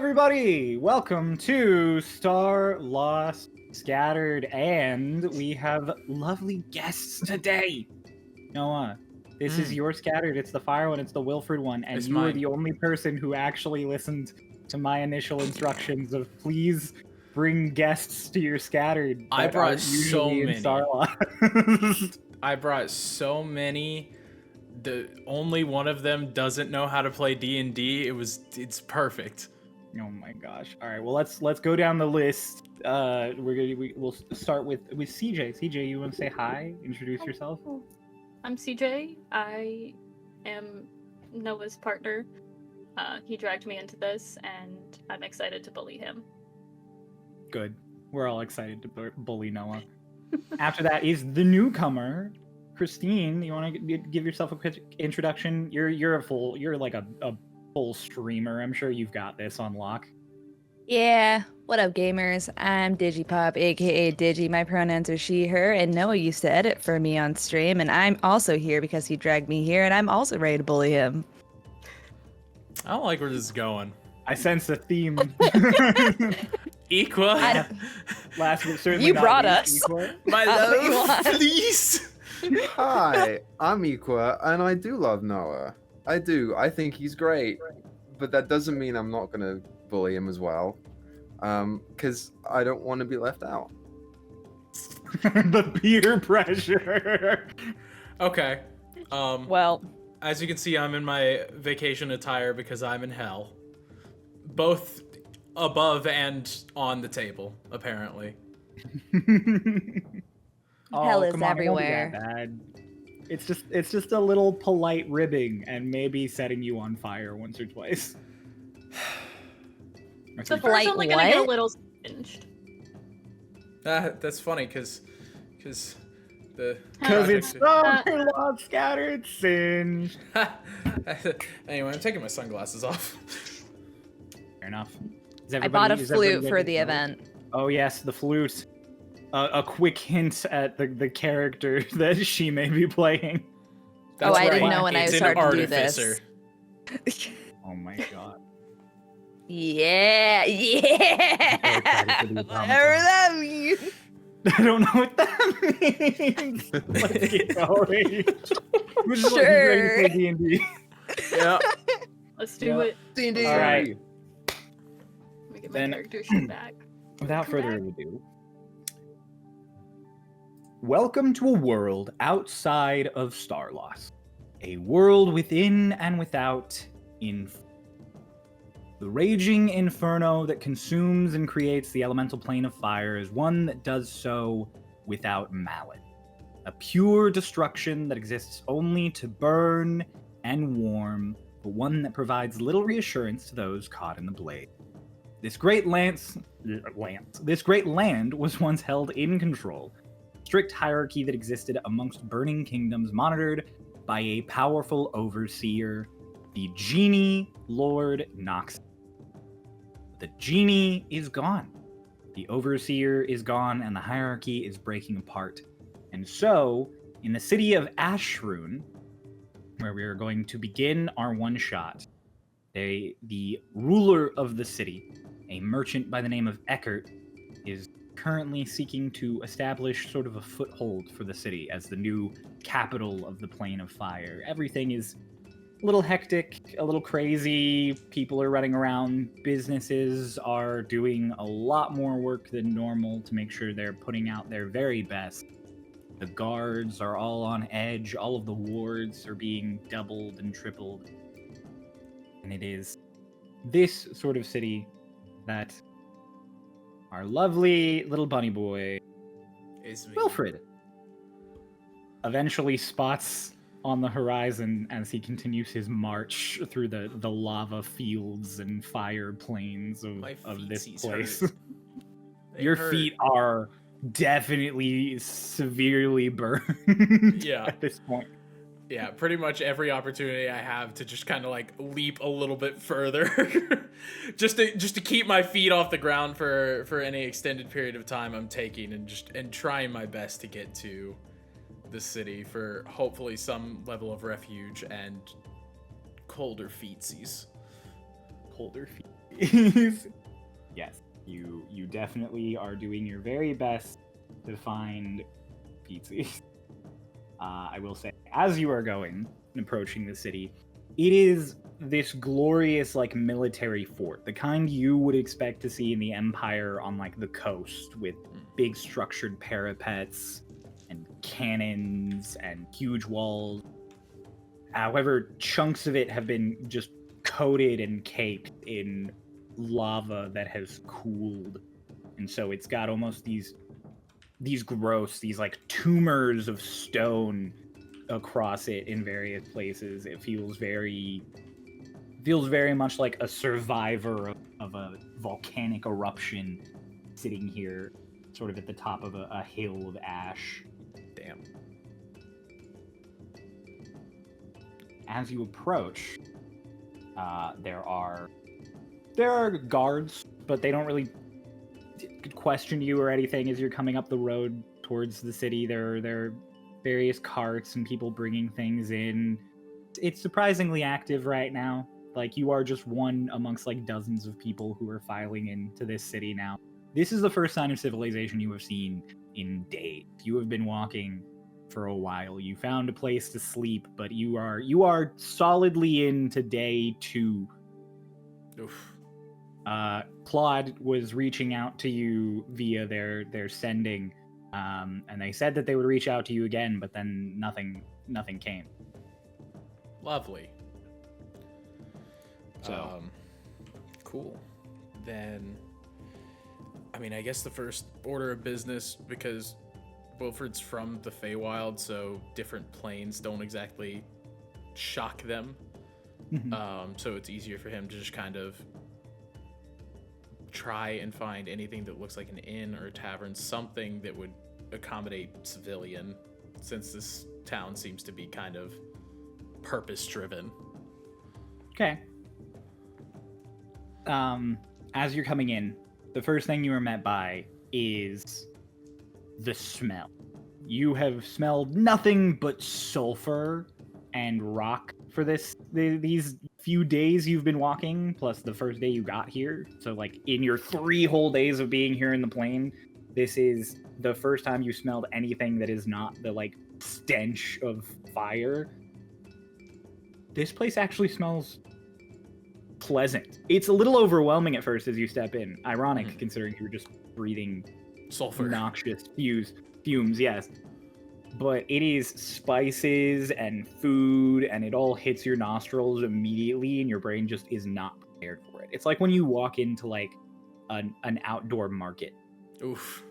everybody! Welcome to Starlost Scattered, and we have lovely guests today. Noah, this is your Scattered. It's the fire one, it's the Wilfred one, and It's you are mine. the only person who actually listened to my initial instructions of please bring guests to your Scattered. I that brought aren't so usually in many. Starlost. I brought so many. The only one of them doesn't know how to play D&D. It's perfect. Oh my gosh! All right, well let's go down the list. We'll start with CJ. CJ, you want to say hi? Introduce yourself. I'm CJ. I am Noah's partner. He dragged me into this, and I'm excited to bully him. Good. We're all excited to bully Noah. After that is the newcomer, Christine. You want to give yourself a quick introduction? You're like a full streamer. I'm sure you've got this on lock. Yeah, what up, gamers? I'm Digipop, aka Digi. My pronouns are she, her, and Noah used to edit for me on stream, and I'm also here because he dragged me here, and I'm also ready to bully him. I don't like where this is going. I sense a theme. Equa. Last but certainly You not brought least, us. Equa. My what you love, want. please. Hi, I'm Equa, and I do love Noah. I do. I think he's great. But that doesn't mean I'm not going to bully him as well. Because I don't want to be left out. The peer pressure. Okay. Well, As you can see, I'm in my vacation attire because I'm in hell. Both above and on the table, apparently. Hell is come on, it won't be everywhere. that bad. It's just a little polite ribbing and maybe setting you on fire once or twice. Or The three fire's Polite only gonna get a what? little singed. That's funny because the Because it's Uh, Starlost Scattered Singe. Anyway, I'm taking my sunglasses off. Fair enough. Is I bought a is everybody flute for ready the to go? event. Oh yes, the flute. A quick hint at the character that she may be playing. That's I didn't right. know when I It's an started to do this. artificer. Oh my god. Yeah, I'm so excited for these whatever that means. I don't know what that means. Let's get going. Who's Sure. ready to play D&D? Yeah. Let's do Yeah. it. D&D. All right. Let me get my Then- character sheet back. Without Come further back. ado, welcome to a world outside of Starloss. A world within and without the raging inferno that consumes and creates the elemental plane of fire is one that does so without mallet. A pure destruction that exists only to burn and warm, but one that provides little reassurance to those caught in the blade. This great this great land was once held in control. Strict hierarchy that existed amongst burning kingdoms monitored by a powerful overseer, the Genie Lord Nox. The genie is gone. The overseer is gone, and the hierarchy is breaking apart. And so, in the city of Ashrun, where we are going to begin our one-shot, the ruler of the city, a merchant by the name of Eckert, is currently seeking to establish sort of a foothold for the city as the new capital of the Plane of Fire. Everything is a little hectic, a little crazy. People are running around. Businesses are doing a lot more work than normal to make sure they're putting out their very best. The guards are all on edge. All of the wards are being doubled and tripled. And it is this sort of city that our lovely little bunny boy, It's me. Wilfred, eventually spots on the horizon as he continues his march through the lava fields and fire plains My of this feetsies place. hurt. They Your hurt. feet are definitely severely burned Yeah. at this point. Yeah, pretty much every opportunity I have to just kind of like leap a little bit further, just to keep my feet off the ground for any extended period of time I'm taking, and trying my best to get to the city for hopefully some level of refuge and colder feetsies. Colder feet. is yes, you definitely are doing your very best to find pizzas. I will say, as you are going and approaching the city, it is this glorious like military fort, the kind you would expect to see in the Empire on like the coast, with big structured parapets and cannons and huge walls. However, chunks of it have been just coated and caked in lava that has cooled, and so it's got almost these like tumors of stone across it in various places. It feels very much like a survivor of a volcanic eruption sitting here sort of at the top of a hill of ash. Damn. As you approach, there are guards, but they don't really question you or anything as you're coming up the road towards the city. There are various carts and people bringing things in. It's surprisingly active right now. Like, you are just one amongst like dozens of people who are filing into this city now. This is the first sign of civilization you have seen in days. You have been walking for a while. You found a place to sleep, but you are solidly into day 2. Oof. Claude was reaching out to you via their sending, and they said that they would reach out to you again, but then nothing came. Lovely. So cool. Then, I mean, I guess the first order of business, because Wilfred's from the Feywild, so different planes don't exactly shock them. So it's easier for him to just kind of try and find anything that looks like an inn or a tavern, something that would accommodate civilian, since this town seems to be kind of purpose-driven. Okay. As you're coming in, the first thing you are met by is the smell. You have smelled nothing but sulfur and rock for these few days you've been walking, plus the first day you got here. So like in your 3 whole days of being here in the plane, this is the first time you smelled anything that is not the like stench of fire. This place actually smells pleasant. It's a little overwhelming at first as you step in. Ironic, considering you were just breathing Sulfur. noxious fumes, yes. But it is spices and food, and it all hits your nostrils immediately, and your brain just is not prepared for it. It's like when you walk into like an outdoor market. Oof.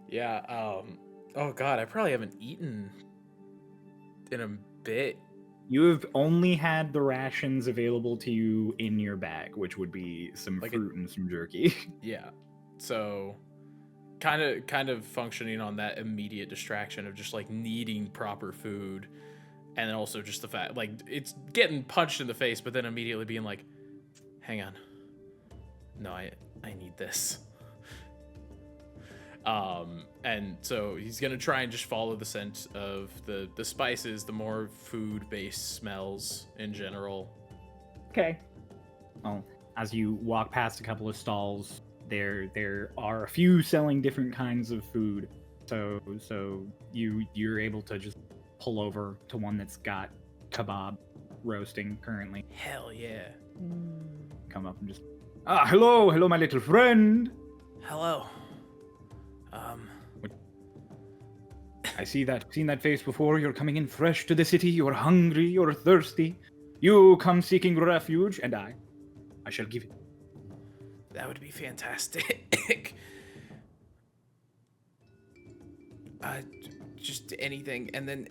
Yeah. Oh God, I probably haven't eaten in a bit. You have only had the rations available to you in your bag, which would be some Like fruit and some jerky. Yeah. So kind of functioning on that immediate distraction of just like needing proper food, and then also just the fact like it's getting punched in the face, but then immediately being like, hang on, no, I need this. And so he's gonna try and just follow the scent of the spices, the more food-based smells in general. Okay. Well, as you walk past a couple of stalls, there are a few selling different kinds of food. So you're able to just pull over to one that's got kebab roasting currently. Hell yeah. Come up and just hello, my little friend. Hello. I seen that face before. You're coming in fresh to the city. You're hungry. You're thirsty. You come seeking refuge, and I shall give it. That would be fantastic. Just anything. And then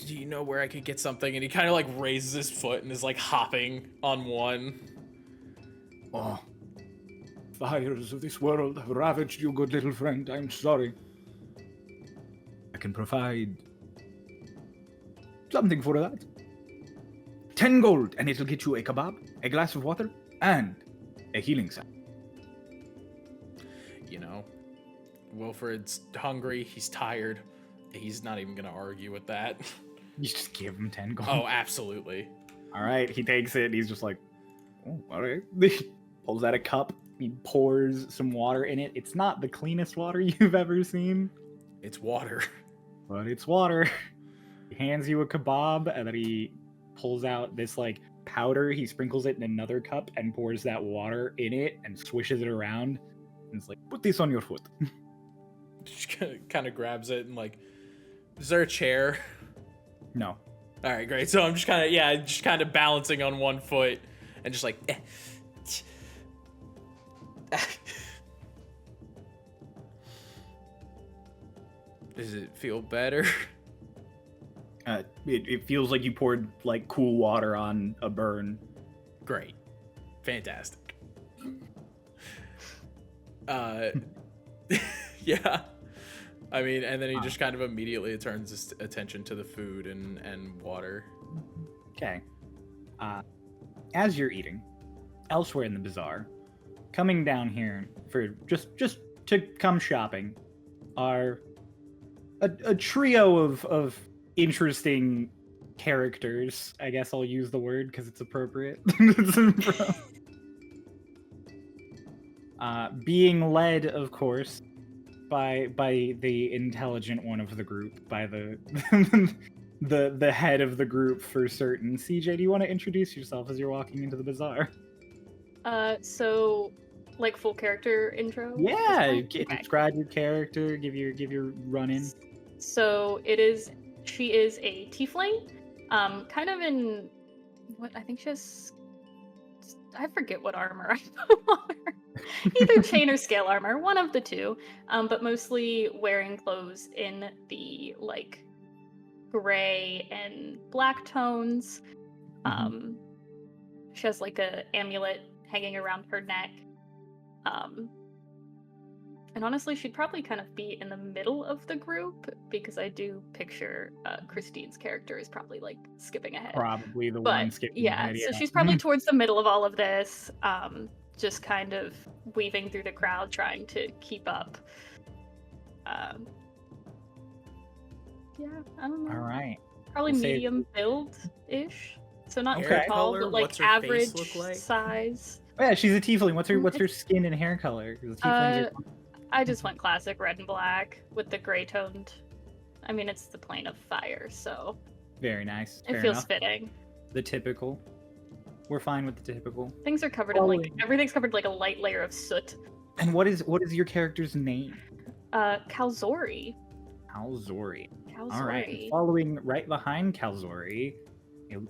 do you know where I could get something? And he kind of like raises his foot and is like hopping on one. Oh, fires of this world have ravaged you, good little friend. I'm sorry. I can provide something for that. 10 gold, and it'll get you a kebab, a glass of water, and a healing salve. You know, Wilfred's hungry. He's tired. He's not even going to argue with that. You just give him 10 gold. Oh, absolutely. All right, he takes it, and he's just like, oh, all right. pulls out a cup. He pours some water in it. It's not the cleanest water you've ever seen, It's water. but it's water. He hands you a kebab, and then he pulls out this like powder. He sprinkles it in another cup and pours that water in it and swishes it around. And it's like, put this on your foot. Just kind of grabs it and like, is there a chair? No. All right, great. So I'm just kind of balancing on one foot and just like. Does it feel better? It feels like you poured like cool water on a burn. Great. Fantastic. Yeah. I mean, and then he just kind of immediately turns his attention to the food and water. Okay. As you're eating, elsewhere in the bazaar, coming down here for just to come shopping, are a trio of interesting characters. I guess I'll use the word because it's appropriate. Being led, of course, by the intelligent one of the group, by the the head of the group for certain. CJ, do you want to introduce yourself as you're walking into the bazaar? So, like full character intro? Yeah, Okay. describe your character, give your run in. So she is a tiefling, kind of in what I think she has. I forget what armor I put on her. Either chain or scale armor, one of the two. But mostly wearing clothes in the like gray and black tones. She has like a amulet hanging around her neck. And honestly, she'd probably kind of be in the middle of the group because I do picture Christine's character is probably like skipping ahead. Probably the But one skipping yeah, ahead, so she's probably towards the middle of all of this, just kind of weaving through the crowd, trying to keep up. Yeah, I don't know. All right. Probably We'll say- medium build-ish. So not Okay. too Hair tall, color, but like what's her face average look like? size. Oh, yeah, she's a tiefling. What's her skin and hair color? 'Cause the tieflings are... I just went classic red and black with the gray toned. I mean, it's the plane of fire, so Very nice. it Fair feels enough. fitting. The typical. We're fine with the typical. Things are covered in like Following. everything's covered in, like a light layer of soot. And what is your character's name? Kalzori. Kalzori. Kalzori. All right. And following right behind Kalzori,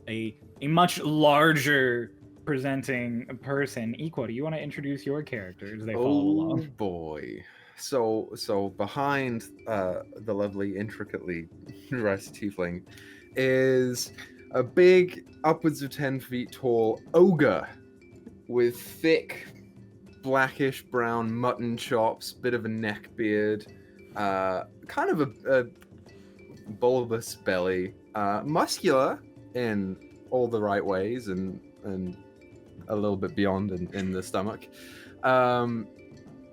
a much larger presenting person. Equa, do you want to introduce your character as they follow Oh along? boy. So behind the lovely, intricately dressed tiefling is a big, upwards of 10 feet tall ogre with thick, blackish brown mutton chops, bit of a neck beard, kind of a bulbous belly, muscular in all the right ways and a little bit beyond in the stomach.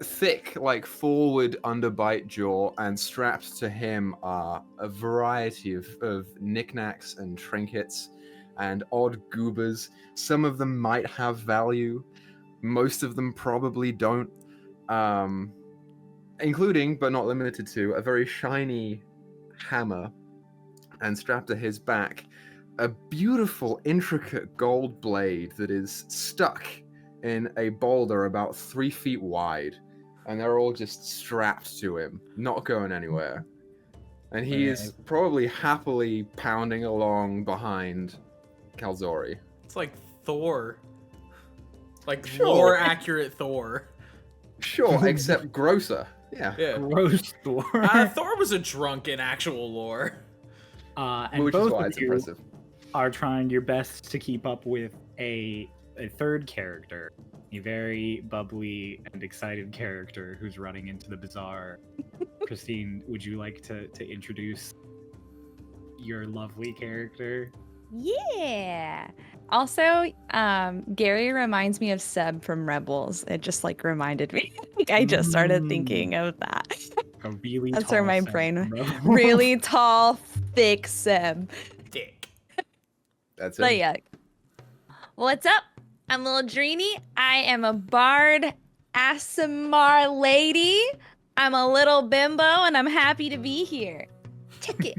Thick, like forward underbite jaw, and strapped to him are a variety of knickknacks and trinkets and odd goobers. Some of them might have value, most of them probably don't. Including, but not limited to, a very shiny hammer, and strapped to his back, a beautiful, intricate gold blade that is stuck in a boulder about 3 feet wide, and they're all just strapped to him, not going anywhere. And he is probably happily pounding along behind Kalzori. It's like Thor. Like Sure. lore accurate Thor. Sure, except grosser. Yeah. Yeah. Gross Thor. Thor was a drunk in actual lore. And Which is both why of it's you impressive. are trying your best to keep up with a third character, a very bubbly and excited character who's running into the bazaar. Christine, would you like to introduce your lovely character? Yeah. Also, Gary reminds me of Seb from Rebels. It just like reminded me. I just started thinking of that. A really That's tall where my Sam brain from Rebels. really tall, thick Seb. Dick. That's it. But yeah. What's up? I'm Little Dreeny. I am a bard, Asimar lady. I'm a little bimbo, and I'm happy to be here. Check it.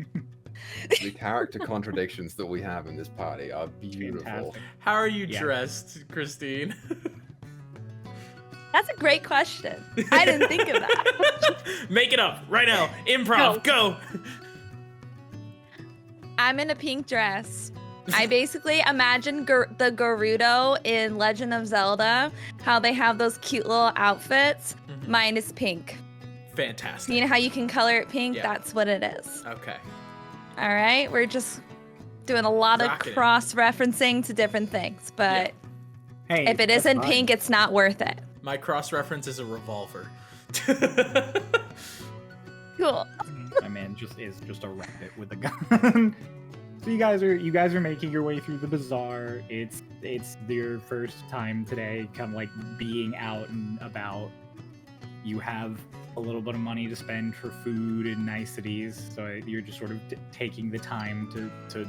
The character contradictions that we have in this party are beautiful. Fantastic. How are you Yeah. dressed, Christine? That's a great question. I didn't think of that. Make it up right now. Improv, go. I'm in a pink dress. I basically imagine the Gerudo in Legend of Zelda, how they have those cute little outfits. Mine is pink. Fantastic. You know how you can color it pink? Yeah. That's what it is. Okay. All right, we're just doing a lot of Rocking it. cross-referencing to different things, but Hey, if it that's isn't fine. pink, it's not worth it. My cross-reference is a revolver. Cool. My man is just a rabbit with a gun. So you guys are making your way through the bazaar. It's your first time today, kind of like being out and about. You have a little bit of money to spend for food and niceties, so you're just sort of taking the time to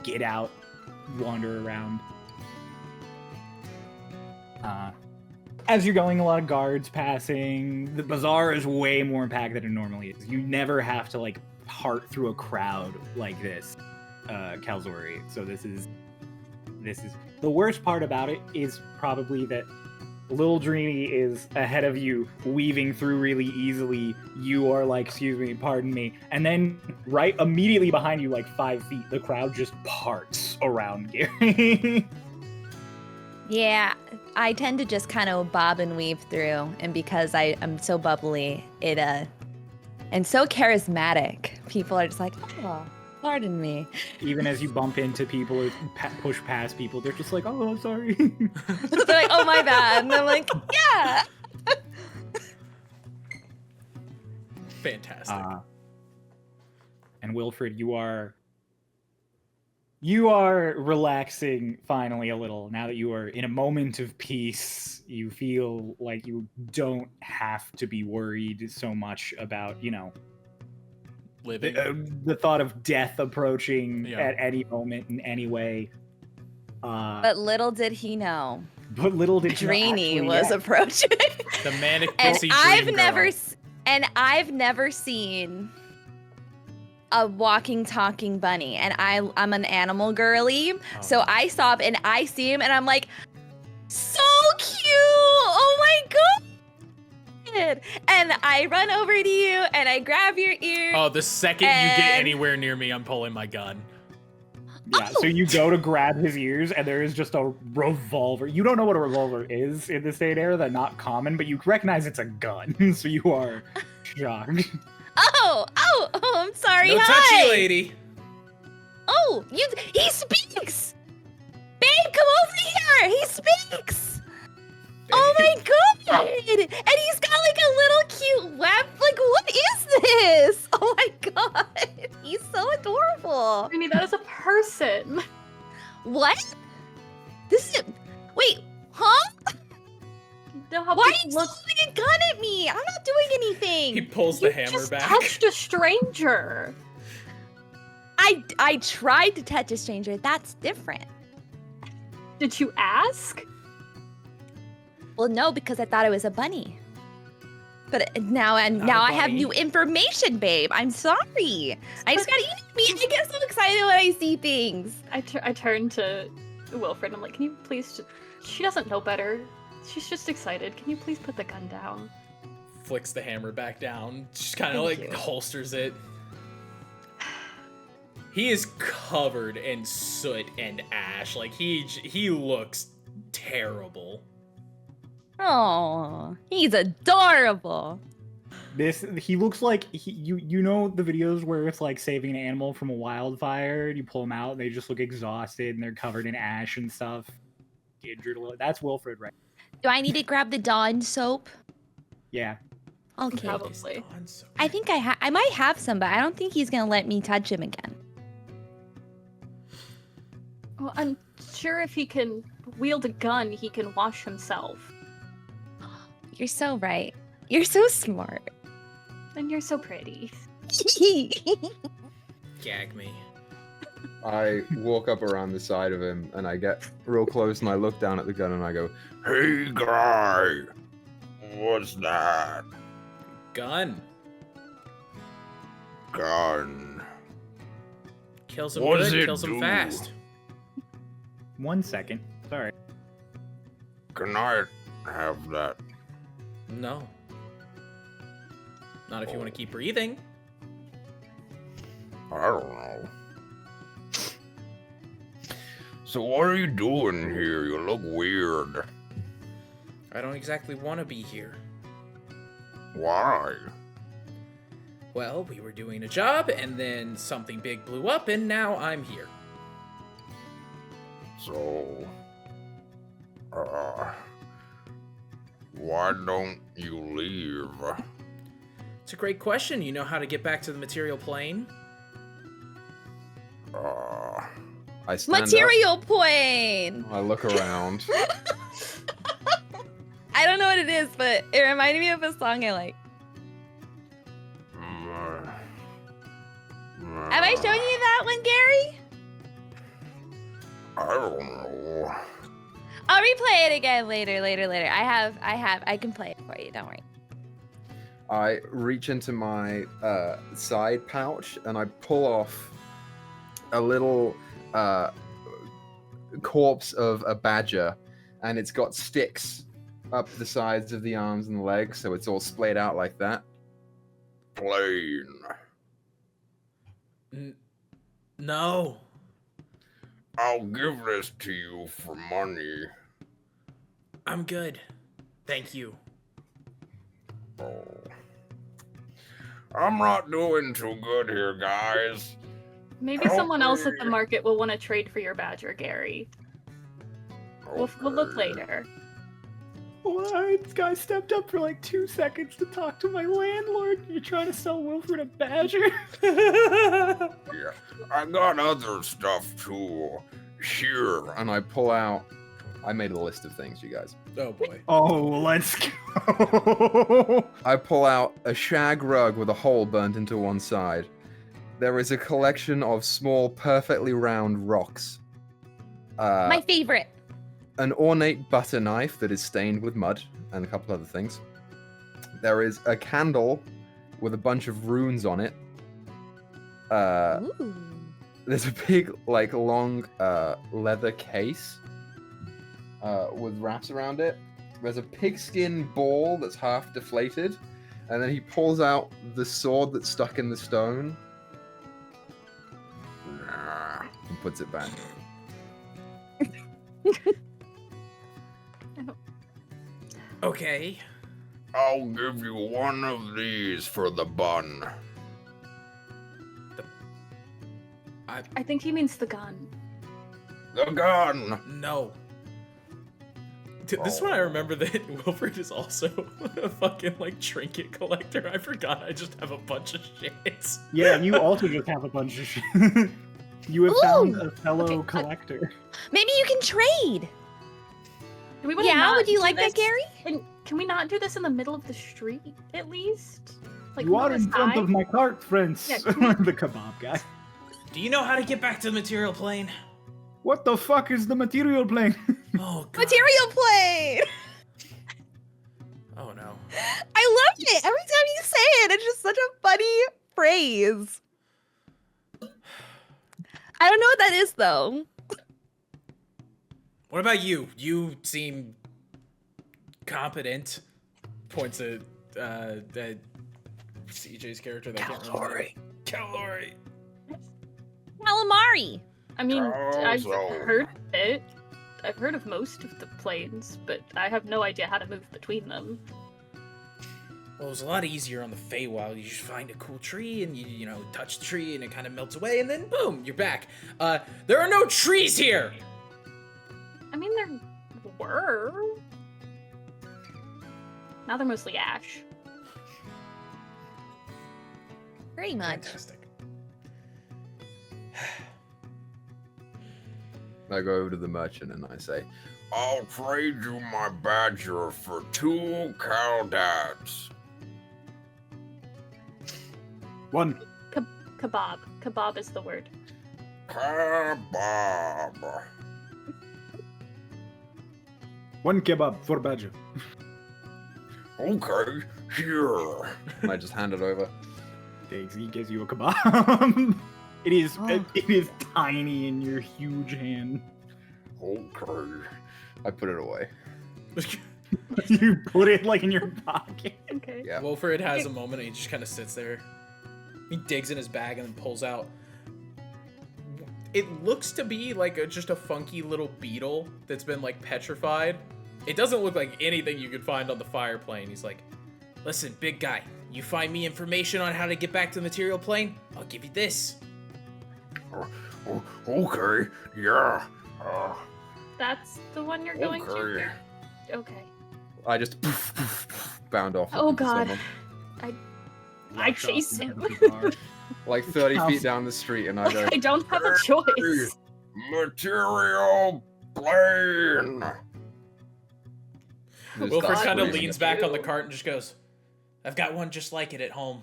get out, wander around. As you're going, a lot of guards passing. The bazaar is way more packed than it normally is. You never have to like part through a crowd like this, Kalzori. So this is the worst part about it is probably that Lil Dreeny is ahead of you, weaving through really easily. You are like, excuse me, pardon me. And then right immediately behind you, like 5 feet, the crowd just parts around Gary. Yeah, I tend to just kind of bob and weave through, and because I'm so bubbly, and so charismatic, people are just like, oh, pardon me. Even as you bump into people or push past people, they're just like, oh, I'm sorry. They're like, oh, my bad. And I'm like, yeah. Fantastic. And Wilfred, you are relaxing finally a little. Now that you are in a moment of peace, you feel like you don't have to be worried so much about, Living. the thought of death approaching Yeah. at any moment in any way. But little did he know, But little did you know, Dreeny actually, was yeah. approaching. The manic And pixie I've dream never girl. I've never seen a walking, talking bunny, and I'm an animal girly, so no. I stop and I see him, and I'm like, so cute! Oh my god! And I run over to you, and I grab your ear. Oh, the second you get And- anywhere near me, I'm pulling my gun. Yeah, so you go to grab his ears, and there is just a revolver. You don't know what a revolver is in this day and era. They're not common, but you recognize it's a gun, so you are shocked. Oh, I'm sorry. No Hi. touchy, lady. Oh, he speaks. Babe, come over here. He speaks. Oh my god! And he's got like a little cute web. Like, what is this? Oh my god! He's so adorable. I mean, that is a person. What? This is. Wait, huh? You know how Why are people you look. holding a gun at me? I'm not doing anything. He pulls You the hammer just back. touched a stranger. I tried to touch a stranger. That's different. Did you ask? Well, no, because I thought it was a bunny. But now I have bunny. new information, babe. I'm sorry. I just got me. I get so excited when I see things. I turn to Wilfred and I'm like, can you please she doesn't know better. She's just excited. Can you please put the gun down? Flicks the hammer back down. Just kind of Thank like you. holsters it. He is covered in soot and ash. Like he looks terrible. Oh, he's adorable. He looks like you know the videos where it's like saving an animal from a wildfire and you pull them out and they just look exhausted and they're covered in ash and stuff. Injured a little. That's Wilfred, right? Do I need to grab the Dawn soap? Yeah. Okay. Probably. I think I might have some, but I don't think he's gonna let me touch him again. Well, I'm sure if he can wield a gun, he can wash himself. You're so right. You're so smart. And you're so pretty. Gag me. I walk up around the side of him and I get real close and I look down at the gun and I go, "Hey guy, what's that Gun. gun? Kill some What does good, it kill some do? fast. 1 second. Sorry. Can I have that?" No. Not if you want to keep breathing. I don't know. So what are you doing here? You look weird. I don't exactly want to be here. Why? Well, we were doing a job, and then something big blew up, and now I'm here. So, why don't you leave? It's a great question. You know how to get back to the material plane? I stand Material plane. up. I look around. I don't know what it is, but it reminded me of a song I like. Have I shown you that one, Gary? I don't know. I'll replay it again later. I can play it for you. Don't worry. I reach into my side pouch and I pull off a little corpse of a badger, and it's got sticks up the sides of the arms and the legs, so it's all splayed out like that. Plain. No. I'll give this to you for money. I'm good. Thank you. Oh. I'm not doing too good here, guys. Maybe someone else at the market will want to trade for your badger, Gary. We'll look later. Why? This guy stepped up for like 2 seconds to talk to my landlord. You're trying to sell Wilfred a badger? Yeah, I got other stuff too. Here, and I pull out. I made a list of things, you guys. Oh boy. Oh, let's go. I pull out a shag rug with a hole burnt into one side. There is a collection of small, perfectly round rocks. My favorite. An ornate butter knife that is stained with mud, and a couple other things. There is a candle with a bunch of runes on it. Ooh. There's a big, like, long leather case with wraps around it. There's a pigskin ball that's half deflated, and then he pulls out the sword that's stuck in the stone. And puts it back. Okay. I'll give you one of these for the bun. I think he means the gun. The gun! No. This one I remember that Wilfred is also a fucking like trinket collector. I forgot I just have a bunch of shit. Yeah, you also just have a bunch of shit. You have found Ooh. a fellow Okay, collector. Maybe you can trade. Do we wanna Yeah, not would you do like that, this- Gary? And can we not do this in the middle of the street, at least? Like, You are not in as front high? of my cart, friends. Yeah, The kebab guy. Do you know how to get back to the material plane? What the fuck is the material plane? Oh god. Material plane. Oh no. I love it. Every time you say it, it's just such a funny phrase. I don't know what that is though. What about you? You seem competent. Points at CJ's character that I can't remember. Calori. Calamari. I mean, I've Also- heard of it. I've heard of most of the planes, but I have no idea how to move between them. Well, it was a lot easier on the Feywild. You just find a cool tree and you know, touch the tree and it kind of melts away and then boom, you're back. There are no trees here. I mean, there were. Now they're mostly ash. Pretty much. Fantastic. I go over to the merchant and I say, I'll trade you my badger for 2 cowdads. One. Kebab. Kebab is the word. Kebab. One kebab for Badger. Okay, here. And I just hand it over. He gives you a kebab. It is Oh. it is tiny in your huge hand. Okay. I put it away. You put it like in your pocket. Okay. Yeah. Wilfred has a moment and he just kind of sits there. He digs in his bag and then pulls out. It looks to be like just a funky little beetle that's been like petrified. It doesn't look like anything you could find on the fire plane. He's like, listen, big guy, you find me information on how to get back to the material plane? I'll give you this. Okay, yeah. That's the one you're going to? Okay. Okay. I just bound off. Oh, into God. someone. I chase him. Like 30 feet down the street, and I go, I don't have a choice. material plane. Wilfred kind of screaming. leans back on the cart and just goes, I've got one just like it at home.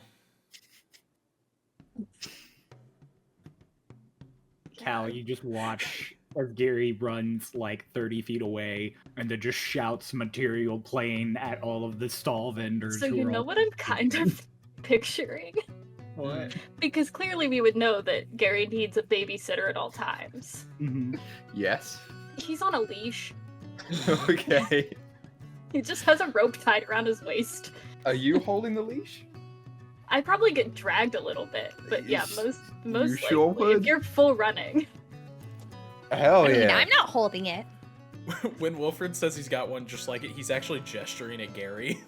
Cal, you just watch as Gary runs like 30 feet away and then just shouts material plane at all of the stall vendors. So who you are know all- what I'm kind of picturing? What? Because clearly we would know that Gary needs a babysitter at all times. Mhm. Yes. He's on a leash. Okay. He just has a rope tied around his waist. Are you holding the leash? I probably get dragged a little bit, but yeah, most sure likely, if would? you're full running. Hell I mean, yeah. I'm not holding it. When Wilfred says he's got one just like it, he's actually gesturing at Gary.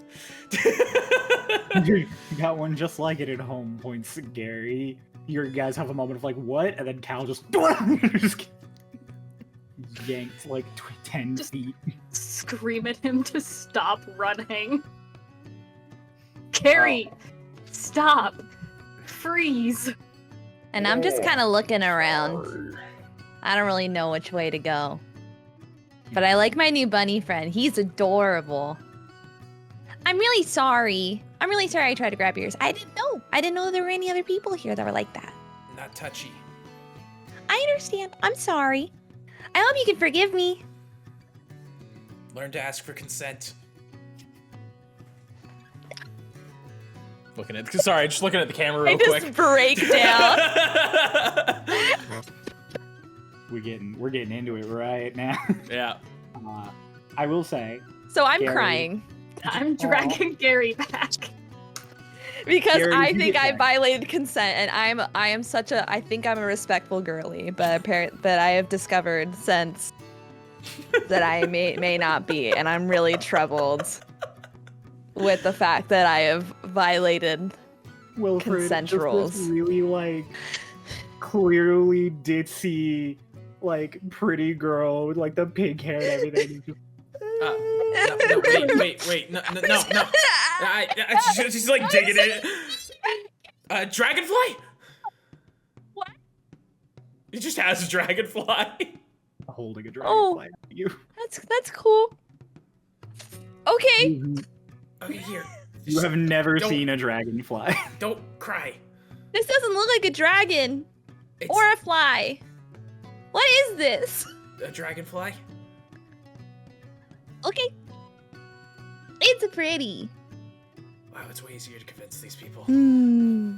You got one just like it at home, points at Gary. You guys have a moment of like, what? And then Cal just, just yanks like 10 Just- feet. Scream at him to stop running. Gary, stop. Freeze. And I'm just kind of looking around. I don't really know which way to go. But I like my new bunny friend. He's adorable. I'm really sorry. I'm really sorry I tried to grab yours. I didn't know. I didn't know there were any other people here that were like that. Not touchy. I understand. I'm sorry. I hope you can forgive me. Learn to ask for consent. Sorry, just looking at the camera real I just quick. break down. We're getting into it right now. Yeah. I will say, So I'm Gary. crying I'm dragging Gary back. because Gary, I you think get I that. violated consent, and I am such a I think I'm a respectful girly, but I have discovered since that I may not be, and I'm really troubled with the fact that I have violated. Wilfred, Consent just this rules. really like clearly ditzy, like pretty girl with like the pink hair and everything. Just, No, wait. No. She's like digging it. Dragonfly? What? He just has a dragonfly. holding a Oh. dragonfly at you. That's cool. Okay. You Okay, here. have never Don't- seen a dragonfly. Don't cry. This doesn't look like a dragon It's or a fly. What is this? a dragonfly. Okay. It's pretty. Wow, it's way easier to convince these people. Hmm.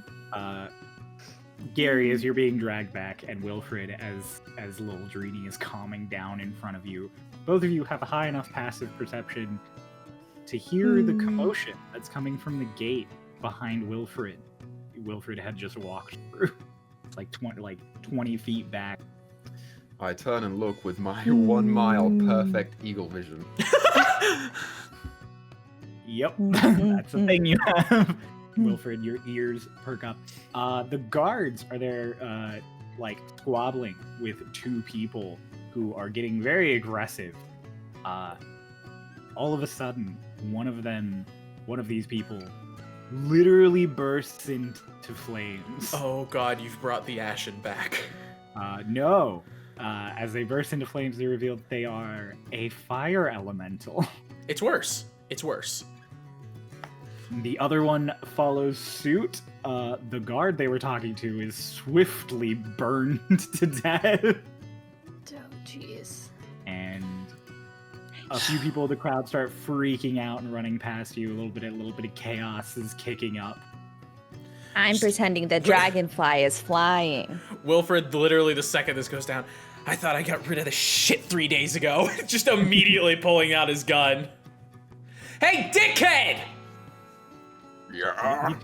Gary, as you're being dragged back, and Wilfred, as little Drini is calming down in front of you, both of you have a high enough passive perception to hear the commotion that's coming from the gate behind Wilfred. Wilfred had just walked through. It's like 20 feet back. I turn and look with my 1 mile perfect eagle vision. Yep, that's the thing you have. Wilfred, your ears perk up. The guards are there, like squabbling with two people who are getting very aggressive. All of a sudden, one of these people, literally bursts into flames. Oh god, you've brought the Ashen back. No. As they burst into flames, they reveal that they are a fire elemental. It's worse. It's worse. The other one follows suit the guard they were talking to is swiftly burned to death. Oh, jeez. And a few people in the crowd start freaking out and running past you. A little bit of chaos is kicking up. I'm pretending the dragonfly is flying. Wilfred, literally the second this goes down, I thought I got rid of the shit 3 days ago. Just immediately pulling out his gun. Hey, dickhead! Yeah.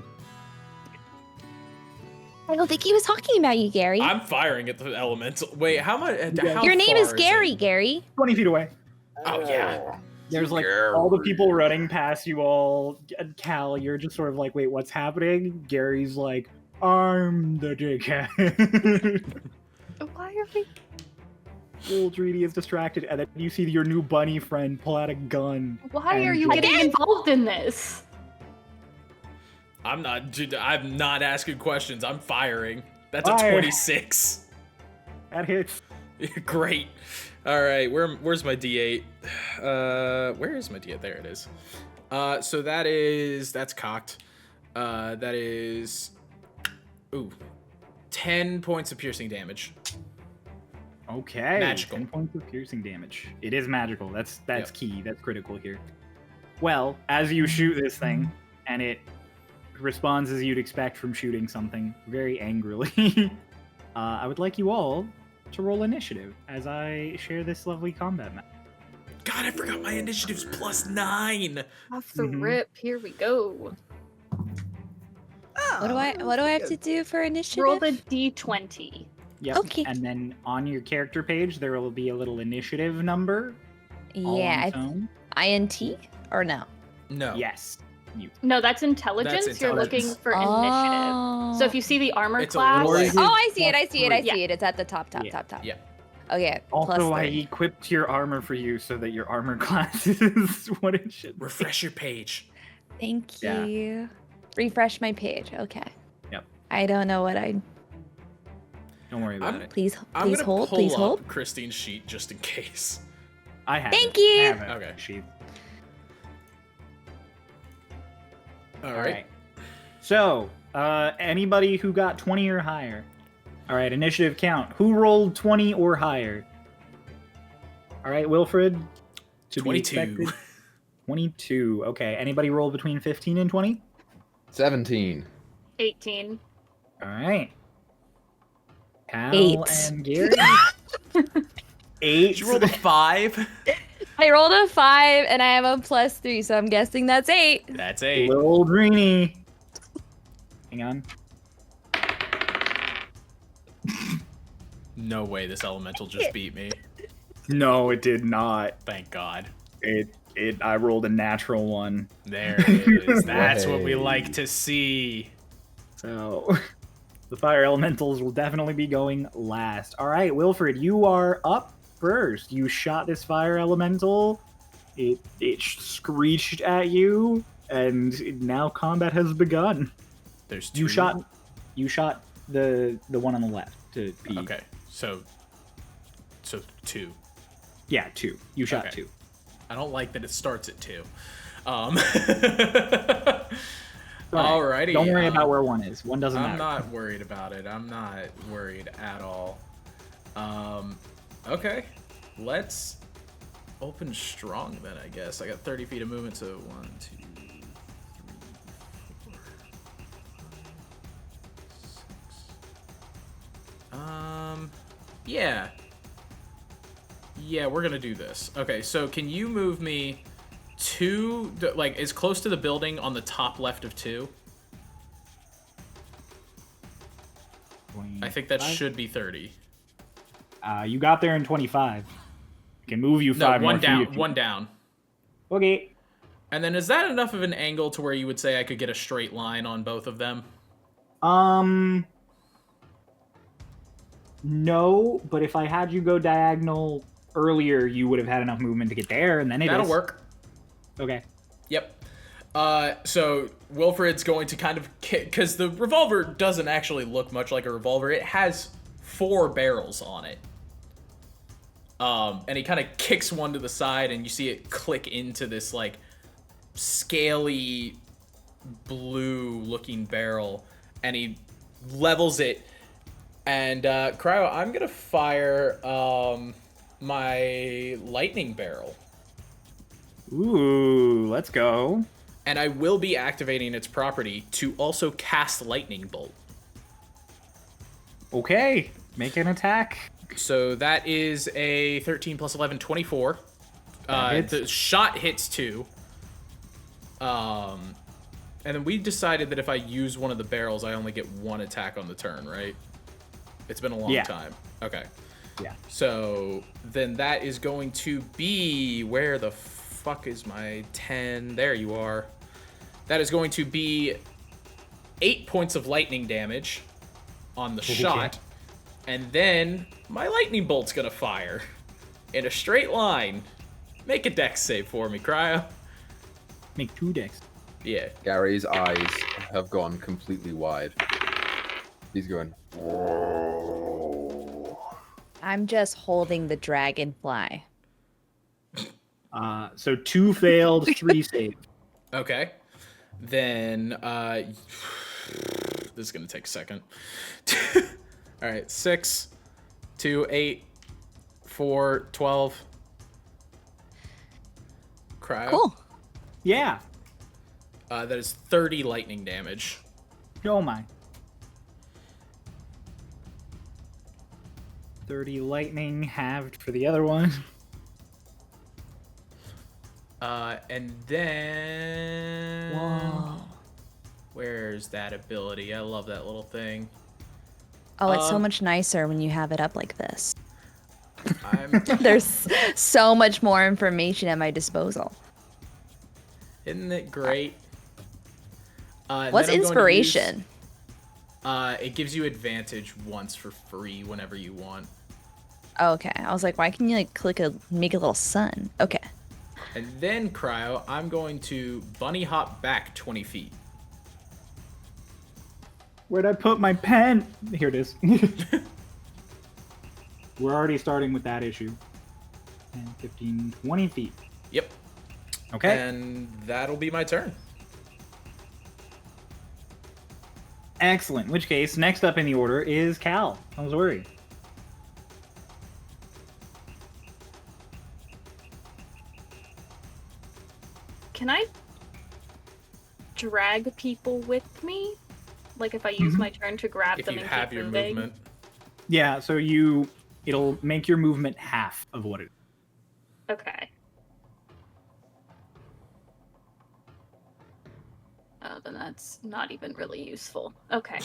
I don't think he was talking about you, Gary. I'm firing at the elemental. Wait, how much? How Your name is far Gary, it? Gary. 20 feet away. Oh, yeah. There's like all the people running past you all. And Cal, you're just sort of like, wait, what's happening? Gary's like, I'm the dickhead. Why are we? Old Reedy is distracted, and then you see your new bunny friend pull out a gun. Why and are you just- getting involved in this? I'm not asking questions. I'm firing. That's a Fire. 26. That hits. Great. All right, where's my D8? Where is my D8? There it is. So that's cocked. That is 10 points of piercing damage. Okay. Magical. 10 points of piercing damage. It is magical. That's Yep. key. That's critical here. Well, as you shoot this thing, and it responds as you'd expect from shooting something, very angrily, I would like you all to roll initiative as I share this lovely combat map. God, I forgot my initiative's +9. Off the Mhm. rip, here we go. What do I have to do for initiative? Roll the d20. Yep. Okay. And then on your character page, there will be a little initiative number. All on Yeah, its own. INT or no? No. Yes. No, that's intelligence. That's You're intelligence. looking for initiative. So if you see the armor It's a class, little like- Oh, I see it. I see it. I Yeah. see it. It's at the top. Yeah. Yeah. Okay. Also, I +3. equipped your armor for you so that your armor class is what it should be. Refresh your page. Thank Yeah. you. Refresh my page. Okay. Yep. I don't know what I. Don't worry about I'm- it. Please, I'm please gonna hold. pull Please up hold. Christine's sheet just in case. I have Thank it. you. I have it. Okay. Sheath. All All right. right. So, anybody who got 20 or higher. All right, initiative count. Who rolled 20 or higher? All right, Wilfred. To be 22. expected. 22. Okay. Anybody roll between 15 and 20? 17. 18. All right. Cal 8. and Gary. 8. Did you roll a 5? I rolled a 5 and I have a +3, so I'm guessing that's 8. That's 8. Little Greenie. Hang on. No way this elemental just beat me. No, it did not. Thank God. I rolled a natural one. There it is. That's what we Hey. like to see. So the fire elementals will definitely be going last. All right, Wilfred, you are up first. You shot this fire elemental. It screeched at you, and now combat has begun. There's 2. You shot the one on the left to be. Okay. So 2. Yeah, 2. You shot Okay. 2. I don't like that it starts at 2. All Alrighty. Don't worry about where 1 is. 1 doesn't I'm matter. not worried about it. I'm not worried at all. Okay. Let's open strong then, I guess. I got 30 feet of movement, so 1, 2, 3, 4, 6. Yeah. Yeah, we're gonna do this. Okay, so can you move me to, like, as close to the building on the top left of 2? I think that 25? should be 30. You got there in 25. Can move you No, 5 more one down. feet. One down. Okay. And then is that enough of an angle to where you would say I could get a straight line on both of them? No, but if I had you go diagonal earlier, you would have had enough movement to get there, and then That'll work. Okay. Yep. So Wilfred's going to kind of kick, because the revolver doesn't actually look much like a revolver. It has 4 barrels on it. And he kind of kicks one to the side, and you see it click into this, like, scaly blue-looking barrel. and he levels it. And Cryo, I'm gonna fire my lightning barrel. Ooh, let's go. And I will be activating its property to also cast lightning bolt. Okay, make an attack. So that is a 13 plus 11, 24. Hits. The shot hits 2. And then we decided that if I use one of the barrels, I only get 1 attack on the turn, right? It's been a long time. Okay. Yeah. So then that is going to be, where the fuck is my 10? There you are. That is going to be 8 points of lightning damage on the shot. And then my lightning bolt's gonna fire in a straight line. Make a dex save for me, Cryo. Make 2 decks. Yeah. Gary's eyes have gone completely wide. He's going, whoa. I'm just holding the dragonfly. So 2 failed, 3 saved. Okay. Then, this is gonna take a second. All right, 6, 2, 8, 4, 12. Cryo. Cool. Yeah. That is 30 lightning damage. Oh my. 30 lightning, halved for the other one. And then... Whoa. Where's that ability? I love that little thing. Oh, it's so much nicer when you have it up like this. I'm... There's so much more information at my disposal. Isn't it great? What's then I'm going to inspiration? It gives you advantage once for free whenever you want. Oh, okay. I was like, why can you like make a little sun? Okay. And then, Cryo, I'm going to bunny hop back 20 feet. Where'd I put my pen? Here it is. We're already starting with that issue. 10, 15, 20 feet. Yep. Okay. And that'll be my turn. Excellent. In which case, next up in the order is Cal. I was worried. Can I drag people with me? Like if I use my turn to grab If them you and have keep your moving? movement. Yeah, so it'll make your movement half of what it is. Okay. Oh, then that's not even really useful. Okay.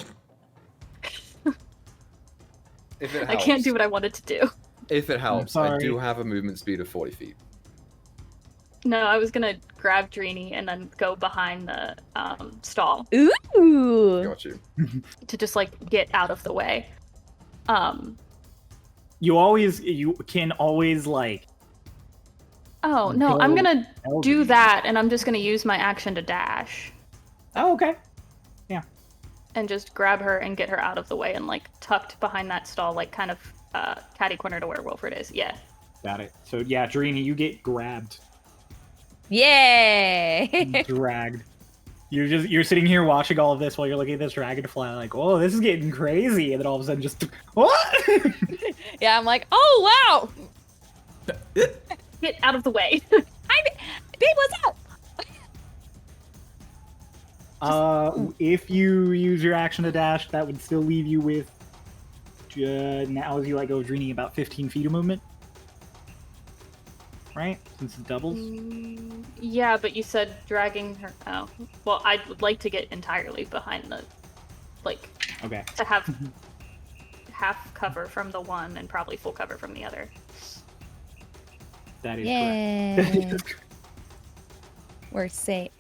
If it helps, I can't do what I wanted to do. If it helps, I sorry. do have a movement speed of 40 feet. No, I was gonna grab Drini and then go behind the stall Ooh. Got you. to just like get out of the way. You can always like. Oh no, I'm gonna Elder. do that, and I'm just gonna use my action to dash Oh, okay. and just grab her and get her out of the way and like tucked behind that stall, like kind of catty corner to where Wilfred is. Yeah. Got it. So yeah, Drini, you get grabbed, Yay! dragged. You're sitting here watching all of this while you're looking at this dragonfly, like, oh, this is getting crazy, and then all of a sudden, just what? Yeah, I'm like, oh wow! Get out of the way. Hi, babe, what's up? If you use your action to dash, that would still leave you with now as you let go of Drini about 15 feet of movement, right? Since it doubles. Yeah, but you said dragging her. Oh, well, I would like to get entirely behind the, like, Okay. to have half cover from the one and probably full cover from the other. That is Yay! correct. We're safe.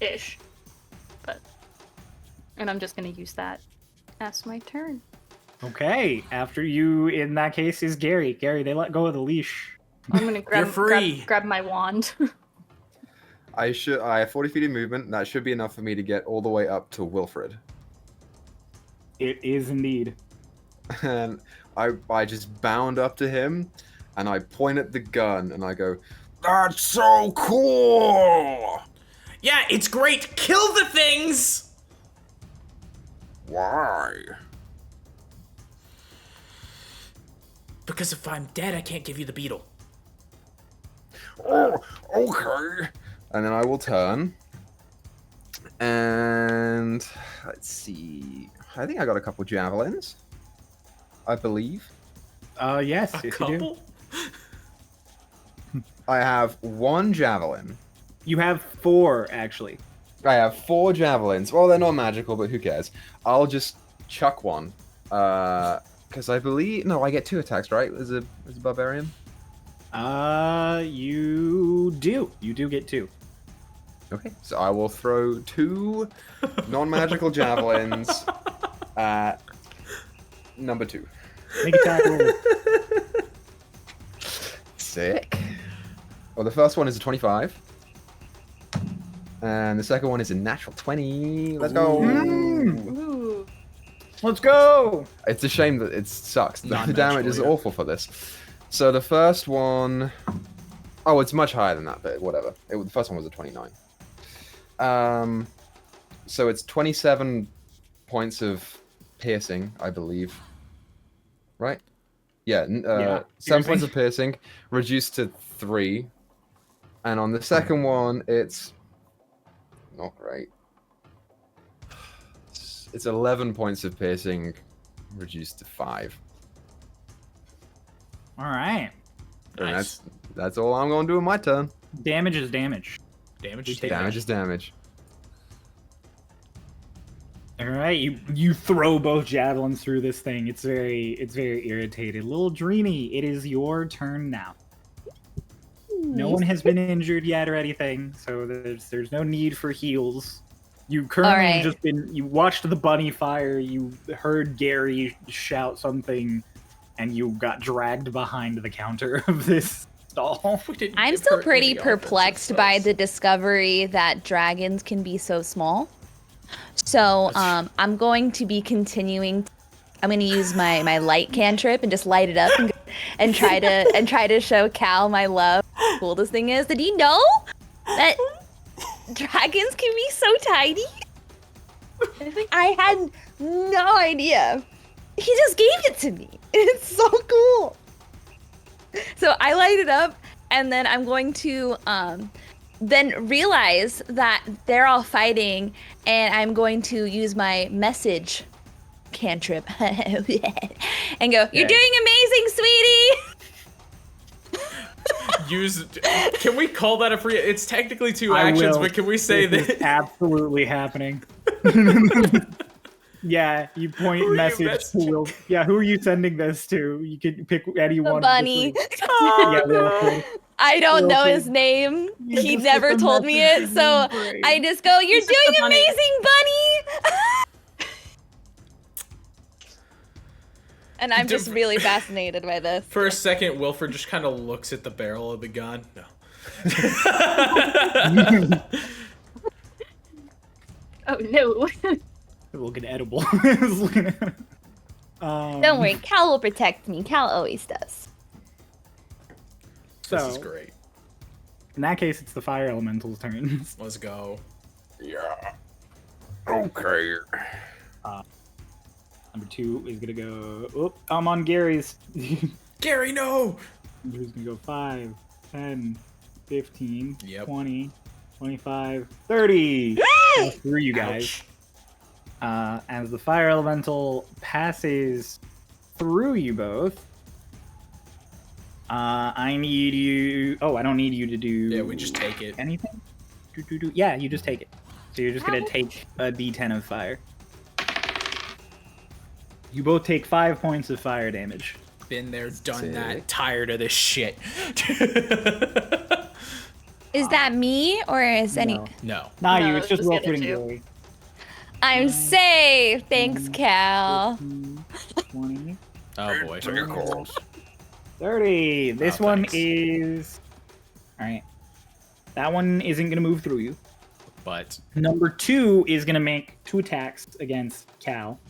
Ish. And I'm just gonna use that as my turn. Okay. After you, in that case, is Gary. Gary, they let go of the leash. I'm gonna grab free. grab my wand. I have 40 feet of movement, and that should be enough for me to get all the way up to Wilfred. It is indeed. And I just bound up to him, and I point at the gun, and I go, "That's so cool!" Yeah, it's great. Kill the things. Why? Because if I'm dead, I can't give you the beetle. Oh, okay. And then I will turn. And let's see. I think I got a couple javelins. I believe. Yes, A yes you do. couple? I have 1 javelin. You have 4 actually. I have 4 javelins. Well, they're not magical, but who cares? I'll just chuck one. Because I believe... No, I get 2 attacks, right? As a barbarian? You do. You do get 2. Okay, so I will throw 2 non-magical javelins at number 2. Make attack roll. Sick. Well, the first one is a 25. And the second one is a natural 20. Let's go. Ooh. Let's go. It's a shame that it sucks. The Non-magical, damage is yeah. awful for this. So the first one... Oh, it's much higher than that, but whatever. The first one was a 29. So it's 27 points of piercing, I believe. Right? Yeah, 7 points of piercing, reduced to 3. And on the second one, it's not great. It's 11 points of piercing, reduced to 5. All right. And Nice. that's all I'm going to do in my turn. Damage is damage. Damage is Take damage. Damage is damage. All right, you throw both javelins through this thing. It's very irritated. Little Dreamy, it is your turn now. No one has been injured yet or anything, so there's no need for heals. You currently right. you watched the bunny fire. You heard Gary shout something, and you got dragged behind the counter of this stall. I'm still pretty perplexed by the discovery that dragons can be so small. So I'm going to be continuing. I'm going to use my light cantrip and just light it up and try to show Cal my love. How cool this thing is. Did you know that dragons can be so tiny? I had no idea. He just gave it to me. It's so cool. So I light it up, and then I'm going to then realize that they're all fighting, and I'm going to use my message cantrip and go, "You're doing amazing, sweetie!" Can we call that a free? It's technically 2 I actions, will. but can we say This that? is absolutely happening. Yeah, you point Who are you message to messaging? Will. Yeah, who are you sending this to? You can pick any The one. bunny. Yeah, Wilfred. I don't know Wilfred. his name. You He just never get the told me message it, so in your brain. I just go, "You're He's just doing the bunny. amazing, bunny!" And I'm just really fascinated by this. For a second, Wilfred just kind of looks at the barrel of the gun. No. Oh no. We'll get edible. Don't worry, Cal will protect me. Cal always does. This is So, great. in that case, it's the fire elemental's turn. Let's go. Yeah. Okay. Number 2 is gonna go. Oh, I'm on Gary's. Gary, no! Who's gonna go 5, 10, 15, Yep. 20, 25, 30. Through you guys. As the fire elemental passes through you both, I need you. Oh, I don't need you to do. Yeah, we just take it. Anything? Yeah, you just take it. So you're just gonna take a D10 of fire. You both take 5 points of fire damage. Been there, done Sick. that. Tired of this shit. Is that me or is any? No. No. Not No, you. It's it's just just Wilfred and getting Gary. I'm safe. Thanks, Cal. 15, 20, Oh boy. 30. This Oh, one thanks. is. Alright. That one isn't going to move through you. But Number 2 is going to make 2 attacks against Cal.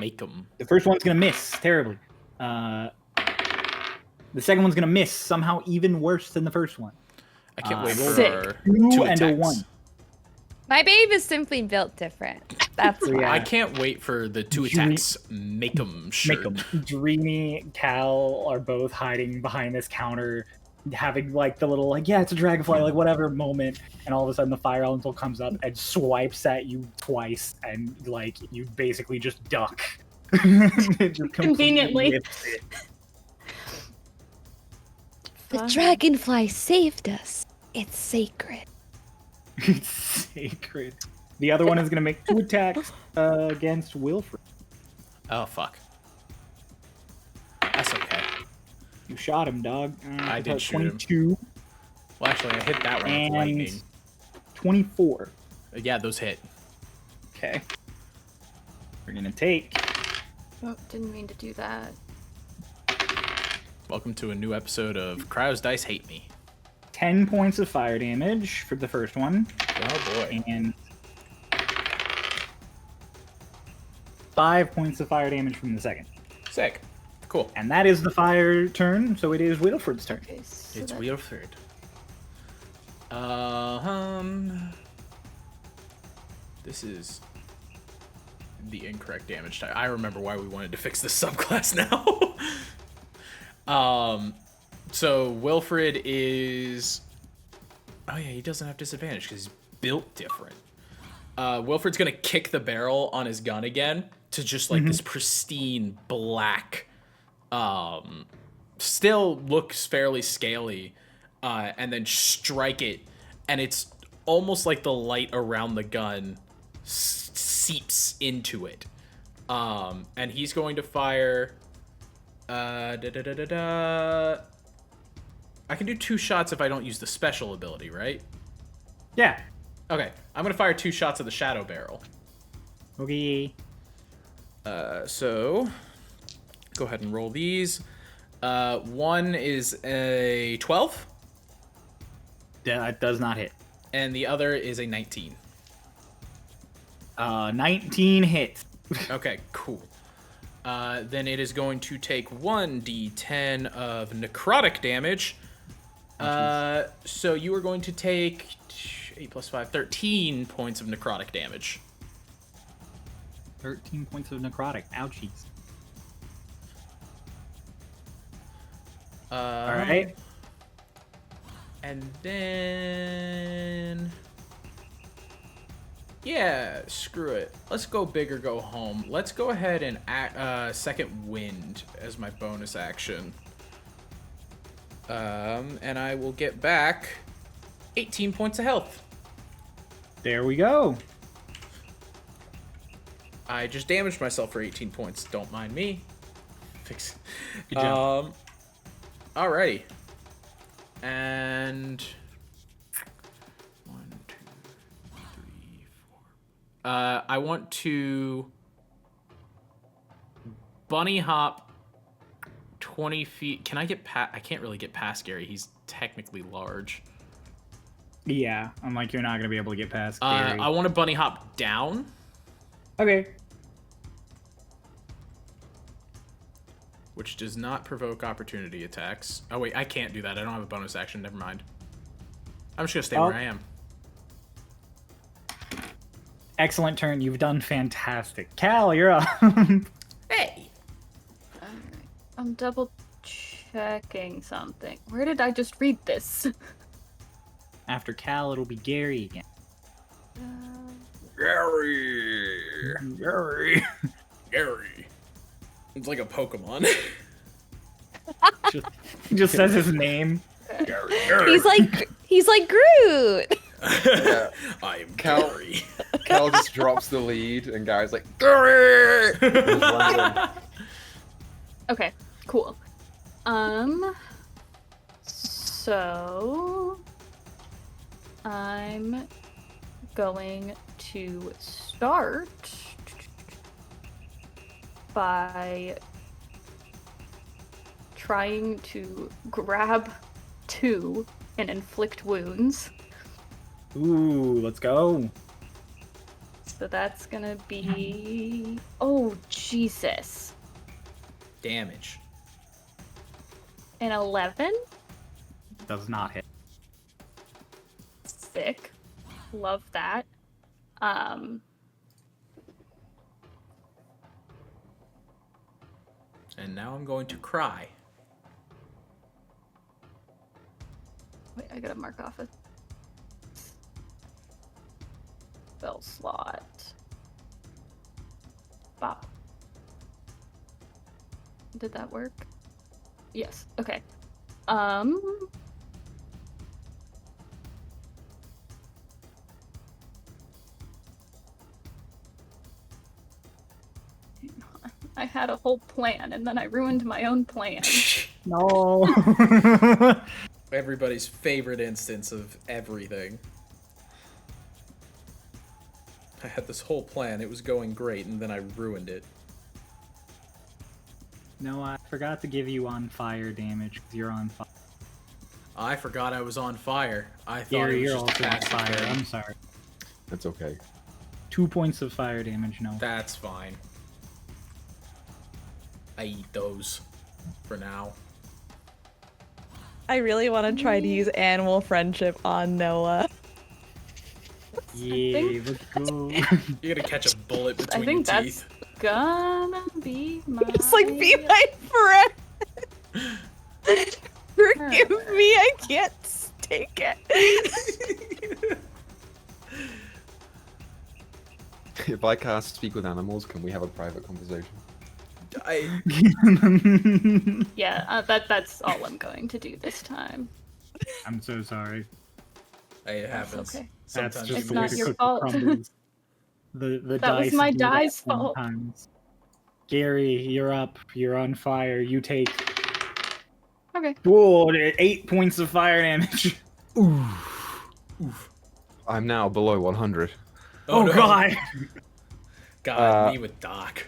make them. The first one's going to miss terribly. The second one's going to miss somehow even worse than the first one. I can't wait for Sick. our 2 2 and attacks. a 1. My babe is simply built different. That's Yeah. why. I can't wait for the 2 attacks. Make 'em shirt. Make them. Dreamy, Cal are both hiding behind this counter, having like the little like, yeah, it's a dragonfly, like whatever moment, and all of a sudden the fire elemental comes up and swipes at you twice, and like you basically just duck. It just Conveniently. rips it. The Fun. dragonfly saved us. It's sacred. It's sacred. The other one is gonna make 2 attacks against Wilfred. Oh, fuck. That's okay. You shot him, dog. I did about shoot him. 22 Well, actually, I hit that one with and lightning. 24. Yeah, those hit. Okay. We're gonna take Oh, didn't mean to do that. Welcome to a new episode of Cryo's Dice Hate Me. 10 points of fire damage for the first one, Oh, boy. and 5 points of fire damage from the second. Sick. Cool. And that is the fire turn, so it is Wilfred's turn. Okay, so It's that- Wilfred. This is the incorrect damage type. I remember why we wanted to fix this subclass now. So Wilfred is... Oh yeah, he doesn't have disadvantage because he's built different. Wilfred's gonna kick the barrel on his gun again to just like this pristine black, still looks fairly scaly, and then strike it, and it's almost like the light around the gun seeps into it. And he's going to fire. I can do 2 shots if I don't use the special ability, right? Yeah. Okay, I'm gonna fire 2 shots of the shadow barrel. Okay. So go ahead and roll these. One is a 12, That does not hit. and the other is a 19. 19 hits. Okay, cool. Then it is going to take 1d10 of necrotic damage. So you are going to take 8 plus 5, 13 points of necrotic damage. 13 points of necrotic. Ouchies. All right. And then... Yeah, screw it. Let's go big or go home. Let's go ahead and second wind as my bonus action. And I will get back 18 points of health. There we go. I just damaged myself for 18 points. Don't mind me. Fix. Good job. Alrighty. And 1, 2, 3, 4. I want to bunny hop 20 feet. Can I get past? I can't really get past Gary. He's technically large. Yeah, I'm like, you're not going to be able to get past Gary. I want to bunny hop down. Okay. Which does not provoke opportunity attacks. Oh, wait, I can't do that. I don't have a bonus action. Never mind. I'm just going to stay where I am. Excellent turn. You've done fantastic. Cal, you're up. Hey! Alright. I'm double checking something. Where did I just read this? After Cal, it'll be Gary again. Gary! Gary. Gary. It's like a Pokemon. just says his name. Gary. He's like Groot. Yeah. I am Cal- Gary. Cal just drops the lead, and Gary's like, Gary! Just runs in. Okay, cool. So I'm going to start by trying to grab 2 and inflict wounds. Ooh, let's go. So that's gonna be... Oh, Jesus. Damage. An 11? Does not hit. Sick. Love that. Um, And now I'm going to cry. wait, I gotta mark off a spell slot. Bop. Did that work? Yes. Okay. I had a whole plan and then I ruined my own plan. No. Everybody's favorite instance of everything. I had this whole plan, it was going great, and then I ruined it. No, I forgot to give you on fire damage because you're on fire. I forgot I was on fire. I thought Gary, it was you're just also on passive fire. thing. I'm sorry. That's okay. 2 points of fire damage, no. That's fine. I eat those for now. I really want to try to use animal friendship on Noah. Yeah, think- let's go. You're gonna catch a bullet I between think your that's teeth. gonna be my. It's like, be my friend. Forgive me, I can't take it. If I cast Speak with Animals, can we have a private conversation? Yeah, that's all I'm going to do this time. I'm so sorry. Hey, it That's happens. okay. That's Sometimes just It's the you way not the your cookie fault. crumbles. The That was dice my do that die's fault. sometimes. Gary, you're up. You're on fire. You take Okay. 8 points of fire damage. I'm now below 100. Oh, no. god. God, me with Doc.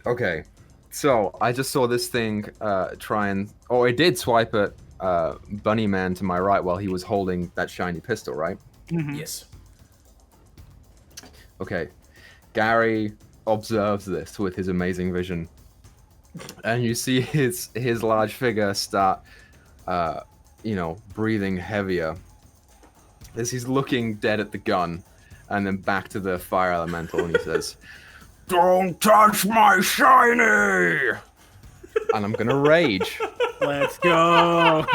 Okay, so I just saw this thing try and... Oh, it did swipe at Bunny Man to my right while he was holding that shiny pistol, right? Mhm. Yes. Okay, Gary observes this with his amazing vision. And you see his large figure start, breathing heavier as he's looking dead at the gun and then back to the fire elemental and he says, "Don't touch my shiny!" And I'm gonna rage. Let's go.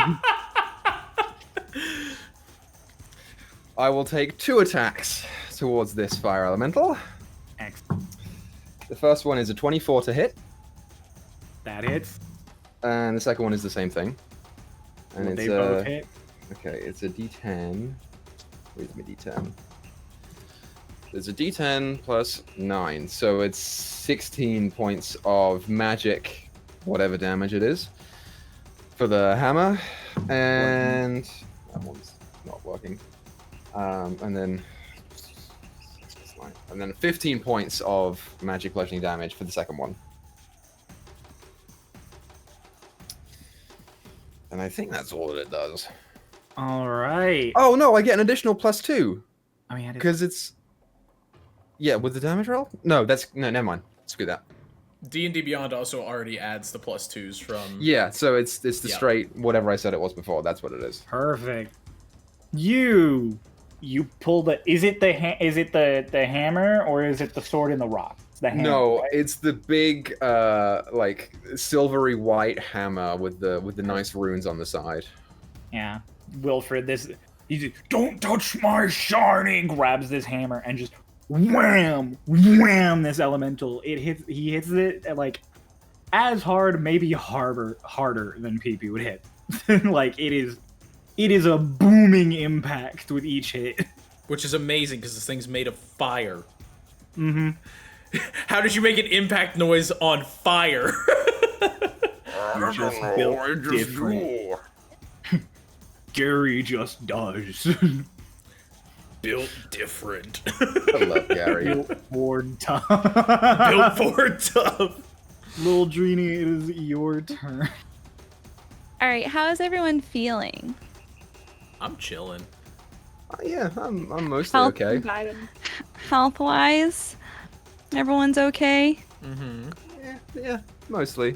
I will take 2 attacks towards this fire elemental. Excellent. The first one is a 24 to hit, That hits. and the second one is the same thing. And They it's both hit. okay, it's a D10. Where's my D10? There's a D10 plus 9, so it's 16 points of magic, whatever damage it is, for the hammer, and that one's not working. And then 15 points of magic bludgeoning damage for the second one. And I think that's all that it does. All right. Oh no, I get an additional +2 Oh, yeah, it is. because it's with the damage roll. No, never mind. Screw that. D&D Beyond also already adds the +2s from... Yeah, so it's the Yep. straight whatever I said it was before. That's what it is. Perfect. You pull the. Is it the hammer or is it the sword in the rock? It's the hammer. No, right? it's the big like silvery white hammer with the nice runes on the side. Yeah. Wilfred, he's just, "Don't touch my shiny!" Grabs this hammer and just wham this elemental. He hits it at, like, as hard, maybe harder than PP would hit. Like, it is a booming impact with each hit. Which is amazing, because this thing's made of fire. Mm-hmm. How did you make an impact noise on fire? You're just built different. Gary just does. Built different. I love Gary. Built Ford tough. Built for tough. Little Drini, it is your turn. All right, how is everyone feeling? I'm chilling. Yeah, I'm mostly Health- okay. Vibing. Health-wise, everyone's okay? Mm-hmm. Yeah, mostly.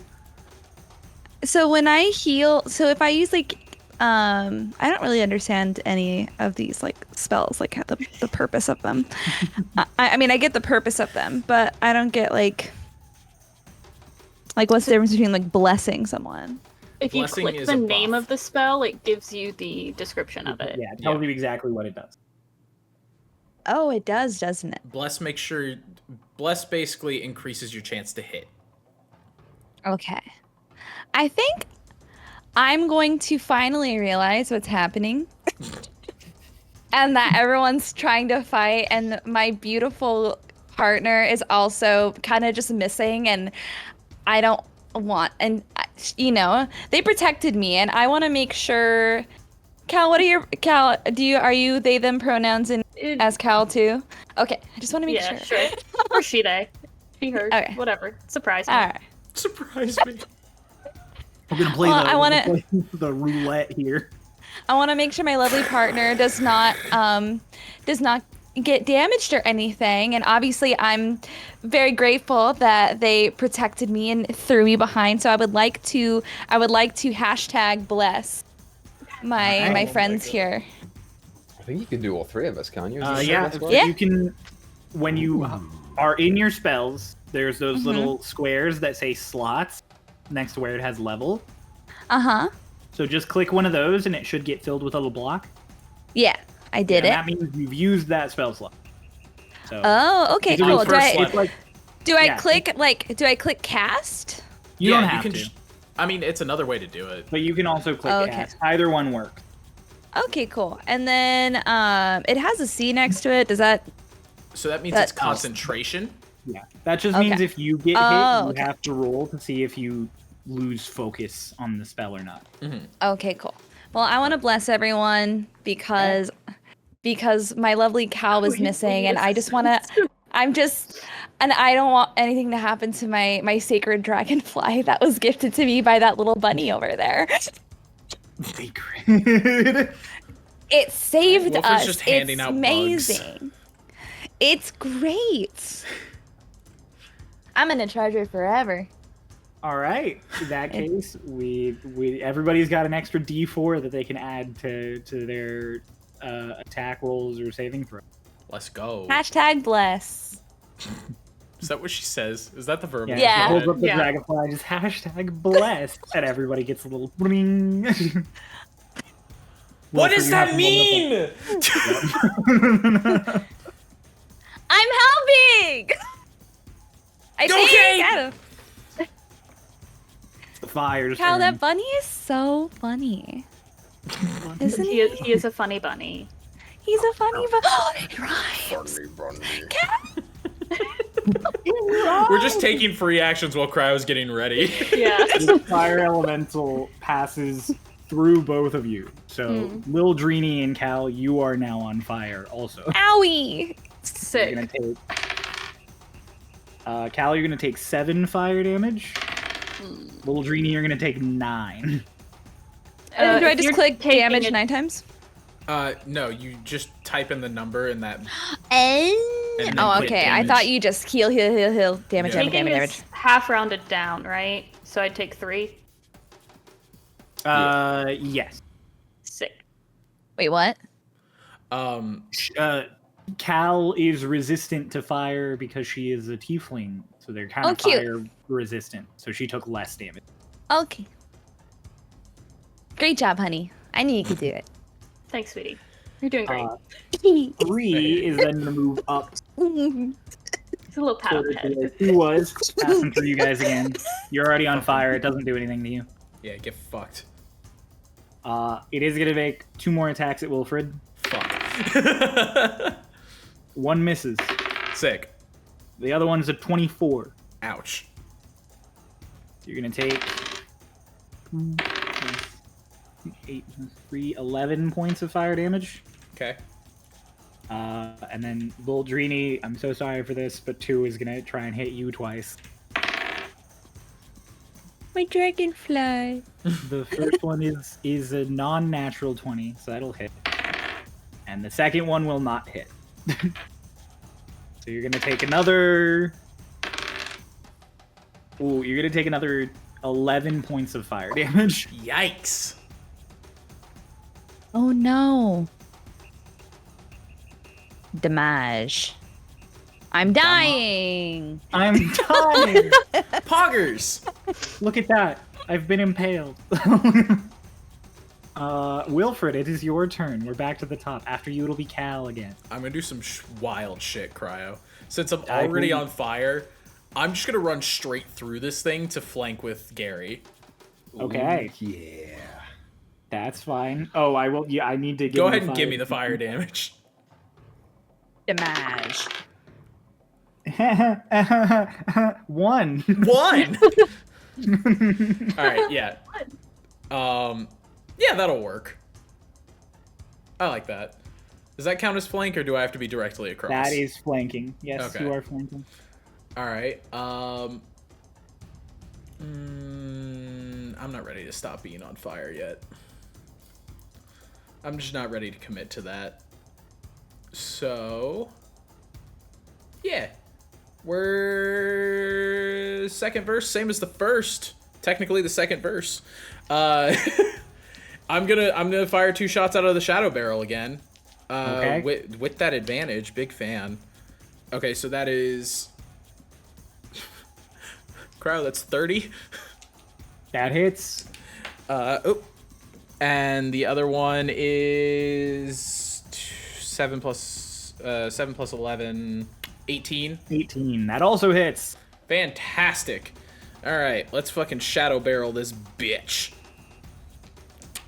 So when I heal, so if I use like I don't really understand any of these like spells, like the purpose of them. I mean, I get the purpose of them, but I don't get like what's the difference between like blessing someone? If you Blessing click is the a name buff. of the spell, it gives you the description of it. Yeah, it tells you exactly what it does. Oh, it does, doesn't it? Bless Bless basically increases your chance to hit. Okay. I think I'm going to finally realize what's happening. And that everyone's trying to fight, and my beautiful partner is also kind of just missing, and I don't want, and you know, they protected me, and I want to make sure. Cal, are you they them pronouns in as Cal too? Okay, I just want to make Yeah, sure. sure. Or she, they. She, her. Okay. Whatever. Surprise me. All right. Surprise me. We're gonna play Well, the roulette here. I want to make sure my lovely partner does not get damaged or anything. And obviously, I'm very grateful that they protected me and threw me behind. So I would like to hashtag bless my friends here. I think you can do all three of us, can't you? Is this Yeah, the best Yeah. way? you can. When you are in your spells, there's those little squares that say slots next to where it has level. Uh-huh. So just click one of those, and it should get filled with a little block. Yeah, I did And it. that means you've used that spell slot. So Oh, okay, it's a real cool. first it's like Do I Yeah. click cast? you don't have to, I mean, it's another way to do it. but you can also click Okay. cast. Either one works. Okay, cool. And then it has a C next to it. Does that So that means That- it's concentration. Yeah, that just Okay. means if you get Oh, hit, okay. you have to roll to see if you lose focus on the spell or not. Okay, cool. Well, I want to bless everyone because my lovely cow was missing, and I just want to. And I don't want anything to happen to my sacred dragonfly that was gifted to me by that little bunny over there. Sacred. It saved Wilfred's us. just handing it's out bugs. amazing. It's great. I'm gonna charge her forever. All right. In that case, we everybody's got an extra D4 that they can add to their attack rolls or saving throws. Let's go. Hashtag bless. Is that what she says? Is that the verb? Yeah. Yeah. She holds up the Yeah. dragonfly, just hashtag blessed, and everybody gets a little bling. What Wilfred, does you have that to mean? I'm helping. I think. Okay. Adam. The fire's Cal, turn. that bunny is so funny. Isn't he? He is a funny bunny. He's a funny bunny. Oh, it rhymes. We're just taking free actions while Cryo's getting ready. Yeah. The fire elemental passes through both of you. So, Lil Dreeny and Cal, you are now on fire also. Owie. You're Sick. gonna take. Cal, you're gonna take 7 fire damage. Little Dreeny, you're gonna take 9. Do I if just you're click taking damage it- 9 times? No, you just type in the number in that. And then oh, click okay. I damage. thought you just heal, damage, Yeah. damage, Taking damage. is half rounded down, right? So I'd take 3. Yes. Sick. Wait, what? Cal is resistant to fire because she is a tiefling, so they're kind Oh, of cute. fire resistant. So she took less damage. Okay. Great job, honey. I knew you could do it. Thanks, sweetie. You're doing great. 3 is then to move up. It's a little pat So on the head. 2 was passing through you guys again. You're already on fire. It doesn't do anything to you. Yeah, get fucked. It is gonna make 2 more attacks at Wilfred. Fuck. 1 misses. Sick. The other one's a 24. Ouch. So you're gonna take 8 plus 3, 11 points of fire damage. Okay. And then Lil Dreeny, I'm so sorry for this, but 2 is gonna try and hit you twice. My dragonfly. The first one is a non-natural 20, so that'll hit. And the second one will not hit. So you're gonna take another. Ooh, you're gonna take another 11 points of fire damage. Yikes. Oh no. Damage. I'm dying. I'm dying. Poggers! Look at that. I've been impaled. Wilfred, it is your turn. We're back to the top. After you, it'll be Cal again. I'm gonna do some wild shit, Cryo. Since I'm I already believe- on fire, I'm just gonna run straight through this thing to flank with Gary. Okay. Ooh, yeah. That's fine. Oh, I will. Yeah, I need to Go ahead and give me the fire damage. Damage. One. One! Alright, yeah. Yeah, that'll work. I like that. Does that count as flank, or do I have to be directly across? That is flanking. Yes, Okay. you are flanking. Alright, I'm not ready to stop being on fire yet. I'm just not ready to commit to that. So... yeah. We're... second verse, same as the first. Technically the second verse. I'm gonna fire 2 shots out of the shadow barrel again. Okay. With that advantage, big fan. Okay, so that is... Crowd, that's 30. That hits. Oh. And the other one is 7 plus 11, 18. 18. That also hits. Fantastic. All right, let's fucking shadow barrel this bitch.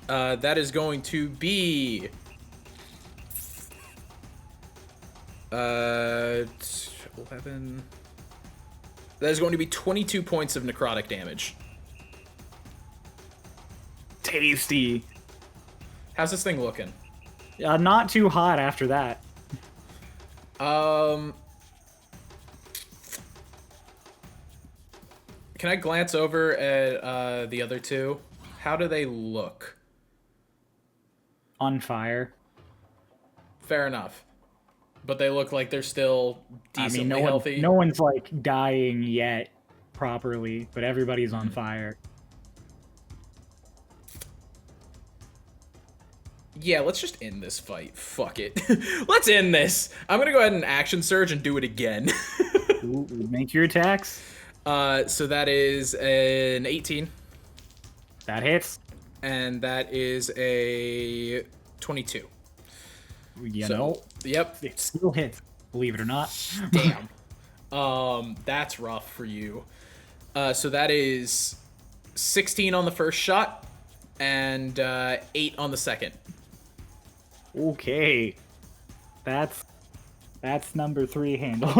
That is going to be 11. That is going to be 22 points of necrotic damage. Tasty. How's this thing looking? Not too hot after that. Can I glance over at the other two? How do they look? On fire. Fair enough. But they look like they're still decently healthy. No one's like dying yet properly, but everybody's on fire. Yeah, let's just end this fight. Fuck it. Let's end this. I'm gonna go ahead and action surge and do it again. Ooh, make your attacks. So that is an 18. That hits. And that is a 22. You So, know, Yep. it still hits. Believe it or not. Damn. That's rough for you. So that is 16 on the first shot and 8 on the second. Okay. That's number 3 handled.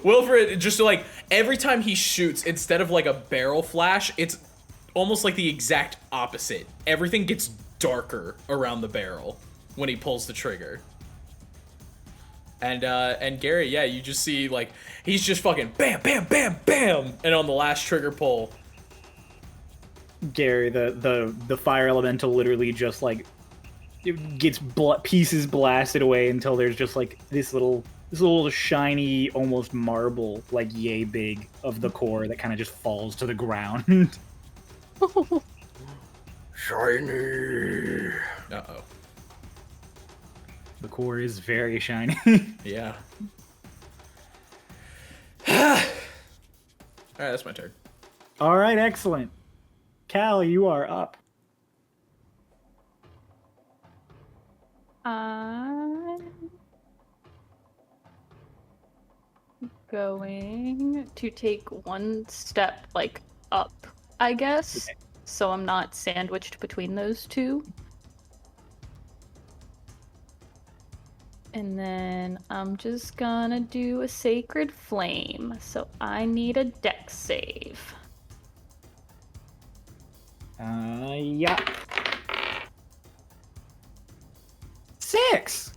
Wilfred, just like every time he shoots, instead of like a barrel flash, it's almost like the exact opposite. Everything gets darker around the barrel when he pulls the trigger. And Gary, yeah, you just see like he's just fucking bam, bam, bam, bam, and on the last trigger pull, Gary, the fire elemental literally just like it gets pieces blasted away until there's just like this little shiny, almost marble, like yay big of the core that kind of just falls to the ground. Shiny. uh-oh. The core is very shiny. Yeah. Alright, that's my turn. All right, excellent. Cal, you are up. I'm going to take one step like up, I guess, Okay. so I'm not sandwiched between those two. And then I'm just gonna do a sacred flame, so I need a dex save. Yeah. 6.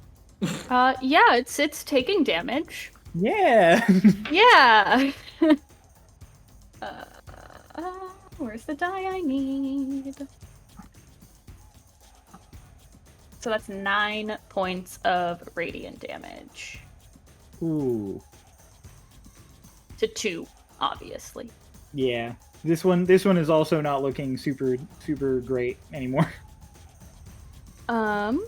Yeah, it's taking damage. Yeah. Yeah. Where's the die I need? So that's 9 points of radiant damage. Ooh. To 2, obviously. Yeah. This one is also not looking super great anymore. And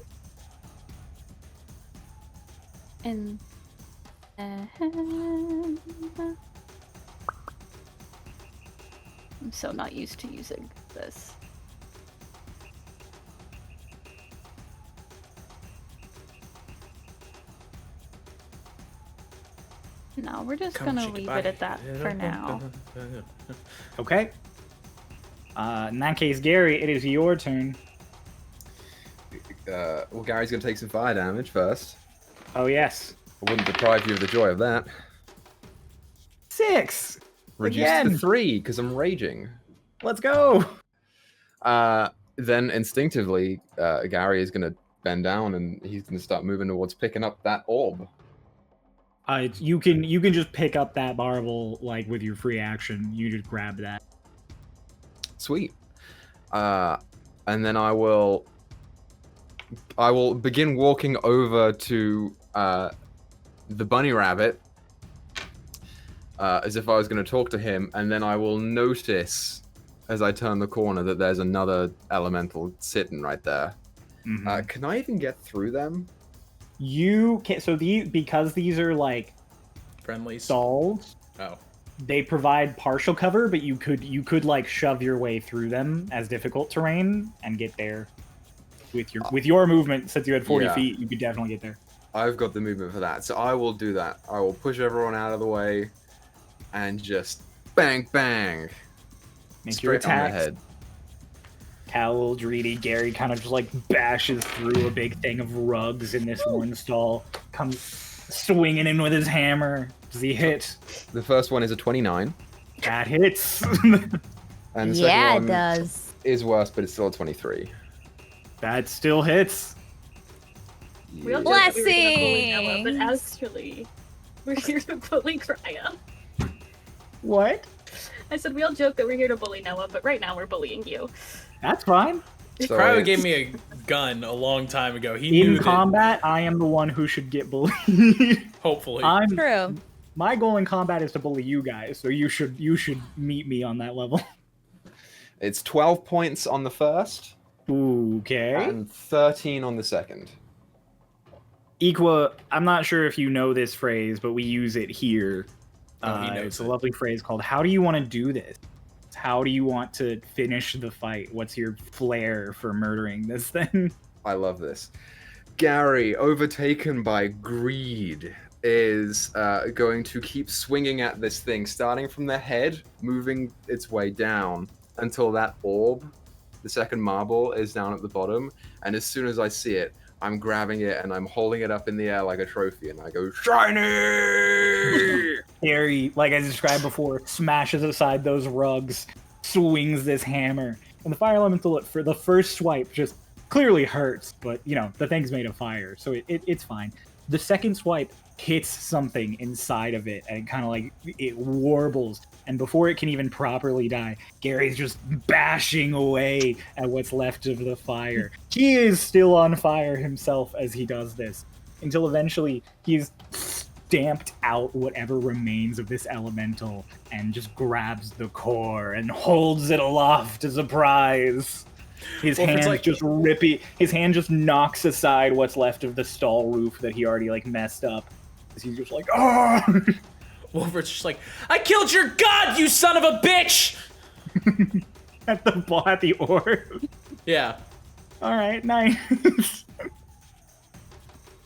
I'm so not used to using this. No, we're just gonna leave it at that for now. Okay. In that case, Gary, it is your turn. Well, Gary's gonna take some fire damage first. Oh, yes. I wouldn't deprive you of the joy of that. 6! Reduced Again. to 3 because I'm raging. Let's go! Then instinctively, Gary is gonna bend down and he's gonna start moving towards picking up that orb. You can just pick up that marble, like, with your free action. You just grab that. Sweet. And then I will begin walking over to the bunny rabbit as if I was going to talk to him, and then I will notice as I turn the corner that there's another elemental sitting right there. Mhm. Can I even get through them? You can. So because these are like Friendly stalls, Oh. they provide partial cover, but you could like shove your way through them as difficult terrain and get there with your movement. Since you had 40 Yeah. feet, you could definitely get there. I've got the movement for that, so I will do that. I will push everyone out of the way and just bang, bang. Make your Straight on the attacks. head. Cal, Dreedy, Gary kind of just like bashes through a big thing of rugs in this one stall, comes swinging in with his hammer. Does he hit? The first one is a 29, That hits. and the Yeah, second it one does. is worse, but it's still a 23. That still hits. We all Yeah. joked that we were gonna bully Noah, but Blessings. actually, we're here to bully Cryo. What? I said we all joke that we're here to bully Noah, but right now we're bullying you. That's fine. So Cryo it's- gave me a gun a long time ago. He knew In that. combat, I am the one who should get bullied. Hopefully. True. My goal in combat is to bully you guys, so you should meet me on that level. It's 12 points on the first Okay. and 13 on the second. Equa, I'm not sure if you know this phrase, but we use it here. Oh, he knows it's a it. lovely phrase called, how do you want to do this? How do you want to finish the fight? What's your flair for murdering this thing? I love this. Gary, overtaken by greed, is going to keep swinging at this thing, starting from the head, moving its way down until that orb, the second marble, is down at the bottom. And as soon as I see it, I'm grabbing it and I'm holding it up in the air like a trophy, and I go, shiny! Harry, like I described before, smashes aside those rugs, swings this hammer, and the fire elemental for the first swipe just clearly hurts, but you know, the thing's made of fire, so it's fine. The second swipe hits something inside of it, and it kind of like, it warbles, and before it can even properly die, Gary's just bashing away at what's left of the fire. He is still on fire himself as he does this, until eventually he's stamped out whatever remains of this elemental and just grabs the core and holds it aloft as a prize. His Well, if it's hand like- just rippy. His hand just knocks aside what's left of the stall roof that he already like messed up. As he's just like, oh! Wilfred's just like, I killed your god, you son of a bitch! at the orb. Yeah. All right, nice.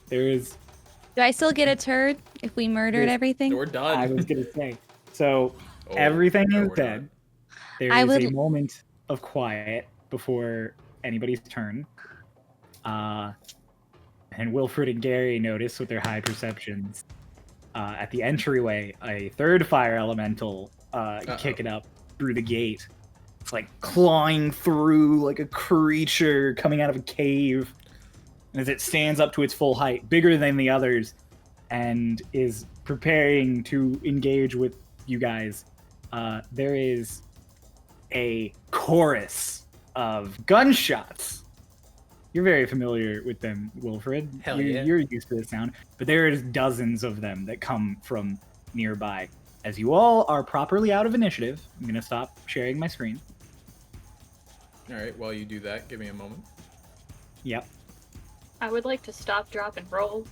There is. Do I still get a turd if we murdered Yes. everything? We're done. I was gonna say. So Oh, everything no, is we're dead. not. There I is a would- moment of quiet before anybody's turn. And Wilfred and Gary notice with their high perceptions. At the entryway, a third fire elemental kicking up through the gate. It's like clawing through like a creature coming out of a cave. And as it stands up to its full height, bigger than the others, and is preparing to engage with you guys, there is a chorus of gunshots. You're very familiar with them, Wilfred. Hell yeah. You're used to the sound. But there's dozens of them that come from nearby. As you all are properly out of initiative, I'm going to stop sharing my screen. All right, while you do that, give me a moment. Yep. I would like to stop, drop, and roll.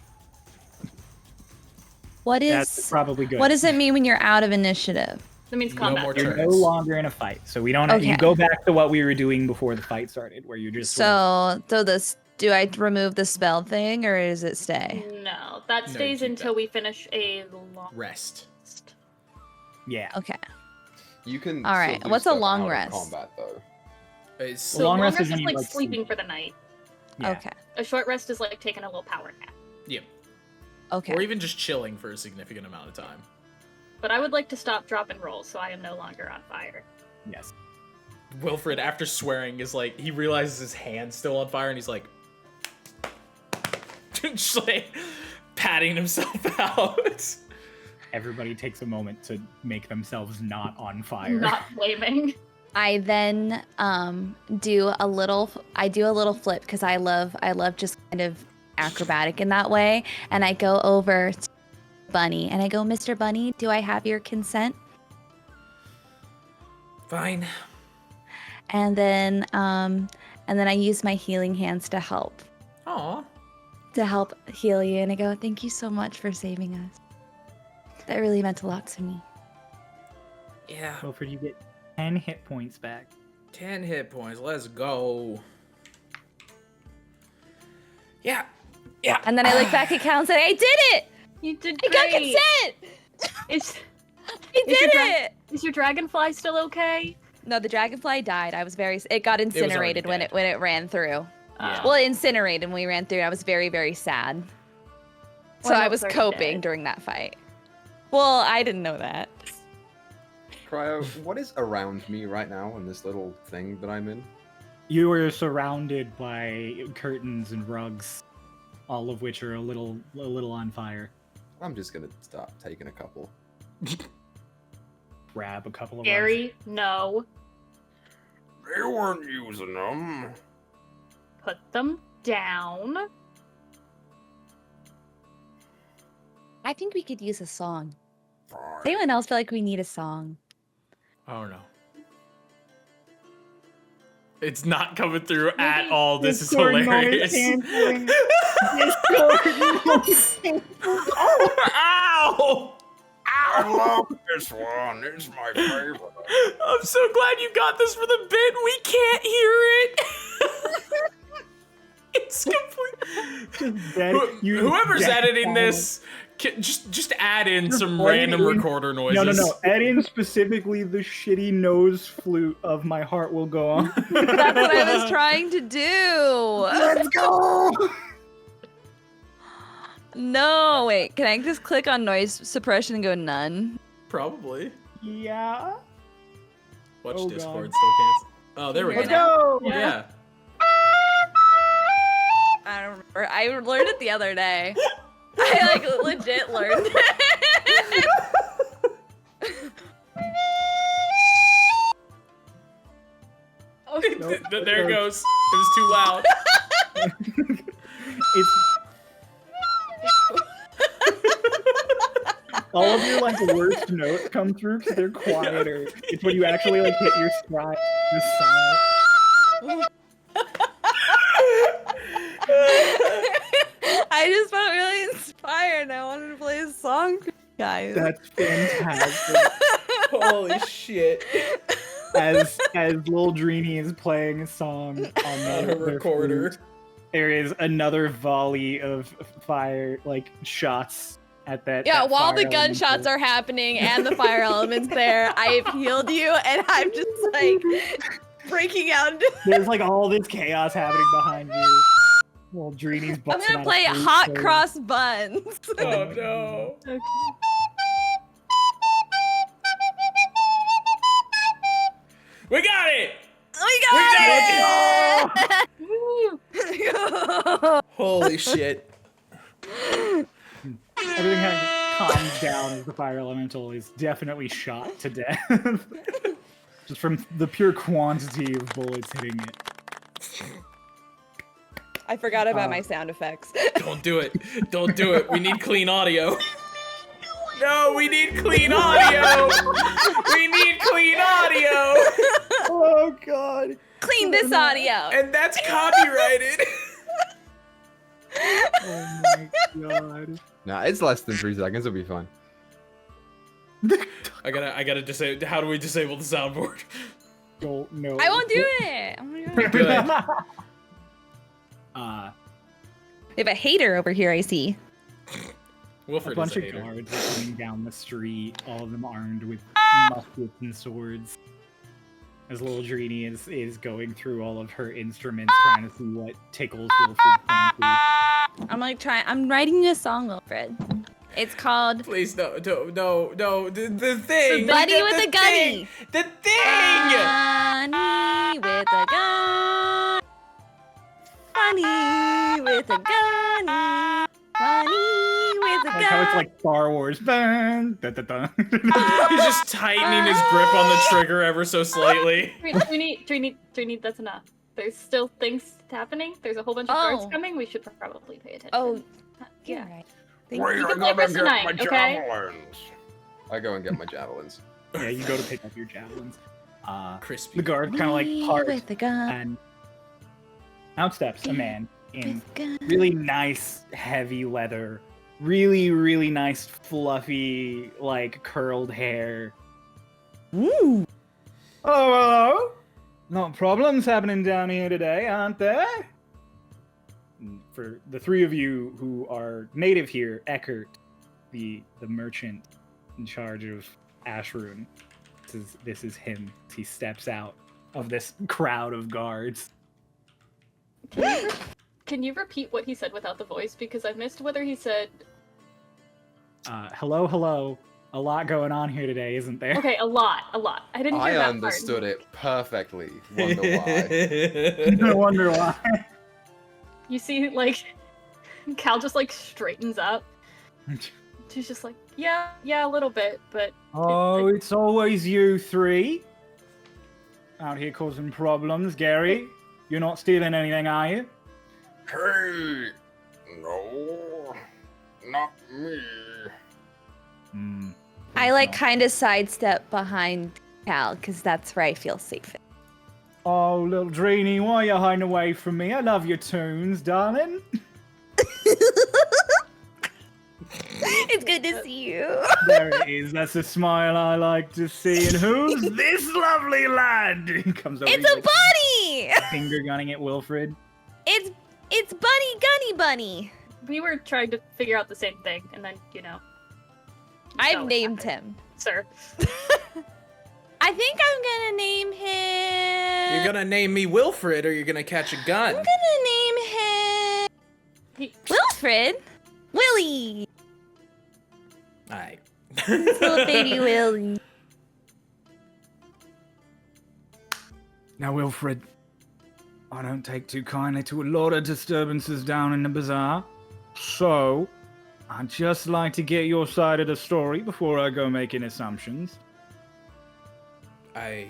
That's probably good. What does it mean when you're out of initiative? That means No combat. more You're no turns. longer in a fight, so we don't. Okay. You go back to what we were doing before the fight started, where you just. Do I remove the spell thing or does it stay? No, that No, stays keep until that. we finish a long Rest. Yeah. Okay. You can. All right, still do what's a stuff long out of rest? Combat though. It's So long rest rest is when is you, like like, sleeping sleep. for the night. Yeah. Okay. A short rest is like taking a little power nap. yeah. Okay. Or even just chilling for a significant amount of time. But I would like to stop, drop, and roll, so I am no longer on fire. Yes. Wilfred, after swearing, is like, he realizes his hand's still on fire and he's like, just like patting himself out. Everybody takes a moment to make themselves not on fire. Not flaming. I then do a little flip because I love just kind of acrobatic in that way, and I go over to Bunny and I go, Mr. Bunny, do I have your consent? Fine. And then I use my healing hands to help Aw. heal you, and I go, thank you so much for saving us. That really meant a lot to me. Yeah. Wilfred, you get 10 hit points back. 10 hit points. Let's go. Yeah. Yeah. And then I look back at Cal and say, I did it! You did I great. got consent! Is, I Is your did dra- it! is your dragonfly still okay? No, the dragonfly died. It got incinerated when dead. it ran through. Yeah. Well, it incinerated when we ran through. I was very, very sad. So Well, I no, was it's already coping dead. during that fight. Well, I didn't know that. Cryo, what is around me right now in this little thing that I'm in? You are surrounded by curtains and rugs, all of which are a little on fire. I'm just gonna stop taking a couple. Grab a couple of rugs. Gary, no. They weren't using them. Put them down. I think we could use a song. Does anyone else feel like we need a song? Oh no. It's not coming through at Maybe- all. This is Discord noise hilarious. canceling. Discord noise canceling. Ow! I love this one. It's my favorite. I'm so glad you got this for the bit. We can't hear it. It's complete. Whoever's editing this, just add in Just some play random in- recorder noises. No. Add in specifically the shitty nose flute of My Heart Will Go On. That's what I was trying to do. Let's go! No, wait. Can I just click on noise suppression and go none? Probably. Yeah. Watch Oh, Discord God. still cancel. Oh, there we Let's go. go. Yeah. I don't remember. I learned it the other day. I legit learned it. There it goes. It was too loud. It's all of your worst notes come through because they're quieter. It's when you actually hit your stride. Just silent. I just felt really inspired. I wanted to play a song for you guys. That's fantastic. Holy shit. As Lil Dreeny is playing a song on On her their recorder. flute, there is another volley of fire shots at that. Yeah, that while fire the gunshots elemental. are happening and the fire element's there, I have healed you and I'm just breaking out. There's all this chaos happening behind you. Well, Dreeny's I'm busting gonna out play a flute, Hot so- Cross Buns. Oh no. We got it! We got it! Woo! Holy shit. Everything kind of calms down as the fire elemental is definitely shot to death. Just from the pure quantity of bullets hitting it. I forgot about my sound effects. Don't do it. Don't do it. We need clean audio. No, we need clean audio. We need clean audio. Oh god. Clean this audio. And that's copyrighted. God. Nah, it's less than 3 seconds. It'll be fine. I gotta disable. How do we disable the soundboard? Don't know. I won't do it. Oh my god. Good. We have a hater over here, I see. Wilfred A bunch is a of hater. guards are coming down the street, all of them armed with muskets and swords. As little Drini is going through all of her instruments, trying to see what tickles Wilfred's fancy. I'm writing you a song, Wilfred. It's called Please no. The thing. Buddy the, with the a gunny. thing, The thing. Funny with a gun. Funny with a gunny. Funny with a Like how it's gun. like Star Wars. Dun, dun, dun, dun. He's just tightening his grip on the trigger ever so slightly. Trini, that's enough. There's still things happening. There's a whole bunch of guards Oh. coming. We should probably pay attention. Oh, yeah. right. You can play for tonight, okay? javelins. I go and get my javelins. Yeah, you go to pick up your javelins. Crispy. The guard kind of like Funny parts, with a gun. and out steps a man in With a gun. really nice heavy leather, really nice fluffy like curled hair. Ooh. Oh, hello. No problems happening down here today, aren't there? And for the three of you who are native here, Eckert, the merchant in charge of Ashrun, this is him. He steps out of this crowd of guards. Can you repeat what he said without the voice? Because I missed whether he said. Hello. A lot going on here today, isn't there? Okay, a lot. I didn't hear I that understood it perfectly. Wonder why. No wonder why. You see, like, Cal just like straightens up. She's just like, yeah, a little bit, but Oh, it's always you three. Out here causing problems, Gary. You're not stealing anything, are you? Hey, no, not me. I like kind of sidestep behind Cal because that's where I feel safe. Oh, little Drini, why are you hiding away from me? I love your tunes, darling. It's good to see you. There it is. That's a smile I like to see. And who's this lovely lad? He comes over. It's he's a like, bunny. finger gunning at Wilfred. It's Bunny Gunny Bunny. we were trying to figure out the same thing, and then you know. you saw I've what named happened. him. Sir. I think I'm gonna name him. You're gonna name me Wilfred, or you're gonna catch a gun. I'm gonna name him He, Wilfred. Willie. Alright. Little baby Willie. Now, Wilfred, I don't take too kindly to a lot of disturbances down in the bazaar. So, I'd just like to get your side of the story before I go making assumptions.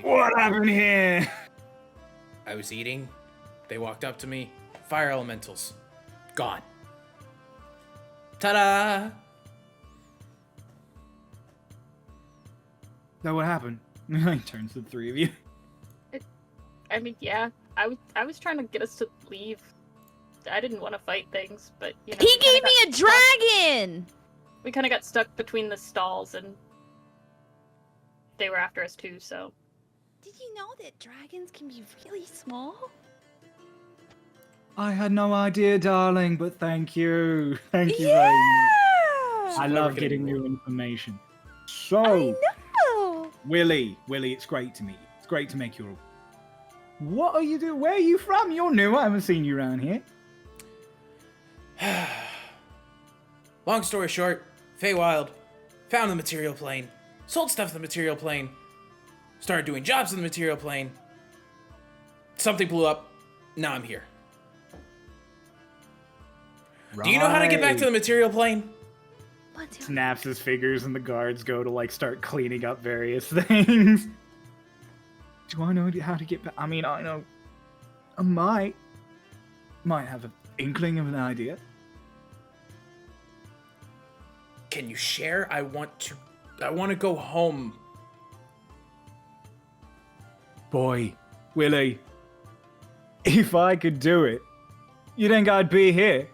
What happened here? I was eating. They walked up to me. Fire elementals. Gone. Ta-da! Now, what happened? He turns to the three of you. I mean, yeah. I was trying to get us to leave. I didn't want to fight things, but you know. He we kinda gave me got a stuck- dragon. We kind of got stuck between the stalls, and they were after us too. So Did you know that dragons can be really small? I had no idea, darling, but thank you. Thank you very much. I We're love getting getting new more. information. So, Oh. Willie, it's great to meet you. It's great to make your. What are you doing? Where are you from? You're new. I haven't seen you around here. Long story short, Feywild found the material plane, sold stuff to the material plane, started doing jobs in the material plane. Something blew up. Now I'm here. Do you know how to get back to the material plane? What's your... Snaps his fingers, and the guards go to like start cleaning up various things. Do I know how to get back? I mean, I know. I might have an inkling of an idea. Can you share? I want to go home. Boy, Willie, if I could do it, you think I'd be here?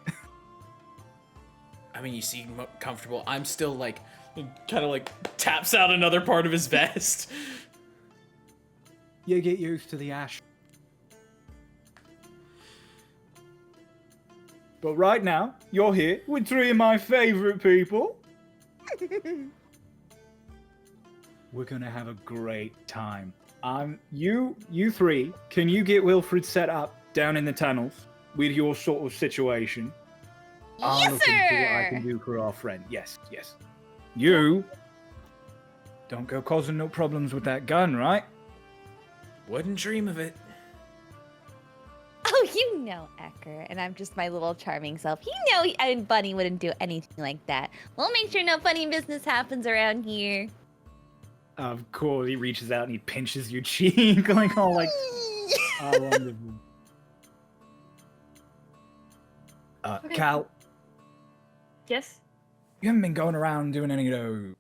I mean, you seem comfortable. I'm still like, kind of like taps out another part of his vest. You get used to the ash. But right now, you're here with 3 of my favorite people. We're gonna have a great time. You 3, can you get Wilfred set up down in the tunnels with your sort of situation? I'll Yes, look into what I sir. can do for our friend. Yes. You don't go causing no problems with that gun, right? Wouldn't dream of it. Oh, you know, Ecker, and I'm just my little charming self. You know, I and Bunny wouldn't do anything like that. We'll make sure no funny business happens around here. Of course, he reaches out and he pinches your cheek, like all like, oh, wonderful. Okay. Cal, Yes. you haven't been going around doing any of those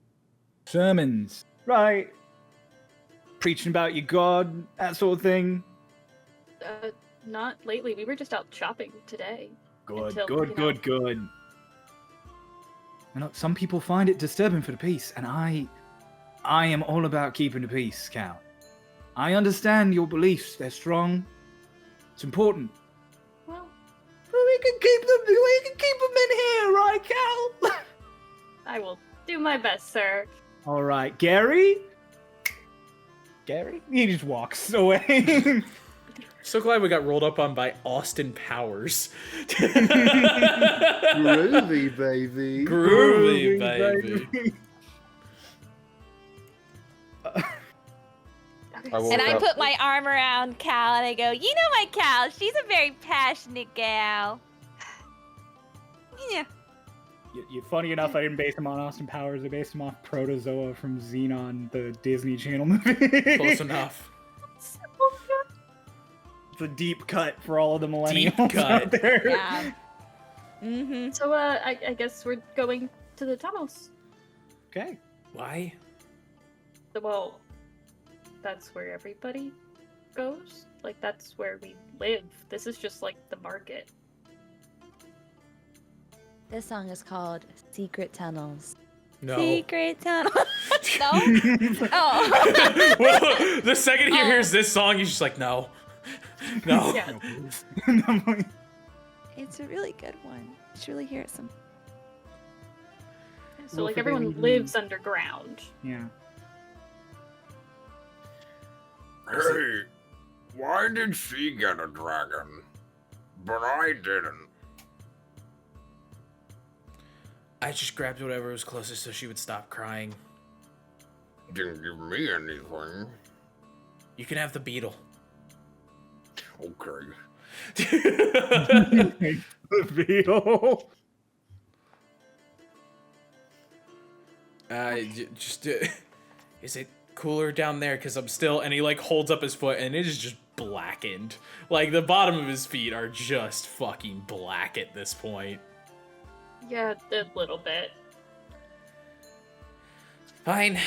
sermons, right? Preaching about your God, that sort of thing. Not lately. We were just out shopping today. Good. Until, You know, some people find it disturbing for the peace, and I am all about keeping the peace, Cal. I understand your beliefs; they're strong. It's important. Well, But we can keep them in here, right, Cal? I will do my best, sir. All right, Gary. He just walks away. So glad we got rolled up on by Austin Powers. Groovy, baby. Groovy, baby. Okay. I will- And I Well- put my arm around Cal and I go, you know my Cal, she's a very passionate gal. Yeah. You're funny enough, I didn't base him on Austin Powers. I based him off Protozoa from Xenon, the Disney Channel movie. Close enough. It's a deep cut for all of the millennials Deep cut. out there. Yeah. Mm-hmm. So, I guess we're going to the tunnels. Okay. Why? Well, that's where everybody goes. Like, that's where we live. This is just like the market. This song is called Secret Tunnels. No. Secret Tunnels. No? Oh. Well, the second he Oh. hears this song, he's just like, no. No. Yeah. It's a really good one. You should really hear it some. So, Well, like, for everyone baby- lives underground. Yeah. Hey, why did she get a dragon, but I didn't? I just grabbed whatever was closest so she would stop crying. Didn't give me anything. You can have the beetle. Okay. The beetle. Is it cooler down there? Because I'm still, and he like holds up his foot and it is just blackened. Like the bottom of his feet are just fucking black at this point. Yeah, a little bit. Fine.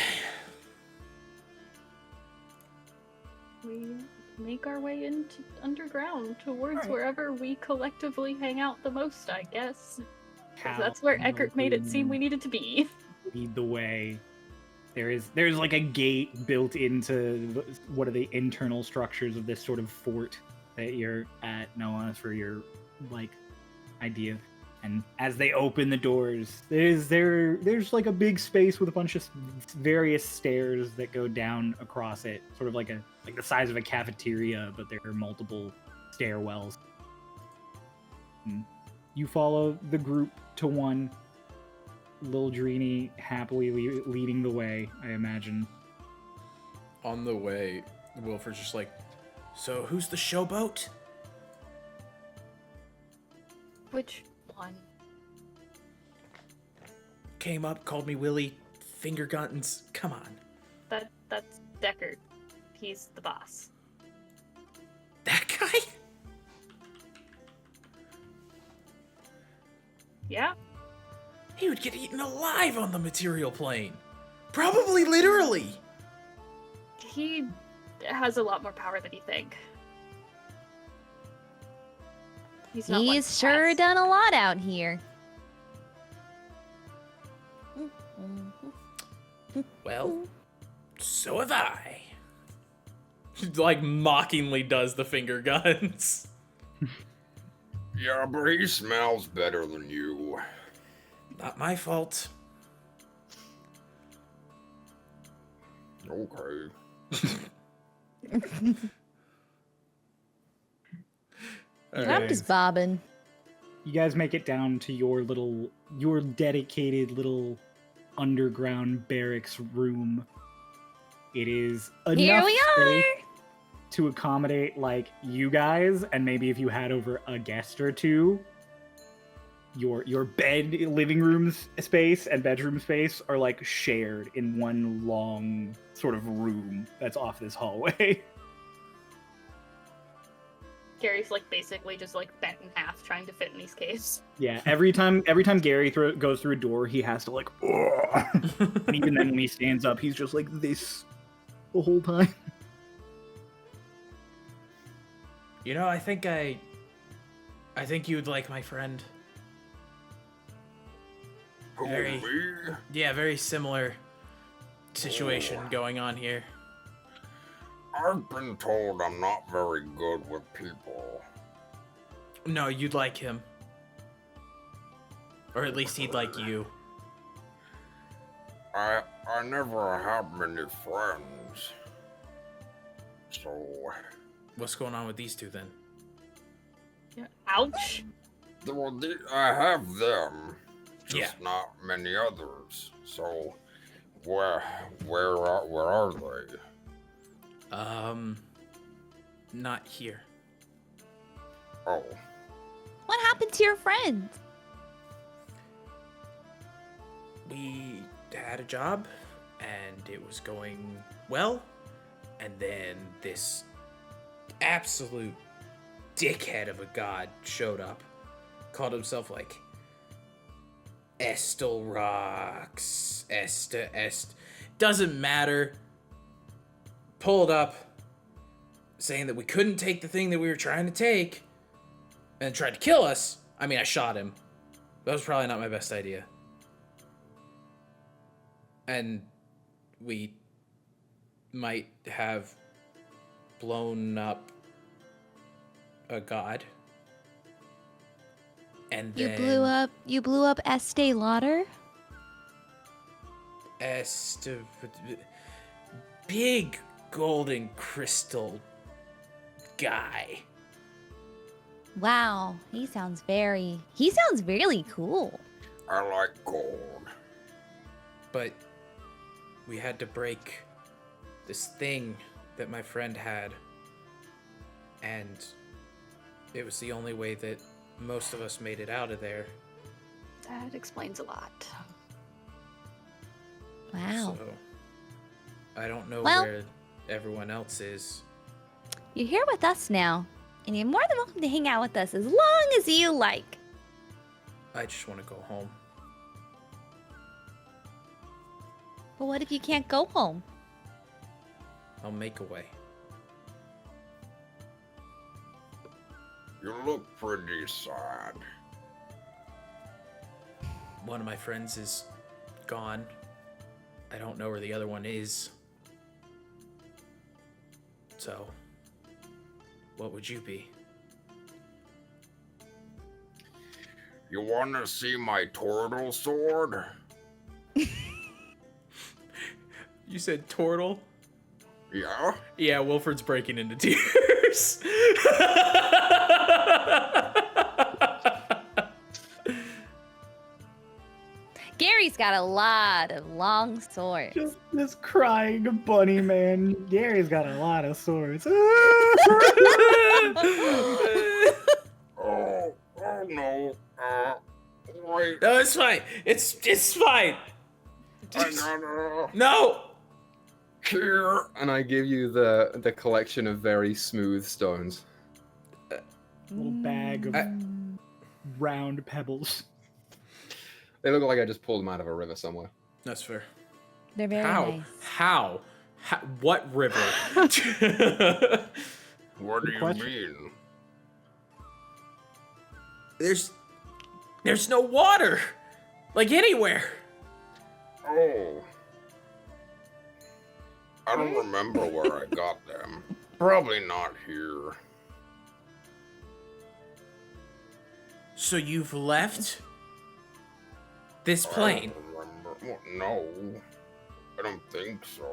We make our way into underground towards Alright. wherever we collectively hang out the most, I guess. 'Cause Cal, that's where you Eckert made it seem we needed to be. lead the way. There's like a gate built into what are the internal structures of this sort of fort that you're at, Noah, for your like idea. And as they open the doors, there's like a big space with a bunch of various stairs that go down across it, sort of like the size of a cafeteria, but there are multiple stairwells. And you follow the group to one. Lil Drini happily leading the way, I imagine. On the way, Wilfred's just like, so who's the showboat? Which one? Came up, called me Willie, finger guns. Come on. That's Deckard. He's the boss. That guy? Yeah? He would get eaten alive on the material plane. Probably literally. He has a lot more power than you think. He's not He's like sure us. done a lot out here. Well, so have I. Like mockingly does the finger guns. Yeah, but he smells better than you. Not my fault. Okay. I'm just bobbing. You guys make it down to your dedicated little underground barracks room. It is enough Here we space are. to accommodate like you guys, and maybe if you had over a guest or two, your bed, living room space and bedroom space are like shared in one long sort of room that's off this hallway. Gary's like basically just like bent in half trying to fit in these caves. Yeah, every time Gary goes through a door, he has to like, and even then when he stands up, he's just like this the whole time. You know, I think you'd like my friend. Who, Very- me? Yeah, very similar situation going on here. I've been told I'm not very good with people. No, you'd like him. Or at least he'd like you. I never have many friends. So, What's going on with these two then? Yeah. Ouch. I have them, just Yeah. not many others. So, where are they? Not here. Oh, What happened to your friends? We had a job, and it was going well, and then this absolute dickhead of a god showed up, called himself like Estelrox, doesn't matter, pulled up, saying that we couldn't take the thing that we were trying to take, and tried to kill us. I mean, I shot him. That was probably not my best idea. And we might have blown up a god. And You then blew up Estee Lauder? big golden crystal guy. Wow, he sounds really cool. I like gold. But we had to break this thing that my friend had. And it was the only way that most of us made it out of there. That explains a lot. Wow. So I don't know Well- where everyone else is. You're here with us now, and you're more than welcome to hang out with us as long as you like. I just want to go home. But what if you can't go home? I'll make a way. You look pretty sad. One of my friends is gone. I don't know where the other one is. So, what would you be? You want to see my turtle sword? You said turtle? Yeah? Yeah, Wilfred's breaking into tears. Gary's got a lot of long swords. Just this crying bunny man. Gary's got a lot of swords. Oh no. Wait. No, it's fine. It's fine. I gotta. No. Here, and I give you the collection of very smooth stones. Little bag of round pebbles. They look like I just pulled them out of a river somewhere. That's fair. They're very How? nice. How? What river? What do Good you question. mean? There's no water, like anywhere. Oh. I don't remember where I got them. Probably not here. So you've left this plane? I don't remember. Well, no. I don't think so.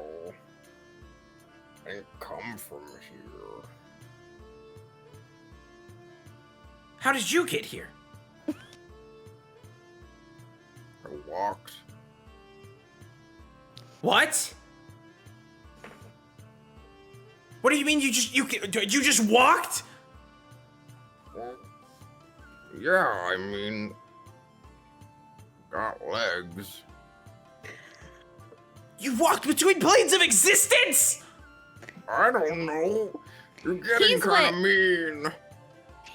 I didn't come from here. How did you get here? I walked. What? What do you mean you just walked? Well, yeah, I mean, got legs. You walked between planes of existence? I don't know. You're getting He's kind of what- mean.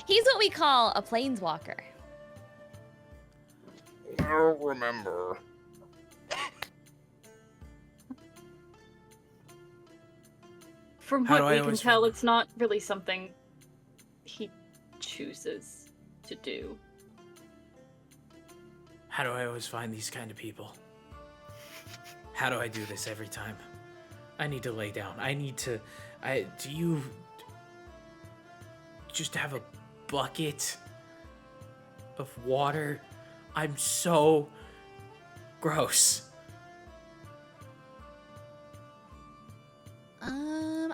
He's what we call a planeswalker. I don't remember. From How do what I we can always tell, remember? it's not really something he chooses to do. How do I always find these kind of people? How do I do this every time? I need to lay down. Do you just have a bucket of water? I'm so gross.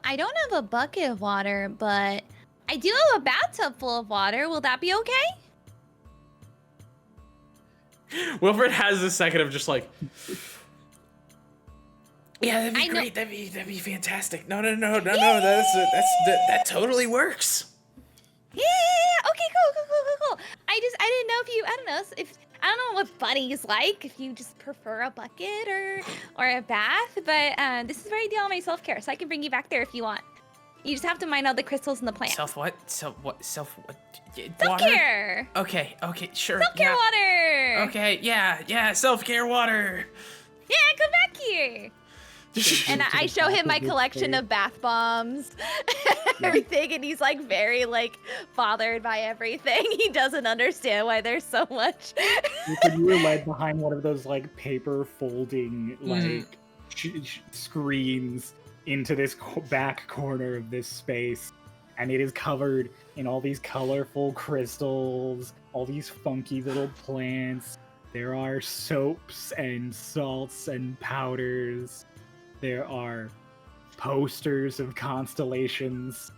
I don't have a bucket of water, but I do have a bathtub full of water. Will that be okay? Wilfred has a second of just like, yeah, that'd be I know- great. That'd be fantastic. No. That totally works. Yeah. Okay, cool. I didn't know if you, I don't know what bunny's like, if you just prefer a bucket or a bath, but this is very ideal on my self-care, so I can bring you back there if you want. You just have to mind all the crystals in the plant. Self what? Water? Self-care! Okay, sure. Self-care yeah. water! Okay, yeah, self-care water. Yeah, come back here! And I show him my collection of bath bombs, everything, and he's like very bothered by everything. He doesn't understand why there's so much. You were led behind one of those paper folding screens into this back corner of this space, and it is covered in all these colorful crystals, all these funky little plants. There are soaps and salts and powders. There are posters of constellations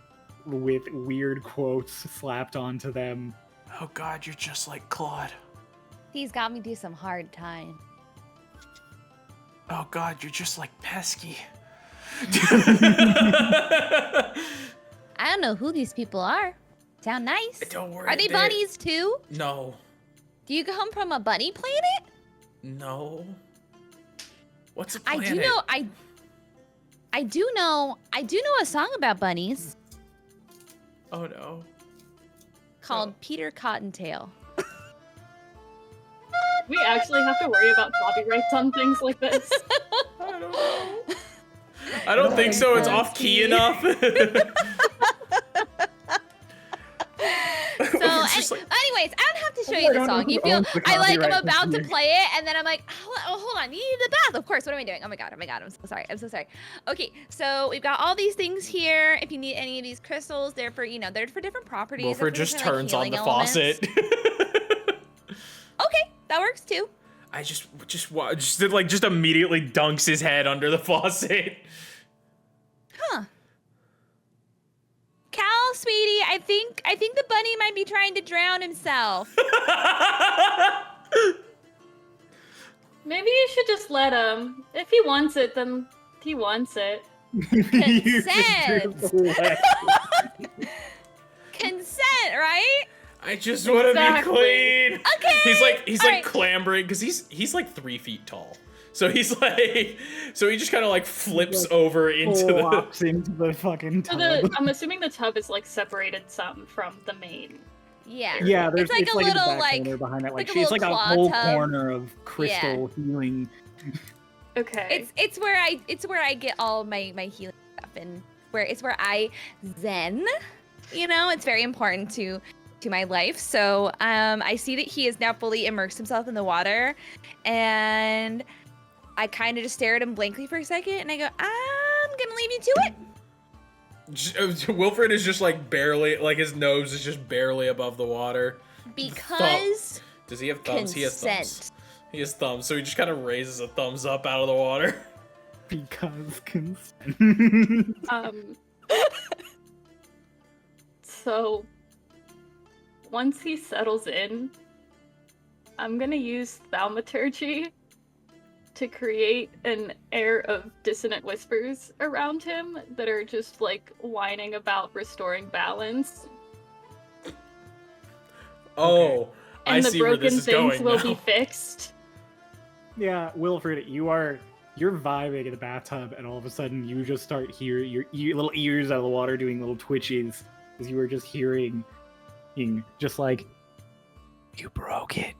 with weird quotes slapped onto them. Oh God, you're just like Claude. He's got me through some hard time. Oh God, you're just like Pesky. I don't know who these people are. Sound nice. Don't worry. Are they they're- bunnies too? No. Do you come from a bunny planet? No. What's a I planet? do know. I do know a song about bunnies Oh no. called Peter Cottontail. We actually have to worry about copyrights on things like this. I don't know. I don't think so. It's off key enough. So, anyways, I don't have to show you the song. You feel I'm about to play it, and then I'm like, oh, hold on, you need the bath. Of course. What am I doing? Oh my god. I'm so sorry. Okay, so we've got all these things here. If you need any of these crystals, they're for they're for different properties. They're Wilfred for just different, turns on healing the elements. faucet. Okay, that works too. I just immediately dunks his head under the faucet. Huh. Cal, sweetie, I think the bunny might be trying to drown himself. Maybe you should just let him. If he wants it, then he wants it. Consent, right? I just want to be Exactly. clean. Okay. He's all like right. clambering because he's like 3 feet tall. So he just kind of flips over into the. Flops into the fucking So tub. I'm assuming the tub is separated some from the main. Yeah. Yeah, there's It's like a in the little, back corner behind that. like a It's little like a claw whole tub. corner of crystal healing. Okay. It's where I get all my healing stuff, and it's where I zen. It's very important to my life. So I see that he has now fully immersed himself in the water, and I kind of just stare at him blankly for a second, and I go, I'm gonna leave you to it. Wilfred is just like barely, like his nose is just barely above the water. Because Does he have thumbs? He has thumbs. consent. He has thumbs, so he just kind of raises a thumbs up out of the water. Because consent. So once he settles in, I'm gonna use thaumaturgy to create an air of dissonant whispers around him that are just like whining about restoring balance. Oh, And I the see where broken this is things going will now. be fixed. Yeah, Wilfred, you're vibing in the bathtub, and all of a sudden you just start hearing your little ears out of the water doing little twitches as you were just hearing, just like, you broke it,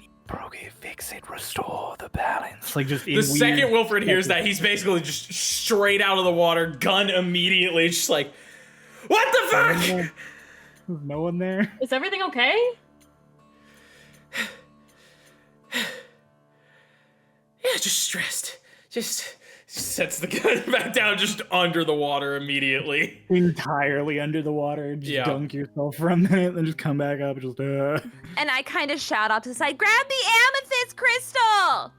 fix it, restore the balance. Like just in The weird, second Wilfred hears that, he's basically just straight out of the water, gun immediately, just like, what the fuck? There's no one there. Is everything okay? Yeah, just stressed. Just sets the gun back down, just under the water immediately. Entirely under the water, just Yeah. dunk yourself for a minute, then just come back up, just And I kind of shout out to the side, grab the amethyst crystal!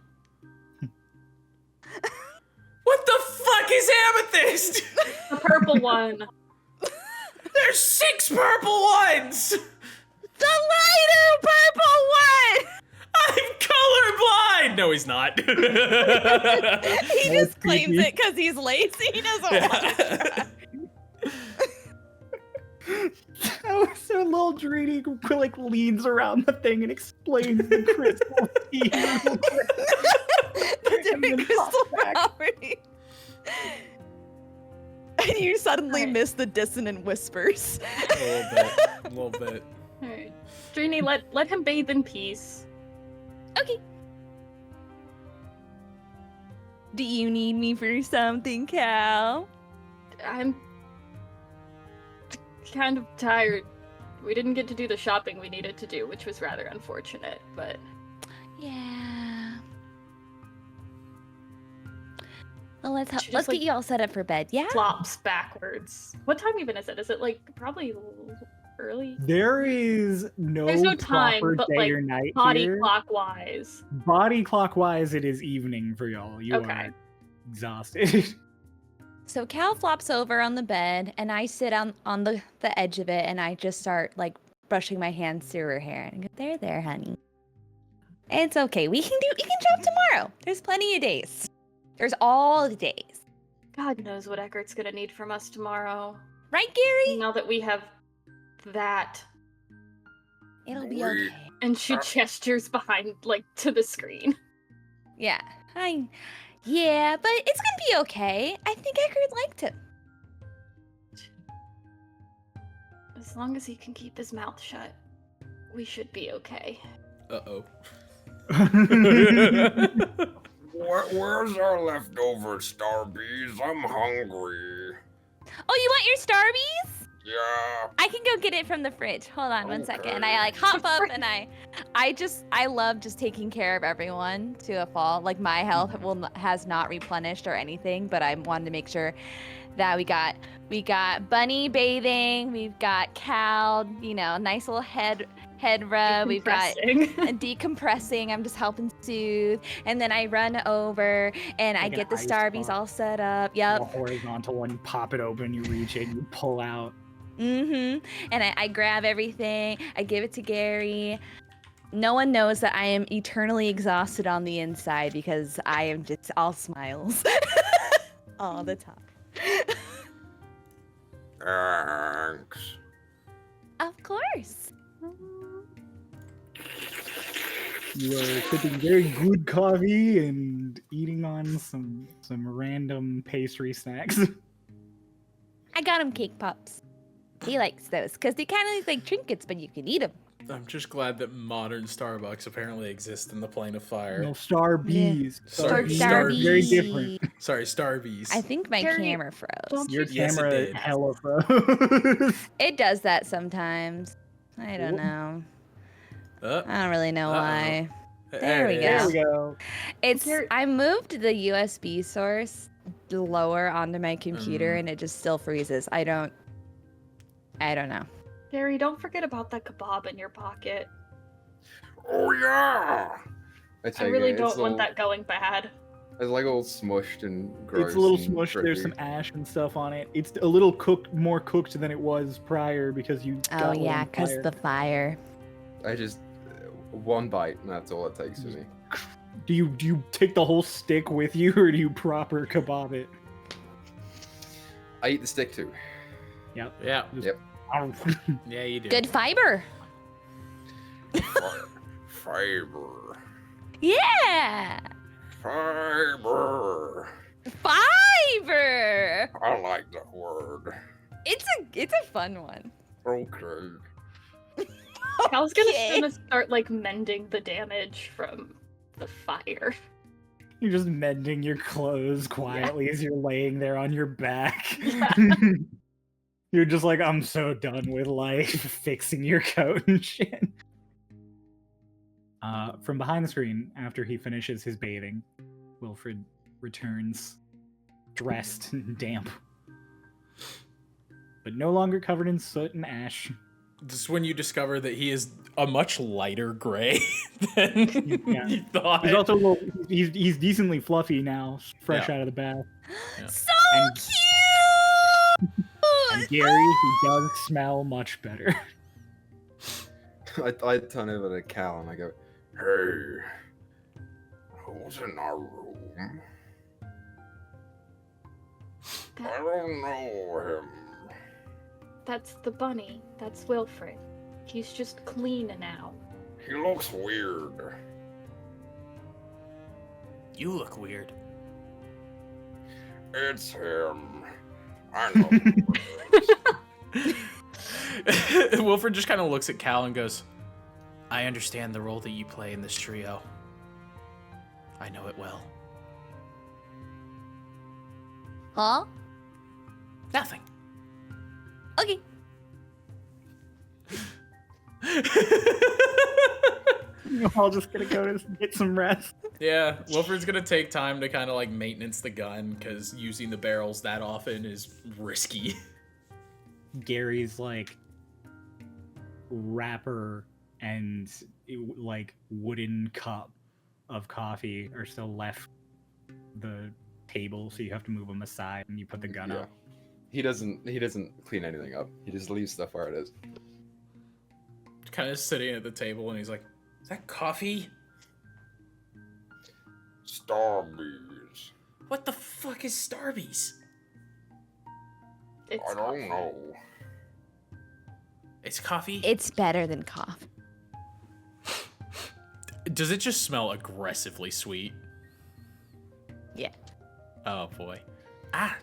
What the fuck is amethyst? The purple one. There's 6 purple ones! The lighter purple one! I'm colorblind! No, he's not. He just claims it because he's lazy. He doesn't want to try. So little Drini like leans around the thing and explains the crystal to you. The different crystal property. And you suddenly Alright. miss the dissonant whispers. A little bit. Alright. Drini, let him bathe in peace. Okay. Do you need me for something, Cal? I'm kind of tired. We didn't get to do the shopping we needed to do, which was rather unfortunate, but Yeah. Well, let's Should let's just, get you all set up for bed. Yeah. flops backwards. What time even is it? Is it like probably early? There is no, There's no time, proper but, day like, or night Body here. clockwise. Body clockwise, it is evening for y'all. You Okay. are exhausted. So Cal flops over on the bed, and I sit on the edge of it, and I just start like brushing my hands through her hair, and I go, there, honey. It's okay. We can shop tomorrow. There's plenty of days. There's all the days, God knows what Eckert's gonna need from us tomorrow. right, Gary? Now that we have that. It'll be We- okay. And she gestures behind, like, to the screen. Yeah, yeah, but it's gonna be okay. I think Eckert liked him. As long as he can keep his mouth shut, we should be okay. Uh-oh. Where's our leftover Starbees? I'm hungry. Oh, you want your Starbies? Yeah. I can go get it from the fridge. Hold on one second. And I Okay. like hop up and I love just taking care of everyone to a fault. Like my health has not replenished or anything, but I wanted to make sure that we got Bunny bathing, we've got Cal, nice little head rub, we've got Depressing. decompressing. I'm just helping soothe, and then I run over and I Like an get the ice Starbies bar. all set up. A Yep. horizontal one, you pop it open, you reach it, you pull out. And I grab everything. I give it to Gary. No one knows that I am eternally exhausted on the inside because I am just all smiles all the time. Thanks. Of course. You are sipping very good coffee and eating on some random pastry snacks. I got him cake pops. He likes those because they kind of look like trinkets, but you can eat them. I'm just glad that modern Starbucks apparently exist in the plane of fire. No, Starbees. Star- Starbees Star- are very different. Sorry, Starbees. I think my Gary, camera froze. don't Your Yes, it camera did. hella froze. It does that sometimes. I don't know. I don't really know why. There we it go. There is. we go. It's Here- I moved the USB source lower onto my computer, Mm. and it just still freezes. I don't know. Gary, don't forget about that kebab in your pocket. Oh yeah. I take really it. don't It's want all- that going bad. It's like all smushed and gross. It's a little and smushed. There's tricky. some ash and stuff on it. It's a little more cooked than it was prior because you. Oh got lit yeah, on cause fire. the fire. I just one bite, and that's all it takes for me. Do you take the whole stick with you, or do you proper kebab it? I eat the stick too. Yeah. Yep. Yeah, you do. Good fiber. Fiber. Yeah. Fiber. Fiber. I like that word. It's a fun one. Okay. Cal's Okay. gonna start like mending the damage from the fire. You're just mending your clothes quietly as you're laying there on your back. You're just like, I'm so done with life, fixing your coat and shit. From behind the screen, after he finishes his bathing, Wilfred returns, dressed and damp, but no longer covered in soot and ash. This is when you discover that he is a much lighter gray than Yeah. you thought. He's also a little, he's decently fluffy now, fresh Yeah. out of the bath. Yeah. So And- cute. And Gary, he does smell much better. I turn over to Cal and I go, Hey, who's in our room? I don't know him. That's the bunny. That's Wilfred. He's just clean now. He looks weird. You look weird. It's him. I know. who it is. Wilfred just kind of looks at Cal and goes, I understand the role that you play in this trio. I know it well. Huh? Nothing. Okay. You're all just gonna go to get some rest. Yeah, Wilfred's gonna take time to kind of like maintenance the gun because using the barrels that often is risky. Gary's like wrapper and like wooden cup of coffee are still left the table, so you have to move them aside and you put the gun yeah. up. He doesn't clean anything up. He just leaves stuff where it is. Kind of sitting at the table and he's like, is that coffee? Starbees. What the fuck is Starbies? It's I don't know. It's coffee? It's better than coffee. Does it just smell aggressively sweet? Yeah. Oh boy. Ah.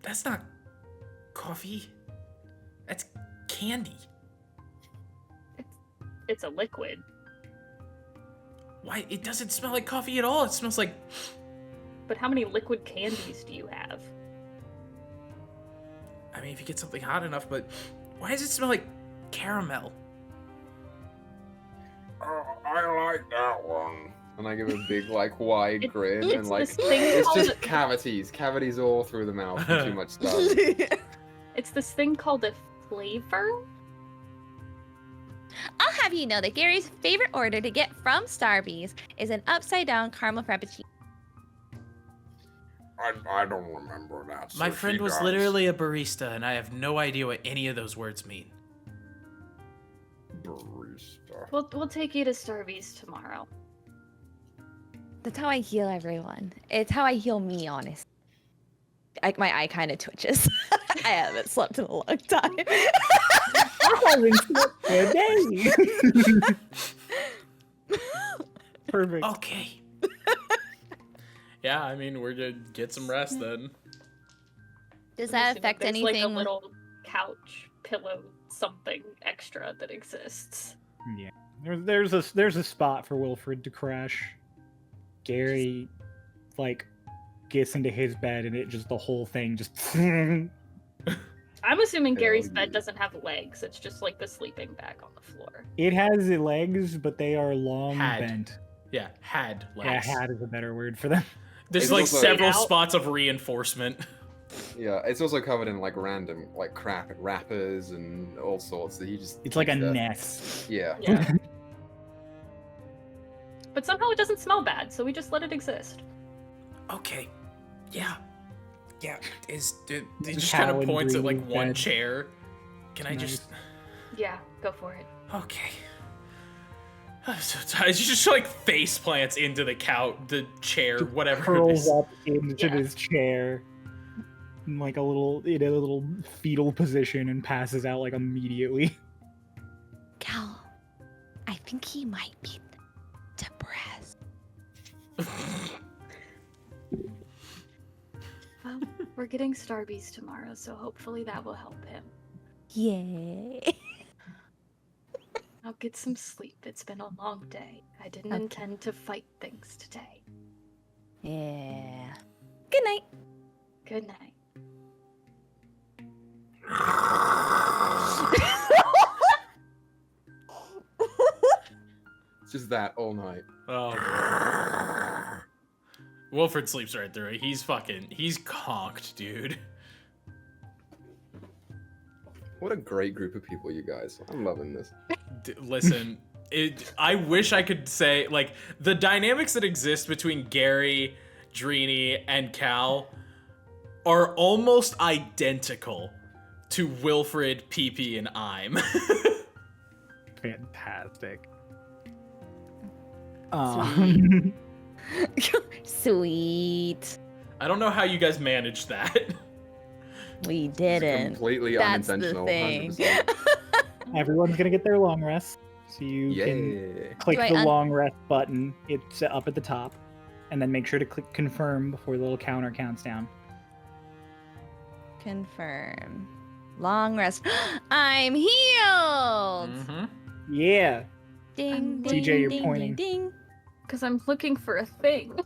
That's not coffee. That's candy. It's a liquid. Why? It doesn't smell like coffee at all. It smells like... But how many liquid candies do you have? I mean, if you get something hot enough, but... Why does it smell like caramel? I like that one. And I give a big, like, wide grin, and It's like, this thing it's called just cavities all through the mouth from too much stuff. it's this thing called a flavor. I'll have you know that Gary's favorite order to get from Starbies is an upside-down caramel frappuccino. I don't remember that. so My she friend was does. literally a barista, and I have no idea what any of those words mean. Barista. We'll take you to Starbies tomorrow. That's how I heal everyone. It's how I heal me, honest. My eye kind of twitches. I haven't slept in a long time. I haven't slept for a day. Perfect. Okay. Yeah, I mean, we're gonna get some rest then. Does I'm that assuming affect there's anything? like a little couch, pillow, something extra that exists. Yeah. There's a spot for Wilfred to crash. Gary like gets into his bed and it just the whole thing just I'm assuming Gary's Hell bed yeah. doesn't have legs. It's just like the sleeping bag on the floor. It has legs, but they are long Had. bent. Yeah, had Yeah, legs. had is a better word for them. There's It's like also- several Out. spots of reinforcement. Yeah, it's also covered in like random like crap and wrappers and all sorts that he just. It's like a keeps there. nest. Yeah. Yeah. But somehow it doesn't smell bad, so we just let it exist. Okay. Yeah. Yeah. They Just just kind of Howard points at like breathing one bed. chair. Can I Nice. just? Yeah, go for it. Okay. I'm so tired. You just like face plants into the couch, the chair, whatever. it Curls is. up into Yeah. this chair, in like in a little fetal position, and passes out like immediately. Cal, I think he might be depressed. Well, we're getting Starbies tomorrow, so hopefully that will help him. Yay. I'll get some sleep. It's been a long day. I didn't Okay. intend to fight things today. Yeah. Good night. Good night. It's just that all night. Oh. Wilfred sleeps right through it. He's conked, dude. What a great group of people, you guys. I'm loving this. Listen, I wish I could say, like, the dynamics that exist between Gary, Drini, and Cal are almost identical to Wilfred, PP, and I'm. Fantastic. Sweet. I don't know how you guys managed that. We It's didn't. completely That's the unintentional. thing. 100%. Everyone's gonna get their long rest, so you can Yeah. click Do I the un- long rest button. It's up at the top, and then make sure to click confirm before the little counter counts down. Confirm. Long rest. I'm healed. Mhm. Yeah. Ding, ding, TJ, you're ding, pointing. ding, ding. Because I'm looking for a thing.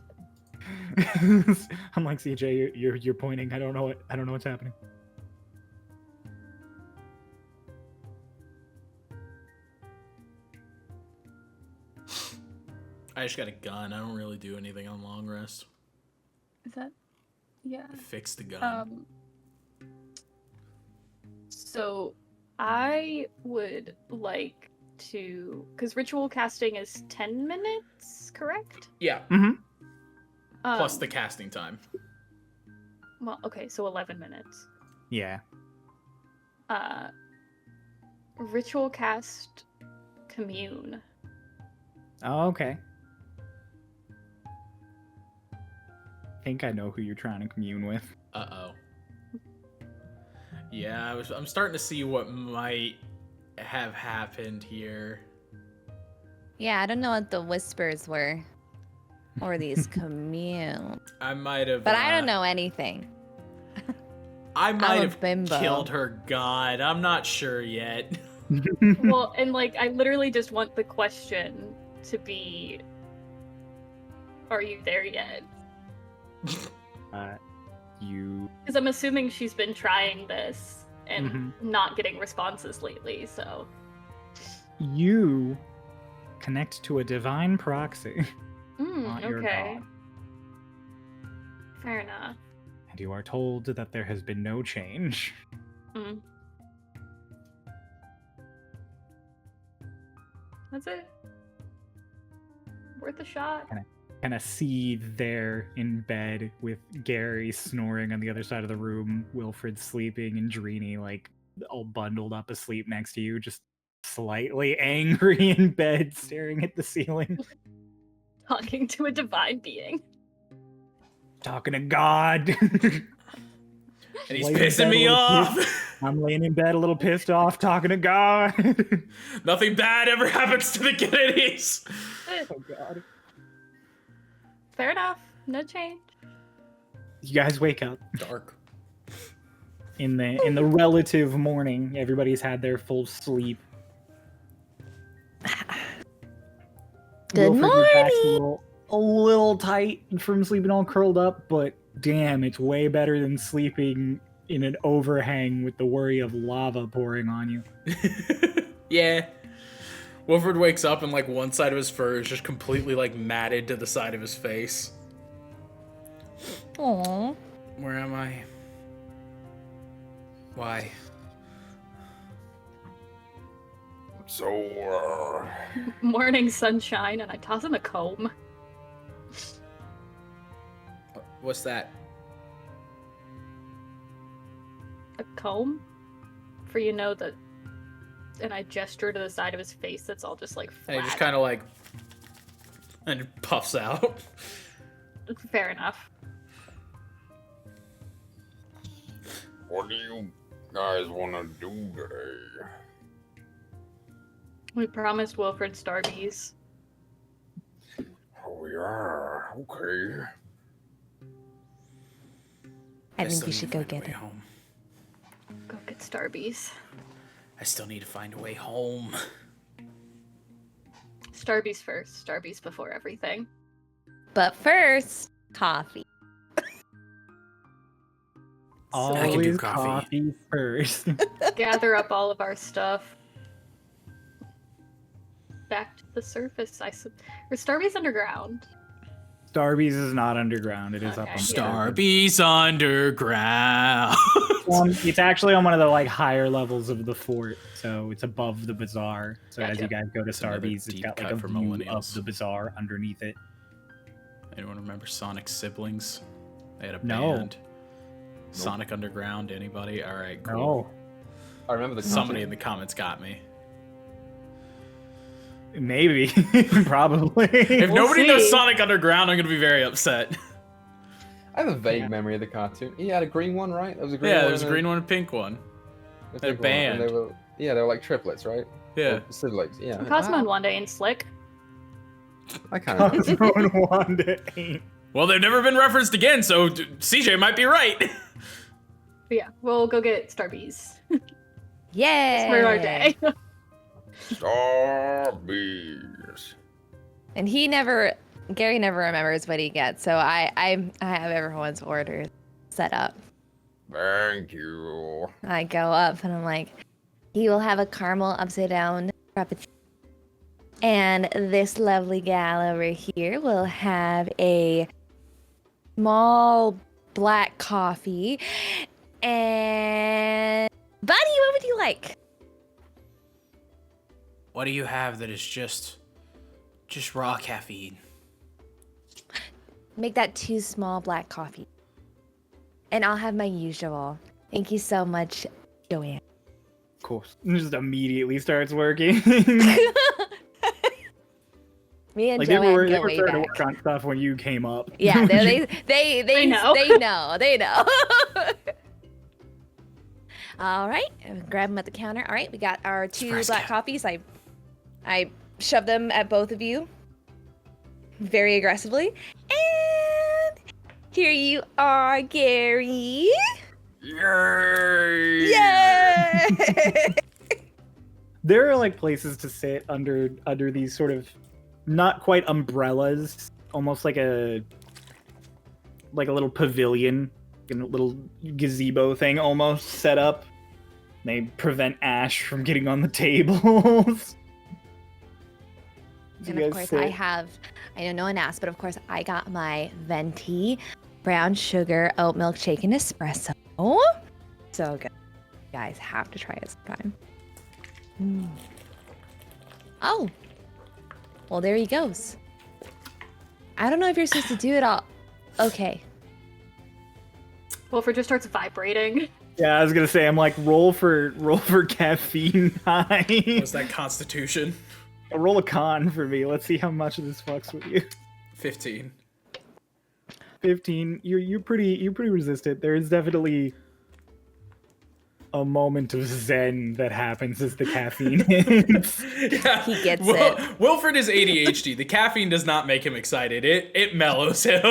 I'm like CJ, you're pointing. I don't know what's happening. I just got a gun. I don't really do anything on long rest. Is that? Yeah. Fix the gun. So I would like to, because ritual casting is 10 minutes, correct? Yeah. Plus the Um, casting time. Well, okay, so 11 minutes. Yeah. Ritual cast commune. Oh, okay. I think I know who you're trying to commune with. Uh-oh. Yeah, I'm starting to see what might have happened here. Yeah, I don't know what the whispers were. Or these commune. I might have. But I don't know anything. I might a have bimbo. killed her god. I'm not sure yet. Well, and like, I literally just want the question to be, are you there yet? You. Because I'm assuming she's been trying this and Mhm. not getting responses lately, so. You connect to a divine proxy. Not your Okay. god. Fair enough. And you are told that there has been no change. Mm. That's it. Worth a shot. Kind of see there in bed with Gary snoring on the other side of the room, Wilfred sleeping, and Drini like all bundled up asleep next to you, just slightly angry in bed, staring at the ceiling, Talking to a divine being. talking to God. And he's Laying in pissing bed a me little off. I'm laying in bed a little pissed off, talking to God. Nothing bad ever happens to the Kennedys. Oh God. Fair enough. No change. You guys wake up Dark. in the relative morning. Everybody's had their full sleep. Good Wilfred, your back's morning. a little tight from sleeping all curled up, but damn, it's way better than sleeping in an overhang with the worry of lava pouring on you. Yeah. Wilfred wakes up and like one side of his fur is just completely like matted to the side of his face. Aww. Where am I? Why? So, Morning sunshine, and I toss him a comb. What's that? A comb? For that. And I gesture to the side of his face that's all just like flat. And he just kind of like, and it puffs out. Fair enough. what do you guys want to do today? We promised Wilfred Starbees. Oh, yeah. Okay. I think still we need should to go find a get way it. home. Go get Starbees. I still need to find a way home. Starbees first. Starbees before everything. But first, coffee. I can do Always coffee. coffee first. Gather up all of our stuff. Back to the surface. Are Starbees underground? Starbees is not underground. It is up Okay. on Starbees underground. It's actually on one of the like higher levels of the fort, so it's above the bazaar. So as Gotcha. you guys go to another Starbees, it's deep got like cut a for view of millennials. the bazaar underneath it. Anyone remember Sonic Siblings? They had a No. band. Sonic Underground, anybody? All right, cool. No, I remember the Somebody in concert. the comments got me. maybe, probably. If We'll nobody knows see. Sonic Underground, I'm gonna be very upset. I have a vague Yeah. memory of the cartoon. He had a green one, right? There was a green Yeah, one. there's a green one and a pink one. a they're pink one, and band. they were like triplets, right? Yeah. Or siblings. Yeah. Cosmo and Wanda ain't slick. I can't remember. Cosmo and Wanda ain't. Well, they've never been referenced again, so CJ might be right. But yeah, we'll go get Starbees. Yay! For our day. Starbees. And Gary never remembers what he gets, so I have everyone's orders set up. Thank you. I go up and I'm like, he will have a caramel upside down frappuccino. And this lovely gal over here will have a small black coffee. And buddy, what would you like? What do you have that is just raw caffeine? Make that 2 small black coffee. And I'll have my usual. Thank you so much, Joanne. Of course. Just immediately starts working. Me and Like Joanne they go were way starting to back. work on stuff when you came up. Yeah, they know. They know. All right, grab them at the counter. All right, we got our 2 Surprise black cat. coffees. I shove them at both of you very aggressively. And here you are, Gary. Yay! Yay! There are like places to sit under these sort of not quite umbrellas, almost like a little pavilion, a little gazebo thing almost set up. They prevent ash from getting on the tables. So And you of guys course, sit. I know no one asked, but of course, I got my venti brown sugar oat milk shaken espresso. So good. You guys have to try it sometime. Oh. Well, there he goes. I don't know if you're supposed to do it all. Okay. Wilfred just starts vibrating. Yeah, I was gonna say, I'm like, roll for caffeine high. Was that Constitution? Roll a con for me. Let's see how much of this fucks with you. 15. 15. You're pretty resistant. There is definitely a moment of zen that happens as the caffeine hits. Yeah. He gets it. Wilfred is ADHD. The caffeine does not make him excited. It mellows him.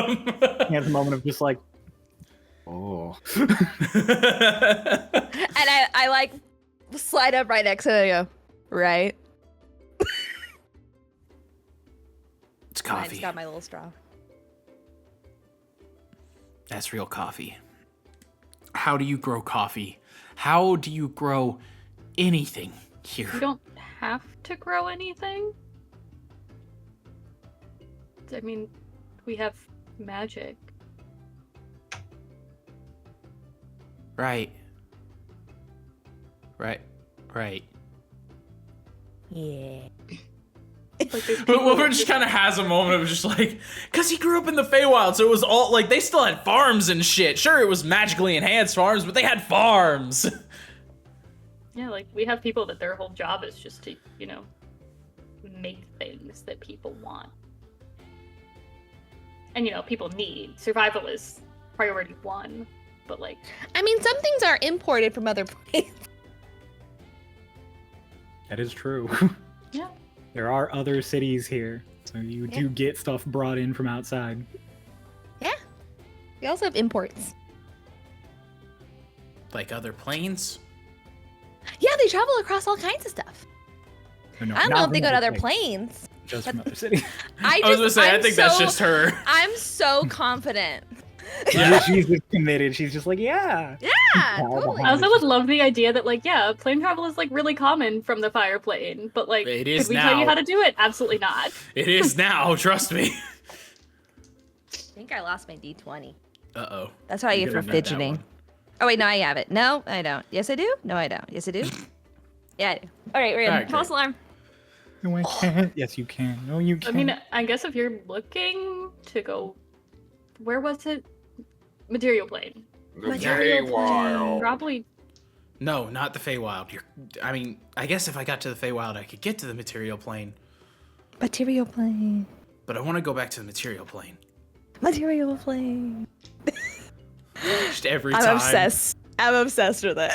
He has a moment of just like, oh. And I like slide up right next to him and go, right? It's I coffee. just got my little straw. That's real coffee. how do you grow coffee? How do you grow anything here? You don't have to grow anything. I mean, we have magic. Right. Yeah. Like, there's But people Wilfred that just kind of has a moment of just like, because he grew up in the Feywild, so it was all, like, they still had farms and shit. Sure, it was magically enhanced farms, but they had farms. Yeah, like, we have people that their whole job is just to, make things that people want. And, people need. Survival is priority 1, but, like... I mean, some things are imported from other places. That is true. Yeah. There are other cities here, so you do get stuff brought in from outside. Yeah. We also have imports. Like other planes? Yeah, they travel across all kinds of stuff. No, I don't know not if they from go to other planes, planes. just from other cities. I was gonna say, I think that's just her. I'm so confident. Yeah. She's just committed. She's just like, yeah. Yeah, All totally. I also would love the idea that, like, yeah, plane travel is, like, really common from the fire plane, but, like, It is could we tell you now. how to do it? Absolutely not. It is now, trust me. I think I lost my D20. Uh-oh. That's what I You get for could've read that fidgeting. one. Oh, wait, no, I have it. No, I don't. Yes, I do? No, I don't. Yes, I do? Yeah, I do. All right, we're in. Alright, False great. alarm. No, I can't. Yes, you can. No, you I can't. mean, I guess if you're looking to go... Where was it? Material plane. The Material Feywild. Probably... No, not the Feywild. I mean, I guess if I got to the Feywild, I could get to the material plane. Material plane. But I want to go back to the material plane. Material plane. Just every I'm time. obsessed. I'm obsessed with it.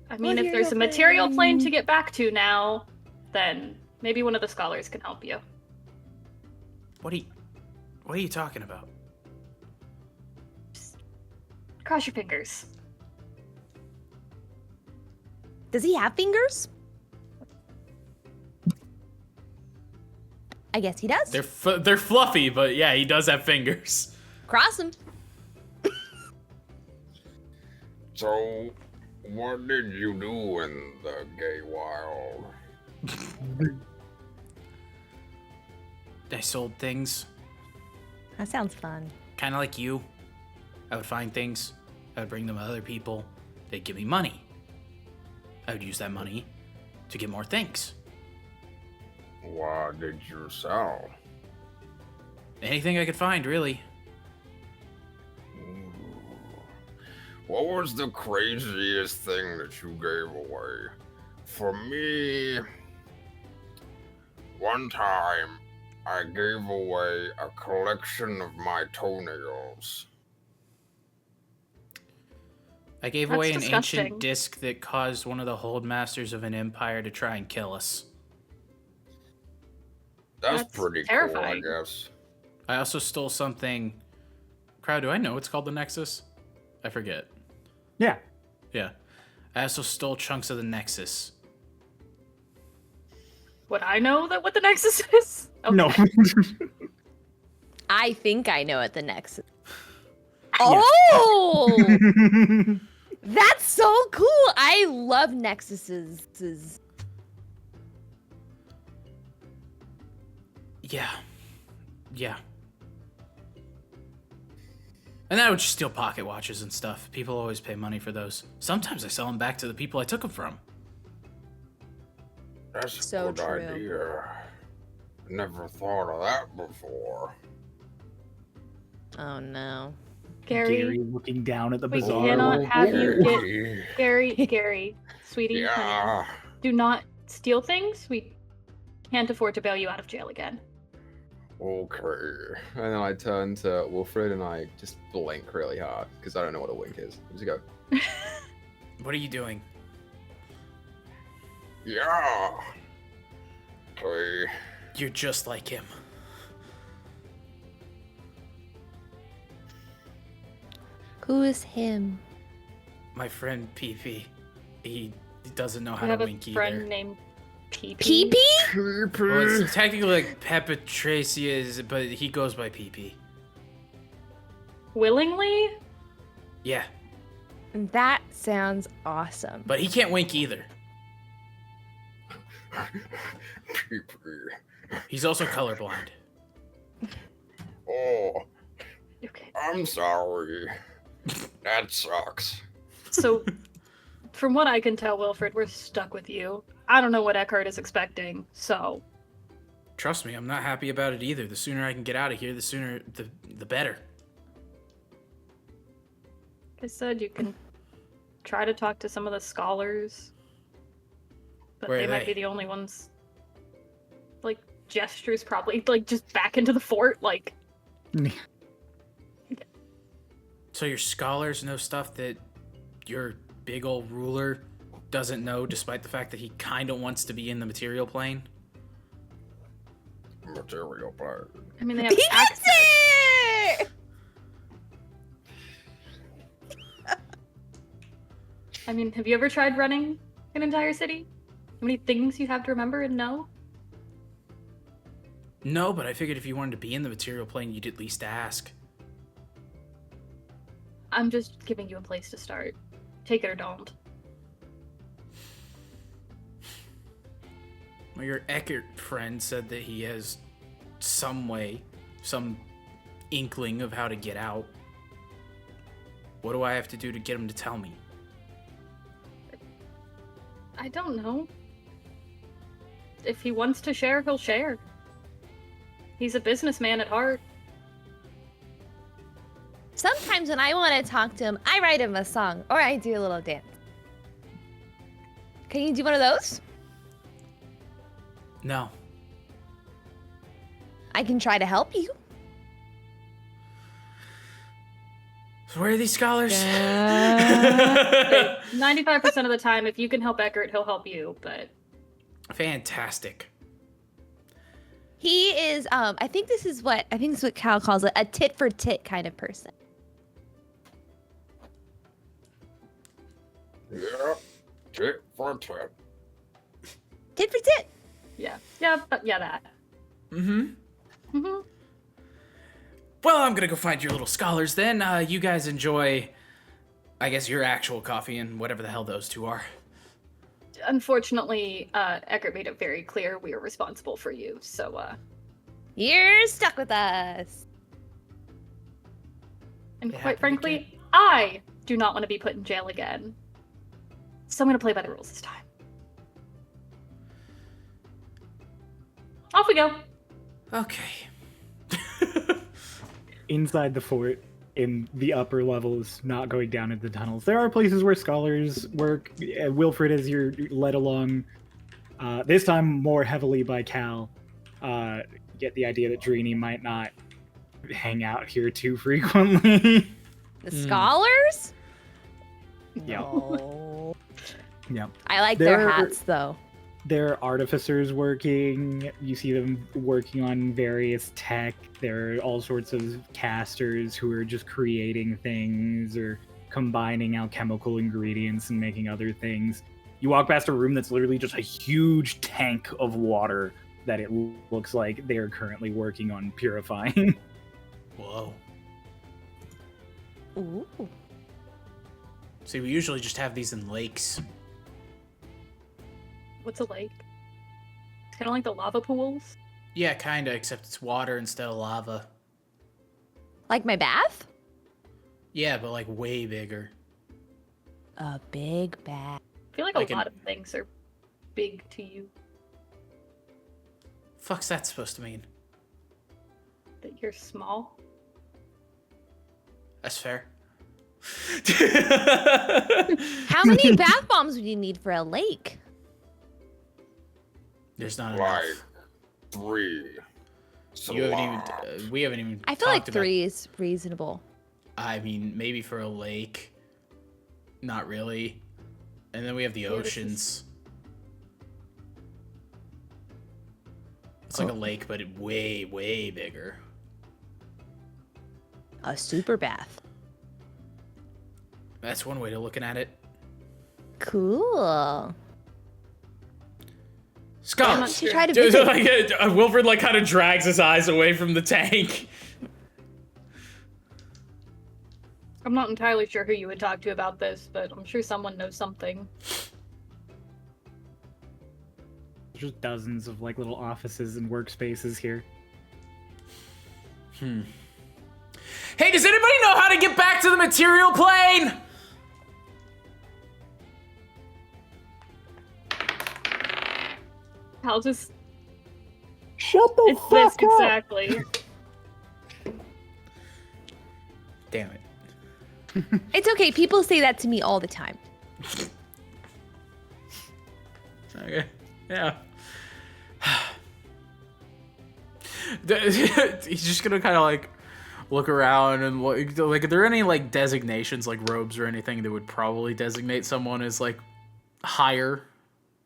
I mean, if Material there's a material plane. plane to get back to now, then maybe one of the scholars can help you. What are you talking about? Cross your fingers. Does he have fingers? I guess he does. They're fluffy, but yeah, he does have fingers. Cross them. So, what did you do in the gay wild? I sold things, That sounds fun. kind of like you. I would find things, I would bring them to other people, they'd give me money. I would use that money to get more things. What did you sell? Anything I could find, really. Ooh. What was the craziest thing that you gave away? For me, one time I gave away a collection of my toenails. I gave That's away an disgusting. ancient disc that caused one of the holdmasters of an empire to try and kill us. That's That's pretty terrifying. cool, I guess. I also stole something. Crowd, do I know it's called the Nexus? I forget. Yeah. Yeah. I also stole chunks of the Nexus. Would I know that what the Nexus is? Okay. No. I think I know what the next. Oh, that's so cool! I love nexuses. Yeah. Yeah. And I would just steal pocket watches and stuff. People always pay money for those. Sometimes I sell them back to the people I took them from. That's a So good true. idea. Never thought of that before. Oh no. Gary, looking down at the we bazaar. cannot have you Gary. Gary, sweetie, honey, Yeah. do not steal things. We can't afford to bail you out of jail again. Okay. And then I turn to Wilfred and I just blink really hard because I don't know what a wink is. Just go. What are you doing? Yeah. Okay. You're just like him. Who is him? My friend PP. He doesn't know I how have to a wink friend either. named PP. PP? Well, it's technically like Peppa Tracy is, but he goes by PP. Willingly? Yeah. That sounds awesome. But he can't wink either. He's also colorblind. Oh, Okay. I'm sorry. That sucks. So, from what I can tell, Wilfred, we're stuck with you. I don't know what Eckhart is expecting, so... Trust me, I'm not happy about it either. The sooner I can get out of here, the better. Like I said, you can try to talk to some of the scholars. But Where are they might they? be the only ones. Like, gestures probably, like, just back into the fort, like... So your scholars know stuff that your big old ruler doesn't know, despite the fact that he kind of wants to be in the material plane? Material part. I mean, they have He gets access. it! I mean, have you ever tried running an entire city? How many things you have to remember and know? No, but I figured if you wanted to be in the material plane, you'd at least ask. I'm just giving you a place to start. Take it or don't. Well, your Eckert friend said that he has some way, some inkling of how to get out. What do I have to do to get him to tell me? I don't know. If he wants to share, he'll share. He's a businessman at heart. Sometimes when I want to talk to him, I write him a song or I do a little dance. Can you do one of those? No. I can try to help you. So where are these scholars? 95% of the time, if you can help Eckert, he'll help you, but... Fantastic. He is, I think this is what Cal calls it, a tit for tit kind of person. Yeah. Tit for tat. Tit for tit. Yeah, that. Mm-hmm. Mm-hmm. Well, I'm gonna go find your little scholars then. You guys enjoy, I guess, your actual coffee and whatever the hell those two are. Unfortunately, Eckert made it very clear we are responsible for you, so, You're stuck with us. And It quite happened frankly, again. I do not want to be put in jail again. So I'm gonna play by the rules this time. Off we go. Okay. Inside the fort, in the upper levels, not going down into the tunnels, there are places where scholars work. Wilfred, as you're led along, this time more heavily by Cal, get the idea that Drini might not hang out here too frequently. The Hmm. scholars? Yeah. No. Yeah. I like They're- their hats, though. There are artificers working. You see them working on various tech. There are all sorts of casters who are just creating things or combining alchemical ingredients and making other things. You walk past a room that's literally just a huge tank of water that it looks like they are currently working on purifying. Whoa. Ooh. See, we usually just have these in lakes. What's a lake? It's kind of like the lava pools. Yeah, kinda, except it's water instead of lava. Like my bath? Yeah, but like way bigger. A big bath. I feel like Like a an- lot of things are big to you. Fuck's that supposed to mean? That you're small. That's fair. How many bath bombs would you need for a lake? There's not Like enough. 3. You haven't even. Slots. We haven't even. I feel like talked about- 3 is reasonable. I mean, maybe for a lake. Not really. And then we have the Yeah, this is- oceans. It's like a lake, but it way, way bigger. A super bath. That's one way to looking at it. Cool. Scholars! You try to visit. Wilfred like kind of drags his eyes away from the tank. I'm not entirely sure who you would talk to about this, but I'm sure someone knows something. There's just dozens of like little offices and workspaces here. Hey, does anybody know how to get back to the material plane? I'll just. Shut the It's this exactly. Damn it. It's okay. People say that to me all the time. Okay. Yeah. He's just gonna kind of like look around and like, are there any like designations, like robes or anything that would probably designate someone as like higher?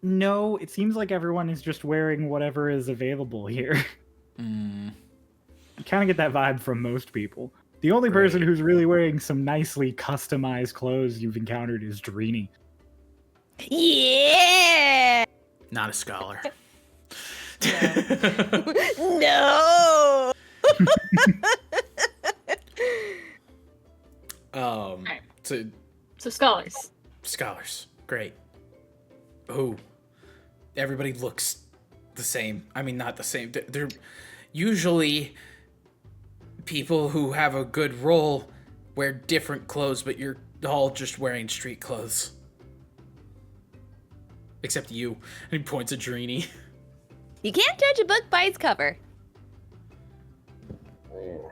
No, it seems like everyone is just wearing whatever is available here. You kind of get that vibe from most people. The only person who's really wearing some nicely customized clothes you've encountered is Drini. Yeah. Not a scholar. No. So scholars. Scholars, great. Oh, everybody looks the same. I mean, not the same. They're usually people who have a good role wear different clothes, but you're all just wearing street clothes. Except you. And he points at Drini. You can't judge a book by its cover. Oh,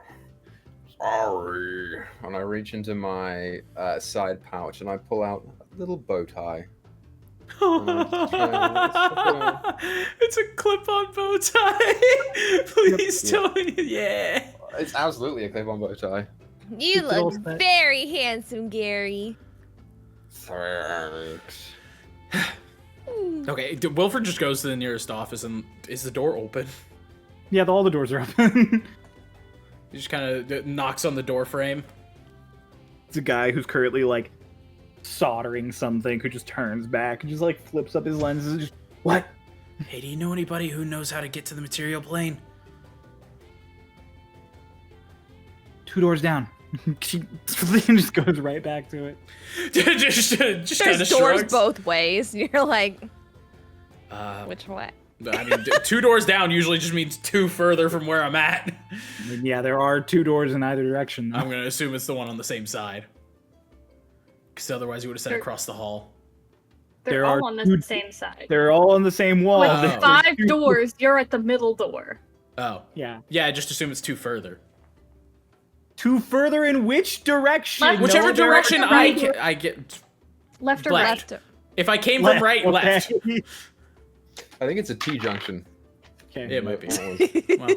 sorry. And I reach into my side pouch and I pull out a little bow tie. It's a clip-on bow tie. Please tell me. Yeah. It's absolutely a clip-on bow tie. You look very handsome, Gary. Thanks. Okay, Wilfred just goes to the nearest office and is the door open? Yeah, all the doors are open. He just kind of knocks on the door frame. It's a guy who's currently like soldering something who just turns back and just like flips up his lenses and just, what? Hey, do you know anybody who knows how to get to the material plane? 2 doors down. She just goes right back to it. just There's kind of doors shrugs. both ways. You're like, which way? I mean, 2 doors down usually just means 2 further from where I'm at. Yeah, there are 2 doors in either direction. Though. I'm gonna assume it's the one on the same side. Because otherwise you would have said They're- across the hall. They're There all are on the two- same side. They're all on the same wall. With Oh. 5 doors, you're at the middle door. Oh. Yeah. Yeah, I just assume it's 2 further. 2 further in which direction? Left. Whichever No, direction right. I get. Left or Left. right? If I came from right, left. Okay. I think it's a T-junction. Okay. It might be. Well,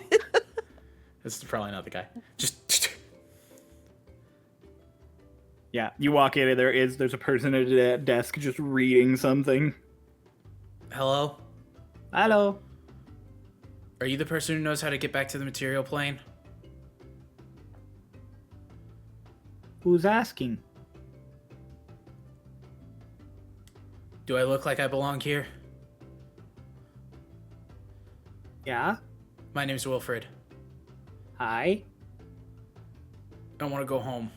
this is probably not the guy. Just. Yeah, you walk in and there's a person at a desk just reading something. Hello? Hello. Are you the person who knows how to get back to the material plane? Who's asking? Do I look like I belong here? Yeah. My name's Wilfred. Hi. I want to go home.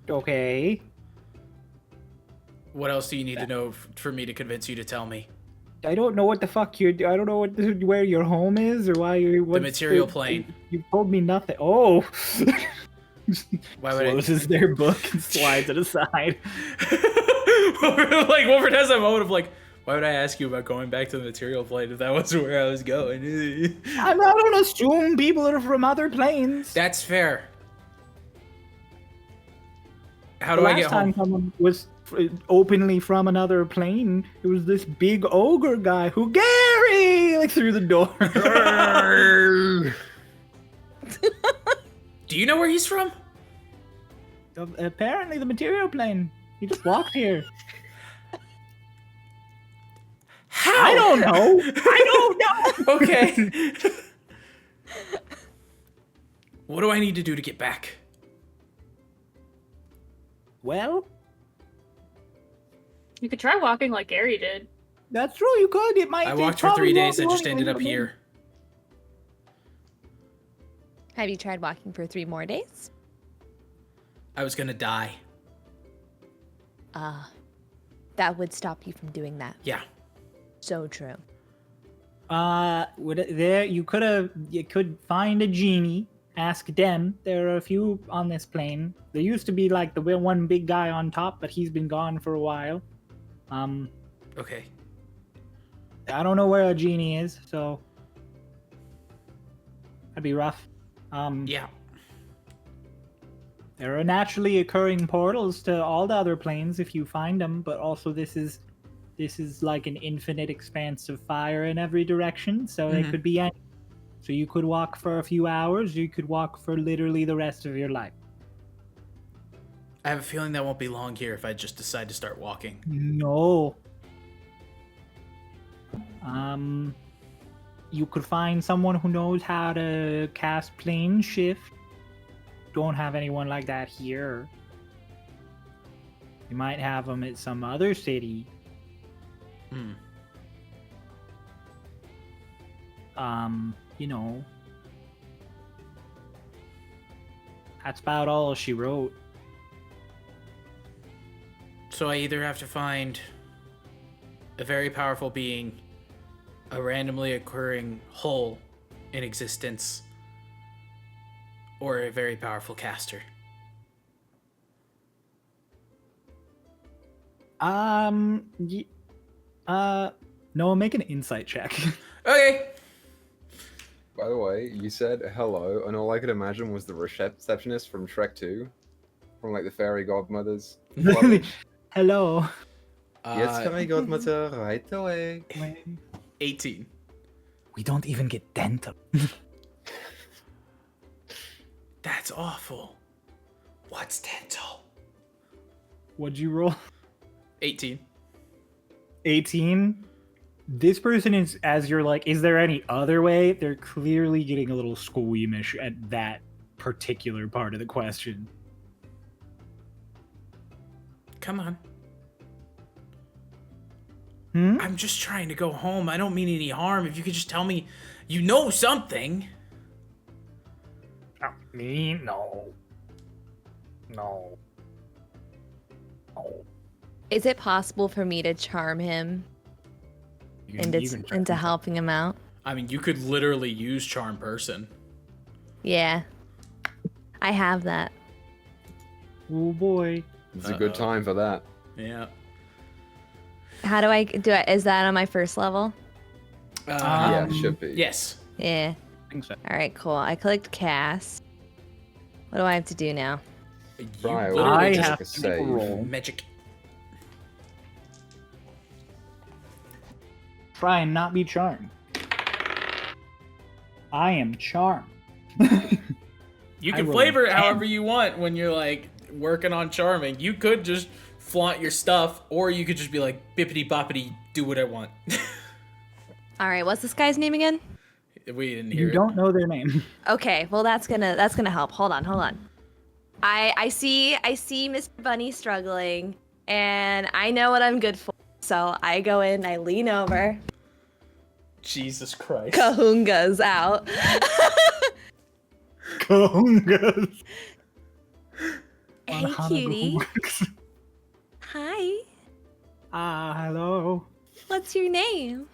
Okay. What else do you need to know for me to convince you to tell me? I don't know what the fuck I don't know where your home is or why you. The material plane. You told me nothing. Oh. Why would Closes their book and slides it aside. like Wilfred has that moment of like, why would I ask you about going back to the material plane if that wasn't where I was going? I don't assume people are from other planes. That's fair. How The do I last get time home? someone was openly from another plane, it was this big ogre guy who Gary like through the door. Do you know where he's from? Apparently, the material plane. He just walked here. How? I don't know. I don't know. Okay. What do I need to do to get back? Well, You could try walking like Gary did. that's true. You could. It might. I it walked for probably 3 won't days. I do just anything ended up for me. here. Have you tried walking for 3 more days? I was gonna die. That would stop you from doing that. Yeah. So true. You could find a genie. Ask them. There are a few on this plane. There used to be like the one big guy on top, but he's been gone for a while. Okay. I don't know where a genie is, so that'd be rough. Yeah. There are naturally occurring portals to all the other planes if you find them, but also this is like an infinite expanse of fire in every direction, so it could be any. So you could walk for a few hours, you could walk for literally the rest of your life. I have a feeling that won't be long here if I just decide to start walking. No. You could find someone who knows how to cast plane shift. Don't have anyone like that here. You might have them at some other city. You know. That's about all she wrote. So I either have to find a very powerful being, a randomly occurring hole in existence, or a very powerful caster. No, make an insight check. Okay. By the way, you said hello, and all I could imagine was the receptionist from Shrek 2, from like the fairy godmothers. Hello. Yes, fairy godmother, right away. 18. We don't even get dental. That's awful. What's dental? What'd you roll? 18. 18? This person is, as you're like, is there any other way? They're clearly getting a little squeamish at that particular part of the question. Come on. I'm just trying to go home. I don't mean any harm. If you could just tell me you know something. Me? No. No. No. Is it possible for me to charm him into helping him out? I mean, you could literally use charm person. Yeah. I have that. Oh boy. It's a good time for that. Yeah. How do I do it? Is that on my first level? Yeah, should be. Yes. Yeah. I think so. All right, cool. I clicked cast. What do I have to do now? You Right, literally I just have a to make a save. roll. magic. Try and not be charmed. I am charmed. You I can rolled flavor it 10. however you want when you're like working on charming. You could just flaunt your stuff, or you could just be like bippity boppity, do what I want. All right, what's this guy's name again? We didn't hear You it. don't know their name. Okay, well that's gonna help. Hold on. I see Mr. Bunny struggling, and I know what I'm good for. So I go in, I lean over, Jesus Christ. kahunga's out. Congas. Hey, cutie. Hi. Hello. What's your name?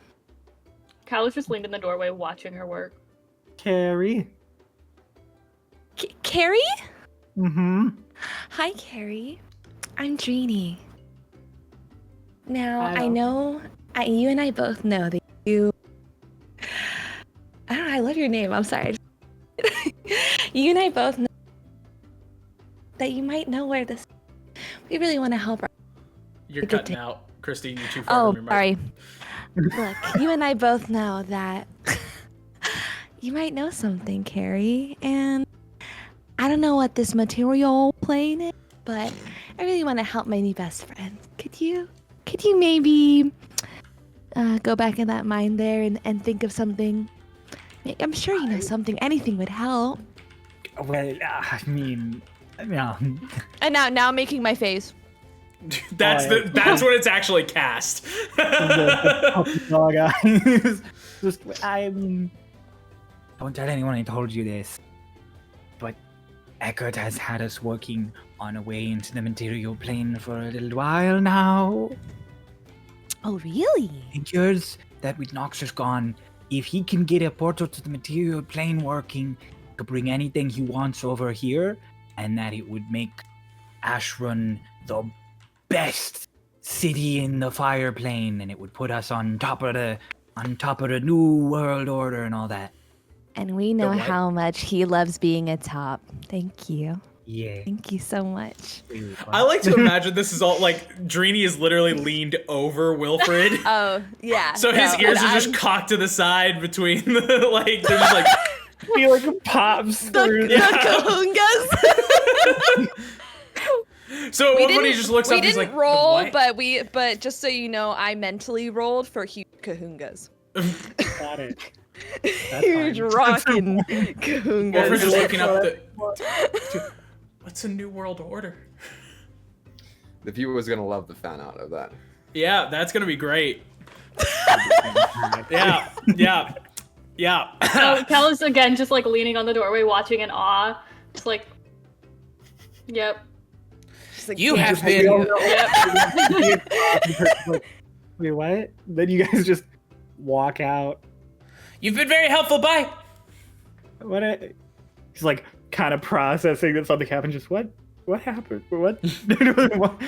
Cal is just leaned in the doorway watching her work. Carrie. Carrie? Mm-hmm. Hi, Carrie. I'm Dreenie. Now, Hello. I know you and I both know that you... I don't know, I love your name. I'm sorry. You and I both know that you might know where this... We really want to help her. You're Good cutting day. out. Christine, you're too far Oh, from your mic. sorry. Look, you and I both know that you might know something, Carrie, and I don't know what this material plane is, but I really want to help my new best friend. Could you maybe go back in that mind there and think of something? I'm sure you know something. Anything would help. Well, I mean, yeah. And now I'm making my face. That's Oh, yeah. that's when it's actually cast. the puppy dog eyes. Just, I mean, don't tell anyone I told you this, but Eckert has had us working on a way into the material plane for a little while now. Oh, really? Figures that with Noxus gone, if he can get a portal to the material plane working, he could bring anything he wants over here, and that it would make Ashrun the best city in the fire plane, and it would put us on top of the new world order and all that. And we know what? how much he loves being a top. Thank you. Yeah. Thank you so much. I like to imagine this is all like Drini is literally leaned over Wilfred. Oh, yeah. So his no, ears and are just I'm cocked to the side between the, like, they're just like, He like pops through. the kahungas. so at one point he just looks we up, he's didn't like, roll, "What?" but just so you know, I mentally rolled for huge kahungas. Got it. That's Huge fine. rockin' Wilfred's kahungas. just looking up the, Dude, what's a new world order? The viewer's gonna love the fan art of that. Yeah, that's gonna be great. Yeah. So Kellis again, just like leaning on the doorway, watching in awe, just like, yep. She's like, You "Damn, have been. Yep. Wait, what? Then you guys just walk out. You've been very helpful. Bye. What? He's like kind of processing that something happened. Just what? What happened? What? What?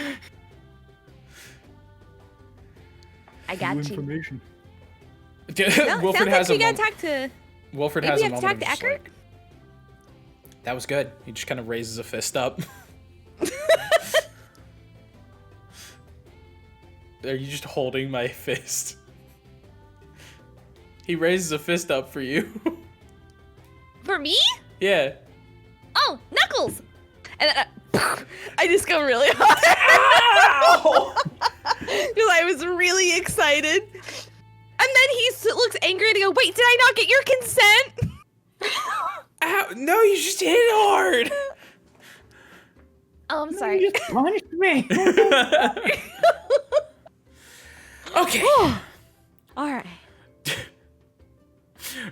I got New you. information. No, Wilfred sounds has like a we gotta moment. talk to. Wilfred Maybe has we a have to moment talk of to just Eckert? like, that was good. He just kind of raises a fist up. Are you just holding my fist? He raises a fist up for you. For me? Yeah. Oh, Knuckles! And then I just go really hard. Because I was really excited. And then he looks angry and he goes, wait, did I not get your consent? Ow, no, you just hit it hard. Oh, I'm sorry. Just punched me. Okay. All right.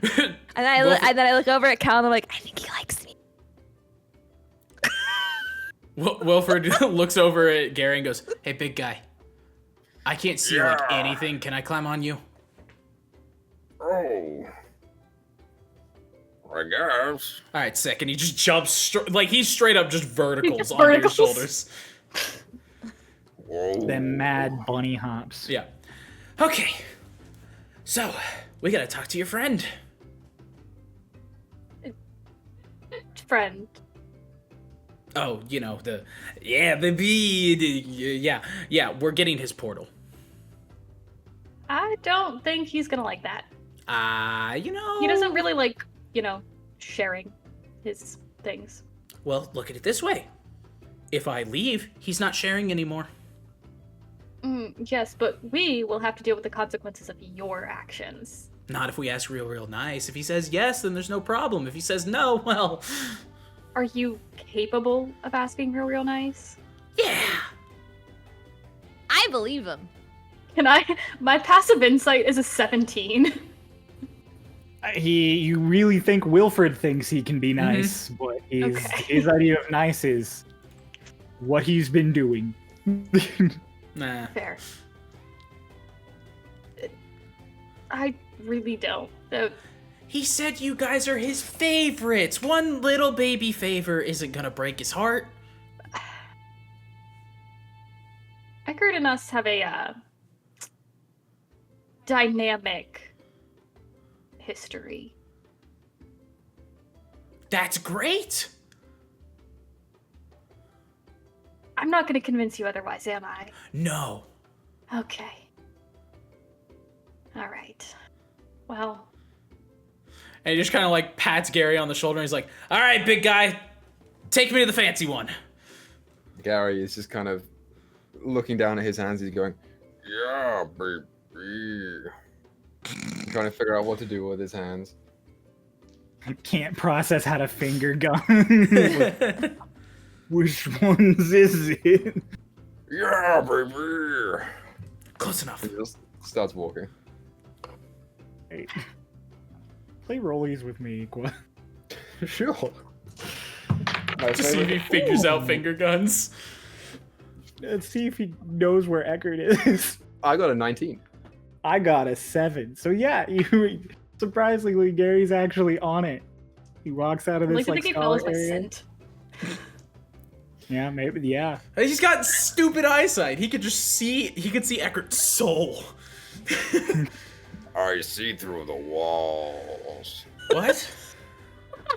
And then I look over at Cal and I'm like, I think he likes me. Wilfred looks over at Gary and goes, "Hey, big guy. I can't see like Yeah. anything. Can I climb on you?" Oh. I guess. All right, sick. And he just jumps like he's straight up just verticals Just onto your verticals. shoulders. Whoa. Them mad bunny hops. Yeah. Okay. So we gotta talk to your friend. Friend. Oh, you know the bee. Yeah. We're getting his portal. I don't think he's gonna like that. You know. He doesn't really like, sharing his things. Well, look at it this way. If I leave, he's not sharing anymore. Yes, but we will have to deal with the consequences of your actions. Not if we ask real nice. If he says yes, then there's no problem. If he says no, well, Are you capable of asking real nice? yeah. I believe him. My passive insight is a 17. You really think Wilfred thinks he can be nice, but his idea of nice is what he's been doing. Nah. Fair. I really don't. He said you guys are his favorites. One little baby favor isn't gonna break his heart. Eckert and us have a dynamic history. That's great. I'm not going to convince you otherwise, am I? No. Okay. All right. Well, And he just kind of like pats Gary on the shoulder and he's like, "All right, big guy, take me to the fancy one." Gary is just kind of looking down at his hands. He's going, Yeah, baby. trying to figure out what to do with his hands. Can't process how to finger gun. Which ones is it? Yeah, baby. Close enough. He just starts walking. Hey. Play rollies with me, Qua. Sure. My To see if he figures out finger guns. Let's see if he knows where Eckert is. I got a 19. I got a 7. So yeah, you surprisingly, Gary's actually on it. He walks out of I this like to think he scholar follows my area. scent. Yeah, maybe. Yeah. He's got stupid eyesight. He could see Eckert's soul. I see through the walls. What?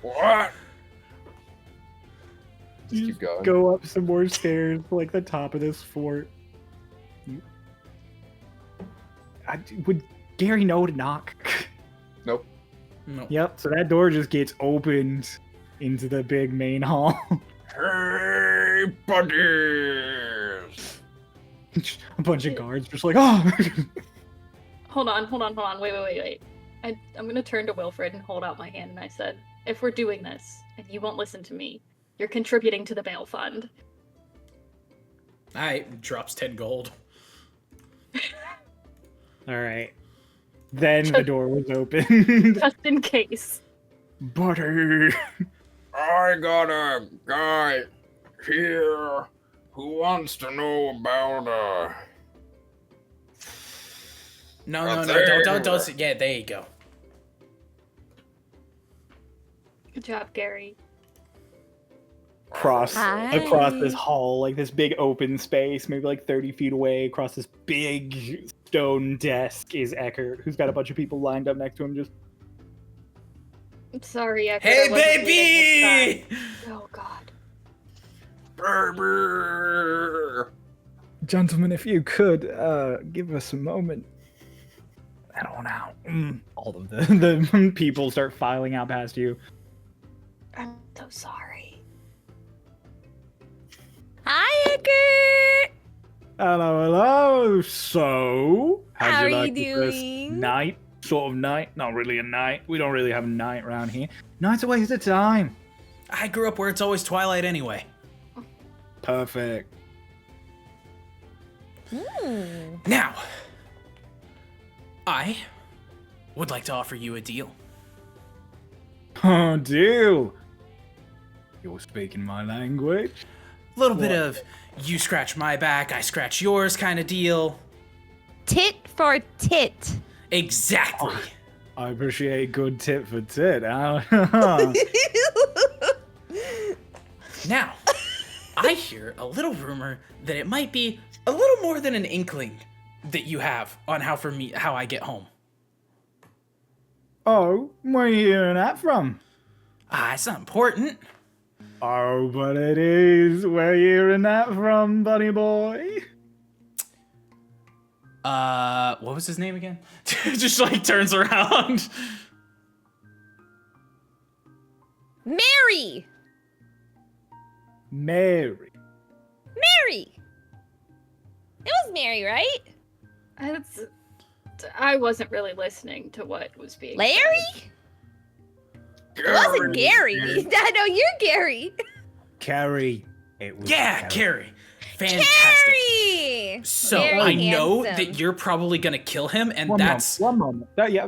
What? Just keep going. Go up some more stairs to like the top of this fort. Would Gary know to knock? Nope. No. Yep. So that door just gets opened into the big main hall. Hey, buddies! A bunch of guards just like, oh. Hold on. Wait. I'm gonna turn to Wilfred and hold out my hand, and I said, if we're doing this, and you won't listen to me, you're contributing to the bail fund. Alright, drops 10 gold. All right. Then the door was opened. Just in case. Butter. I got a guy here who wants to know about No, don't. Yeah, there you go. Good job, Gary. across Hi. this hall, like this big open space, maybe like 30 feet away, across this big stone desk is Eckert, who's got a bunch of people lined up next to him. Just I'm sorry, Eckert. Hey, I wasn't reading baby! this time. Oh God. baby. gentlemen, if you could give us a moment. Head on out. All of the people start filing out past you. I'm so sorry. Hi, Eckert. Hello. So, how'd How you are you like this doing? night? Sort of night. Not really a night. We don't really have a night around here. Night's a waste of time. I grew up where it's always twilight anyway. Perfect. Now, I would like to offer you a deal. Oh, deal. You're speaking my language. A little bit of you scratch my back, I scratch yours kind of deal. Tit for tit. Exactly. I appreciate good tit for tit. Now, I hear a little rumor that it might be a little more than an inkling that you have on how I get home. Oh, where are you hearing that from? It's not important. Oh, but it is. Where are you hearing that from, buddy boy? What was his name again? Just like turns around. Mary. Mary. Mary. It was Mary, right? I wasn't really listening to what was being Larry? It wasn't Gary. I know you're Gary. Carrie. It was Yeah, Carrie. Fantastic. Carrie. So Very I know handsome. that you're probably gonna kill him, and One that's moment. Yeah,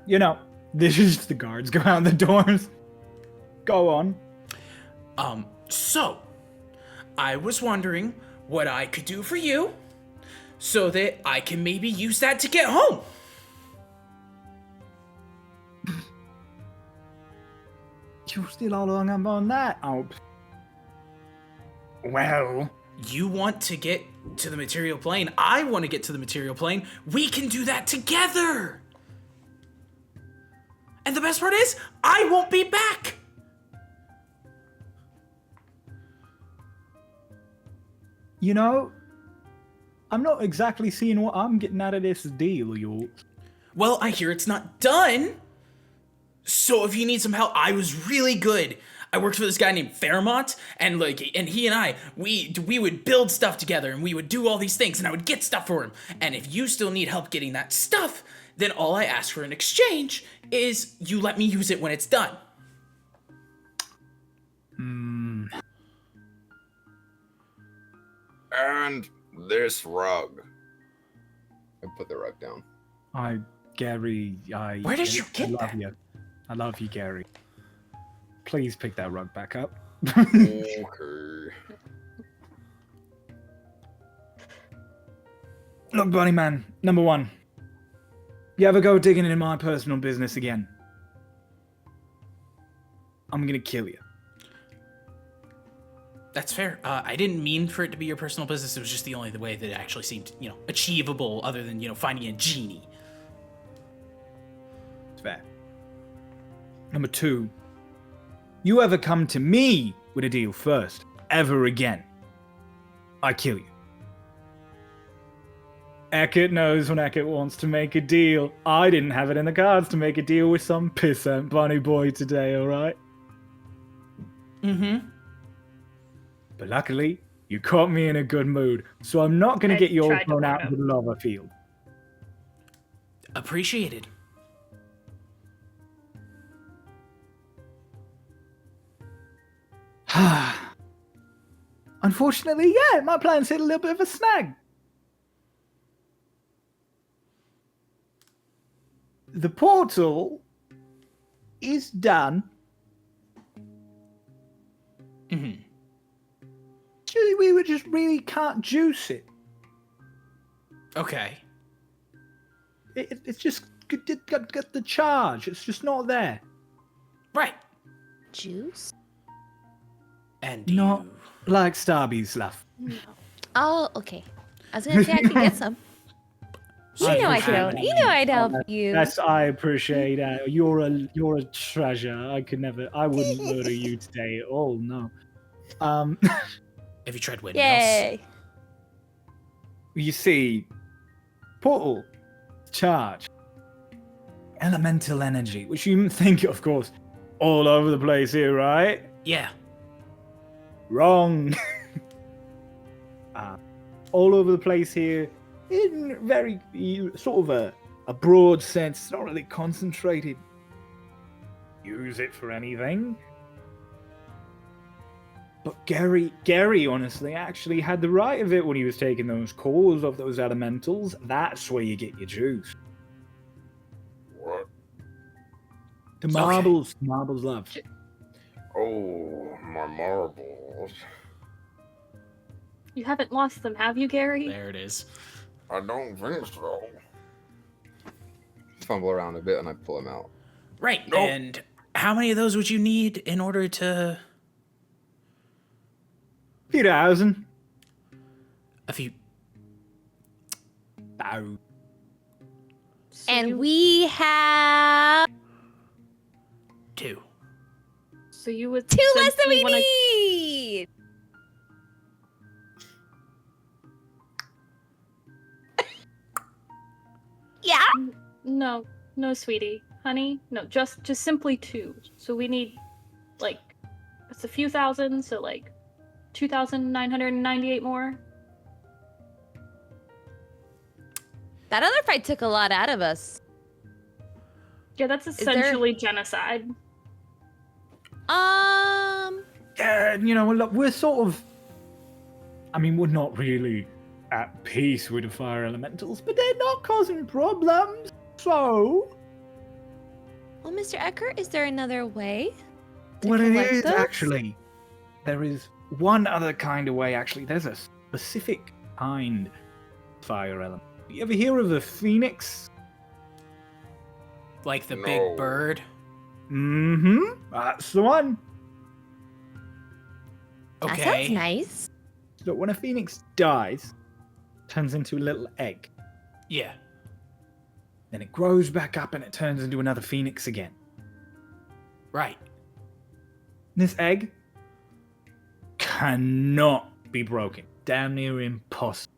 you know, this is the guards go out the doors. Go on. So I was wondering what I could do for you so that I can maybe use that to get home. You still all hung up on that? Oh. Well, You want to get to the material plane. I want to get to the material plane. We can do that together. And the best part is, I won't be back. you know, I'm not exactly seeing what I'm getting out of this deal, York. Well, I hear it's not done. So if you need some help, I was really good. I worked for this guy named Fairmont, and he and I, we would build stuff together, and we would do all these things, and I would get stuff for him. And if you still need help getting that stuff, then all I ask for in exchange is you let me use it when it's done. And this rug. I put the rug down. Gary, Where did you get I love that? you. I love you, Gary. please pick that rug back up. Okay. Look, Bunny Man, number one. You ever go digging in my personal business again? I'm gonna kill you. That's fair. I didn't mean for it to be your personal business. It was just the only way that it actually seemed, achievable other than, finding a genie. It's fair. Number two. You ever come to me with a deal first, ever again, I kill you. Eckert knows when Eckert wants to make a deal. I didn't have it in the cards to make a deal with some pissant bunny boy today, alright? Mm-hmm. But luckily, you caught me in a good mood, so I'm not going to get you all tried to thrown warn out into the lava field. Appreciated. Unfortunately, yeah, my plans hit a little bit of a snag. The portal is done. Mm-hmm. We just really can't juice it. Okay. It's just got the charge. It's just not there. Right. Juice? And Not like Starby's stuff. No. Oh, okay. I was gonna say I could get some. You know I'd help. You know I'd help you. Yes, I appreciate that. You're a treasure. I wouldn't murder you today at all. No. Have you tried windmills? Yay! You see, portal, charge, elemental energy, which you think, of course, all over the place here, right? Yeah. Wrong. All over the place here, in very sort of a broad sense. It's not really concentrated. Use it for anything. But Gary, honestly, actually had the right of it when he was taking those cores of those elementals. That's where you get your juice. What? The marbles, marbles love. Oh, my marbles. You haven't lost them, have you, Gary? There it is. I don't think so. Fumble around a bit and I pull them out. Right. Nope. And how many of those would you need in order to... Few thousand. A few... Oh. So And you, we have Two. So you would two less than we essentially wanna- need. Yeah. No, sweetie, honey, no, just simply two. So we need, like, it's a few thousand, so like 2,998 more. That other fight took a lot out of us. Yeah, that's there- essentially genocide. Yeah, look, we're sort of... I mean, we're not really at peace with the fire elementals, but they're not causing problems, so... Well, Mr. Eckert, is there another way to Well, it collect is, those? actually. There is one other kind of way, actually. There's a specific kind of fire element. You ever hear of a phoenix? Like the No. big bird? Mm-hmm. That's the one. That Okay. sounds nice. So when a phoenix dies, it turns into a little egg. Yeah. Then it grows back up and it turns into another phoenix again. Right. This egg cannot be broken. Damn near impossible.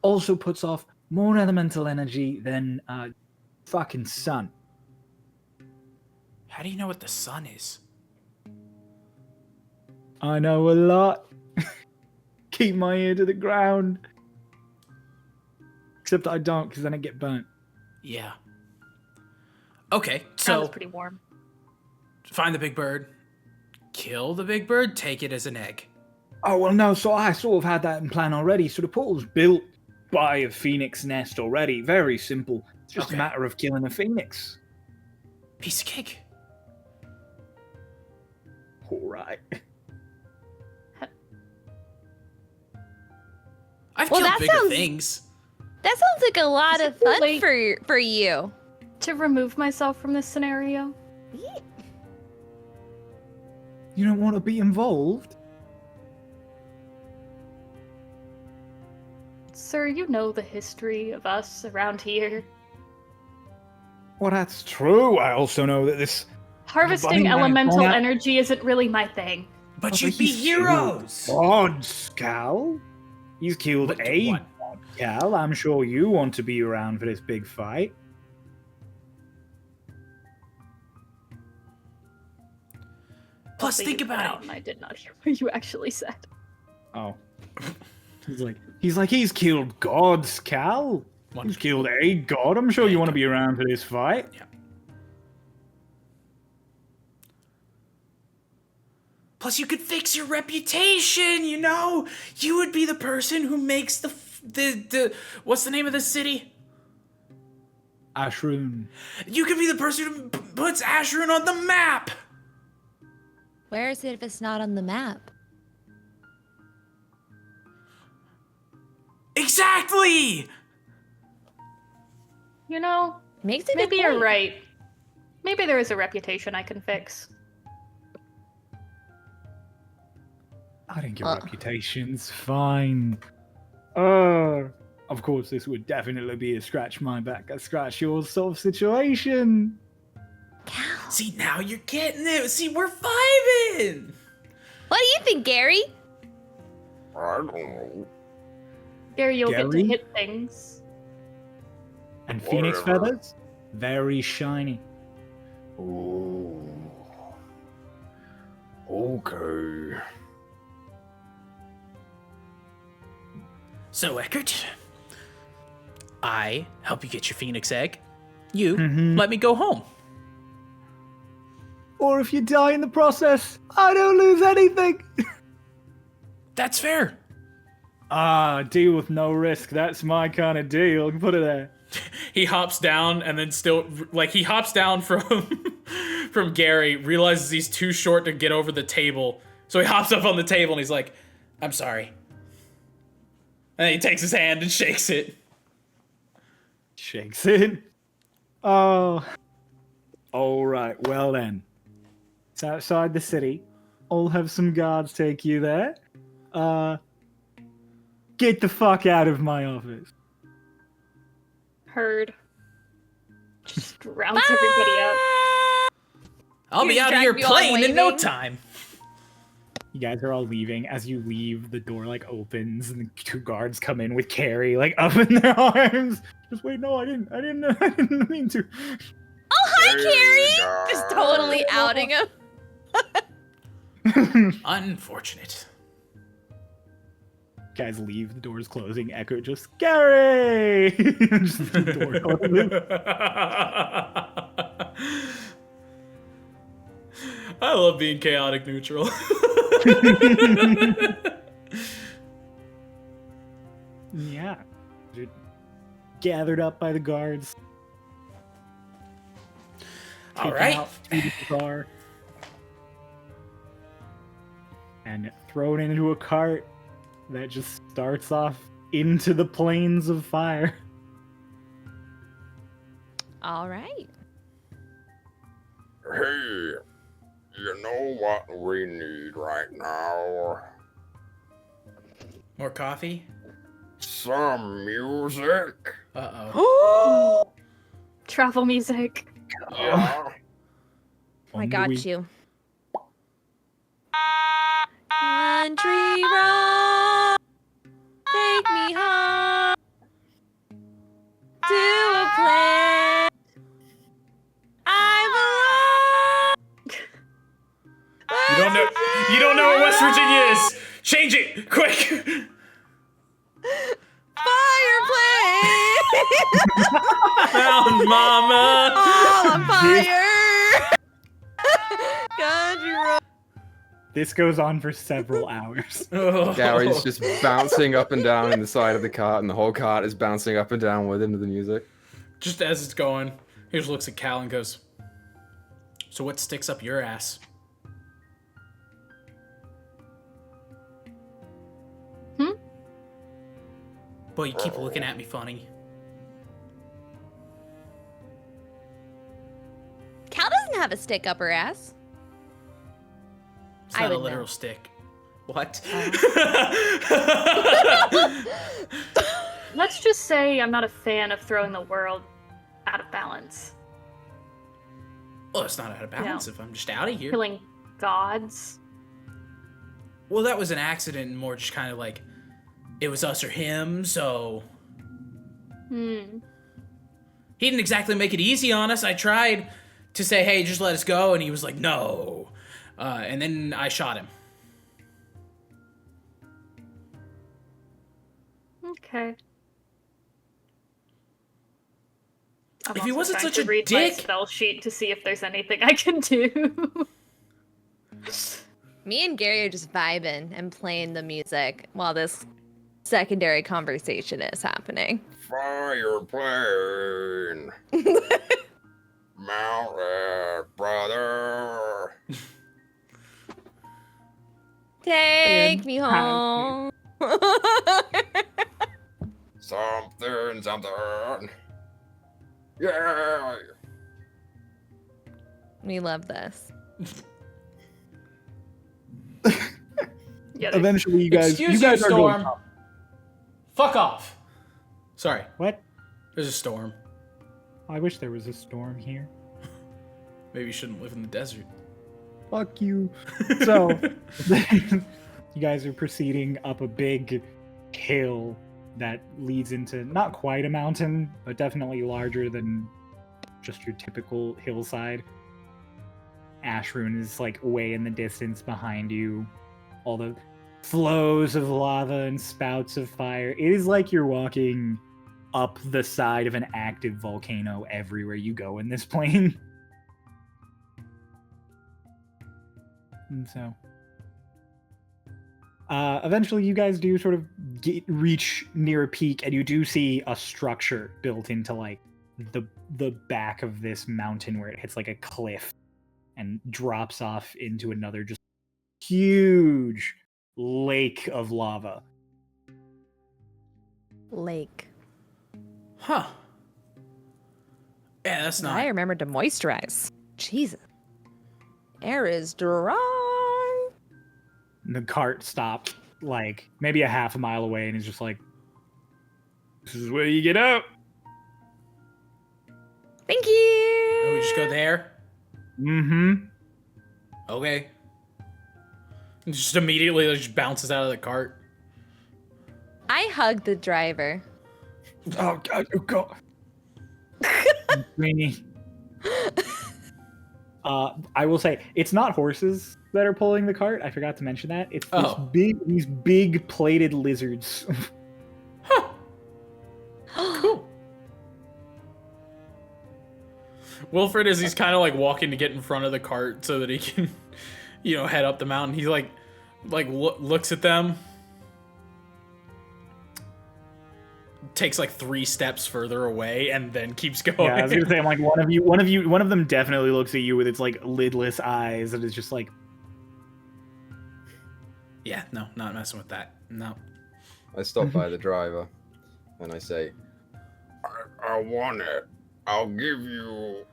Also puts off more elemental energy than fucking sun. How do you know what the sun is? I know a lot. Keep my ear to the ground. Except I don't, because then I get burnt. Yeah. Okay, That so was pretty warm. find the big bird, kill the big bird, take it as an egg. Oh, well, no, so I sort of had that in plan already. So the portal's built by a phoenix nest already. Very simple. It's just Okay. a matter of killing a phoenix. Piece of cake. All right. I've Well, killed that bigger sounds- things. That sounds like a lot Is of it too fun late? for you. To remove myself from this scenario? You don't want to be involved? Sir, you know the history of us around here. Well, that's true. I also know that this... Harvesting Bunny Man elemental gone out- energy isn't really my thing. But you'd be heroes. God's Cal. He's killed What- a what? God, Cal. I'm sure you want to be around for this big fight. Plus, Also, think you cut about out it. and I did not hear what you actually said. Oh. He's killed gods, Cal. He's killed a god. I'm sure you want to be around for this fight. Yeah. Plus, you could fix your reputation. You know, you would be the person who makes the what's the name of the city? Ashroon. You could be the person who puts Asheron on the map. Where is it if it's not on the map? Exactly. You know, Makes a maybe good you're point. right. Maybe there is a reputation I can fix. I think your Uh. reputation's fine. Of course, this would definitely be a scratch my back, a scratch yours sort of situation. Cal. See, now you're getting it. See, we're vibing. What do you think, Gary? I don't know. Gary, you'll get to Gary? hit things. And phoenix Whatever. feathers, very shiny. Ooh. Okay. So, Eckert, I help you get your phoenix egg. You Mhm. let me go home. Or if you die in the process, I don't lose anything. That's fair. Deal with no risk. That's my kind of deal. Put it there. He hops down and then still he hops down from from Gary, realizes he's too short to get over the table. So he hops up on the table and he's like, "I'm sorry." And he takes his hand and shakes it. Shakes it. Oh. All right. Well then. It's outside the city. I'll have some guards take you there. Get the fuck out of my office. Heard. Just rounds everybody up. I'll You be just out of your dragged me all plane in no waving. time. You guys are all leaving. As you leave, the door opens and the two guards come in with Carrie up in their arms. Just wait, no, I didn't mean to. Oh, hi, Hey, Carrie! guys. Just totally outing him. Unfortunate. Guys leave, the door's closing. Echo just, Gary! Just the door closes. I love being chaotic neutral. Yeah. You're gathered up by the guards. All taken right. out to the car. And thrown into a cart that just starts off into the plains of fire. All right. Hey, you know what we need right now? More coffee? Some music. Uh-oh. Travel music. Yeah. I got you. Country road, take me home to a place I belong. You don't know what West Virginia is. Change it, quick. Fireplace, Mountain Mama. all on fire. Country road. This goes on for several hours. Oh. Gary's just bouncing up and down in the side of the cart, and the whole cart is bouncing up and down with him to the music. Just as it's going, he just looks at Cal and goes, "So what sticks up your ass?" Boy, you keep looking at me funny. Cal doesn't have a stick up her ass. It's I not a would literal know. stick. What? Let's just say I'm not a fan of throwing the world out of balance. Well, it's not out of balance if I'm just out of here. Killing gods. Well, that was an accident and more just kind of like, it was us or him, so... Hmm. He didn't exactly make it easy on us. I tried to say, hey, just let us go, and he was like, no. And then I shot him. Okay. I'm If he also wasn't trying such to a read my dick- spell sheet to see if there's anything I can do. Me and Gary are just vibing and playing the music while this secondary conversation is happening. Fire plane. Mount it, brother. Take me home. Something. Yeah. We love this. Yeah, Eventually, you guys Excuse are Storm. going up. Fuck off. Sorry, What? there's a storm. I wish there was a storm here. Maybe you shouldn't live in the desert. Fuck you. So, you guys are proceeding up a big hill that leads into not quite a mountain, but definitely larger than just your typical hillside. Ashruin is like way in the distance behind you. All the flows of lava and spouts of fire. It is like you're walking up the side of an active volcano everywhere you go in this plane. And so, eventually, you guys do sort of reach near a peak, and you do see a structure built into like the back of this mountain, where it hits like a cliff and drops off into another just huge lake of lava. Lake. Huh. Yeah, that's not... I remembered to moisturize. Jesus. Air is dry. And the cart stopped like maybe a half a mile away, and is just like, "This is where you get out." Thank you. Oh, we just go there? Mm-hmm. Okay. And just immediately just bounces out of the cart. I hug the driver. Oh God! Oh God! Sweeney. I will say it's not horses that are pulling the cart. I forgot to mention that. It's Oh. these big plated lizards. Huh. Cool. Wilfred, as he's kind of like walking to get in front of the cart so that he can, head up the mountain, he looks at them, takes like 3 steps further away, and then keeps going. Yeah, I was gonna say, I'm like, one of them definitely looks at you with its like lidless eyes, and is just like, Yeah, no, not messing with that. No. I stop by the driver and I say, I want it. I'll give you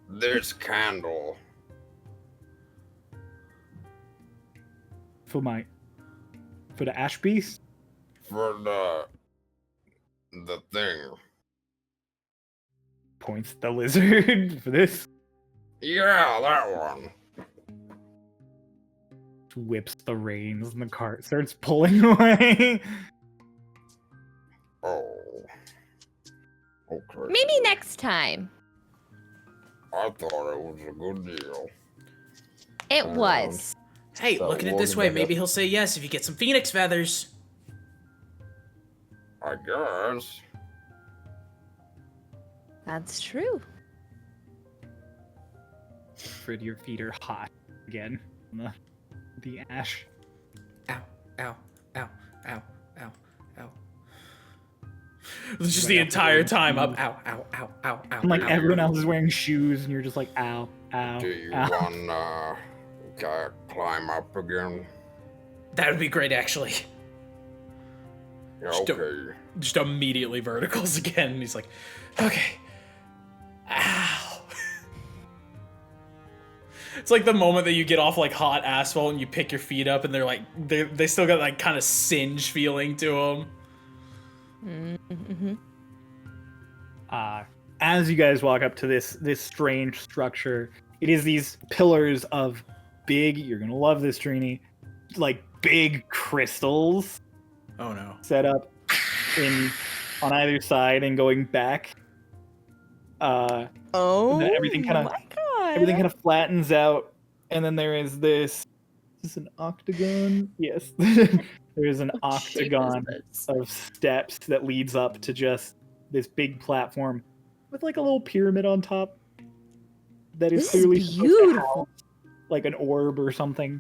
this candle. for the ash beast. For the thing. Points at the lizard for this. Yeah, that one. Whips the reins, and the cart starts pulling away. Oh. Okay. Maybe next time. I thought it was a good deal. It was. Hey, So, look at it this walking way. back Maybe up. he'll say yes if you get some phoenix feathers. I guess. That's true. Fred, your feet are hot again on the ash. Ow, ow, ow, ow, ow, ow. Just the entire time up. Ow, ow, ow, ow, ow. And like ow. everyone else is wearing shoes, and you're just like, ow, ow, Do you ow. wanna climb up again? That would be great, actually. Yeah, Just okay. Just immediately verticals again. And he's like, okay. Ow. It's like the moment that you get off like hot asphalt and you pick your feet up and they're like, they still got like kind of singe feeling to them. Mm-hmm. As you guys walk up to this strange structure, it is these pillars of big, you're gonna love this, Trini, like big crystals Oh no. set up on either side and going back. Oh, everything kind my God. of flattens out, and then there is this. Is this an octagon? Yes. There is an What shape is octagon this? of steps that leads up to just this big platform with like a little pyramid on top that is This is clearly supposed to beautiful. house, like an orb or something.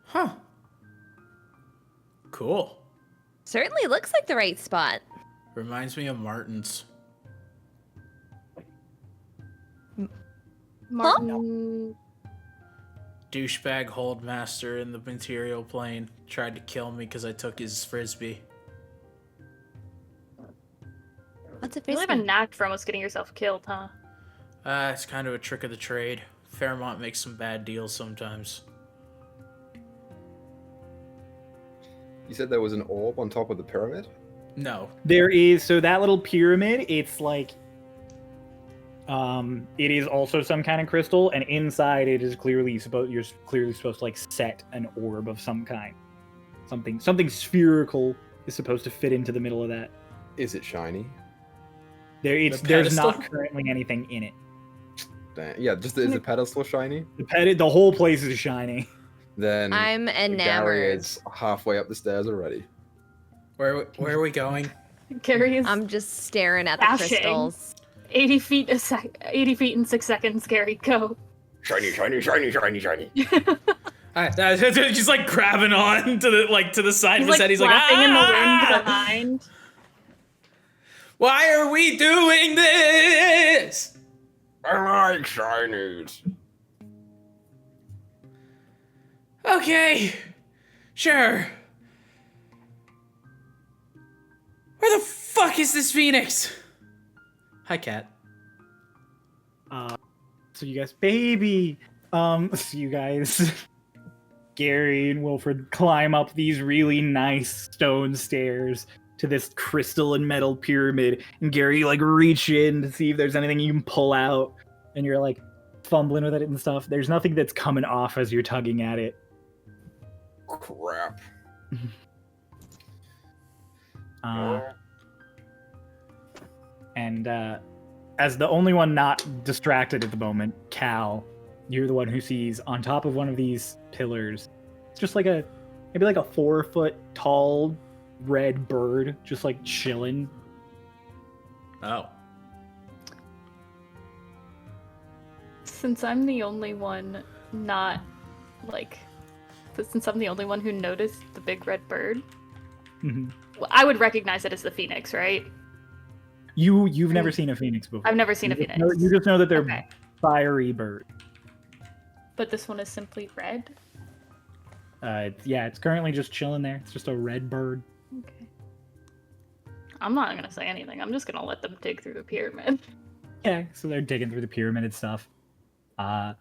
Huh. Cool. Certainly looks like the right spot. Reminds me of Martin's. Martin. Douchebag holdmaster in the material plane tried to kill me because I took his frisbee. What's a You really have a frisbee? knack for almost getting yourself killed, huh? It's kind of a trick of the trade. Fairmont makes some bad deals sometimes. You said there was an orb on top of the pyramid? No. There is, so that little pyramid, it's like it is also some kind of crystal, and inside it is you're clearly supposed to like set an orb of some kind. Something spherical is supposed to fit into the middle of that. Is it shiny? There's not pedestal? currently anything in it. Damn. Yeah, just is the pedestal shiny? The whole place is shiny. Then I'm Gary enamored. is halfway up the stairs already. Where are we going? Gary is I'm just staring at the Dashing. crystals. 80 feet 80 feet in 6 seconds. Gary, go. Shiny, shiny, shiny, shiny, shiny. He's like grabbing on to the side He's of his head. He's like, flapping in the wind "Ah! behind. Why are we doing this? I like shinies. Okay, sure. Where the fuck is this phoenix? Hi, cat. So you guys, baby, so you guys, Gary and Wilfred climb up these really nice stone stairs to this crystal and metal pyramid, and Gary like reach in to see if there's anything you can pull out, and you're like fumbling with it and stuff. There's nothing that's coming off as you're tugging at it. Crap. And as the only one not distracted at the moment, Cal, you're the one who sees on top of one of these pillars, it's just like maybe like a 4-foot tall red bird just like chilling. Oh. Since I'm the only one since I'm the only one who noticed the big red bird, Mhm. well, I would recognize it as the phoenix, right? You've never seen a phoenix before. I've never seen a You just phoenix. know- You just know that they're Okay. fiery birds. But this one is simply red. It's currently just chilling there. It's just a red bird. Okay. I'm not gonna say anything. I'm just gonna let them dig through the pyramid. Yeah, so they're digging through the pyramid and stuff. And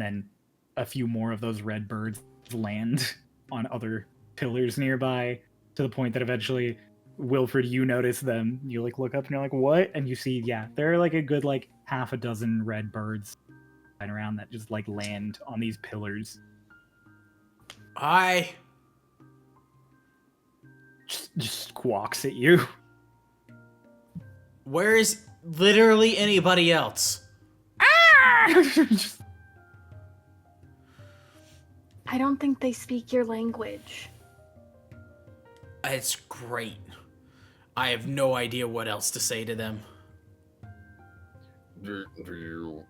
then a few more of those red birds land on other pillars nearby, to the point that eventually, Wilfred, you notice them. You like look up and you're like, what? And you see, yeah, there are like a good like half a dozen red birds flying around that just like land on these pillars. Hi. Just squawks at you. Where is literally anybody else? Just- I don't think they speak your language. It's great. I have no idea what else to say to them. Do you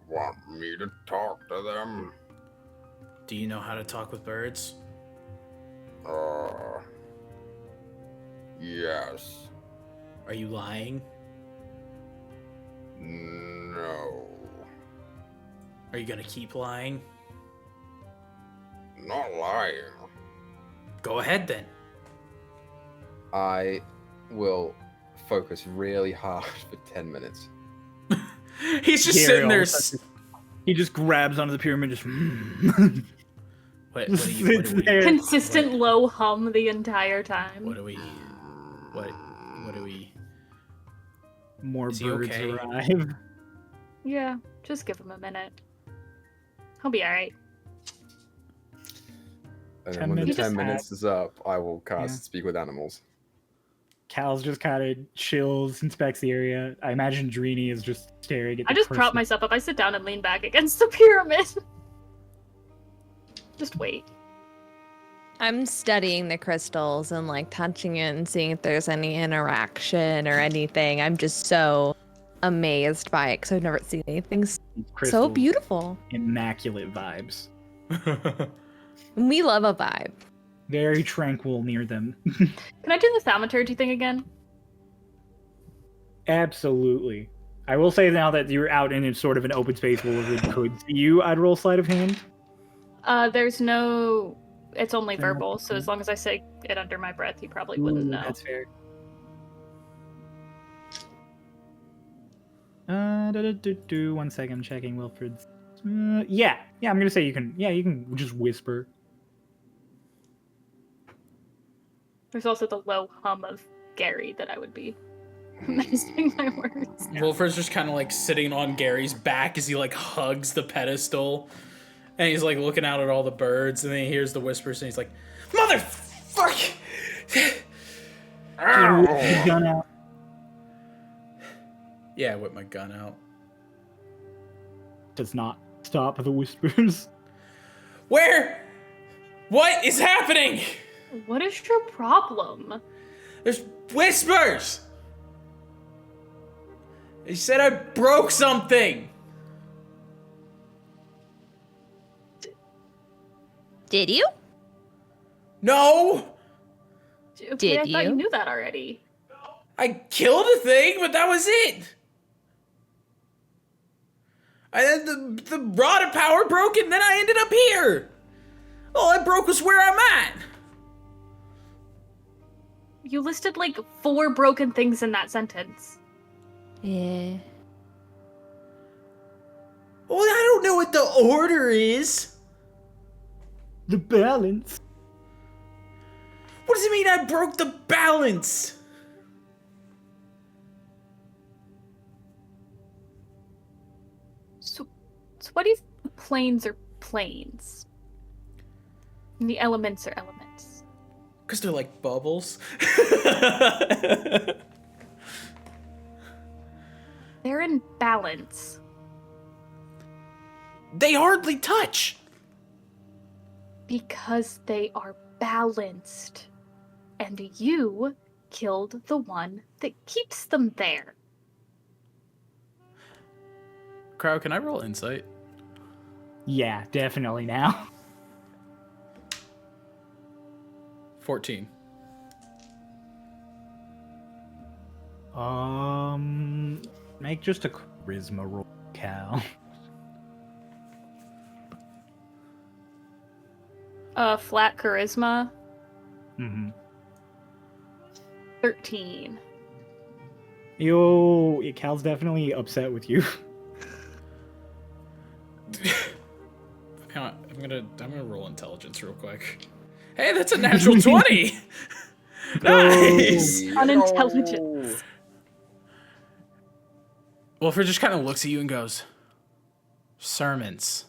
want me to talk to them? Do you know how to talk with birds? Yes. Are you lying? No. Are you gonna keep lying? Not lying. Go ahead then. I will focus really hard for 10 minutes. He's just Gary sitting all there. of a sudden- He just grabs onto the pyramid, just. What Just are sits we? there. Consistent low hum the entire time. What do we? What do we? More Is he birds okay? arrive. Yeah, just give him a minute. He'll be alright. And 10 then when the minutes 10 is minutes is up, I will cast Yeah. Speak with Animals. Cal's just kind of chills, inspects the area. I imagine Drini is just staring at the I just prop crystal. myself up. I sit down and lean back against the pyramid. Just wait. I'm studying the crystals and like touching it and seeing if there's any interaction or anything. I'm just so amazed by it because I've never seen anything so Crystals, beautiful. Immaculate vibes. We love a vibe. Very tranquil near them. Can I do the thaumaturgy thing again? Absolutely. I will say now that you're out in sort of an open space where Wilfred could see you, I'd roll sleight of hand. There's no... It's only No. verbal, so as long as I say it under my breath, you probably wouldn't Ooh, know. That's fair. One second, checking Wilfred's. Yeah, I'm gonna say you can. Yeah, you can just whisper. There's also the low hum of Gary that I would be missing my words. Wilfred's just kind of like sitting on Gary's back as he like hugs the pedestal, and he's like looking out at all the birds, and then he hears the whispers, and he's like, "Motherfuck!" Gun out. Yeah, I whip my gun out. Does not stop the whispers. Where? What is happening? What is your problem? There's whispers. He said I broke something. Did you? No, Okay, Did I thought you? you knew that already. I killed a thing, but that was it. And then the rod of power broke, and then I ended up here. All I broke was where I'm at. You listed like 4 broken things in that sentence. Yeah. Well, I don't know what the order is. The balance. What does it mean I broke the balance? So what do you think the planes are planes? And the elements are elements. Because they're like bubbles. They're in balance. They hardly touch. Because they are balanced. And you killed the one that keeps them there. Crow, can I roll insight? Yeah, definitely now. 14. Make just a charisma roll, Cal. Flat charisma, Mm-hmm. 13. Yo, Cal's definitely upset with you. Hang on, I'm gonna roll intelligence real quick. Hey, that's a natural 20. Nice. Unintelligence. Wilfred just kind of looks at you and goes, sermons.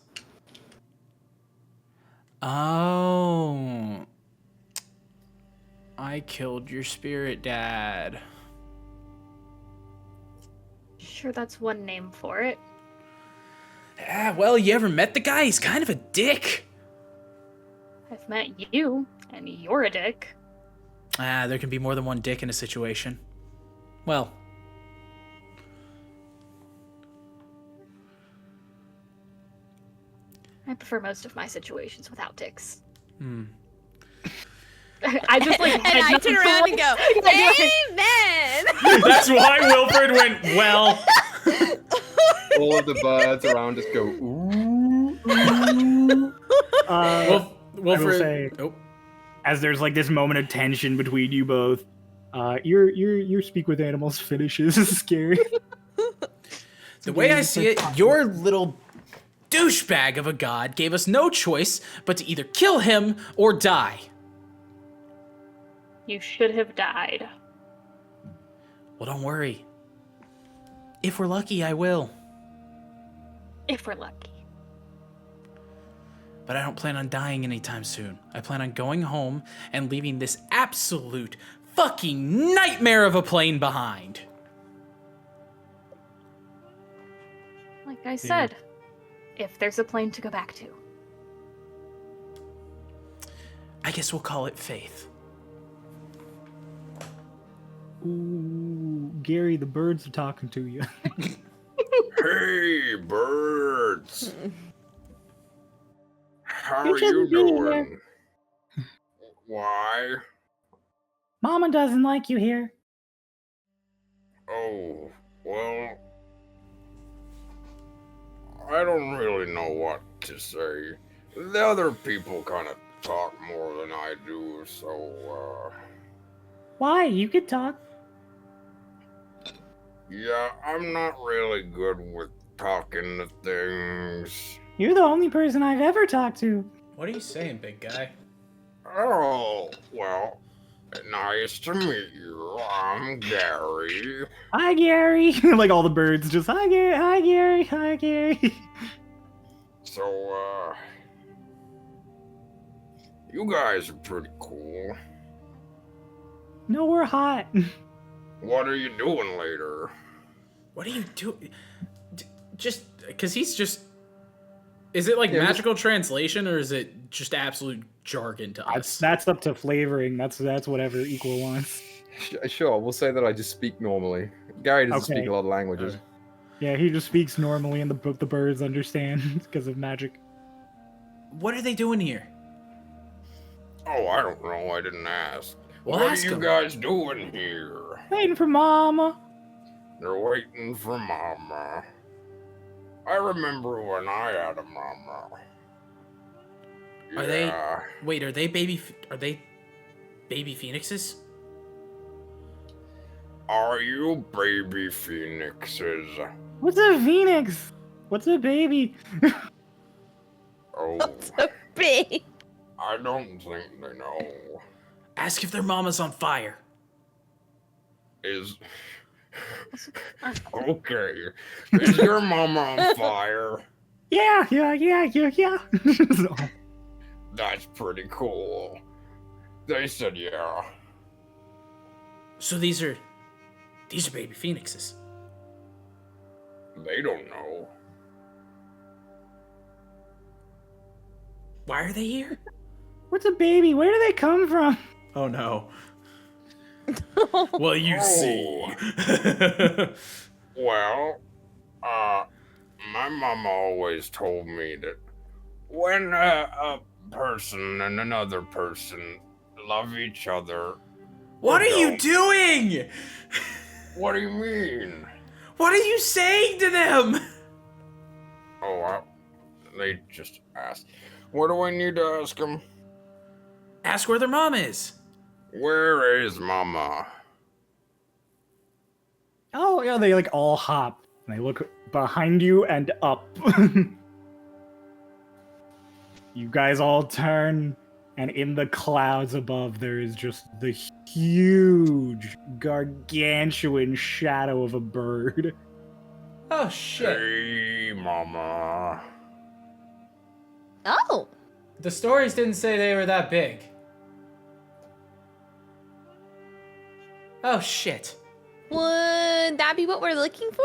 Oh. I killed your spirit dad. Sure, that's one name for it. Ah, well, you ever met the guy? He's kind of a dick. I've met you, and you're a dick. Ah, there can be more than one dick in a situation. Well. I prefer most of my situations without dicks. Hmm. I just like And I turn around and go, Amen! That's why Wilfred went, well. All of the birds around us go, ooh. Wilfred, Wilfred. say- Oh. as there's like this moment of tension between you both. Your speak with animals finishes. Scary. The way I see it, your little douchebag of a god gave us no choice but to either kill him or die. You should have died. Well, don't worry. If we're lucky, I will. If we're lucky. But I don't plan on dying anytime soon. I plan on going home and leaving this absolute fucking nightmare of a plane behind. Like I said, if there's a plane to go back to. I guess we'll call it faith. Ooh, Gary, the birds are talking to you. Hey, birds. How You are shouldn't you be doing? Why? Mama doesn't like you here. Oh, well, I don't really know what to say. The other people kind of talk more than I do, so, Why? You could talk. yeah, I'm not really good with talking to things. You're the only person I've ever talked to. What are you saying, big guy? Oh, well, nice to meet you. I'm Gary. Hi, Gary. Like all the birds, just hi, Gary. Hi, Gary. Hi, Gary. So, you guys are pretty cool. No, we're hot. What are you doing later? What are you doing? Just because he's just. Is it like Yeah, magical translation or is it just absolute jargon to us? That's up to flavoring. That's whatever Equal wants. Sure, we'll say that I just speak normally. Gary doesn't Okay. speak a lot of languages. Yeah, he just speaks normally, and the birds understand because of magic. What are they doing here? Oh, I don't know. I didn't ask. Well, What ask are you 'em. guys doing here? Waiting for Mama. They're waiting for Mama. I remember when I had a mama. Are they- Yeah. Wait, are they baby phoenixes? Are you baby phoenixes? What's a phoenix? What's a baby? Oh, So big. I don't think they know. Ask if their mama's on fire. Is okay. Is your mama on fire? Yeah. So, That's pretty cool. They said yeah. So these are baby phoenixes. They don't know. Why are they here? what's a baby? Where do they come from? Oh no. Well, you see. Well, my mama always told me that when a person and another person love each other. What or are you don't. doing? What do you mean? What are you saying to them? Oh, they just asked. What do I need to ask them? Ask where their mom is. Where is Mama? Oh, yeah, they like all hop. And they look behind you and up. You guys all turn, and in the clouds above, there is just the huge, gargantuan shadow of a bird. Oh shit. Hey, Mama. Oh. The stories didn't say they were that big. Oh shit. Would that be what we're looking for?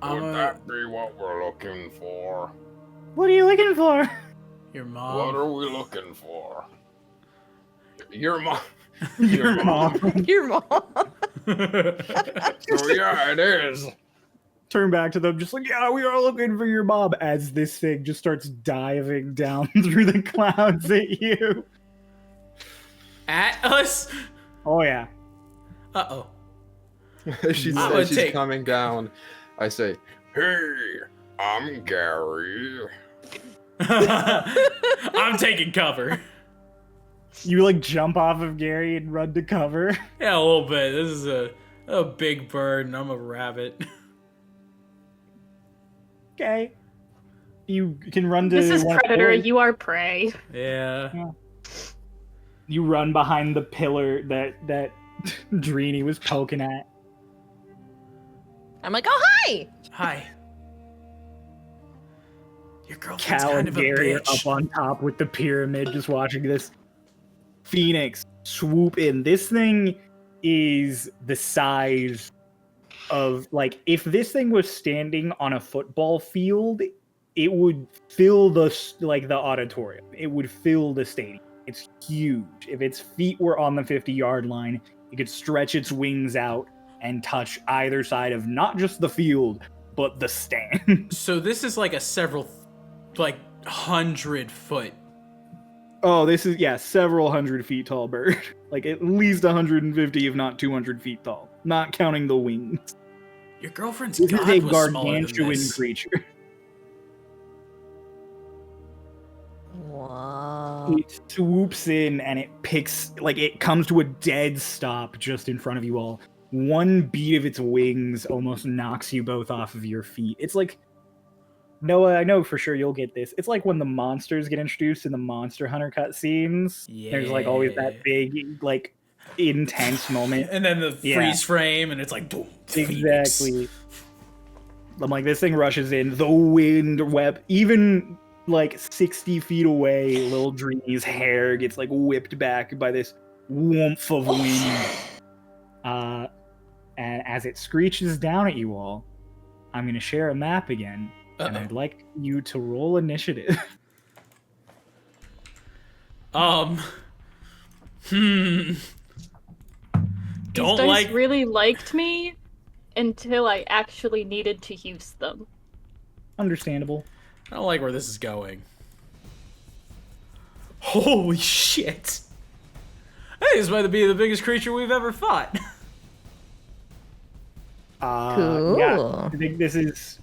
Would that be what we're looking for? What are you looking for? Your What mom. are we looking for? Your mom. Your mom. Your mom. So yeah, it is. Turn back to them, just like, yeah, we are looking for your mom, as this thing just starts diving down through the clouds at you. At us? Oh, yeah. Uh-oh. She I says would she's take- coming down. I say, Hey, I'm Gary. I'm taking cover. You like jump off of Gary and run to cover. Yeah, a little bit. This is a big bird, and I'm a rabbit. Okay. You can run to. This is one predator. pillar. You are prey. Yeah. You run behind the pillar that Dreeny was poking at. I'm like, oh, hi! Hi. Your girlfriend's Cal kind and of a Gary are bitch. up on top with the pyramid, just watching this phoenix swoop in. This thing is the size of, like, if this thing was standing on a football field, it would fill the auditorium. It would fill the stadium. It's huge. If its feet were on the 50-yard line, it could stretch its wings out and touch either side of not just the field, but the stand. So this is like a several, like 100-foot. Oh, this is, several 100 feet tall bird. Like at least 150, if not 200 feet tall. Not counting the wings. Your girlfriend's This god is a was smaller than gargantuan this. creature. Whoa. It swoops in and it picks, like it comes to a dead stop just in front of you all. One beat of its wings almost knocks you both off of your feet. It's like, Noah, I know for sure you'll get this. It's like when the monsters get introduced in the Monster Hunter cutscenes. There's like always Yeah. that big, like, intense moment. And then the freeze frame, and it's like, boom, Phoenix. Exactly. I'm like, this thing rushes in, the wind whip, even like 60 feet away, little Dreamy's hair gets like whipped back by this woomph of wind. And as it screeches down at you all, I'm going to share a map again, and I'd like you to roll initiative. Don't These dice like really liked me until I actually needed to use them. Understandable. I don't like where this is going. Holy shit! I think this might be the biggest creature we've ever fought. Cool. Yeah, I think this is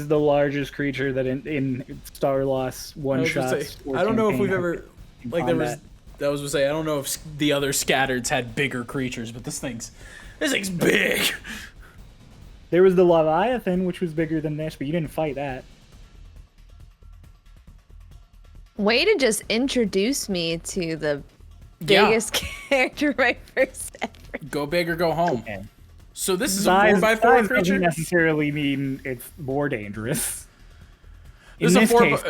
the largest creature that in Starloss one shots. I don't know if we've ever like there was. That was to say, I don't know if the other scattereds had bigger creatures, but this thing's big. There was the Leviathan, which was bigger than this, but you didn't fight that. Way to just introduce me to the biggest character right first ever. Go big or go home. Okay. So this is Size, a 4x4 size creature. doesn't necessarily mean it's more dangerous. This In is a this 4 case,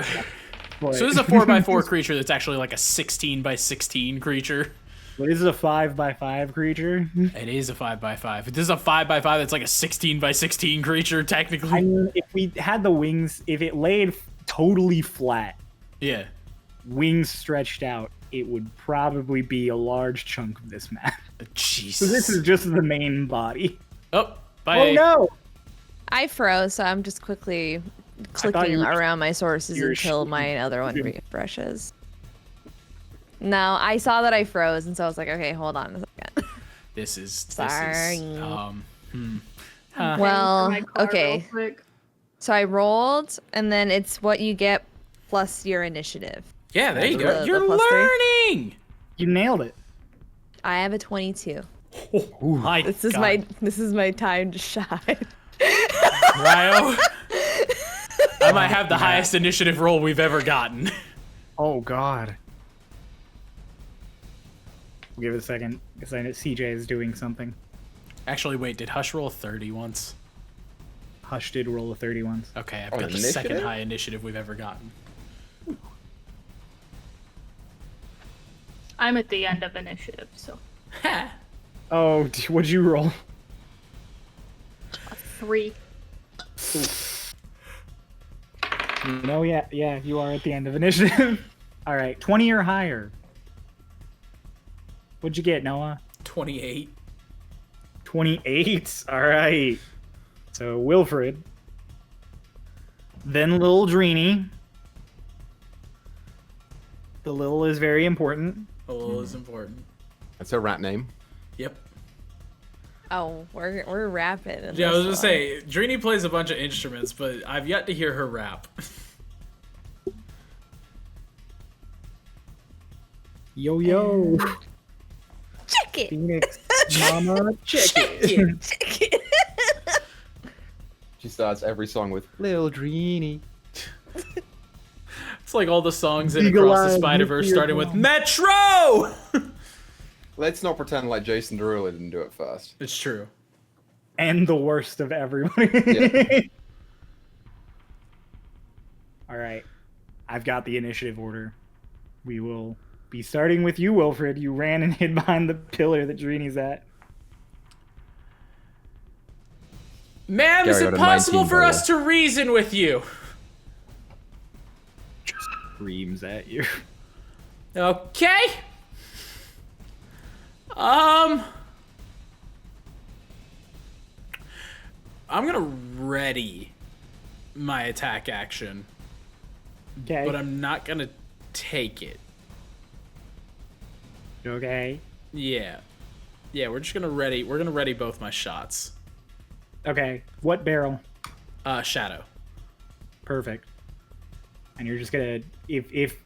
but- So this is a 4x4 creature that's actually like a 16x16 creature. But this is a 5x5 creature. It is a 5x5. This is a 5x5 that's like a 16x16 creature technically. I mean, if we had the wings, if it laid totally flat, Yeah. wings stretched out, it would probably be a large chunk of this map. Jesus. So this is just the main body. Oh, bye. Oh no! I froze, so I'm just quickly thought clicking you were- around my sources you were until shooting. my other one refreshes. No, I saw that I froze, and so I was like, okay, hold on a second. This is Sorry. I'm Well, paying for my car okay. real quick. So I rolled, and then it's what you get plus your initiative. Yeah, there you The- go. the You're plus three? learning. You nailed it. I have a 22. Oh my This is God. this is my time to shine. Ryo. I might have the highest initiative roll we've ever gotten. Oh god. We'll give it a second, because I know CJ is doing something. Actually, wait, did Hush roll 30 once? Hush did roll a 30 once. Okay, I've On got the second initiative? high initiative we've ever gotten. I'm at the end of initiative, so Ha! Oh, what'd you roll? a 3. No, yeah, you are at the end of initiative. All right, 20 or higher. What'd you get, Noah? 28. 28. All right. So Wilfred, then Lil Dreeny. The Lil is very important. A little is important. That's a rat name. Yep. Oh, we're rapid. in Yeah, I was this gonna one. say, Drini plays a bunch of instruments, but I've yet to hear her rap. Yo, yo. Check it. Phoenix, mama, check it. Check it. She starts every song with Lil Dreeny. It's like all the songs in Eagle Across the Eye, Spider-Verse nuclear starting with bomb. Metro! Let's not pretend like Jason Derulo didn't do it first. It's true. And the worst of everyone. Yeah. All right. I've got the initiative order. We will be starting with you, Wilfred. You ran and hid behind the pillar that Dreeny's at. Ma'am, is Gary it got a possible 19, for by the us to reason with you? Just screams at you. Okay. I'm gonna ready my attack action, Okay. but I'm not gonna take it. Okay. Yeah. Yeah, we're just gonna ready. We're gonna ready both my shots. Okay. What barrel? Shadow. Perfect. And you're just gonna if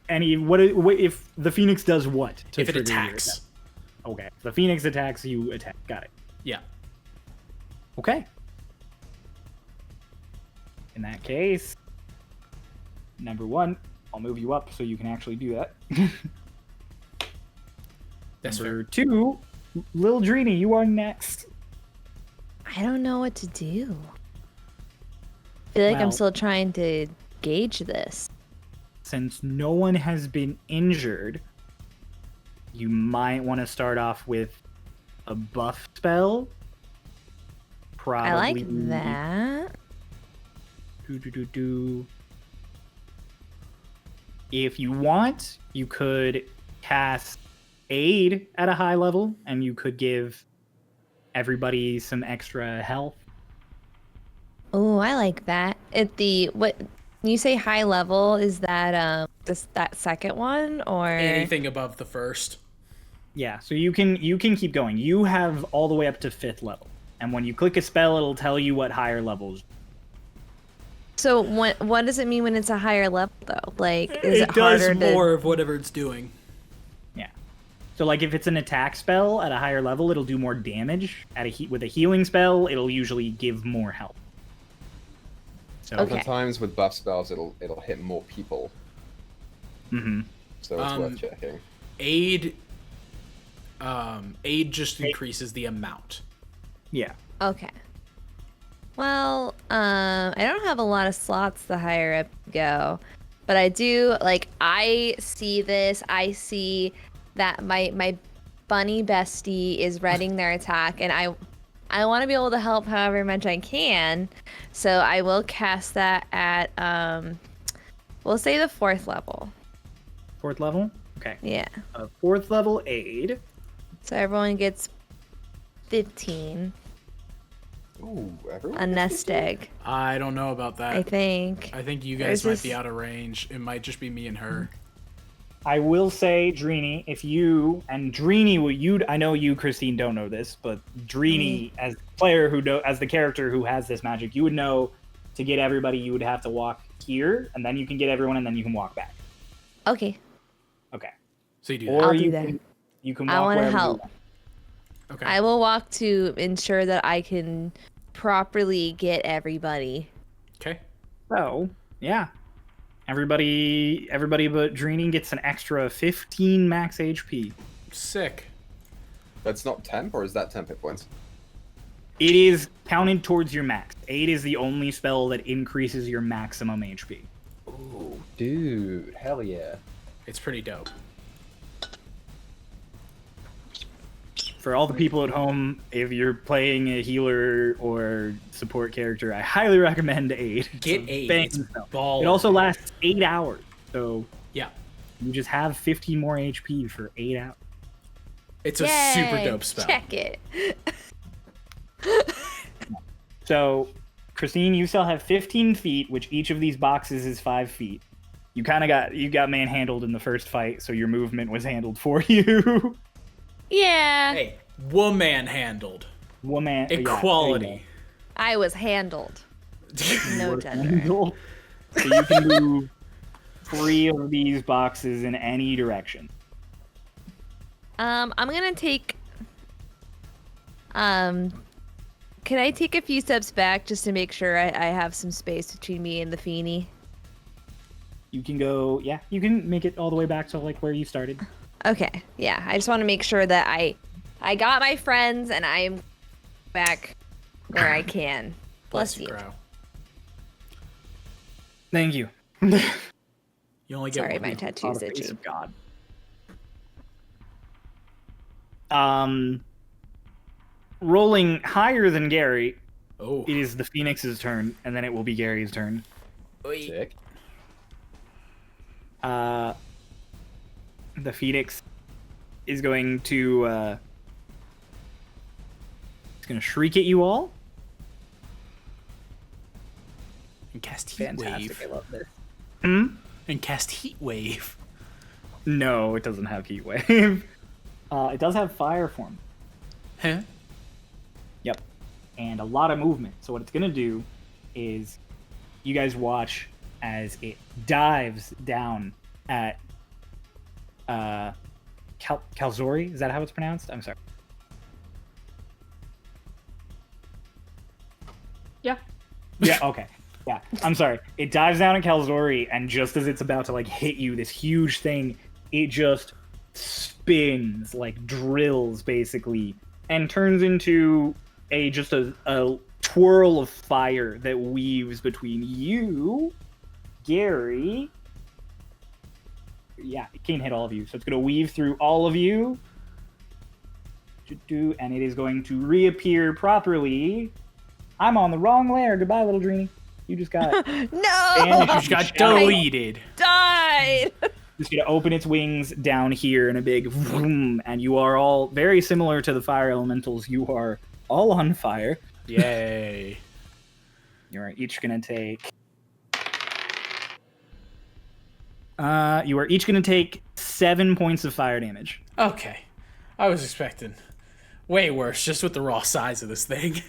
the Phoenix does what? To If it trigger your attacks. attack? Okay. If the Phoenix attacks, you attack. Got it. Yeah. Okay. In that case, number one, I'll move you up so you can actually do that. That's Number fair. two, Lil Dreeny, you are next. I don't know what to do. I feel like I'm Well- still trying to gauge this. Since no one has been injured, you might want to start off with a buff spell. Probably. I like that. If you want, you could cast Aid at a high level, and you could give everybody some extra health. Oh, I like that. At the what you say high level, is that that second one or Anything above the first. Yeah, so you can keep going. You have all the way up to 5th level, and when you click a spell, it'll tell you what higher levels. So what does it mean when it's a higher level though? Like is It it does harder more to of whatever it's doing. Yeah. So like if it's an attack spell at a higher level, it'll do more damage. With a healing spell, it'll usually give more health. So Okay. Sometimes with buff spells, it'll hit more people, hmm so it's worth checking. Aid just increases the amount. Yeah. Okay. Well, I don't have a lot of slots the higher up you go, but I do like I see this. I see that my bunny bestie is readying their attack, and I want to be able to help however much I can. So I will cast that at we'll say the 4th level. 4th level. Okay. Yeah. 4th level Aid. So everyone gets 15. Ooh, everyone. A nest egg, I don't know about that. I think. I think you Or guys is might this- be out of range. It might just be me and her. I will say, Dreeny, if you and Dreeny, I know you, Christine, don't know this, but Dreeny, as the player as the character who has this magic, you would know to get everybody, you would have to walk here, and then you can get everyone, and then you can walk back. Okay. Okay. So you do Or that. I'll do you that. you can I walk want to wherever you help. want. Okay. I will walk to ensure that I can properly get everybody. Okay. So, yeah. Everybody but Dreeny gets an extra 15 max HP. Sick. That's not temp, or is that temp hit points? It is counted towards your max. Aid is the only spell that increases your maximum HP. Ooh, dude, hell yeah. It's pretty dope. For all the people at home, if you're playing a healer or support character, I highly recommend Aid. Get It's a Aid. bang It's spell. baller. It also lasts 8 hours, so Yeah. you just have 15 more HP for 8 hours. It's a super dope spell. Check it. So, Christine, you still have 15 feet, which each of these boxes is 5 feet. You kind of got manhandled in the first fight, so your movement was handled for you. Yeah. Hey, woman handled. Woman Equality. I was handled. No gender. So you can move 3 of these boxes in any direction. I'm gonna take. Can I take a few steps back just to make sure I have some space between me and the Feeny? You can go, yeah, you can make it all the way back to like where you started. Okay, yeah. I just want to make sure that I got my friends and I'm back where I can. Bless you. Crow. Thank you. You only get Sorry, one. my tattoo's Face itchy. of God. Rolling higher than Gary, Oh. it is the Phoenix's turn, and then it will be Gary's turn. Sick. The Phoenix is going to it's going to shriek at you all. And cast heat Fantastic! wave. I love this. Hmm. And cast heat wave. No, it doesn't have heat wave. It does have fire form. Huh? Yep. And a lot of movement. So what it's going to do is you guys watch as it dives down at Calzori. Is that how it's pronounced? I'm sorry. Yeah. Yeah, okay. Yeah, I'm sorry. It dives down at Calzori, and just as it's about to like hit you, this huge thing, it just spins, like drills basically, and turns into a twirl of fire that weaves between you, Gary. Yeah, it can't hit all of you, so it's gonna weave through all of you. And it is going to reappear properly. I'm on the wrong layer. Goodbye, little Dreamy. You just got No! And You just got deleted. Died! just gonna open its wings down here in a big vroom, and you are all very similar to the fire elementals. You are all on fire. Yay. You're each gonna take. You are each gonna take 7 points of fire damage. Okay. I was expecting way worse just with the raw size of this thing.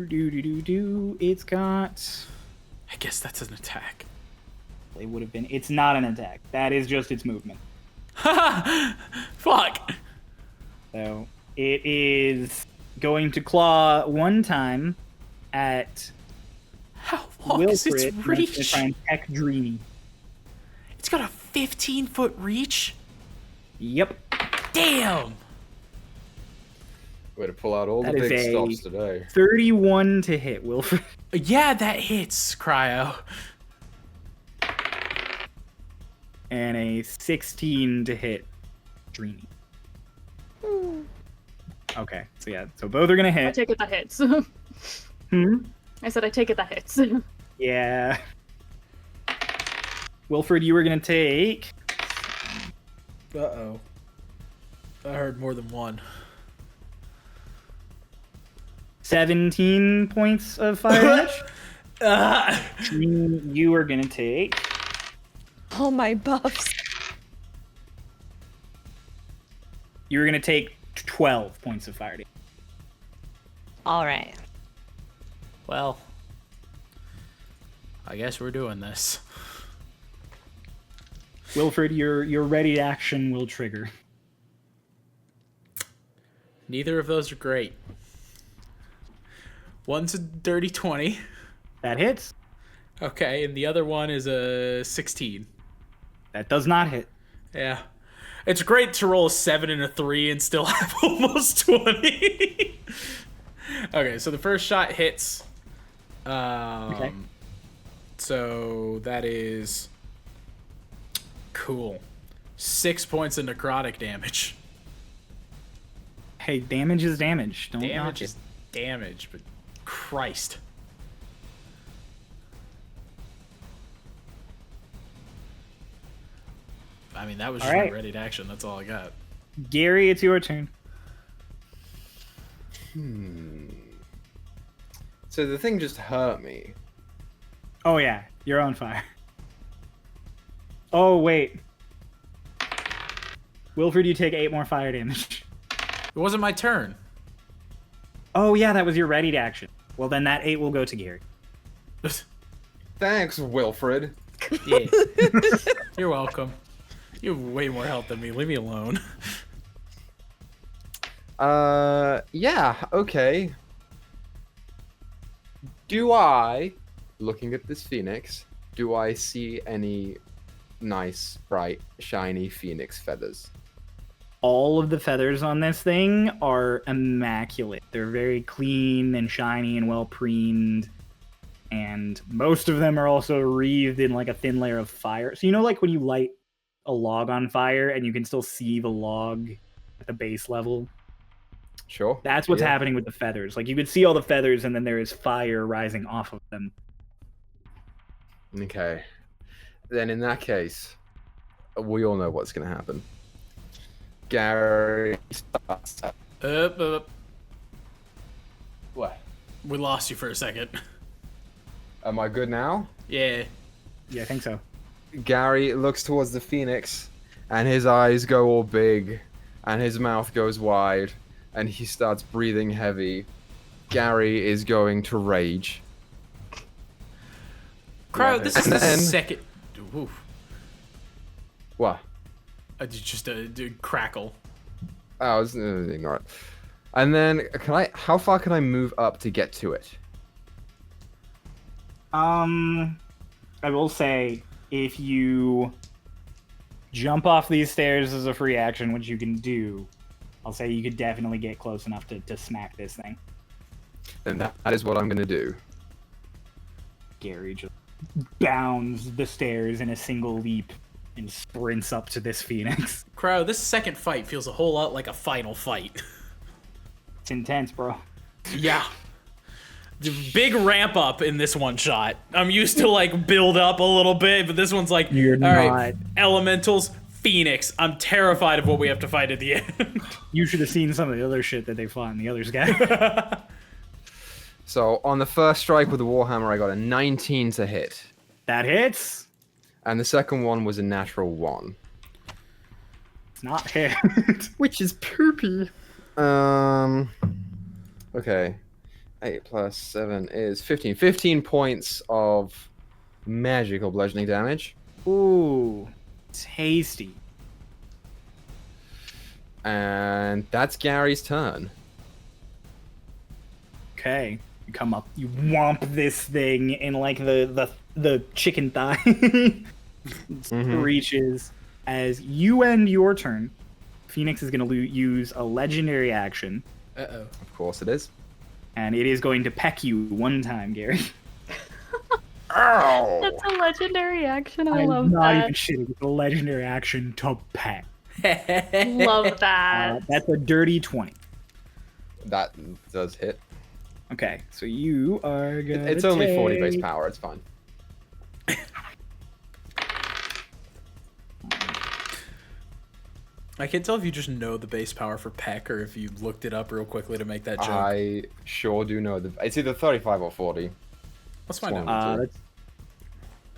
It's got. I guess that's an attack. It would have been. It's not an attack. That is just its movement. Fuck. So it is going to claw one time at How long is Wilfred. its and it's gonna reach? try and peck Dreamy. It's got a 15-foot reach? Yep. Damn. Way to pull out all the That is big a- stops today. 31 to hit, Wilfred. Yeah, that hits, Cryo. And a 16 to hit Dreamy. Okay, so yeah, so both are gonna I hit. take it that hits. Hmm? I said I take it that hits. Yeah. Wilfred, you were gonna take. Uh-oh. I heard more than one. 17 points of fire damage. Dreamy, you are gonna take. All my buffs. You were gonna take 12 points of fire damage. All right. Well, I guess we're doing this. Wilfred, your ready action will trigger. Neither of those are great. One's a dirty 20. That hits. Okay, and the other one is a 16. That does not hit. Yeah. It's great to roll a 7 and a 3 and still have almost 20. Okay, so the first shot hits. Okay. So that is cool. 6 points of necrotic damage. Hey, damage is damage. Don't knock Damage it. is damage, but Christ. I mean, that was All just right. my ready to action. That's all I got. Gary, it's your turn. So the thing just hurt me. Oh yeah, you're on fire. Oh wait. Wilfred, you take 8 more fire damage. It wasn't my turn. Oh yeah, that was your ready to action. Well then that 8 will go to Gary. Thanks, Wilfred. Yeah. You're welcome. You have way more health than me. Leave me alone. Yeah, okay. Do I, looking at this phoenix, do I see any nice, bright, shiny phoenix feathers? All of the feathers on this thing are immaculate. They're very clean and shiny and well preened. And most of them are also wreathed in like a thin layer of fire. So you know like when you light a log on fire and you can still see the log at the base level? Sure. That's what's yeah. happening with the feathers. Like you could see all the feathers and then there is fire rising off of them. Okay. Then in that case, we all know what's going to happen. Gary starts up. What? We lost you for a second. Am I good now? Yeah. Yeah, I think so. Gary looks towards the phoenix, and his eyes go all big, and his mouth goes wide, and he starts breathing heavy. Gary is going to rage. Cryo, this is the And- second. Oof. What? Just a crackle. Oh, I was ignore it. And then, how far can I move up to get to it? I will say, if you jump off these stairs as a free action, which you can do, I'll say you could definitely get close enough to smack this thing. Then that is what I'm going to do. Gary just bounds the stairs in a single leap and sprints up to this phoenix. Cryo, this second fight feels a whole lot like a final fight. It's intense, bro. Yeah. The big ramp up in this one shot. I'm used to like build up a little bit, but this one's like, You're all right, elementals, Phoenix. I'm terrified of what we have to fight at the end. You should have seen some of the other shit that they fought in the others guy. So, on the first strike with the Warhammer, I got a 19 to hit. That hits. And the second one was a natural 1. It's not hit. Which is poopy. Okay. 8 plus 7 is 15. 15 points of magical bludgeoning damage. Ooh, tasty. And that's Gary's turn. Okay, you come up, you whomp this thing in like the chicken thigh. Reaches. As you end your turn, Phoenix is going to use a legendary action. Uh-oh. Of course it is. And it is going to peck you one time, Gary. Ow! That's a legendary action. I I'm love not that. even shitting. It's a legendary action to peck. Love that. That's a dirty 20. That does hit. Okay, so you are gonna It's only 40 base take- power, it's fine. I can't tell if you just know the base power for Peck or if you looked it up real quickly to make that joke. I sure do know. It's either 35 or 40. Let's find Swan.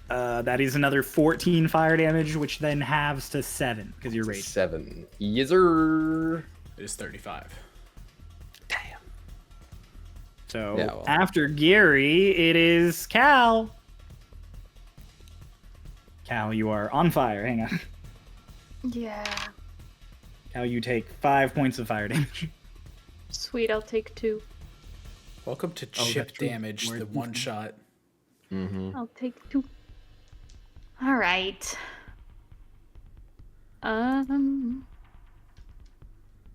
out. that is another 14 fire damage, which then halves to 7 because you're raged. 7. Yes, sir. It is 35. Damn. So Yeah, well. after Gary, it is Cal. Cal, you are on fire. Hang on. Yeah. Cal, you take 5 points of fire damage. Sweet, I'll take 2. Welcome to Oh, chip that's true. damage, Where- the one shot. Mm-hmm. I'll take 2. All right.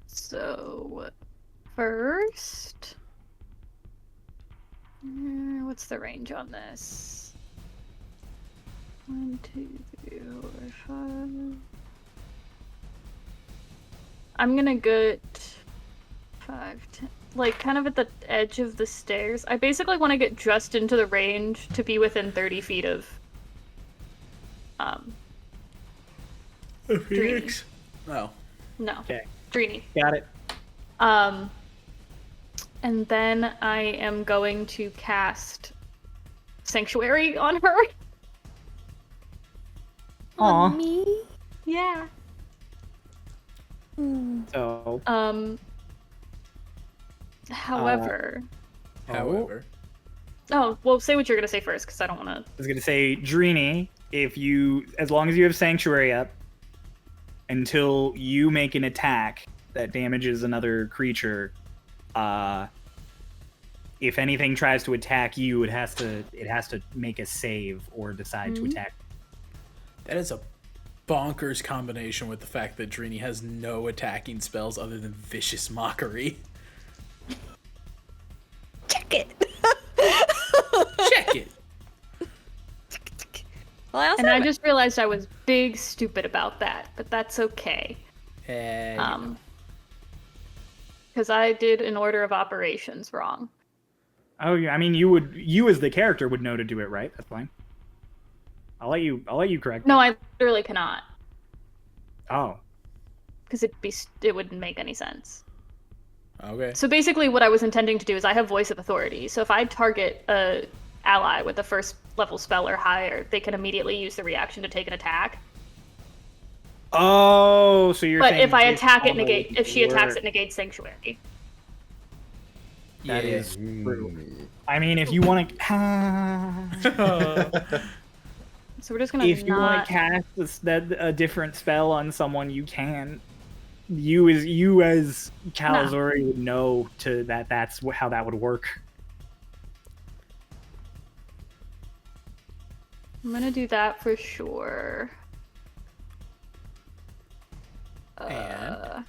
So first, what's the range on this? 1, 2, 3, 4, 5. I'm gonna get 5, 10, like kind of at the edge of the stairs. I basically want to get just into the range to be within 30 feet of Phoenix? No. no. Okay. Drini. Got it. And then I am going to cast Sanctuary on her. Aw. Me? Yeah. So However. However. Oh, well, say what you're gonna say first, because I don't want to. I was going to say, Drini, as long as you have Sanctuary up, until you make an attack that damages another creature, if anything tries to attack you, it has to make a save or decide to attack. That is a bonkers combination with the fact that Drini has no attacking spells other than Vicious Mockery. Check it. Check it. Well, And I just realized I was big stupid about that, but that's okay. Because I did an order of operations wrong. Oh yeah, I mean you as the character would know to do it right. That's fine. I'll let you correct. No, I literally cannot. Oh. Because it wouldn't make any sense. Okay. So basically what I was intending to do is I have Voice of Authority. So if I target a ally with a first level spell or higher, they can immediately use the reaction to take an attack. Oh, so you're But saying if I based attack it, on the if she attacks word. it, negates Sanctuary. That Yeah. is true. I mean, if you want to, So we're just gonna if you want not. to cast a different spell on someone, you can. You as Calzori would know that's how that would work. I'm gonna do that for sure. And?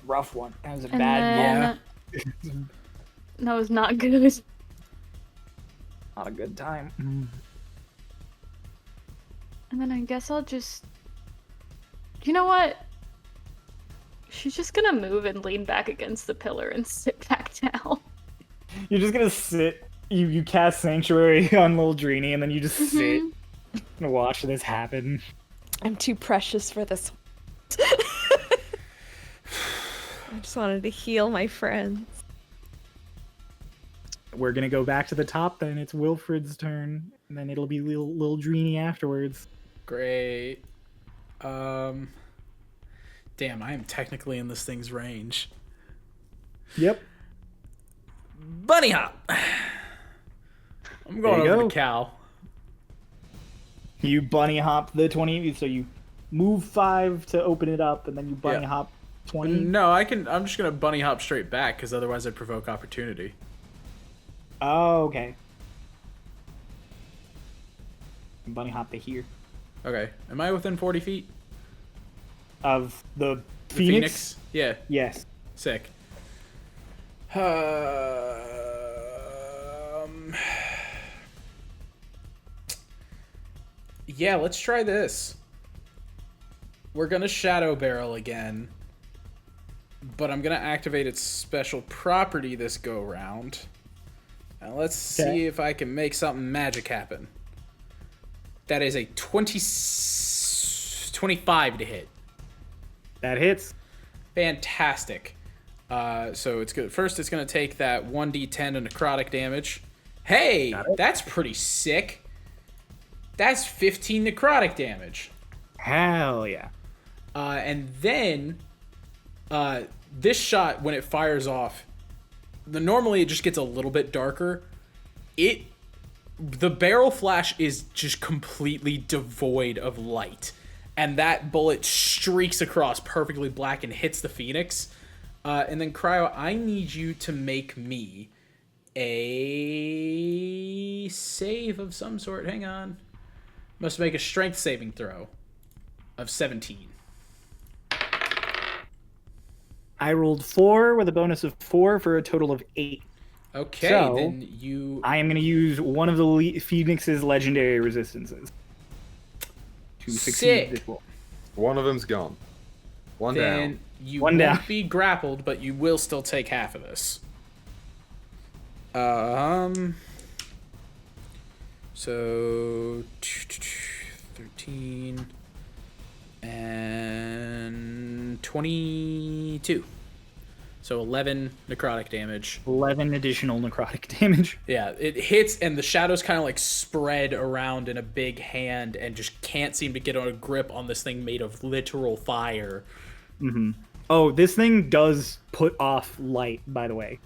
Rough one. That was a And bad then that was not good. not a good time. And then I guess I'll just. You know what? She's just gonna move and lean back against the pillar and sit back down. You're just gonna sit. You cast Sanctuary on little Drini, and then you just sit and watch this happen. I'm too precious for this. I just wanted to heal my friends. We're gonna go back to the top. Then it's Wilfred's turn, and then it'll be little Drini afterwards. Great. Damn, I am technically in this thing's range. Yep. Bunny hop. I'm going There you over go. to Cal. You bunny hop the 20, so you move 5 to open it up, and then you bunny Yeah. hop 20. No, I'm just gonna bunny hop straight back because otherwise I'd provoke opportunity. Oh, okay. Bunny hop to here Okay. Am I within 40 feet? of the The Phoenix. Yeah. Yes. Sick. Yeah, let's try this. We're gonna Shadow Barrel again, but I'm gonna activate its special property this go round. And let's see if I can make something magic happen. That is a 25 to hit. That hits. Fantastic. So it's good. First, it's going to take that 1d10 of necrotic damage. Hey, that's pretty sick. That's 15 necrotic damage. Hell yeah. And then this shot, when it fires off, normally it just gets a little bit darker. The barrel flash is just completely devoid of light. And that bullet streaks across perfectly black and hits the Phoenix. And then, Cryo, I need you to make me a save of some sort. Hang on. Must make a strength saving throw of 17. I rolled 4 with a bonus of 4 for a total of 8. Okay, So, then you... I am going to use one of the Phoenix's legendary resistances to succeed Sick. this roll. One of them's gone. One then down. you One won't down. be grappled, but you will still take half of this. So 13 and 22. So 11 necrotic damage. 11 additional necrotic damage. Yeah, it hits and the shadows kind of like spread around in a big hand and just can't seem to get a grip on this thing made of literal fire. Oh, this thing does put off light, by the way.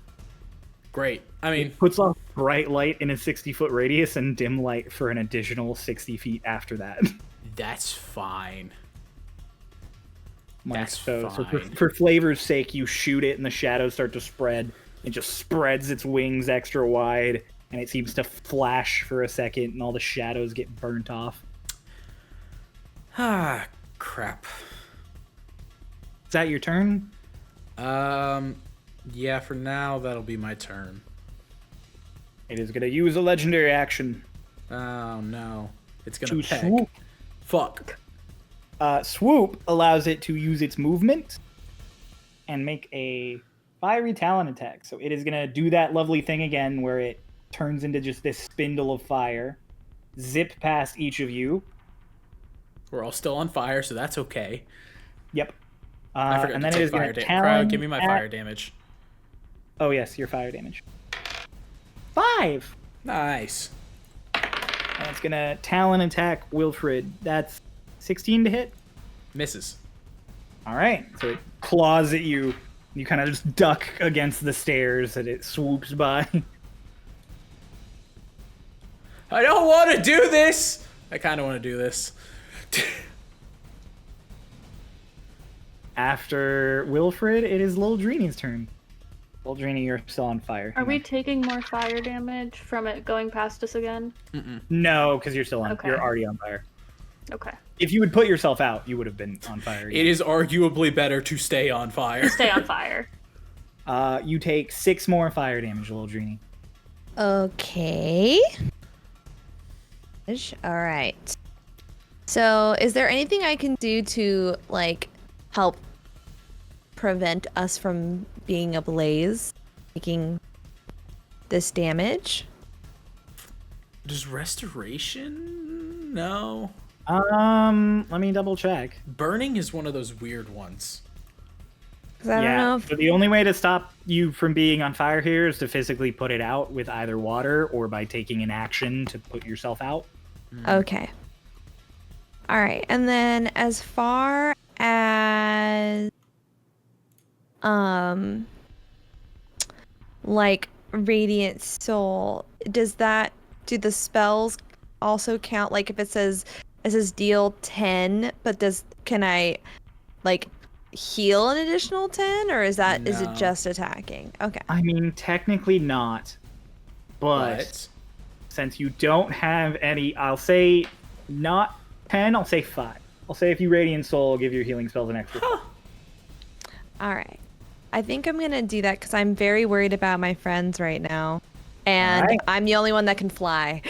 Great. I mean, It puts off bright light in a 60-foot radius and dim light for an additional 60 feet after that. that's fine. Like, That's so fine. for flavor's sake, you shoot it and the shadows start to spread. It just spreads its wings extra wide, and it seems to flash for a second, and all the shadows get burnt off. Ah, crap. Is that your turn? Yeah, for now, that'll be my turn. It is going to use a legendary action. Oh, no. It's To gonna peck. swoop. Fuck. Swoop allows it to use its movement and make a fiery talon attack. So it is going to do that lovely thing again where it turns into just this spindle of fire, zip past each of you. We're all still on fire, so that's okay. Yep. I forgot and to then it take is going fire to damage. talon Give me my at- fire damage. Oh, yes, your fire damage. 5! Nice. And it's going to talon attack Wilfred. That's 16 to hit. Misses. All right. So it claws at you. You kind of just duck against the stairs that it swoops by. I don't want to do this! I kind of want to do this. After Wilfred, it is Lil Dreeny's turn. Lil Dreeny, you're still on fire. Are we taking more fire damage from it going past us again? No, because you're still on. Okay. You're already on fire. Okay. If you would put yourself out, you would have been on fire. It is arguably better to stay on fire. Stay on fire. You take 6 more fire damage, Lil Dreeny. Okay. All right. So, is there anything I can do to like help prevent us from being ablaze, taking this damage? Does restoration? No. Let me double check. Burning is one of those weird ones. 'Cause I don't know if So the only way to stop you from being on fire here is to physically put it out with either water or by taking an action to put yourself out. Okay. All right. And then as far as like radiant soul, do the spells also count? Like if it says deal 10, but can I like heal an additional 10, or is it No. just attacking? Okay. I mean, technically not, but since you don't have any, I'll say not 10, I'll say 5. I'll say if you Radiant Soul, give your healing spells an extra 5. All right. I think I'm going to do that because I'm very worried about my friends right now. And Alright. I'm the only one that can fly.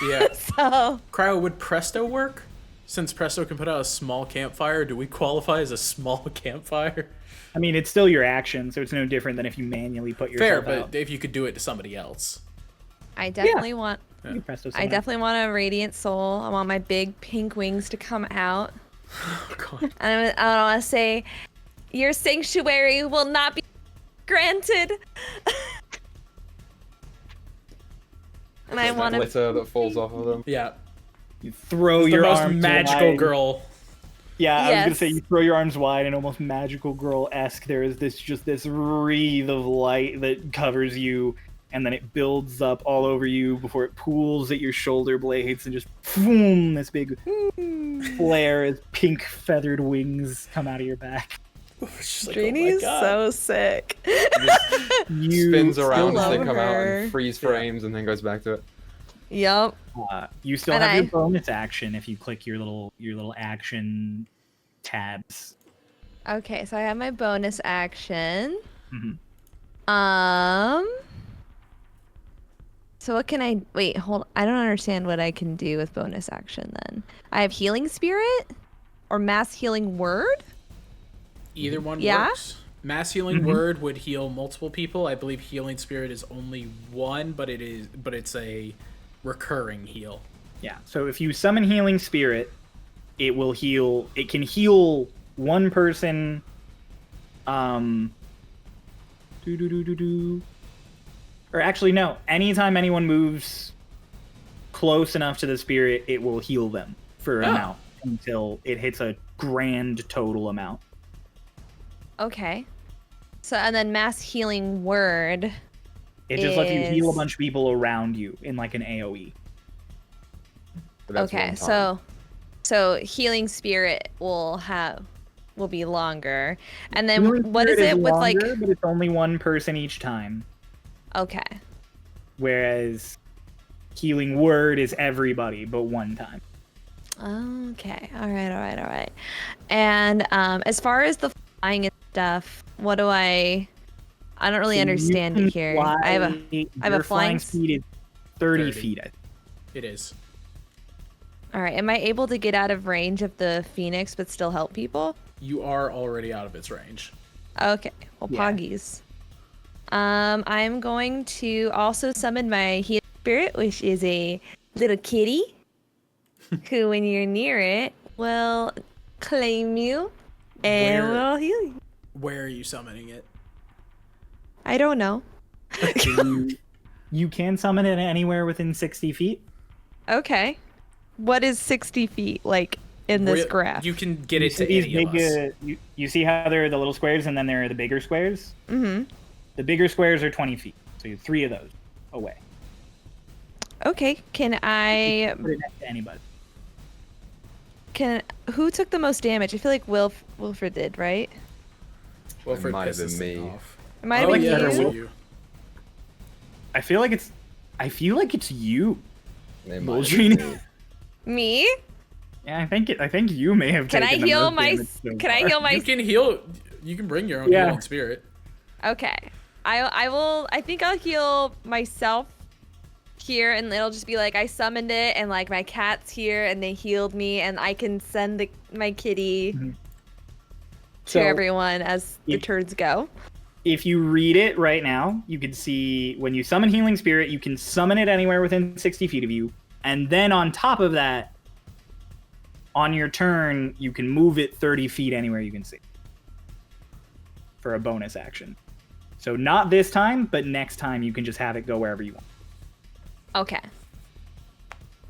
Yeah. So, Cryo, would Presto work? Since Presto can put out a small campfire, do we qualify as a small campfire? I mean, it's still your action, so it's no different than if you manually put Fair, yourself but out. if you could do it to somebody else. I definitely want You press those I somehow. definitely want a radiant soul. I want my big pink wings to come out. Oh, God. And I want to say, your sanctuary will not be granted. And I Like want to. glitter that falls off of them. Yeah. You throw The your most arms magical wide. girl. Yeah, I was gonna Yes. say you throw your arms wide and almost magical girl-esque. There is this wreath of light that covers you, and then it builds up all over you before it pools at your shoulder blades and just boom, this big flare as pink feathered wings come out of your back. It's just like, Trini is oh my God. so sick. You Spins around love as they come out her. and freeze frames and then goes back to it. Yup. You still And have your I- bonus action if you click your little action tabs. Okay, so I have my bonus action. Mhm. So what can I wait, hold I don't understand what I can do with bonus action then. I have healing spirit or mass healing word? Either one Yeah? works. Mass healing word would heal multiple people. I believe healing spirit is only one, but it's a recurring heal. Yeah. So if you summon healing spirit, it will heal. It can heal one person. Or actually, no. Anytime anyone moves close enough to the spirit, it will heal them for an Oh. amount until it hits a grand total amount. Okay. So, and then mass healing word. It just lets you heal a Is- bunch of people around you in like an AoE. But that's Okay, one time. so healing spirit will be longer. And then Healing what is Spirit it with like longer, but it's only one person each time. okay. Whereas Healing Word is everybody, but one time. Okay. All right. And as far as the flying and stuff, what do I don't really So you understand can it here. fly- I have a your flying speed is 30 30. feet. It is. All right. Am I able to get out of range of the phoenix but still help people? You are already out of its range. Okay. Well, Yeah. poggies. I'm going to also summon my healing spirit, which is a little kitty, who, when you're near it, will claim you and Where- will heal you. Where are you summoning it? I don't know. You can summon it anywhere within 60 feet. Okay. What is 60 feet like in this Re- graph? You can get You it see to these any of us. you see how there are the little squares and then there are the bigger squares? Mm-hmm. The bigger squares are 20 feet. So you're 3 of those away. Okay. Can I? Put it next to anybody. Who took the most damage? I feel like Wilfred did, right? Wilfred might have pisses been this thing me. off. It might have Oh, been yeah, you. it was you. I feel like it's you. They might have Bullshit. been me. Me? Yeah, I think you may have Can I taken the heal most my? damage so Can I far. heal my? You can heal. You can bring your own Yeah. healing spirit. Okay. I will. I think I'll heal myself here, and it'll just be like I summoned it, and like my cat's here, and they healed me, and I can send my kitty Mhm. to So, everyone as the if- turns go. If you read it right now, you can see when you summon Healing Spirit, you can summon it anywhere within 60 feet of you. And then on top of that, on your turn, you can move it 30 feet anywhere you can see for a bonus action. So not this time, but next time you can just have it go wherever you want. Okay.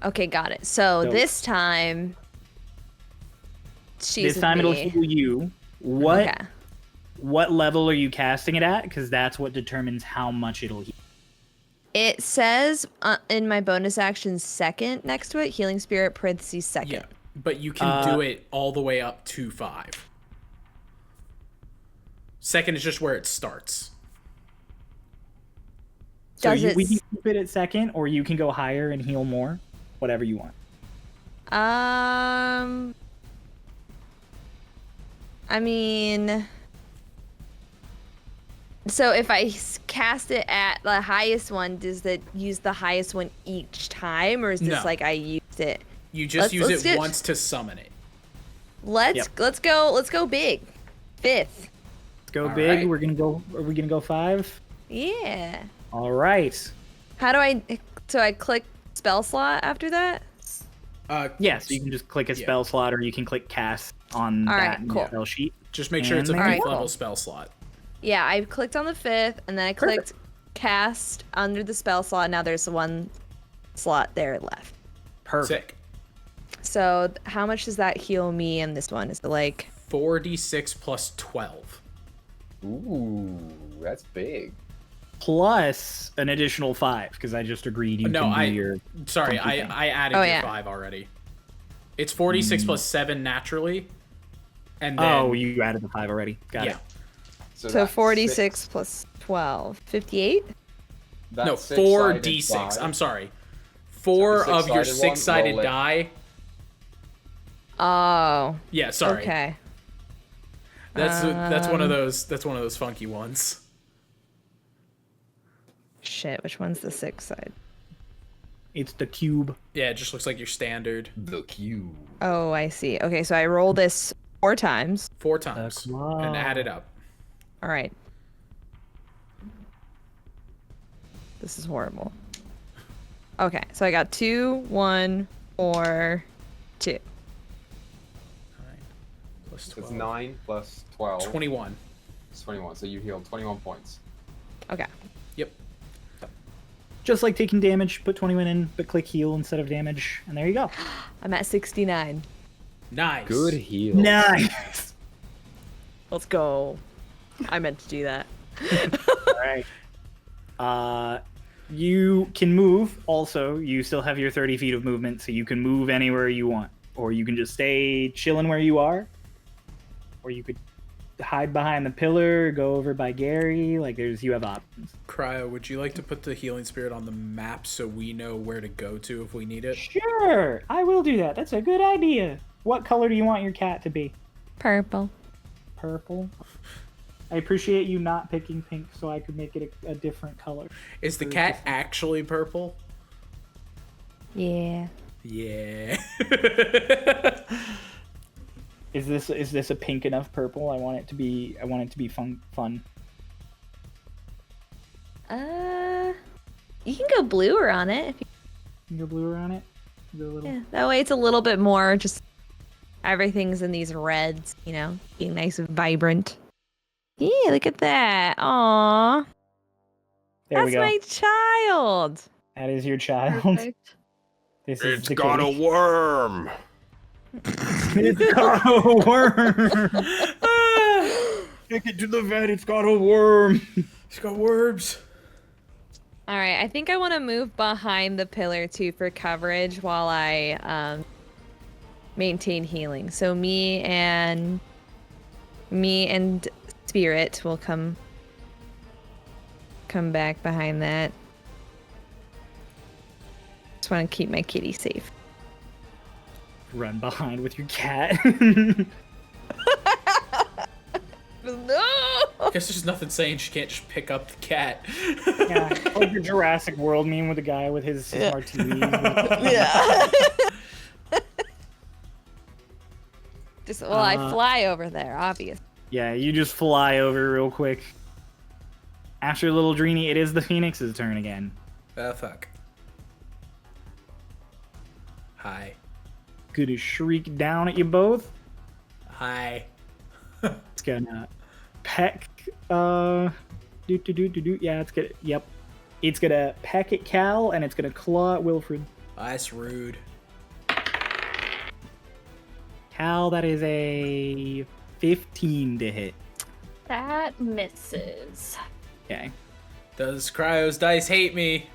Okay, got it. So So- this time, she's This with time it'll me. heal you. Okay. What level are you casting it at? Because that's what determines how much it'll heal. It says in my bonus action second next to it, healing spirit parentheses second. Yeah, but you can do it all the way up to 5. Second is just where it starts. So Does we it can keep it at second, or you can go higher and heal more. Whatever you want. I mean, so if I cast it at the highest one, does it use the highest one each time, or is this No. like I used it? You just use let's it do- once to summon it. Let's go big. 5th. Let's go All big. right. We're gonna go. Are we gonna go 5? Yeah. All right. How do I? So I click spell slot after that. Yes, you can just click a Yeah. spell slot, or you can click cast on All that right, cool. spell sheet. Just make sure it's a And there you 5th go. level spell slot. Yeah, I clicked on the 5th, and then I clicked cast under the spell slot. Now there's one slot there left. Perfect. Sick. So how much does that heal me in this one? Is it like 4d6 plus 12. Ooh, that's big. Plus an additional 5, because I just agreed you No, can do I- your. Sorry, funky thing. I added Oh, your yeah. 5 already. It's 46 plus 7 naturally. And then, Oh, you added the 5 already. Got yeah. it. so that's 46 six- plus 12, 58? that's No, six-sided 4d6. die. I'm sorry. 4 So the of your six-sided one, 6-sided roll it. die. Oh, Yeah, sorry. okay. That's one of those funky ones. Shit, which one's the 6 side? It's the cube. Yeah, it just looks like your standard. The cube. Oh, I see. Okay, so I roll this 4 times. 4 times. claw. And add it up. All right. This is horrible. Okay, so I got 2, 1, 4, 2. 9 plus 12. It's 9 plus 12. 21. It's 21. So you healed 21 points. Okay. Yep. Just like taking damage, put 21 in, but click heal instead of damage, and there you go. I'm at 69. Nice. Good heal. Nice. Let's go. I meant to do that. All right. You can move. Also, you still have your 30 feet of movement, so you can move anywhere you want, or you can just stay chilling where you are, or you could hide behind the pillar, go over by Gary. Like, you have options. Cryo, would you like to put the healing spirit on the map so we know where to go to if we need it? Sure, I will do that. That's a good idea. What color do you want your cat to be? Purple. Purple. I appreciate you not picking pink, so I could make it a different color. Is the cat actually purple? Yeah. Yeah. Is this a pink enough purple? I want it to be fun. You can go bluer on it. If you... You can go bluer on it. Go a little... Yeah, that way it's a little bit more just everything's in these reds, you know, being nice and vibrant. Yeah, look at that. Aww. There we That's go. my child. That is your child. Perfect. This is It's the got a kitty. worm. It's got a worm. Take it to the vet. It's got a worm. It's got worms. All right, I think I want to move behind the pillar too for coverage while I maintain healing. So me and Spirit will come back behind that. Just want to keep my kitty safe. Run behind with your cat. No. I guess there's nothing saying she can't just pick up the cat. Yeah, like the Jurassic World meme with the guy with his martini. Yeah. Just I fly over there, obvious. Yeah, you just fly over real quick. After Little Dreeny, it is the Phoenix's turn again. Oh, fuck. Hi. Gonna shriek down at you both. Hi. It's gonna peck. Yeah, it's gonna. Yep. It's gonna peck at Cal, and it's gonna claw at Wilfred. That's rude. Cal, that is a 15 to hit. That misses. Okay. Does Cryo's dice hate me?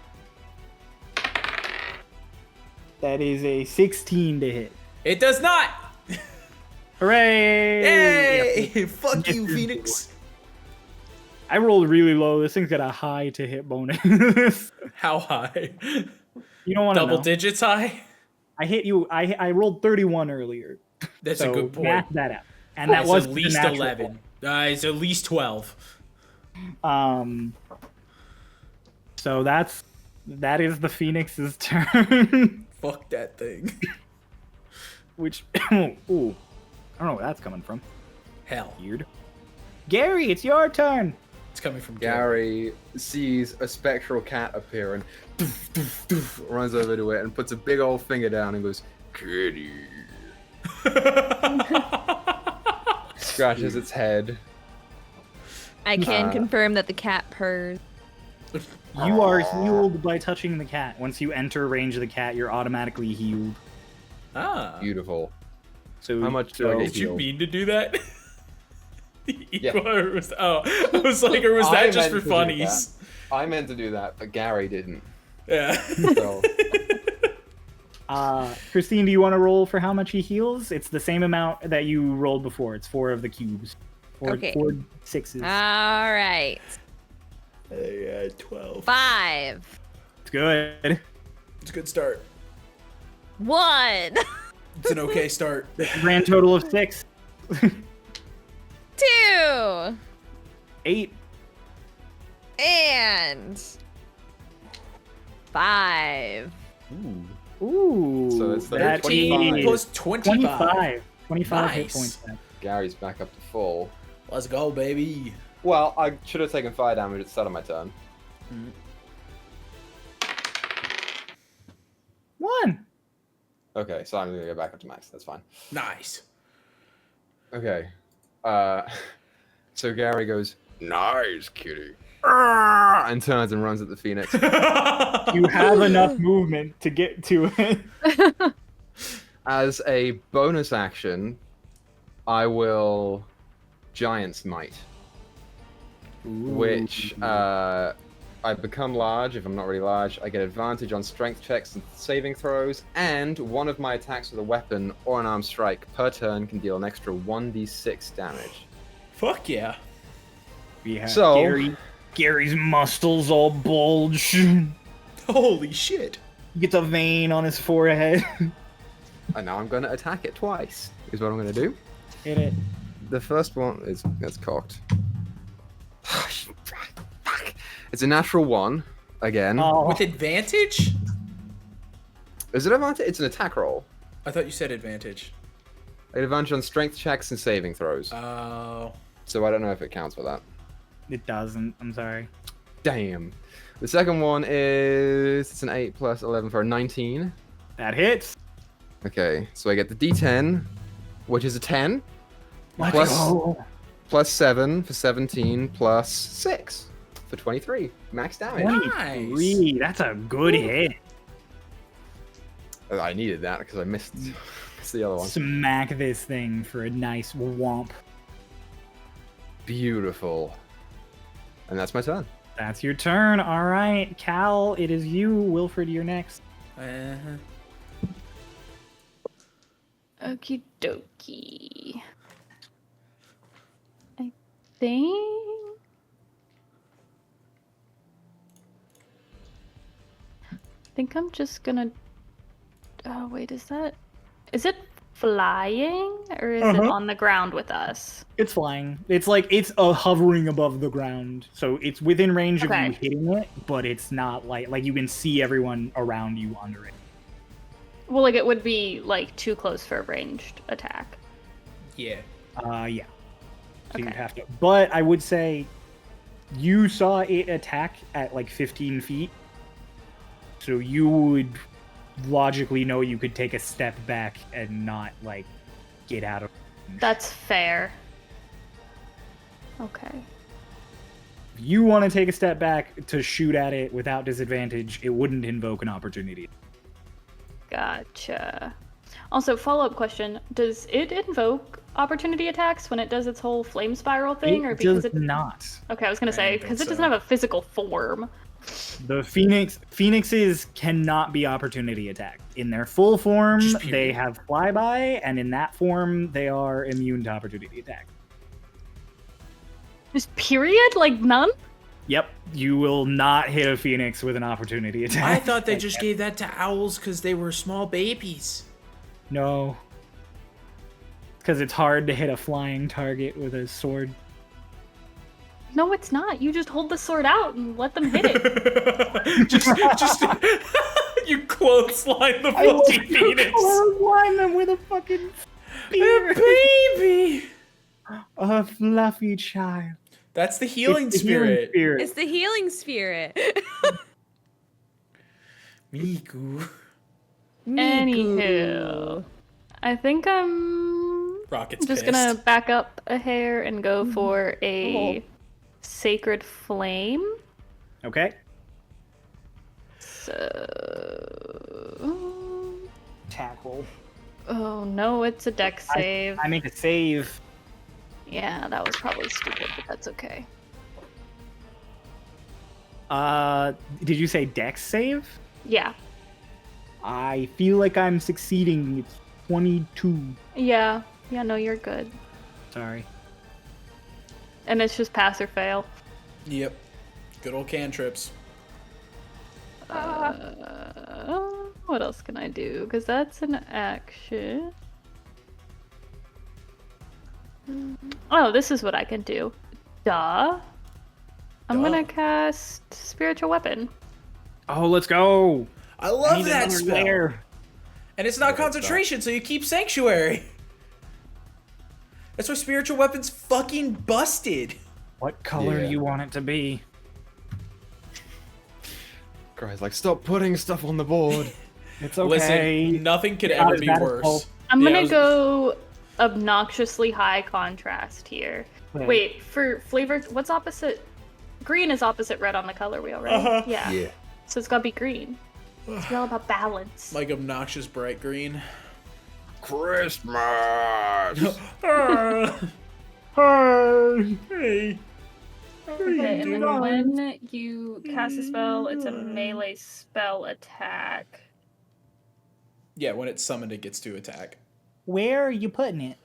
That is a 16 to hit. It does not! Hooray! Yay! Yep. Fuck you, Yes, Phoenix. I rolled really low. This thing's got a high to hit bonus. How high? You don't want to Double know. digits high? I hit you. I rolled 31 earlier. That's So a good point. math that out. And that It's was at the least natural 11. It's at least 12. one. So that is the Phoenix's turn. Fuck that thing. Which ooh, I don't know where that's coming from. Hell. Weird. Gary, it's your turn. It's coming from Gary. Gary sees a spectral cat appear and doof, doof, doof, runs over to it and puts a big old finger down and goes, "Kitty." Scratches its head. I can confirm that the cat purrs. You are healed by touching the cat. Once you enter range of the cat, you're automatically healed. Ah. Beautiful. So How much do I get Did you healed? mean to do that? Yeah. Or was, I was like, or was I that just for meant to do funnies? I meant to do that, but Gary didn't. Yeah. So Christine, do you want to roll for how much he heals? It's the same amount that you rolled before. It's 4 of the cubes. Okay. 4 sixes. All right. 12. 5. It's good. It's a good start. 1. It's an okay start. Grand total of 6. 2. 8. And 5. Ooh. So it's that 13 is plus 25. 25 hit Nice. points then. Gary's back up to full. Let's go, baby. Well, I should have taken fire damage at the start of my turn. 1. Okay, so I'm gonna go back up to max. That's fine. Nice. Okay. So Gary goes, Nice, kitty. "Arrgh," and turns and runs at the Phoenix. You have enough movement to get to it. As a bonus action, I will Giant's Might which I become large. If I'm not really large, I get advantage on strength checks and saving throws, and one of my attacks with a weapon or an armed strike per turn can deal an extra 1d6 damage. Fuck yeah. We have So- Gary's muscles all bulge. Holy shit. He gets a vein on his forehead. And now I'm going to attack it twice, is what I'm going to do. Hit it. The first one is that's cocked. Fuck. It's a natural 1 again. Oh, With advantage? Is it advantage? It's an attack roll. I thought you said advantage. I get advantage on strength checks and saving throws. Oh. So I don't know if it counts for that. it doesn't. I'm sorry. Damn. The second one is it's an 8 plus 11 for a 19. That hits. Okay, so I get the D10, which is a 10, Let's Plus- go. plus 7 for 17, plus 6 for 23. Max damage. 23. That's a good hit. I needed that because I missed the other one. Smack this thing for a nice whomp. Beautiful. And that's my turn. That's your turn. All right, Cal, it is you. Wilfred, you're next. Uh-huh. Okie dokie. I think I'm just gonna. Oh wait, is it flying or is it on the ground with us? It's flying. It's like it's hovering above the ground, so it's within range of you Okay. hitting it, but it's not like you can see everyone around you under it. Well, like it would be like too close for a ranged attack. Yeah. Yeah. So you'd Okay. have to. But I would say you saw it attack at like 15 feet, so you would logically know you could take a step back and not like get out of range. That's fair. Okay. If you want to take a step back to shoot at it without disadvantage, it wouldn't invoke an opportunity. Gotcha. Also, follow-up question: does it invoke opportunity attacks when it does its whole flame spiral thing, or It because does not. Okay, I was gonna I say don't because it think doesn't so. have a physical form. The phoenixes cannot be opportunity attacked. In their full form, Just they period. have flyby, and in that form, they are immune to opportunity attack. Just period, like none. Yep, you will not hit a phoenix with an opportunity attack. I thought they Like, just gave that to owls because they were small babies. No. Because it's hard to hit a flying target with a sword. No, it's not. You just hold the sword out and let them hit it. just you clothesline the fucking phoenix. Line them with a fucking A baby. A fluffy child. That's the healing It's the healing spirit. It's the healing spirit. Miku. Anywho, I think I'm Rocket's just pissed. gonna back up a hair and go for a sacred flame. Okay. So, Tackle. oh no, it's a dex save. I make a save. Yeah, that was probably stupid, but that's okay. Did you say dex save? Yeah, I feel like I'm succeeding. It's 22. yeah, no, you're good. Sorry. And it's just pass or fail. Yep. Good old cantrips. What else can I do? Because that's an action. Oh, this is what I can do. Duh. I'm gonna cast Spiritual Weapon. Oh, let's go. I I love need that another spell. layer. And it's not concentration, so you keep sanctuary. That's why spiritual weapons fucking busted. What color Yeah. do you want it to be? Guy's like, stop putting stuff on the board. It's okay. Listen, nothing could Not ever as be bad as worse. pulp. I'm Yeah, I gonna was- go obnoxiously high contrast here. Okay. Wait, for flavor, what's opposite? Green is opposite red on the color wheel, right? Uh-huh. Yeah. Yeah. So it's gotta be green. It's all about balance. Like obnoxious bright green. Christmas. Hey. Okay, and then when you cast a spell, it's a melee spell attack. Yeah, when it's summoned, it gets to attack. Where are you putting it?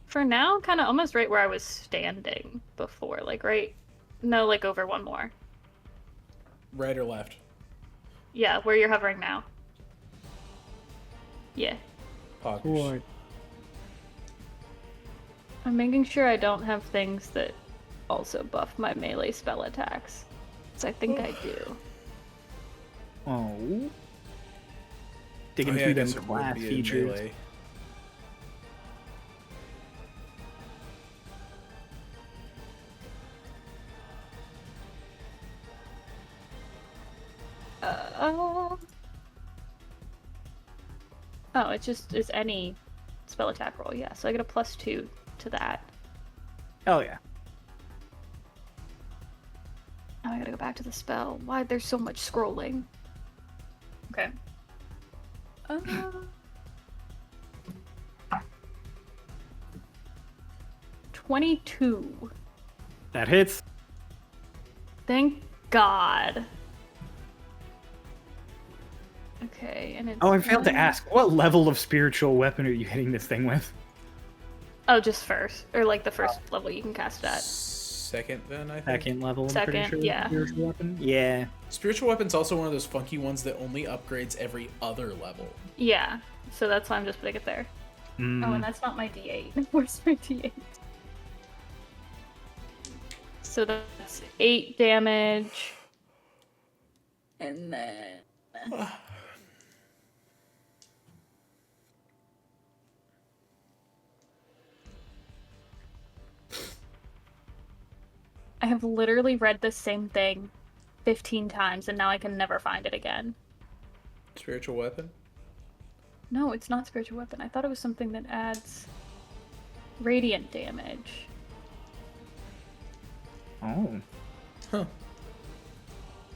For now, kind of almost right where I was standing before. Like right... No, like over one more. Right or left? Yeah, where you're hovering now. Yeah. Poggers. I'm making sure I don't have things that also buff my melee spell attacks. So I think I do. Oh. Digging Oh, yeah, I through them guess it would class be a features. melee. Oh, it just is any spell attack roll, yeah. So I get a +2 to that. Oh yeah. Oh, I gotta go back to the spell. Why there's so much scrolling? Okay. 22. That hits. Thank God. Okay, and it's... Oh, I failed to ask. What level of spiritual weapon are you hitting this thing with? Oh, just first. Or like the first level you can cast at. Second, then, I think. Second level, I'm pretty Second, sure. yeah. Spiritual weapon? Yeah. Spiritual weapon's also one of those funky ones that only upgrades every other level. Yeah, so that's why I'm just putting it there. Oh, and that's not my D8. Where's my D8? So that's 8 damage. And then... I have literally read the same thing 15 times, and now I can never find it again. Spiritual weapon? No, it's not spiritual weapon. I thought it was something that adds radiant damage. Oh. Huh.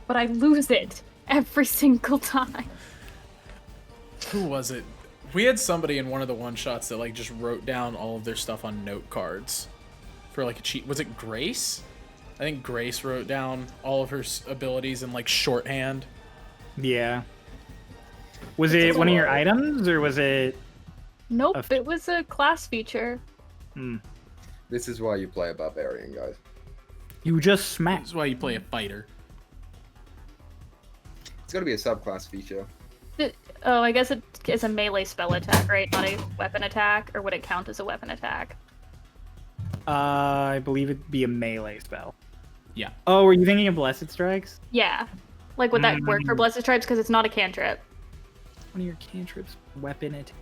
But I lose it every single time. Who was it? We had somebody in one of the one-shots that, like, just wrote down all of their stuff on note cards for, like, a cheat. Was it Grace? I think Grace wrote down all of her abilities in, like, shorthand. Yeah. Was it one of your items, or was it... Nope, it was a class feature. This is why you play a barbarian, guys. You just smacked. That's why you play a fighter. It's got to be a subclass feature. Oh, I guess it is a melee spell attack, right? Not a weapon attack? Or would it count as a weapon attack? I believe it'd be a melee spell. Yeah. Oh, were you thinking of Blessed Strikes? Yeah. Like, would that work for Blessed Stripes? Because it's not a cantrip. One of your cantrips, weapon attack.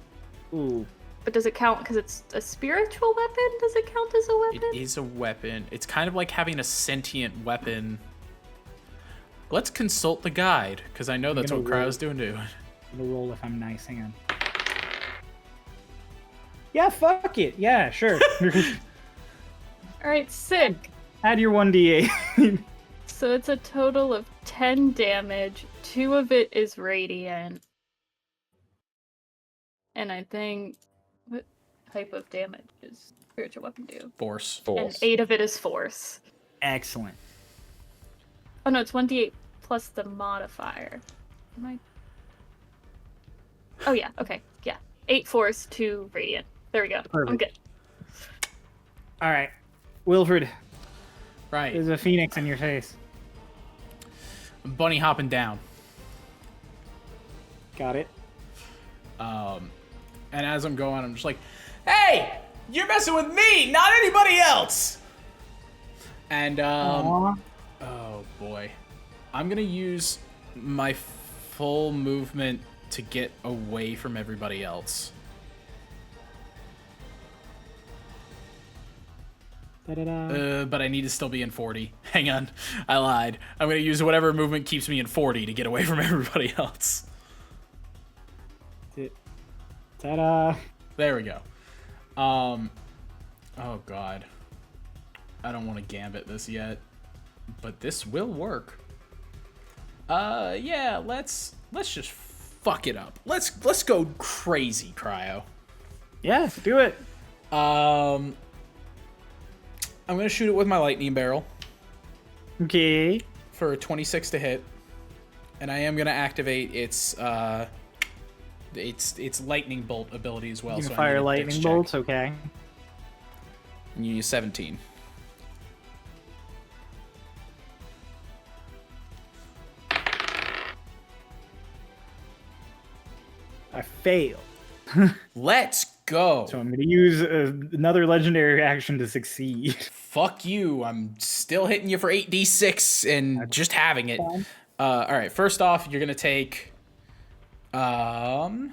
Ooh. But does it count because it's a spiritual weapon? Does it count as a weapon? It is a weapon. It's kind of like having a sentient weapon. Let's consult the guide, because I know that's what Cryo's doing too. I'm gonna roll if I'm nice. Hang on. Yeah, fuck it. Yeah, sure. Alright, sick. Add your 1d8. So it's a total of 10 damage. 2 of it is radiant. And I think... What type of damage does spiritual weapon do? Force. And 8 of it is force. Excellent. Oh no, it's 1d8 plus the modifier. Am I... Oh yeah, okay. Yeah. 8 force, 2 radiant. There we go. Perfect. I'm good. All right. Wilfred, Right. there's a phoenix in your face. I'm bunny hopping down. Got it. And as I'm going, I'm just like, hey, you're messing with me, not anybody else. And, Aw. oh boy. I'm gonna use my full movement to get away from everybody else. Da-da-da. But I need to still be in 40. Hang on, I lied. I'm gonna use whatever movement keeps me in 40 to get away from everybody else. Ta-da. There we go. Oh god. I don't want to gambit this yet, but this will work. Yeah, let's just fuck it up. Let's go crazy, Cryo. Yeah, do it. I'm going to shoot it with my lightning barrel Okay. for a 26 to hit. And I am going to activate its lightning bolt ability as well. You can so I fire need a lightning dex bolts. check. Okay. And you use 17. I fail. Let's go. So I'm going to use another legendary action to succeed. Fuck you. I'm still hitting you for 8d6 and just having it. Fine. All right. First off, you're going to take... you're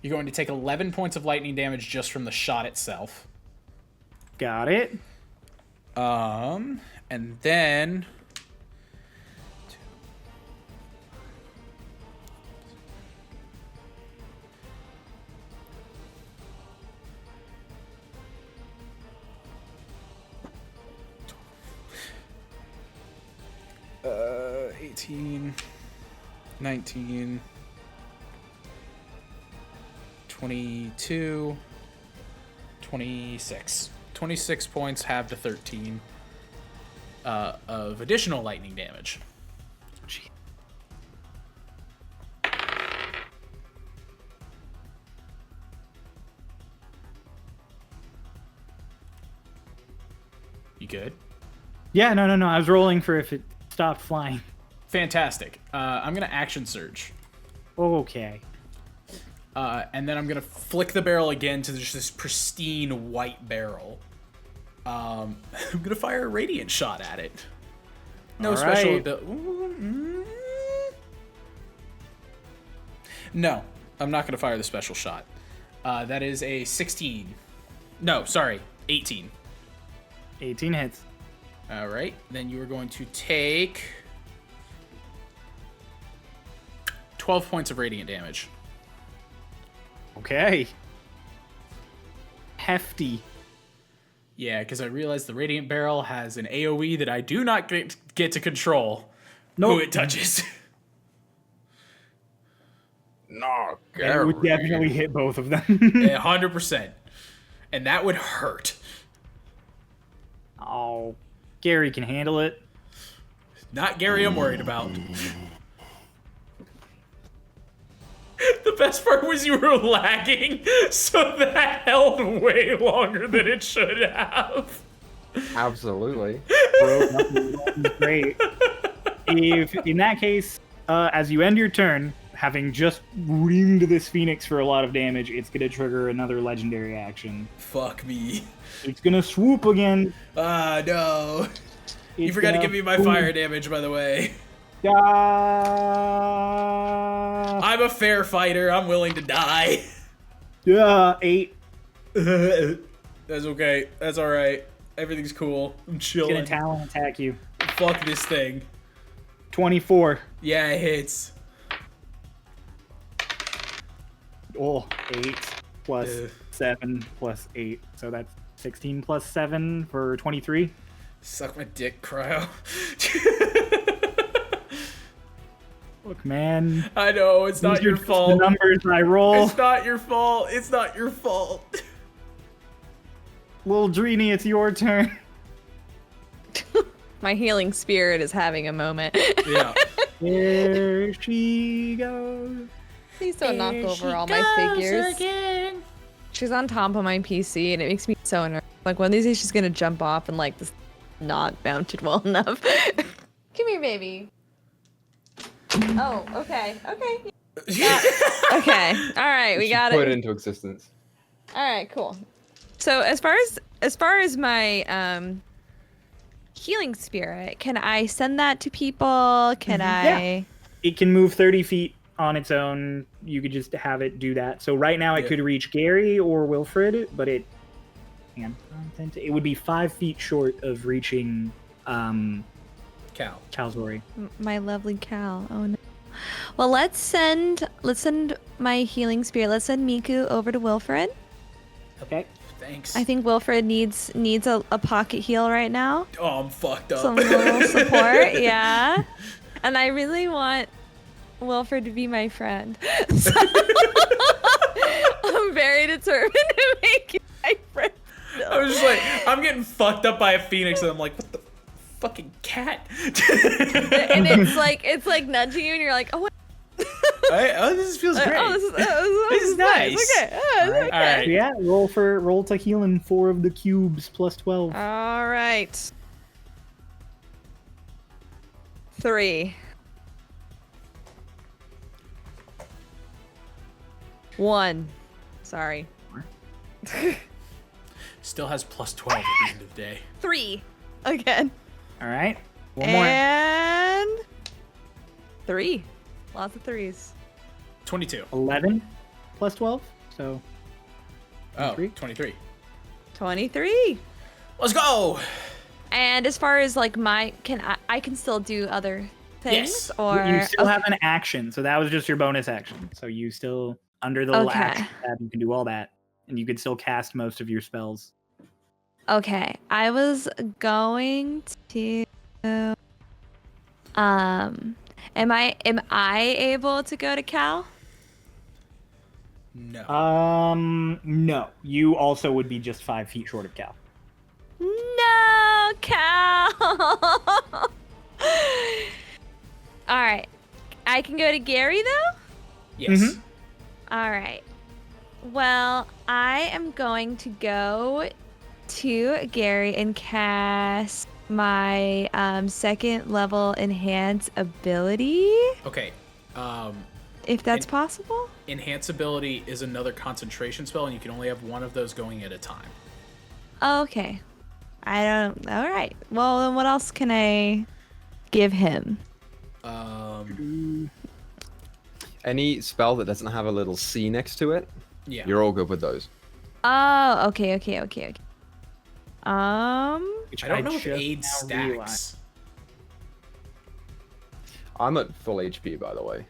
going to take 11 points of lightning damage just from the shot itself. Got it. And then... Uh, 18, 19, 22, 26. 26 points halved to 13 of additional lightning damage. Gee. You good? Yeah, no. I was rolling for if it stopped flying. Fantastic. I'm going to action surge. Okay. And then I'm going to flick the barrel again to just this pristine white barrel. I'm going to fire a radiant shot at it. No All special right. ability. No, I'm not going to fire the special shot. That is a 16. No, sorry, 18. 18 hits. All right, then you are going to take 12 points of radiant damage. Okay. Hefty. Yeah, because I realized the radiant barrel has an AoE that I do not get to control who Nope. it touches. No, And it would Gary. definitely hit both of them. 100%. And that would hurt. Oh, Gary can handle it. Not Gary I'm worried about. The best part was you were lagging, so that held way longer than it should have. Absolutely. Broke up. Great. If in that case, as you end your turn, having just reamed this phoenix for a lot of damage, it's gonna trigger another legendary action. Fuck me. It's gonna swoop again. Ah, no. You It's forgot to gonna give me my boom. fire damage, by the way. Ah, I'm a fair fighter. I'm willing to die. 8. That's okay. That's all right. Everything's cool. I'm It's chilling. gonna talon attack you. Fuck this thing. 24. Yeah, it hits. Oh, 8 plus Ugh. 7 plus 8. So that's 16 plus 7 for 23. Suck my dick, Cryo. Look, man. I know, it's not These your are just fault. The numbers I roll. It's not your fault. It's not your fault. Little Dreeny, it's your turn. My healing spirit is having a moment. Yeah. There she goes. Please don't knock over all my figures. She's on top of my PC and it makes me so nervous. Like one of these days she's gonna jump off and like this not mounted well enough. Come here, baby. Oh, okay. Okay. Okay. All right, we got Put it it. into existence. All right, cool. So as far as my healing spirit, can I send that to people? Can I? It can move 30 feet on its own. You could just have it do that. So right now it Yeah. could reach Gary or Wilfred, but it would be 5 feet short of reaching Cal. Calzori. My lovely Cal. Oh no. Well, let's send my healing spirit. Let's send Miku over to Wilfred. Okay. Thanks. I think Wilfred needs a pocket heal right now. Oh, I'm fucked up. Some little support, yeah. And I really want Wilfred to be my friend. So I'm very determined to make you my friend. I was just like, I'm getting fucked up by a phoenix, and I'm like, what the fucking cat? And it's like nudging you, and you're like, oh, what? Oh, this feels great. This is nice. Okay. Oh, All right. All right. So yeah, roll to heal in 4 of the cubes plus 12. All right. 3. 1. Sorry. Still has plus 12 at the end of the day. 3. Again. All right. One more. And 3. Lots of 3s. 22. 11 plus 12. So Oh, 23. 23. 23. Let's go! And as far as like I can still do other things, Yes. or You still have an action, so that was just your bonus action. So you still, under the little Okay. action tab, you can do all that, and you can still cast most of your spells. Okay, I was going to. Am I able to go to Cal? No. No. You also would be just 5 feet short of Cal. No, Cal. All right, I can go to Gary though. Yes. Mhm. All right. Well, I am going to go to Gary and cast my second level enhance ability, Okay. if that's En- possible. Enhance ability is another concentration spell, and you can only have one of those going at a time. Okay. I don't. All right. Well, then what else can I give him? Any spell that doesn't have a little C next to it, Yeah. you're all good with those. Oh, okay. Which I don't know if just aid now stacks. realized. I'm at full HP, by the way.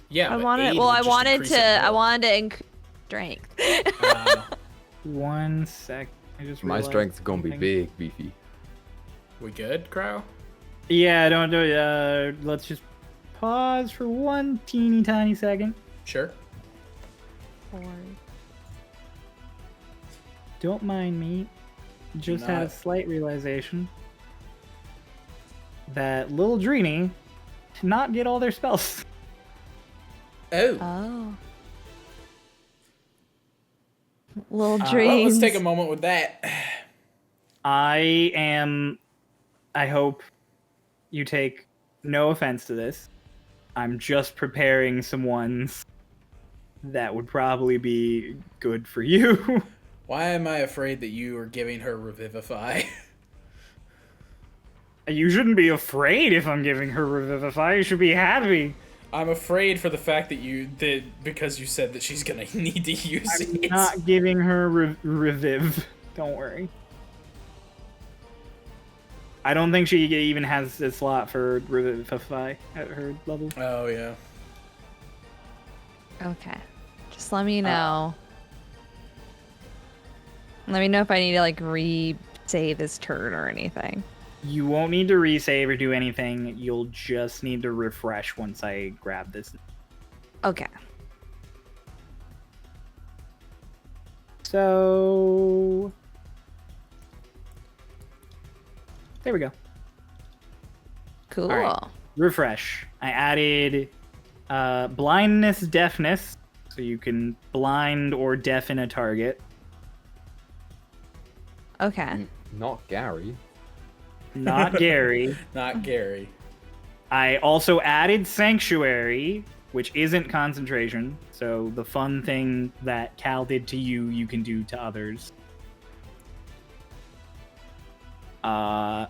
Yeah. I but wanted. aid Well, would I just wanted increase to. it I more. wanted to increase strength. 1 sec. I just My realized strength's gonna be something. big, beefy. We good, Crow? Yeah, don't do it. Let's just pause for 1 teeny tiny second. Sure. Don't mind me. Just had a Not- slight realization that Lil Dreeny did not get all their spells. Oh. Oh. Little Well, dreams. let's take a moment with that. I hope you take no offense to this. I'm just preparing some ones that would probably be good for you. Why am I afraid that you are giving her Revivify? You shouldn't be afraid if I'm giving her Revivify. You should be happy. I'm afraid for the fact that because you said that she's gonna need to use I'm it. not giving her Reviv. Don't worry. I don't think she even has a slot for Revivify at her level. Oh yeah. Okay. Just let me know. Let me know if I need to like re-save this turn or anything. You won't need to resave or do anything. You'll just need to refresh once I grab this. Okay. So... there we go. Cool. All right. Refresh. I added blindness, deafness, so you can blind or deafen a target. Okay. Not Gary. Not Gary. Not Gary. I also added Sanctuary, which isn't concentration. So the fun thing that Cal did to you, you can do to others. And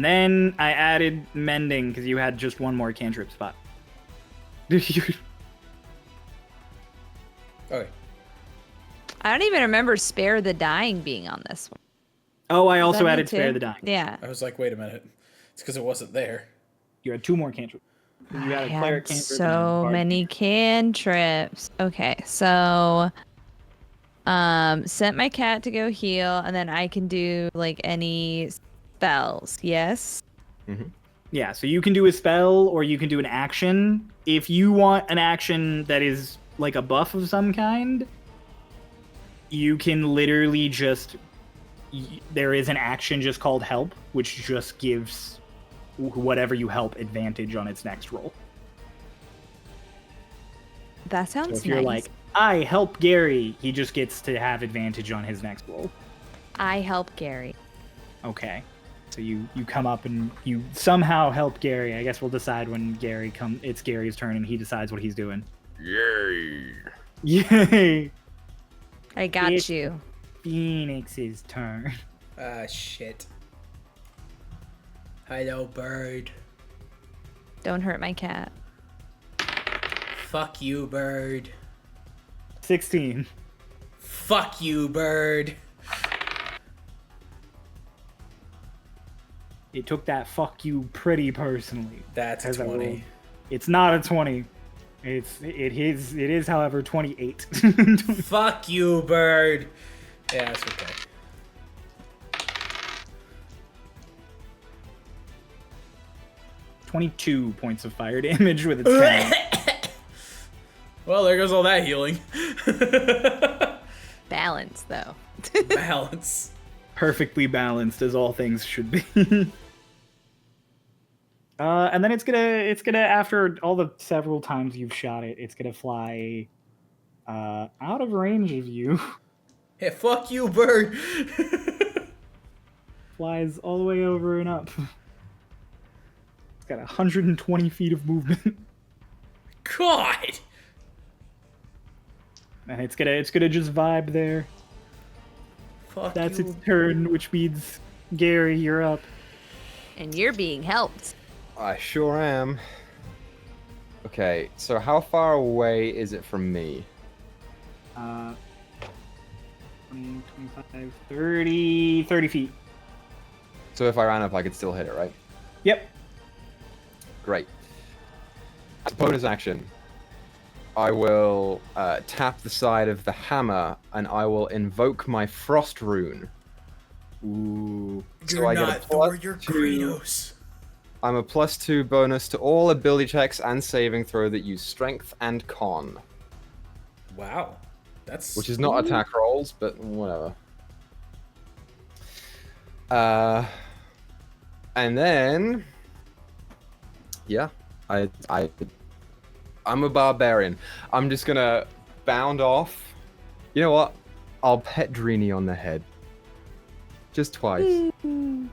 then I added Mending because you had just one more cantrip spot. Okay. I don't even remember Spare the Dying being on this one. Oh, I Is also that me added Spare too? the Dying. Yeah. I was like, wait a minute. It's because it wasn't there. You had 2 more cantrips. You had a I cleric had cantrip. so and a bard many cantrips. Okay, so sent my cat to go heal, and then I can do like any spells. Yes. Yeah, so you can do a spell or you can do an action. If you want an action that is like a buff of some kind, you can literally just there is an action just called help, which just gives whatever you help advantage on its next roll. That So sounds if you're nice. like, I help Gary, he just gets to have advantage on his next roll. I help Gary. Okay. So you come up and you somehow help Gary. I guess we'll decide when it's Gary's turn and he decides what he's doing. Yay! Yay! I got It's you. Phoenix's turn. Ah, shit. Hello, bird. Don't hurt my cat. Fuck you, bird. 16. Fuck you, bird. It took that fuck you pretty personally. That's a As I 20. rolled. It's not a 20. It is, however, 28. Fuck you, bird. Yeah, that's okay. $22 points of fire damage with its talent. Well, there goes all that healing. Balance, though. Balance. Perfectly balanced as all things should be. And then it's gonna after all the several times you've shot it, it's gonna fly out of range of you. Yeah, fuck you, bird. Flies all the way over and up. It's got 120 feet of movement. God. And it's gonna just vibe there. Fuck That's you. its turn, which means Gary, you're up. And you're being helped. I sure am. Okay, so how far away is it from me? 20, 25, 30 feet. So if I ran up, I could still hit it, right? Yep. Great. As a bonus action, I will tap the side of the hammer and I will invoke my frost rune. Ooh. So I get a Thor, plus you're 2. Kratos. I'm a +2 bonus to all ability checks and saving throw that use strength and con. Wow. That's... Which is not attack rolls, but whatever. And then, yeah, I'm a barbarian. I'm just gonna bound off. You know what? I'll pet Dreeny on the head. Just twice. And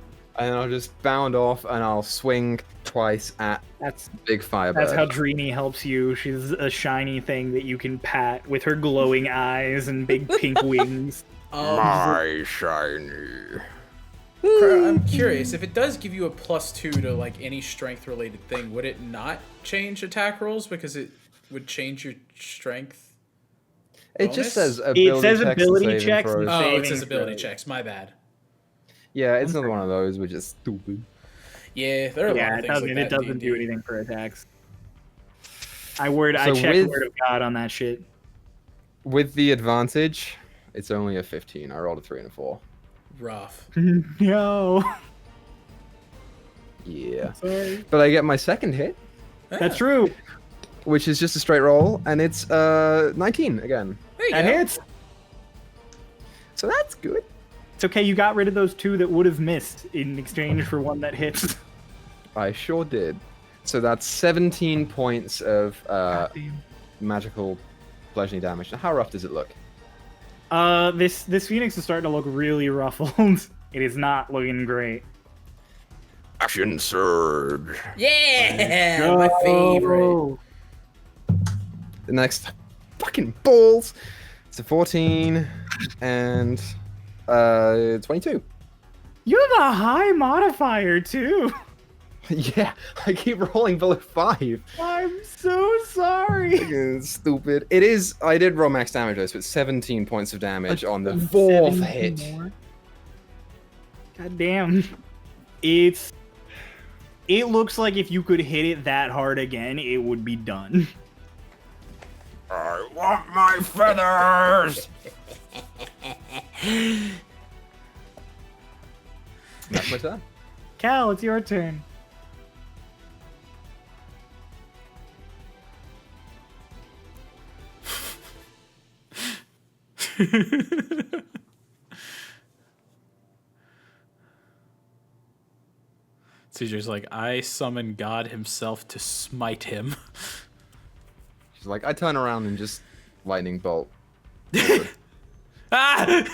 then I'll just bound off and I'll swing twice at That's big firebird. That's how Dreamy helps you. She's a shiny thing that you can pat with her glowing eyes and big pink wings. My shiny. I'm curious, if it does give you a +2 to like any strength related thing, would it not change attack rolls because it would change your strength? It just bonus? says ability It says checks ability and saving checks and throws. Oh, it saving says ability throws. checks. My bad. Yeah, it's another one of those, which is stupid. Yeah, there are a lot Yeah, of it things doesn't. like that It doesn't in do D&D. anything for attacks. I So checked with- Word of God on that shit. With the advantage, it's only a 15. I rolled a 3 and a 4. Rough. No. Yeah. Sorry. But I get my second hit, That's true. which is just a straight roll, and it's 19 again. There you That go. hits. So that's good. It's okay. You got rid of those two that would have missed in exchange for one that hits. I sure did. So that's 17 points of magical bludgeoning damage. Now, how rough does it look? This phoenix is starting to look really ruffled. It is not looking great. Action surge. Yeah, my favorite. Oh. The next fucking balls. It's a 14 and 22. You have a high modifier too. Yeah, I keep rolling below 5. I'm so sorry. Fucking stupid. It is. I did roll max damage though, so it's 17 points of damage on the 4th 17 hit. more. God damn. It looks like if you could hit it that hard again, it would be done. I want my feathers. That's my turn. Cal, it's your turn. CJ's like, I summon God himself to smite him. She's like, I turn around and just lightning bolt. Ah!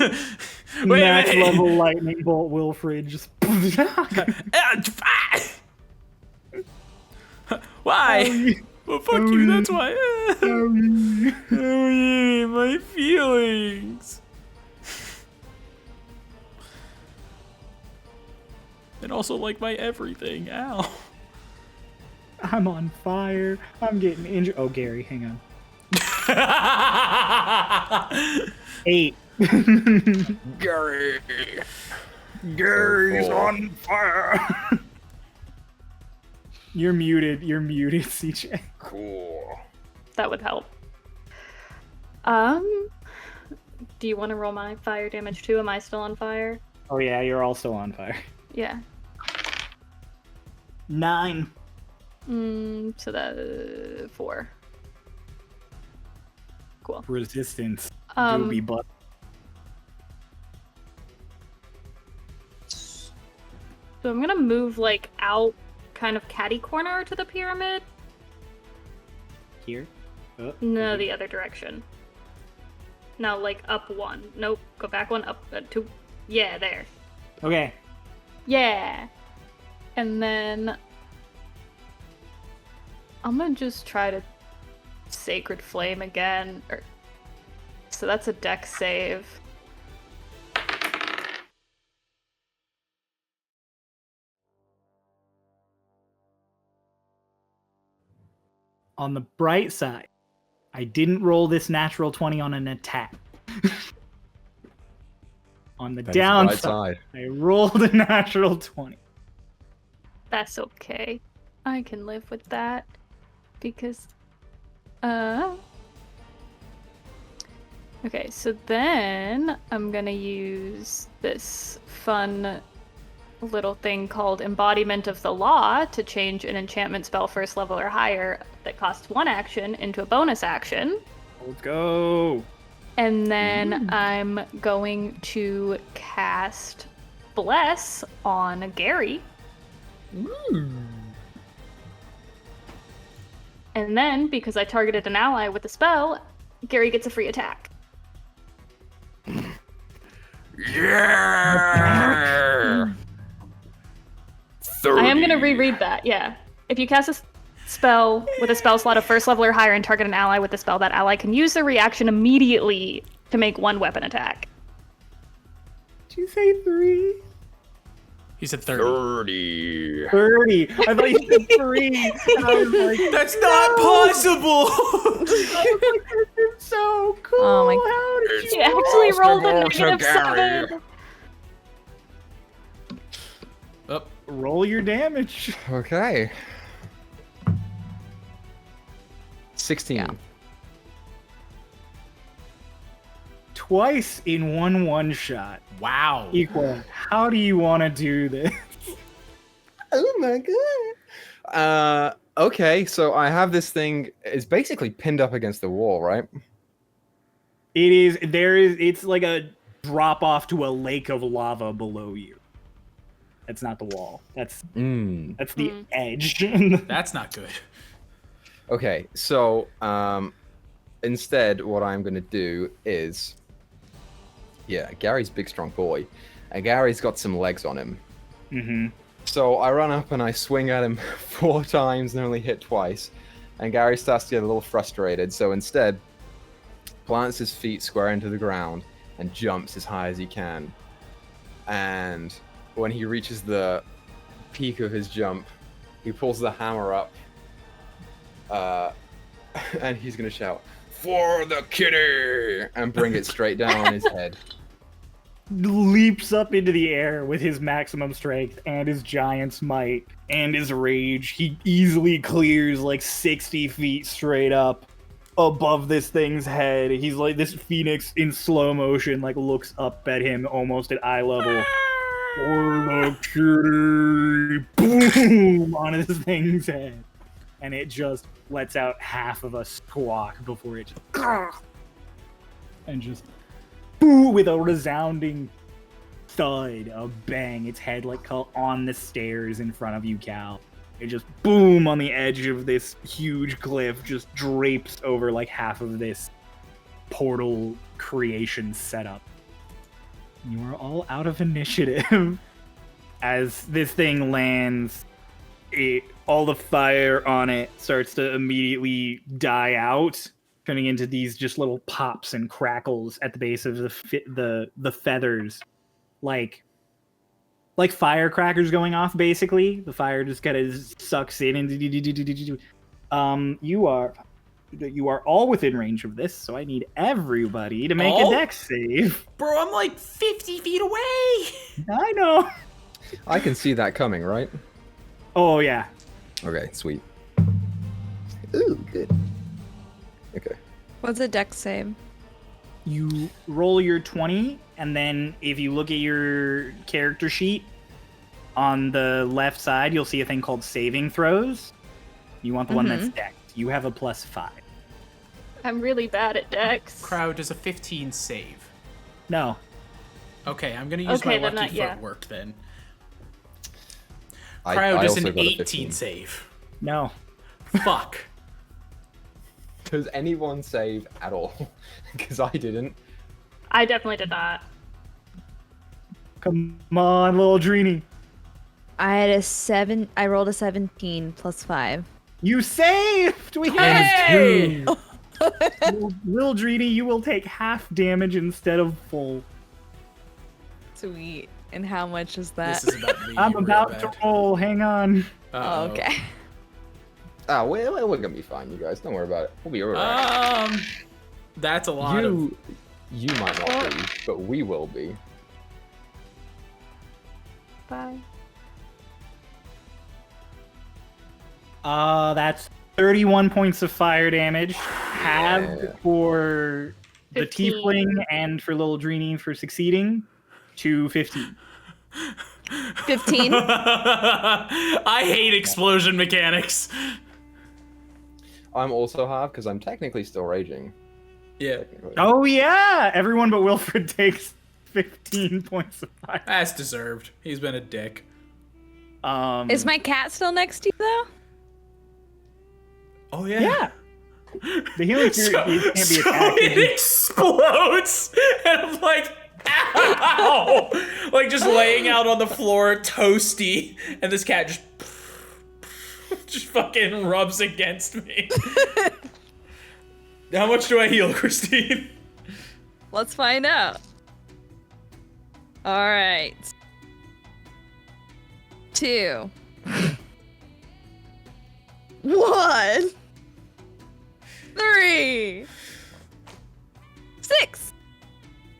Max Wait. level lightning bolt Wilfred just. Why? Well, fuck you. That's why. Oh yeah, my feelings. And also like my everything. Ow. I'm on fire. I'm getting injured. Oh, Gary, hang on. 8. Gary. Gary's on fire. You're muted. You're muted, CJ. Cool. That would help. Do you want to roll my fire damage too? Am I still on fire? Oh yeah, you're also on fire. Yeah. 9. So that 4. Cool. Resistance. Um, Doobie butt. So I'm gonna move like out, kind of catty corner to the pyramid. Here. Oh, No, the other direction. No, like up 1. Nope. Go back 1. Up 2. Yeah, there. Okay. Yeah. And then I'm gonna just try to Sacred Flame again. So that's a dex save. On the bright side, I didn't roll this natural 20 on an attack. On the That is the bright downside, side. I rolled a natural 20. That's okay. I can live with that. Because okay, so then I'm gonna use this fun little thing called Embodiment of the Law to change an enchantment spell first level or higher that costs 1 action into a bonus action. Let's go. And then I'm going to cast Bless on Gary. And then, because I targeted an ally with the spell, Gary gets a free attack. Yeah. 30. I am going to reread that, yeah. If you cast a spell with a spell slot of first level or higher and target an ally with the spell, that ally can use their reaction immediately to make 1 weapon attack. Did you say 3? He said 30. 30. 30. I thought you said 3. And I was like, That's not possible. it's so cool. Oh my- How did It's You actually rolled a possible to Gary. -7. Oh, roll your damage? Okay. 16. Yeah. Twice in one shot. wow. Equal. How do you want to do this? Oh my god. Okay, so I have this thing. It's basically pinned up against the wall, right? It's like a drop off to a lake of lava below you. That's not the wall. That's the edge. That's not good. Okay, so instead, what I'm gonna do is, Gary's a big, strong boy, and Gary's got some legs on him. Mm-hmm. So I run up and I swing at him 4 times and only hit twice, and Gary starts to get a little frustrated. So instead, plants his feet square into the ground and jumps as high as he can. And when he reaches the peak of his jump, he pulls the hammer up. And he's gonna shout, "For the kitty!" and bring it straight down on his head. Leaps up into the air with his maximum strength and his giant's might and his rage. He easily clears like 60 feet straight up above this thing's head. He's like this phoenix in slow motion, like looks up at him almost at eye level. For the kitty! Boom! On this thing's head. And it just lets out half of a squawk before it just... And just... Boo! With a resounding thud, a bang. Its head like on the stairs in front of you, Cal. It just boom on the edge of this huge cliff, just drapes over like half of this portal creation setup. You are all out of initiative as this thing lands. All the fire on it starts to immediately die out, turning into these just little pops and crackles at the base of the feathers, like firecrackers going off. Basically, the fire just kind of sucks in, and you are all within range of this. So I need everybody to make a dex save. Bro, I'm like 50 feet away. I know. I can see that coming, right? Oh yeah. Okay, sweet. Ooh, good. Okay. What's a dex save? You roll your 20, and then if you look at your character sheet on the left side, you'll see a thing called saving throws. You want the one that's decked. You have a +5. I'm really bad at dex. Crow does a 15 save. No. Okay, I'm gonna use my then lucky yeah. footwork then. I Crow does also an got a 18 15. save. No. Fuck. Does anyone save at all? Because I didn't. I definitely did not. Come on, little Dreeny. I rolled a 17 plus 5. You saved! We Hey! Lil Dreeny, you will take half damage instead of full. Sweet. And how much is that? This is about to be I'm real about bad. to roll. Hang on. Oh, Uh-oh. okay. Ah, we're gonna be fine, you guys. Don't worry about it. We'll be alright. That's a lot of... You might not be, but we will be. Bye. That's 31 points of fire damage. Halved for the 15. tiefling and for Lil Dreeny for succeeding to 15. 15. I hate explosion mechanics. I'm also half because I'm technically still raging. Yeah, Technically. Oh yeah! Everyone but Wilfred takes 15 points of fire. that's deserved. He's been a dick. Is my cat still next to you, though? Oh yeah. Yeah. The healing spirit can't be attacked. It explodes, and I'm like, ow! Like just laying out on the floor, toasty, and this cat just fucking rubs against me. How much do I heal, Christine? Let's find out. All right. 2. 1. 3. 6.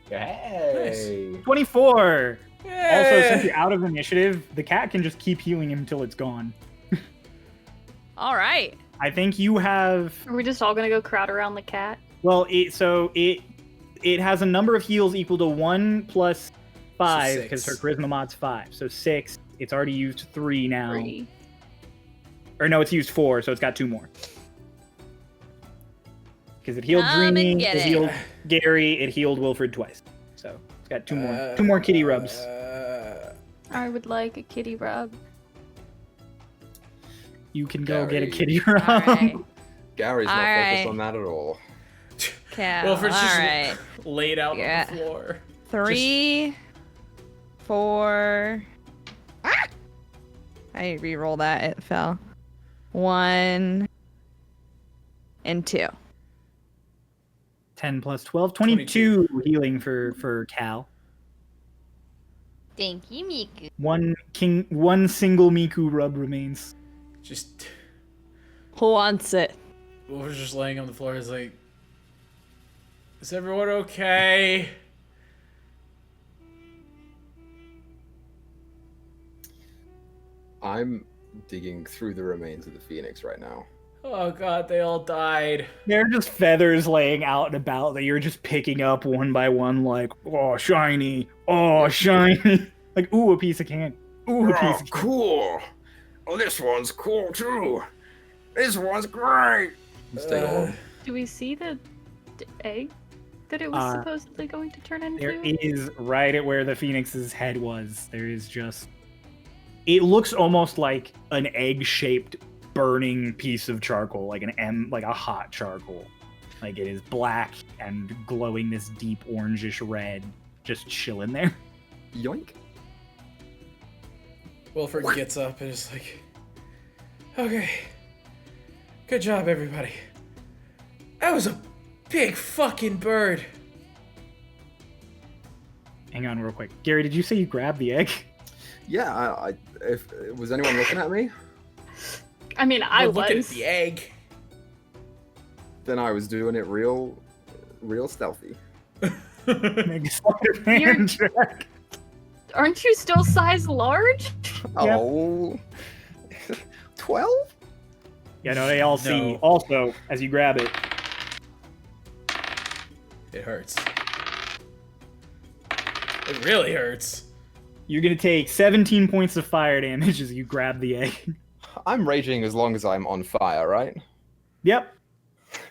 Hey. 24. Also, Hey. since you're out of initiative, the cat can just keep healing him until it's gone. All right. I think you have. Are we just all gonna go crowd around the cat? Well, it has a number of heals equal to 1 plus 5 So because her 6. charisma mod's 5, so 6. It's already used 3 now. 3. Or no, it's used 4, so it's got 2 more. Because it healed Come and Dreamy, get it it. healed Gary, it healed Wilfred twice. So it's got 2 more kitty rubs. I would like a kitty rub. You can go get a Gary. kitty rub. All right. Gary's not All focused right. on that at all. Cat. Well, if it's all just right. laid out Yeah. on the floor. 3, 4. Ah! I re-roll that. It fell. 1 and 2. 10 plus 12, 22 healing for Cal. Thank you, Miku. One single Miku rub remains. Just Who wants it? Wolf's just laying on the floor. He's like, "Is everyone okay?" I'm digging through the remains of the Phoenix right now. Oh god, they all died. There are just feathers laying out and about that you're just picking up one by one, like, oh, shiny, oh, shiny. Like, ooh, a piece of candy. Ooh, a piece Oh, of candy. cool. Oh, this one's cool too. This one's great. Let's take a look. Do we see the egg that it was supposedly going to turn into? There is, right at where the phoenix's head was, there is just... It looks almost like an egg-shaped burning piece of charcoal, like like a hot charcoal. Like it is black and glowing this deep orangish red, just chilling there. Yoink. Wilfred gets up and is like, okay, good job, everybody. That was a big fucking bird. Hang on real quick. Gary, did you say you grabbed the egg? Yeah, if was anyone looking at me? I mean, I was. Looking at the egg. Then I was doing it real stealthy. Make a sleight of hand check. Aren't you still size large? Oh, 12? Yeah, no, they all see. No. Also, as you grab it, It hurts. It really hurts. you're gonna take 17 points of fire damage as you grab the egg. I'm raging as long as I'm on fire, right? Yep.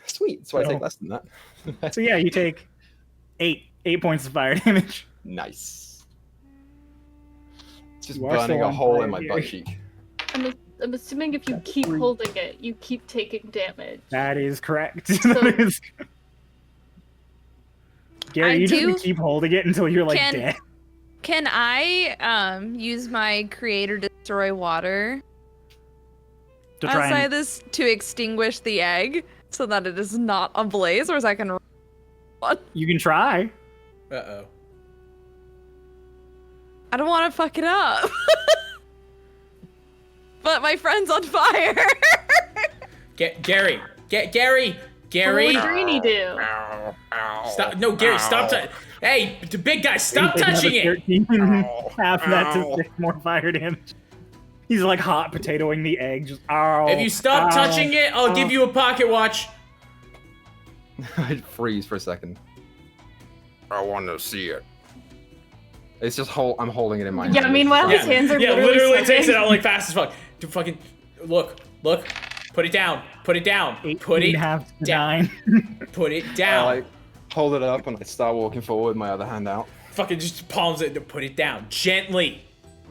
Sweet. So I Oh. take less than that. So yeah, you take 8 points of fire damage. Nice. It's just You are burning still a on hole fire in my here. butt cheek. I'm assuming if you keep holding it, you keep taking damage. That is correct. So- That is- Gary, I you just do- gonna keep holding it until you're like Can- dead. Can I use my creator destroy water To try outside and, this to extinguish the egg so that it is not ablaze, or is that gonna? you can try. Uh-oh. I don't want to fuck it up. But my friend's on fire. Gary! What Gary! would Greenie do? Ow, ow, Stop! No, Gary! Stop! ow. Hey, the big guy! Stop You take touching another it! 13, Ow. half that to Ow. 6 more fire damage. He's like hot potatoing the egg, just ow. If you stop ow. touching it, I'll give you a pocket watch. I freeze for a second. I want to see it. It's just I'm holding it in my hand. Yeah, meanwhile his hands are yeah, literally takes it sweating. out like fast as fuck. Dude, fucking look. Put it down. Put it down. 18 Put it half to down. 9. Put it I down. like hold it up and I start walking forward with my other hand out. Fucking just palms it. Put it down gently.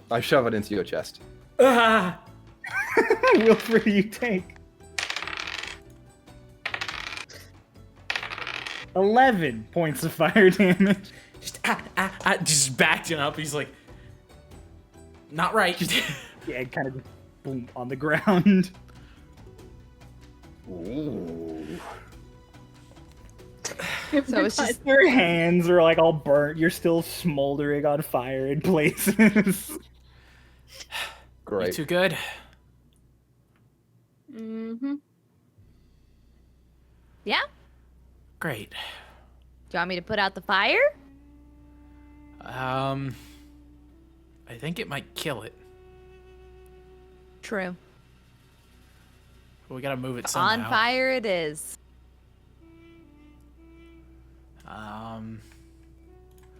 I shove it into your chest. Ah. Wilfred, you take 11 points of fire damage. Just backed up. He's like, not right. The egg kind of just boom on the ground. Ooh. So it's just Your hands are like all burnt. You're still smoldering on fire in places. Great. Too good. Mm-hmm. yeah. Great. Do you want me to put out the fire? I think it might kill it. True. But we gotta move it somehow. On fire it is.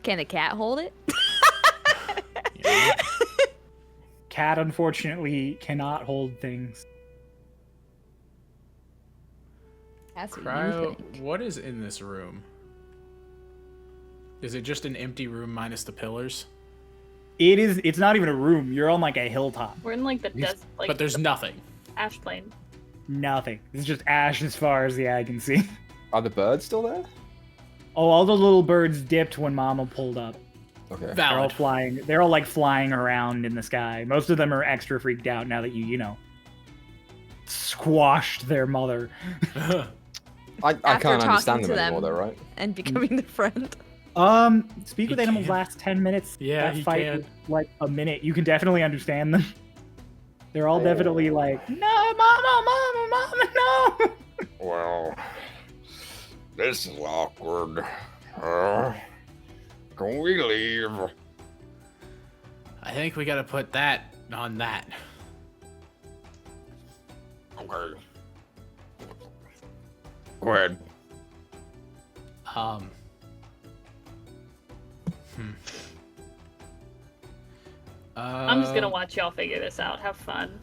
Can a cat hold it? Yeah. Cat unfortunately cannot hold things. That's what you Cryo, think. what is in this room? Is it just an empty room minus the pillars? It's not even a room. You're on like a hilltop. We're in like the These- desert, like But there's nothing. ash plain. Nothing. It's just ash as far as the eye can see. Are the birds still there? Oh, all the little birds dipped when Mama pulled up. Okay. They're all Valid. flying. They're all like flying around in the sky. Most of them are extra freaked out now that you know, squashed their mother. I After can't understand talking to them anymore, them. though, right? And becoming their friend. Speak with He animals can. lasts 10 minutes. Yeah, that he fight can. was like a minute. You can definitely understand them. They're all definitely like, no, mama, no. Well, this is awkward. Can we leave? I think we gotta put that on that. Okay. Go ahead. I'm just gonna watch y'all figure this out. Have fun.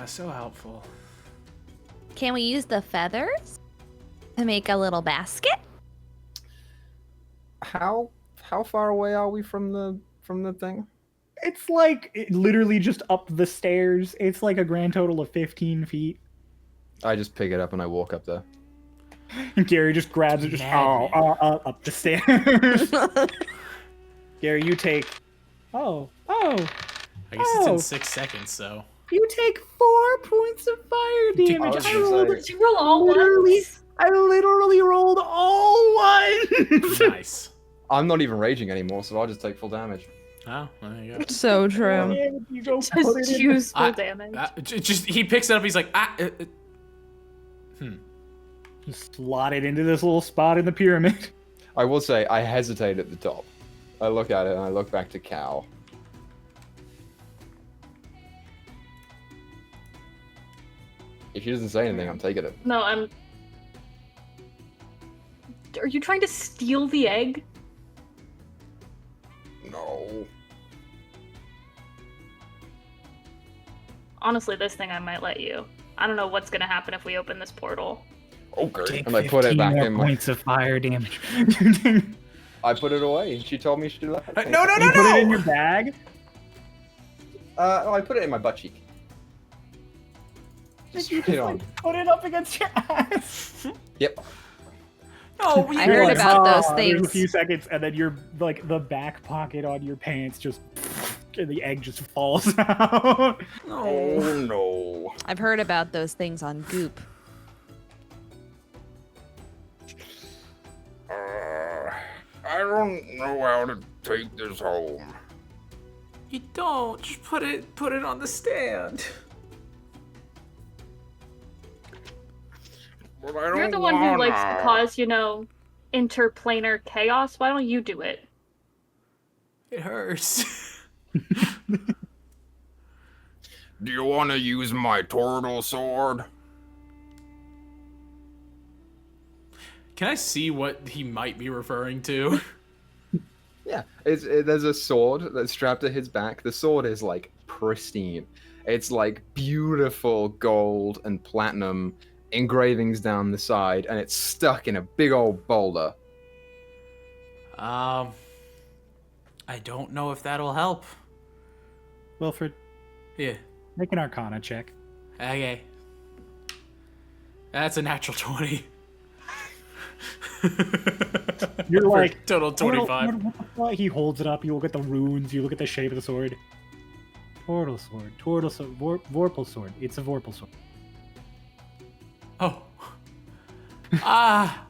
So helpful. Can we use the feathers? To make a little basket. How far away are we from the thing? It's like literally just up the stairs. It's like a grand total of 15 feet. I just pick it up and I walk up there. And Gary just grabs it, just Madman. up the stairs. Gary, you take. Oh. I guess it's in Oh. 6 seconds, so. You take 4 points of fire damage. was I gonna rolled say- Did you roll all literally, ones? I literally rolled all ones. Nice. I'm not even raging anymore, so I'll just take full damage. Oh, there you go. So true. You go put Just it in choose full I- damage. Just he picks it up. He's like, Just slot it into this little spot in the pyramid. I will say I hesitate at the top. I look at it and I look back to Cal. If she doesn't say anything, I'm taking it. No, I'm. Are you trying to steal the egg? No. Honestly, this thing I might let you. I don't know what's gonna happen if we open this portal. Okay. Take And I put it 15 back more in my- points of fire damage. I put it away. She told me she did that. no, You put it in your bag. I put it in my butt cheek. Did you Straight just on. like, put it up against your ass? Yep. no, I heard about those There's a things. few seconds, and then you're like the back pocket on your pants just, and the egg just falls out. Oh no. I've heard about those things on Goop. I don't know how to take this home. You don't. Just put it on the stand. But I don't You're the one who likes to wanna. cause, interplanar chaos. Why don't you do it? It hurts. Do you want to use my turtle sword? Can I see what he might be referring to? Yeah, there's a sword that's strapped to his back. The sword is like pristine. It's like beautiful gold and platinum engravings down the side, and it's stuck in a big old boulder. I don't know if that'll help. Wilfred, Yeah. make an Arcana check. Okay. That's a natural 20. You're For like total what the 25. fuck? He holds it up. You look at the runes. You look at the shape of the sword. Turtle sword, Vorpal sword. It's a Vorpal sword. Oh. Ah.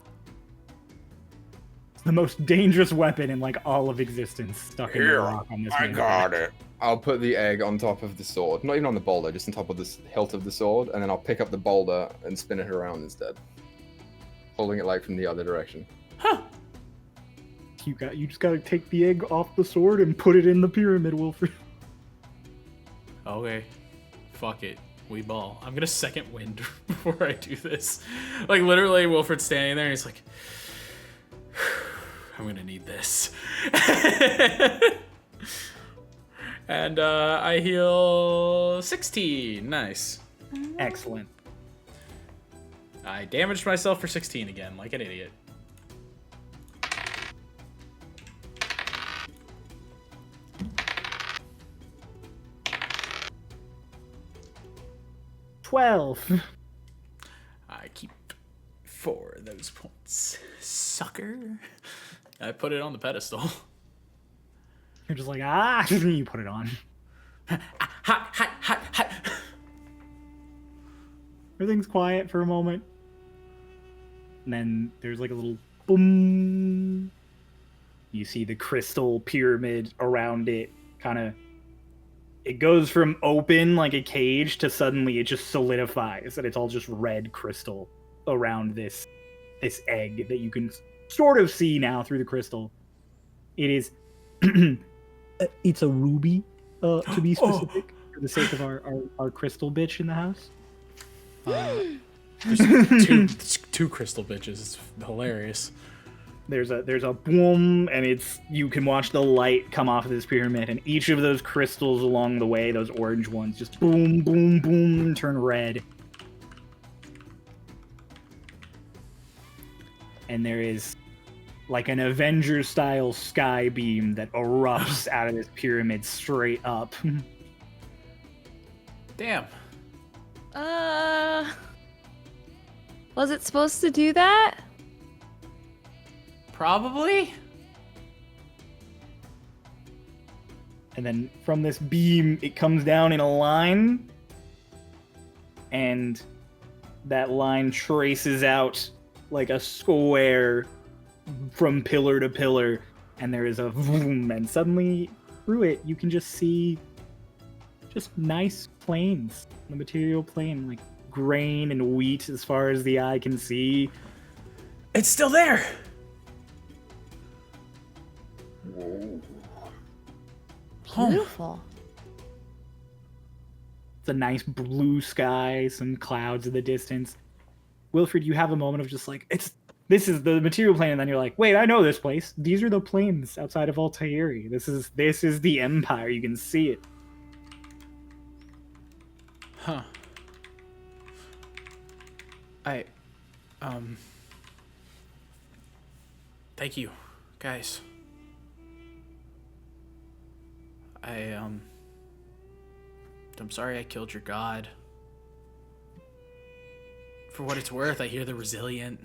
It's the most dangerous weapon in like all of existence. Stuck in the Here, rock on this. I man's got back. it. I'll put the egg on top of the sword, not even on the boulder, just on top of the hilt of the sword, and then I'll pick up the boulder and spin it around instead, holding it like from the other direction. Huh. You just gotta take the egg off the sword and put it in the pyramid, Wilfred. Okay. Fuck it. We ball. I'm gonna second wind before I do this. Like literally Wilfred's standing there and he's like, I'm gonna need this. And I heal 16. Nice. Excellent. I damaged myself for 16 again, like an idiot. $12. I keep 4 of those points. Sucker. I put it on the pedestal. You're just like, you put it on. Hot, hot, hot, hot. Everything's quiet for a moment. And then there's like a little boom. You see the crystal pyramid around it kind of. It goes from open like a cage to suddenly it just solidifies and it's all just red crystal around this egg that you can sort of see now through the crystal. It is it's a ruby, to be specific, for the sake of our crystal bitch in the house. There's two crystal bitches. It's hilarious. There's a boom, and you can watch the light come off of this pyramid, and each of those crystals along the way, those orange ones, just boom, boom, boom, turn red. and there is like an Avengers-style sky beam that erupts out of this pyramid straight up. Damn. Was it supposed to do that? Probably. And then from this beam, it comes down in a line, and that line traces out like a square from pillar to pillar, and there is a boom, and suddenly through it, you can just see just nice plains, the material plane, like grain and wheat as far as the eye can see. It's still there. Whoa. Beautiful. It's a nice blue sky, some clouds in the distance. Wilfred, you have a moment of just like, this is the material plane, and then you're like, wait, I know this place. These are the plains outside of Altairi. This is the Empire. You can see it. Huh. Thank you, guys. I'm sorry I killed your god. For what it's worth, I hear they're resilient.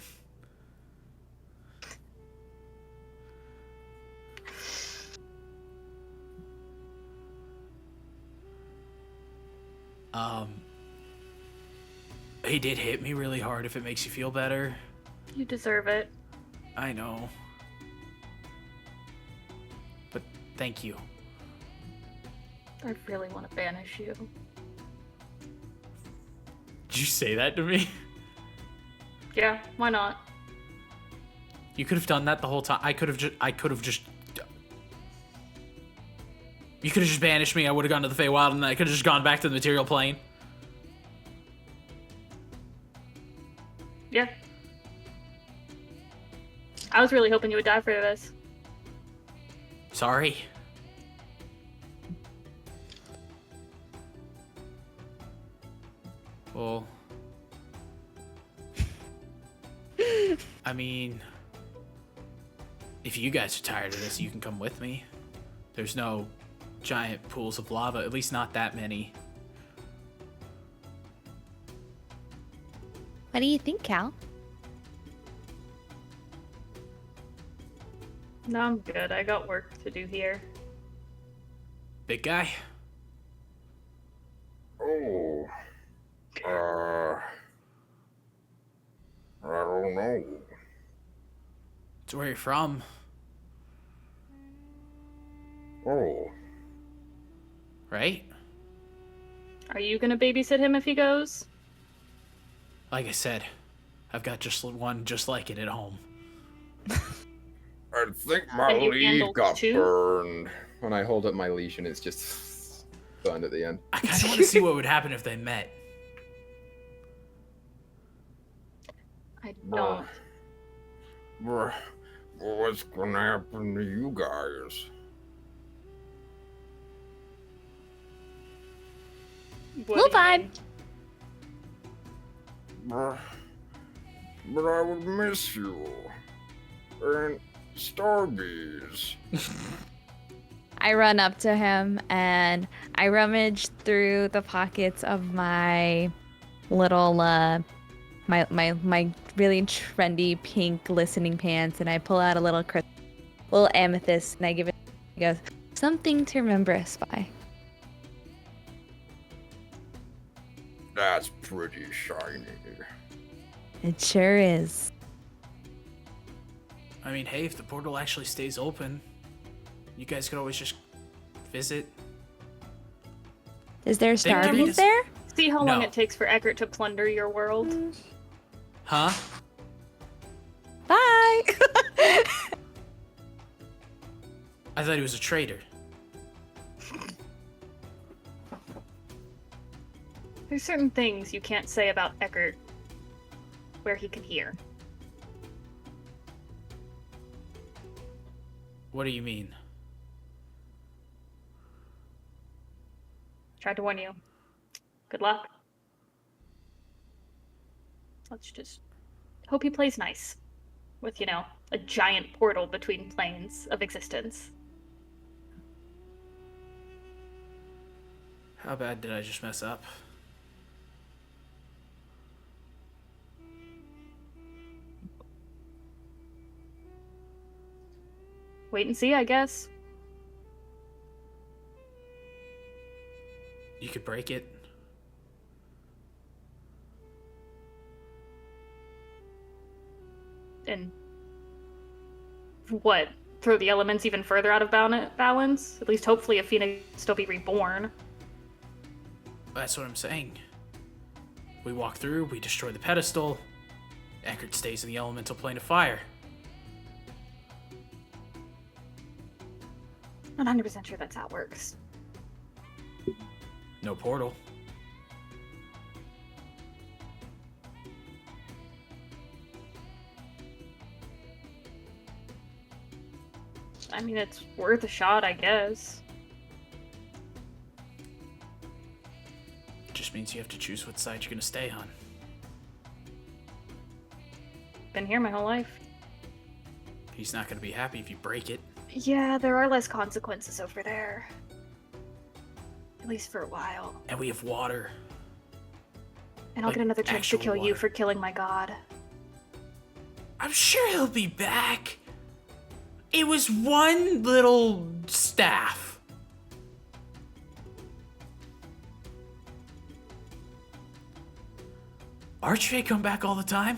He did hit me really hard, if it makes you feel better. You deserve it. I know. But thank you. I really want to banish you. Did you say that to me? Yeah, why not? You could have done that the whole time. You could have just banished me. I would have gone to the Feywild, and I could have just gone back to the material plane. Yeah. I was really hoping you would die for this. Sorry. Well, I mean, if you guys are tired of this, you can come with me. There's no giant pools of lava, at least not that many. What do you think, Cal? No, I'm good. I got work to do here. Big guy? Oh. I don't know. It's where you're from. Oh. Right? Are you gonna babysit him if he goes? Like I said, I've got just one just like it at home. I think my And you leaf handled got two? burned. When I hold up my leash and it's just burned at the end. I kind of want to see what would happen if they met. I don't. Bruh, what's gonna happen to you guys? What We'll do you vibe. mean? But I would miss you. And Starbees. I run up to him and I rummage through the pockets of my little my really trendy pink glistening pants, and I pull out a little amethyst and I give it. He goes, something to remember us by. That's pretty shiny. It sure is. I mean, hey, if the portal actually stays open, you guys could always just visit. Is there a They can Starbeat just- there? See how long No. it takes for Eckert to plunder your world? Huh? Bye. I thought he was a traitor. There's certain things you can't say about Eckert where he can hear. What do you mean? Tried to warn you. Good luck. Let's just hope he plays nice. with, a giant portal between planes of existence. How bad did I just mess up? Wait and see, I guess. You could break it. And what? Throw the elements even further out of balance? At least hopefully Athena can still be reborn. That's what I'm saying. We walk through, we destroy the pedestal. Eckert stays in the elemental plane of fire. Not 100% sure that's how it works. No portal. I mean, it's worth a shot, I guess. It just means you have to choose what side you're gonna stay on. Been here my whole life. He's not gonna be happy if you break it. Yeah, there are less consequences over there. At least for a while. And we have water. And I'll Like, get another chance to actual kill you water. for killing my god. I'm sure he'll be back. It was one little staff. Archfey come back all the time?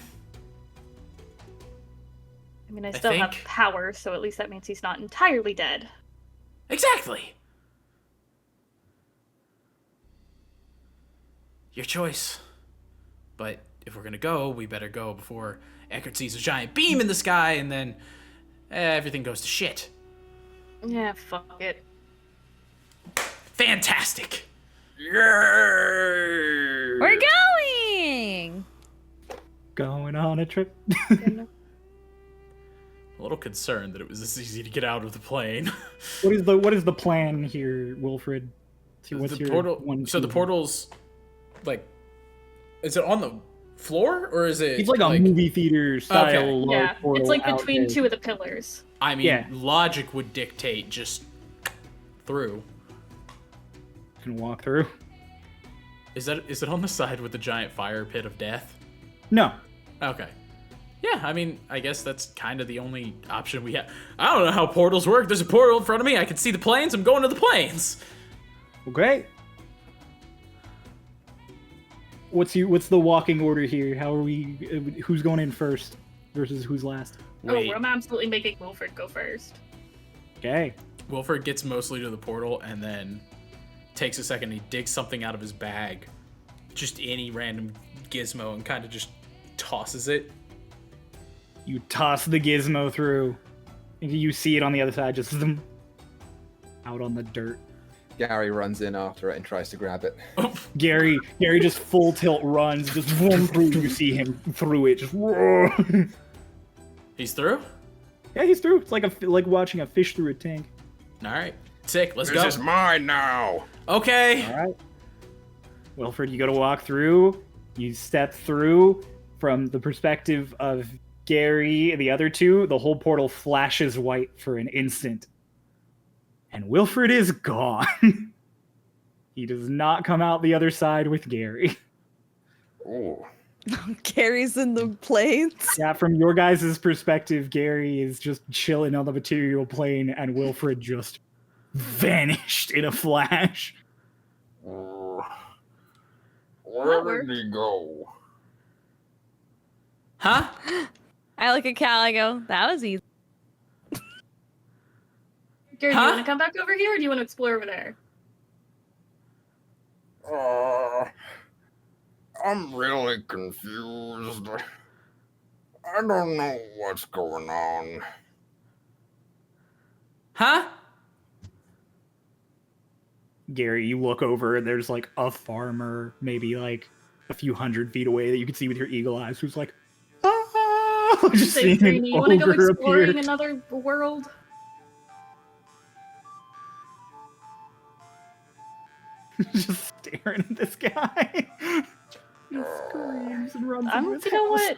I mean, I I still have think- power, so at least that means he's not entirely dead. Exactly. Your choice. But if we're gonna go, we better go before Eckert sees a giant beam in the sky and then everything goes to shit. Yeah, fuck it. Fantastic. Yay! We're going! Going on a trip. A little concerned that it was this easy to get out of the plane. What is the plan here, Wilfred? What's the your portal. one? So the portal's like, is it on the floor or is it? It's like a movie theater style. large Yeah, portal it's like out between there. two of the pillars. I mean, Yeah. logic would dictate just through. You can walk through. Is it on the side with the giant fire pit of death? No. Okay. Yeah, I mean, I guess that's kind of the only option we have. I don't know how portals work. There's a portal in front of me. I can see the planes. I'm going to the planes. Well, great. What's the walking order here? How are we? Who's going in first versus who's last? Wait, Oh, I'm absolutely making Wilfred go first. Okay. Wilfred gets mostly to the portal and then takes a second. He digs something out of his bag, just any random gizmo, and kind of just tosses it. You toss the gizmo through. And you see it on the other side, just zoom, out on the dirt. Gary runs in after it and tries to grab it. Gary just full tilt runs, just vroom through. You see him through it, just. He's through? Yeah, he's through. It's like watching a fish through a tank. All right. Sick. Let's This go. is mine now. Okay. All right. Wilfred, you got to walk through. You step through from the perspective of Gary and the other two. The whole portal flashes white for an instant. And Wilfred is gone. He does not come out the other side with Gary. Oh, Gary's in the planes. Yeah, from your guys' perspective, Gary is just chilling on the material plane, and Wilfred just vanished in a flash. where did he go? Huh? I look at Cal, I go, that was easy. Gary, Huh? do you want to come back over here, or do you want to explore over there? I'm really confused. I don't know what's going on. Huh? Gary, you look over, and there's like a farmer, maybe like a few hundred feet away that you can see with your eagle eyes, who's like, ah! Just Say, seeing an Greenie, you want to go ogre exploring appear. another world? Just staring at this guy. He screams and runs. You into his know house. what?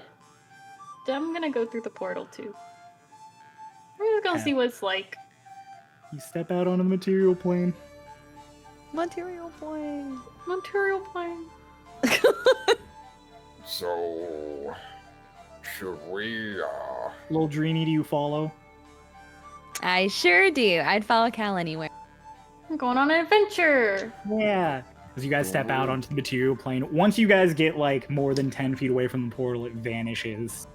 I'm gonna go through the portal too. We're just gonna Okay. see what it's like. You step out onto the material plane. Material plane. Material plane. So, should we, Little Dreeny, do you follow? I sure do. I'd follow Cal anywhere. I'm going on an adventure. Yeah. As you guys step out onto the material plane, once you guys get like more than 10 feet away from the portal, it vanishes.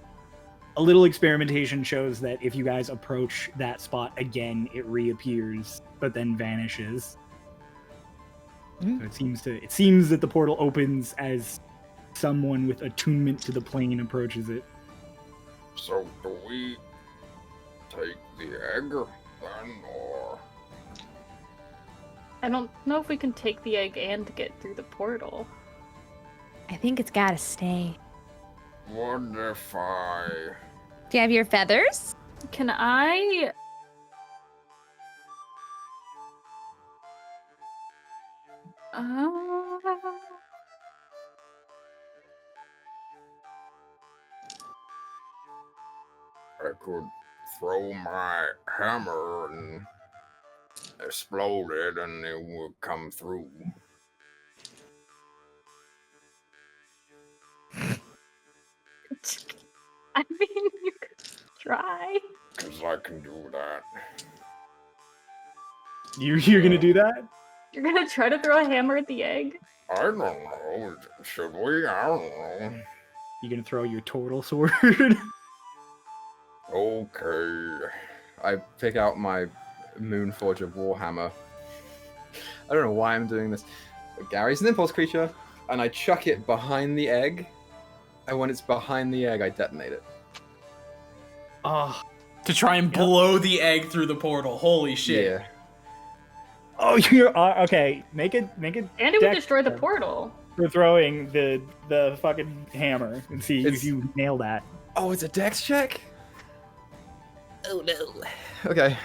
A little experimentation shows that if you guys approach that spot again, it reappears, but then vanishes. So it seems that the portal opens as someone with attunement to the plane approaches it. so do we take the egg then, or? I don't know if we can take the egg and get through the portal. I think it's gotta stay. What if I... Do you have your feathers? Can I? I could throw my hammer and explode it and it would come through. I mean, you could try. Because I can do that. You're gonna do that? You're gonna try to throw a hammer at the egg? I don't know. Should we? I don't know. You're gonna throw your turtle sword? Okay. I pick out my Moonforger Warhammer. I don't know why I'm doing this. But Gary's an impulse creature, and I chuck it behind the egg. And when it's behind the egg, I detonate it. Oh, To try and blow the egg through the portal. Holy shit. Yeah. oh, you're okay. Make it. And it would dex destroy the check portal. for throwing the fucking hammer and see It's- if you nail that. Oh, it's a dex check? Oh no. Okay.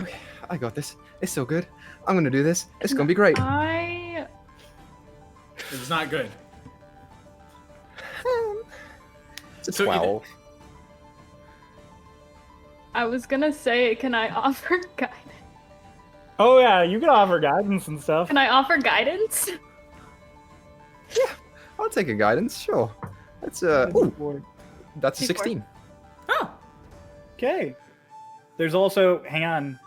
Okay, I got this. It's so good. I'm gonna do this. It's gonna be great. It's not good. It's a So 12. I was gonna say, can I offer guidance? Oh yeah, you can offer guidance and stuff. Can I offer guidance? I'll take a guidance, sure. That's ooh, that's a D4. 16. Oh. Okay. There's also, hang on.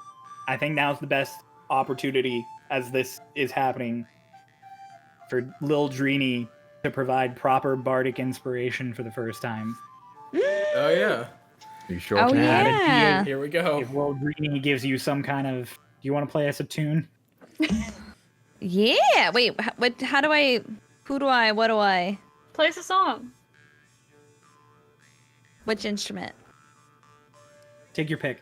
I think now's the best opportunity as this is happening for Lil Dreeny to provide proper bardic inspiration for the first time. Oh, yeah. You sure Oh, can. yeah. Here we go. If Lil Dreeny gives you some kind of, do you want to play us a tune? Yeah. Wait. What? How do I? Who do I? What do I? Play us a song. Which instrument? Take your pick.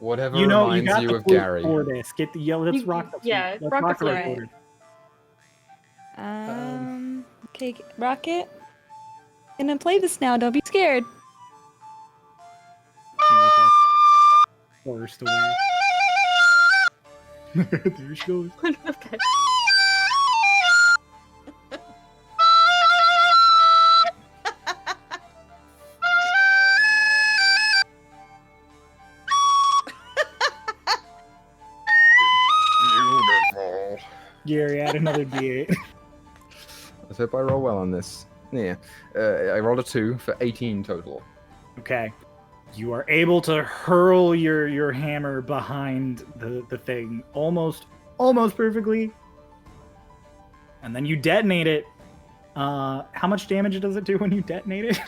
Whatever You know, you reminds got you the of flute Gary. for this. Get the let's You- rock the flute. yeah, Let's rock the rock flute. recorder. Okay, Rocket. Gonna play this now. Don't be scared. Forced away. There she goes. Okay. Beautiful. Gary, add another D8. Let's hope I roll well on this. Yeah. I rolled a 2 for 18 total. Okay. You are able to hurl your hammer behind the thing almost perfectly. And then you detonate it. How much damage does it do when you detonate it?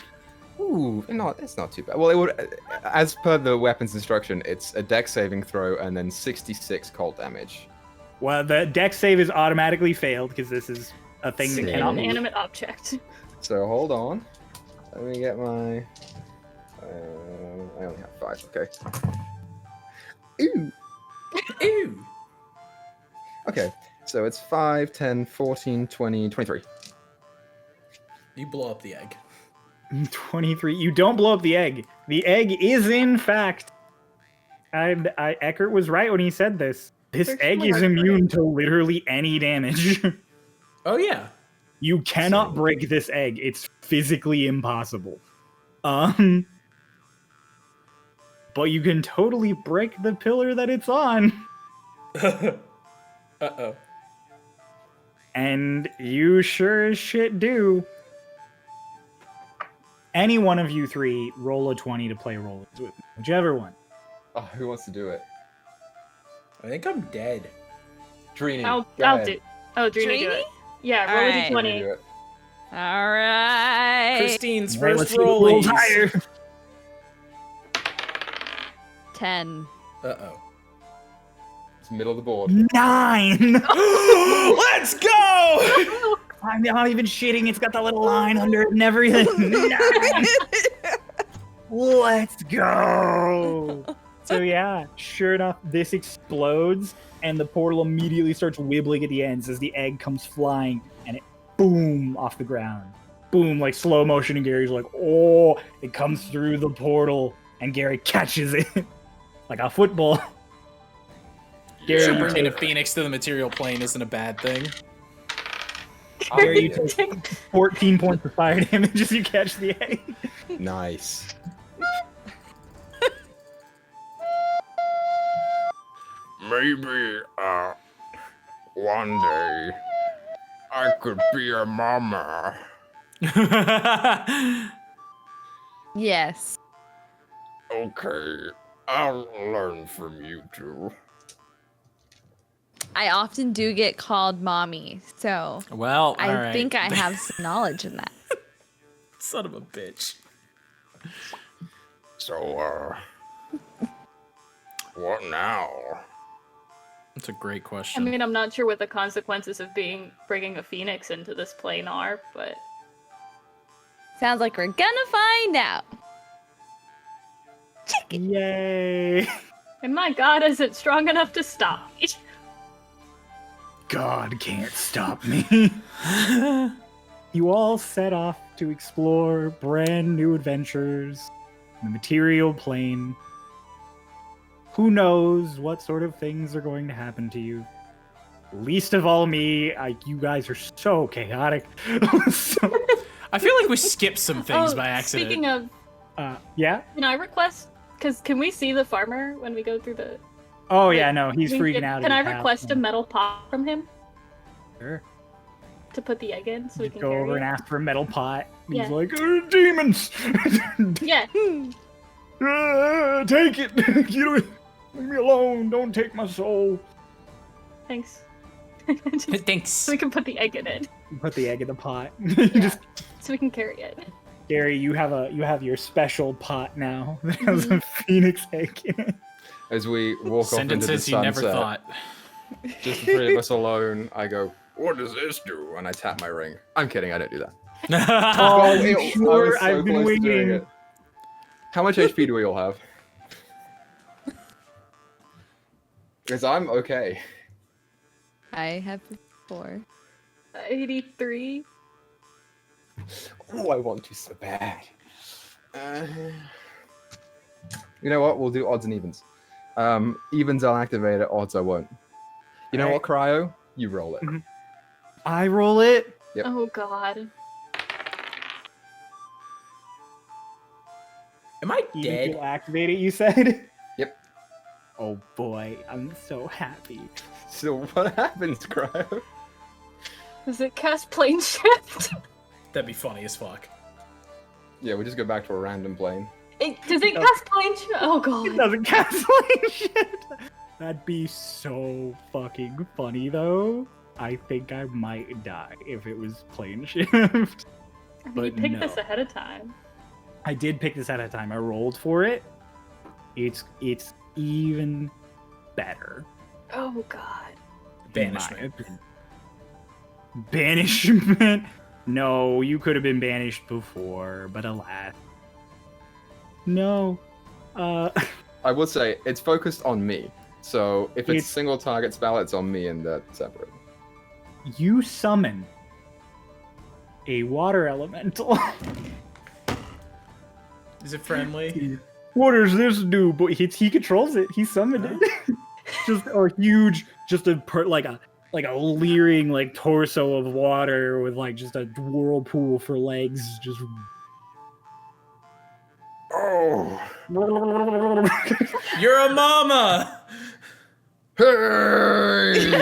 Ooh, it's not too bad. Well, it would, as per the weapons instruction, it's a dex saving throw and then 66 cold damage. Well, the dex save is automatically failed because this is a thing that Sick. An cannot move. inanimate object. So hold on. Let me get my. I only have 5. Okay. Ooh. Ew. Okay. So it's 5, 10, 14, 20, 23. You blow up the egg. 23. You don't blow up the egg. The egg is in fact. And Eckert was right when he said this. This There's egg something is like immune to literally any damage. Oh, yeah. You cannot So- break this egg. It's physically impossible. Um, but you can totally break the pillar that it's on. Uh-oh. And you sure as shit do. Any one of you three, roll a 20 to play rollers with me. Whichever one. Oh, who wants to do it? I think I'm dead. Trini. I'll go ahead. do. Oh, Dreamy, do Trini? it. Yeah, roll Alright. a Trini, d20. do it. All right. Christine's Right, let's first see who rolls rollies. higher. 10. Uh-oh. It's middle of the board. 9! Let's go! I'm not even shitting. It's got the little line under it and everything. 9! Let's go! So yeah, sure enough, this explodes, and the portal immediately starts wibbling at the ends as the egg comes flying, and it boom off the ground. Boom, like slow motion, and Gary's like, oh, it comes through the portal, and Gary catches it like a football. Gary, Sure, you bringing a take, phoenix to the material plane isn't a bad thing. Gary, you Oh, take 14 points of fire damage as you catch the egg. Nice. Maybe, one day, I could be a mama. Yes. Okay, I'll learn from you two. I often do get called mommy, so Well, I alright. think I have some knowledge in that. Son of a bitch. So, what now? That's a great I question. mean, I'm not sure what the consequences of bringing a phoenix into this plane are, but Sounds like we're gonna find out. Yay! and my god, is it strong enough to stop me? God can't stop me. You all set off to explore brand new adventures in the material plane. Who knows what sort of things are going to happen to you? Least of all me. You guys are so chaotic. So, I feel like we skipped some things by accident. Speaking of, yeah. can I request? Because can we see the farmer when we go through the? Oh yeah, no, he's we freaking get- out. Can at I the house. request a metal pot from him Sure. to put the egg in so we You can go carry over and it? ask for a metal pot. Yeah. He's like, demons! Yeah. Take it! Get away! Leave me alone! Don't take my soul! Thanks. Thanks. So we can put the egg in it, You put the egg in the pot. Yeah. so we can carry it. Gary, you have your special pot now that has a phoenix egg in it. As we walk off into the Sentences you never sunset, thought. just the three of us alone, I go, "What does this do?" And I tap my ring. I'm kidding. I don't do that. Oh, Ew, you I sure? was so I've been close to doing waiting. it. How much HP do we all have? Because I'm okay. I have 4. 83. Oh, I want to so bad. You know what? We'll do odds and evens. Evens I'll activate it, odds I won't. You know what, Cryo? You roll it. Mhm. I roll it. Yep. Oh god. Am I You dead? will activate it, you said? Yep. Oh boy, I'm so happy. So what happens, Cryo? Does it cast plane shift? That'd be funny as fuck. Yeah, we just go back to a random plane. Does it cast plane shift? Oh It god. doesn't cancel shit. That'd be so fucking funny though. I think I might die if it was plane shift. I mean, you but picked this no. ahead of time. I did pick this at a time. I rolled for it. It's even better. Oh god. in my Banishment. opinion. Banishment? No, you could have been banished before, but alas. No. I would say it's focused on me. So if it's It's- single target spell, it's on me and they're separate. You summon a water elemental. Is it friendly? What does this do? But he controls it. He summoned it. Just a huge, like a leering like torso of water with like just a whirlpool for legs. Just Oh. You're a mama. Hey.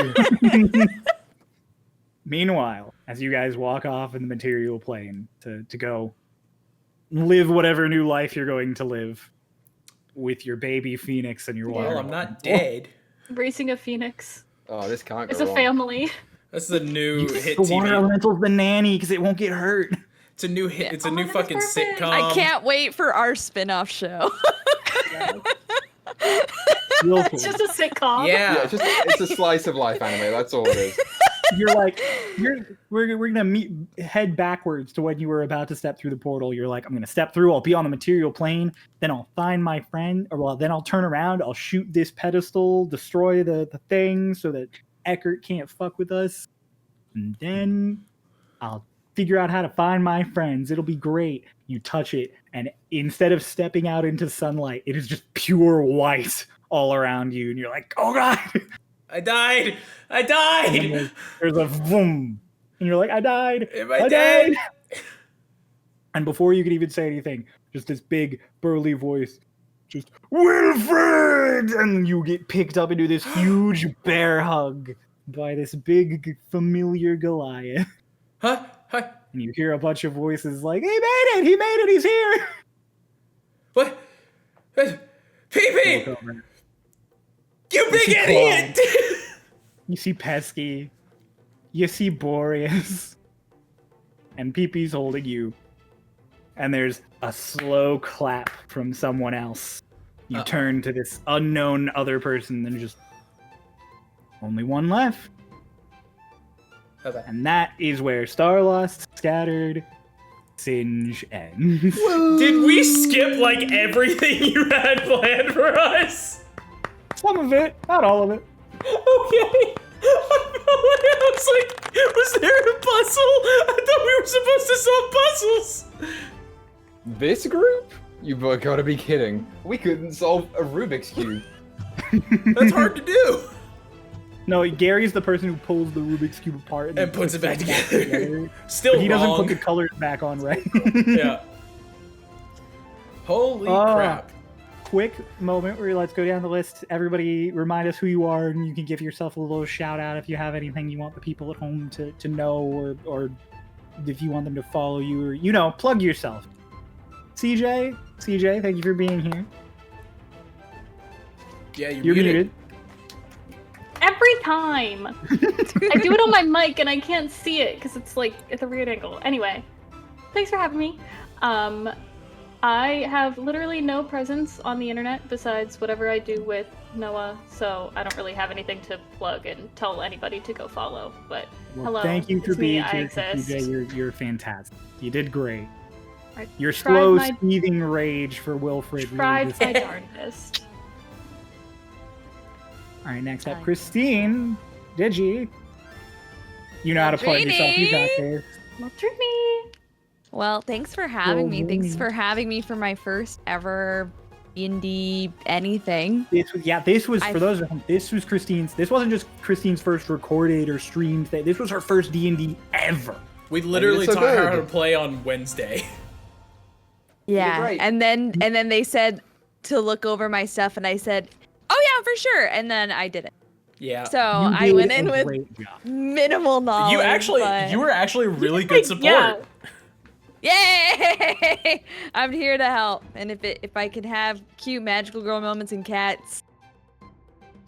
Meanwhile, as you guys walk off in the material plane to go live whatever new life you're going to live with your baby phoenix and your water. Well, I'm not dead. Racing a phoenix. Oh, this can't go It's a wrong. family. That's the new hit The water TV. elemental's the nanny because it won't get hurt. It's a new hit. It's a Oh, new that's fucking perfect. sitcom. I can't wait for our spin-off show. It's just a sitcom. Yeah. Yeah, it's a slice of life anime. That's all it is. You're like, we're gonna head backwards to when you were about to step through the portal. You're like, I'm gonna step through. I'll be on the material plane. Then I'll find my friend, then I'll turn around. I'll shoot this pedestal, destroy the thing, so that Eckert can't fuck with us. And then I'll figure out how to find my friends. It'll be great. You touch it, and instead of stepping out into sunlight, it is just pure white all around you, and you're like, oh god. I died. I And died. then there's a boom, and you're like, I died. Am I dead? And before you could even say anything, just this big burly voice, just Wilfred, and you get picked up into this huge bear hug by this big familiar Goliath, Huh? Huh? and you hear a bunch of voices like, "He made it! He made it! He's here!" What? Pee-pee! Look over. You big see idiot! You see Pesky, you see Boreas, and Pee-Pee's holding you. And there's a slow clap from someone else. You turn to this unknown other person, and just only one left. Okay. And that is where Starlost Scattered Singe ends. Did we skip like everything you had planned for us? Some of it, not all of it. Okay. I was like, was there a puzzle? I thought we were supposed to solve puzzles. This group? You've got to be kidding. We couldn't solve a Rubik's Cube. That's hard to do. No, Gary's the person who pulls the Rubik's Cube apart And puts it back them together. Still But he doesn't wrong. put the colors back on right. Yeah. Holy crap. Quick moment where let's go down the list. Everybody remind us who you are, and you can give yourself a little shout out if you have anything you want the people at home to know, or if you want them to follow you, or plug yourself. CJ, thank you for being here. Yeah, You're muted. Every time. I do it on my mic and I can't see it because it's like at the weird angle. Anyway, thanks for having me. I have literally no presence on the internet besides whatever I do with Noah, so I don't really have anything to plug and tell anybody to go follow. But Well, hello, thank you for it's me, being I here, exist. CJ. You're fantastic. You did great. I Your tried slow, my- seething rage for Wilfred. really Tried just- my darndest. All right, next up, Hi. Christine. Digi. You know how to plug yourself. You got this. Well, treat me. Well, thanks for having me. Thanks Wolverine. for having me for my first ever indie anything. This was I- for those at home. This was Christine's. This wasn't just Christine's first recorded or streamed thing. This was her first D&D ever. We literally it's so taught her how good. to play on Wednesday. Yeah. great. And then they said to look over my stuff and I said, "Oh yeah, for sure." And then I did it. Yeah. So You I did went a in with great job. minimal knowledge. you were actually really good support. Yeah. Yay! I'm here to help. And if I can have cute magical girl moments and cats,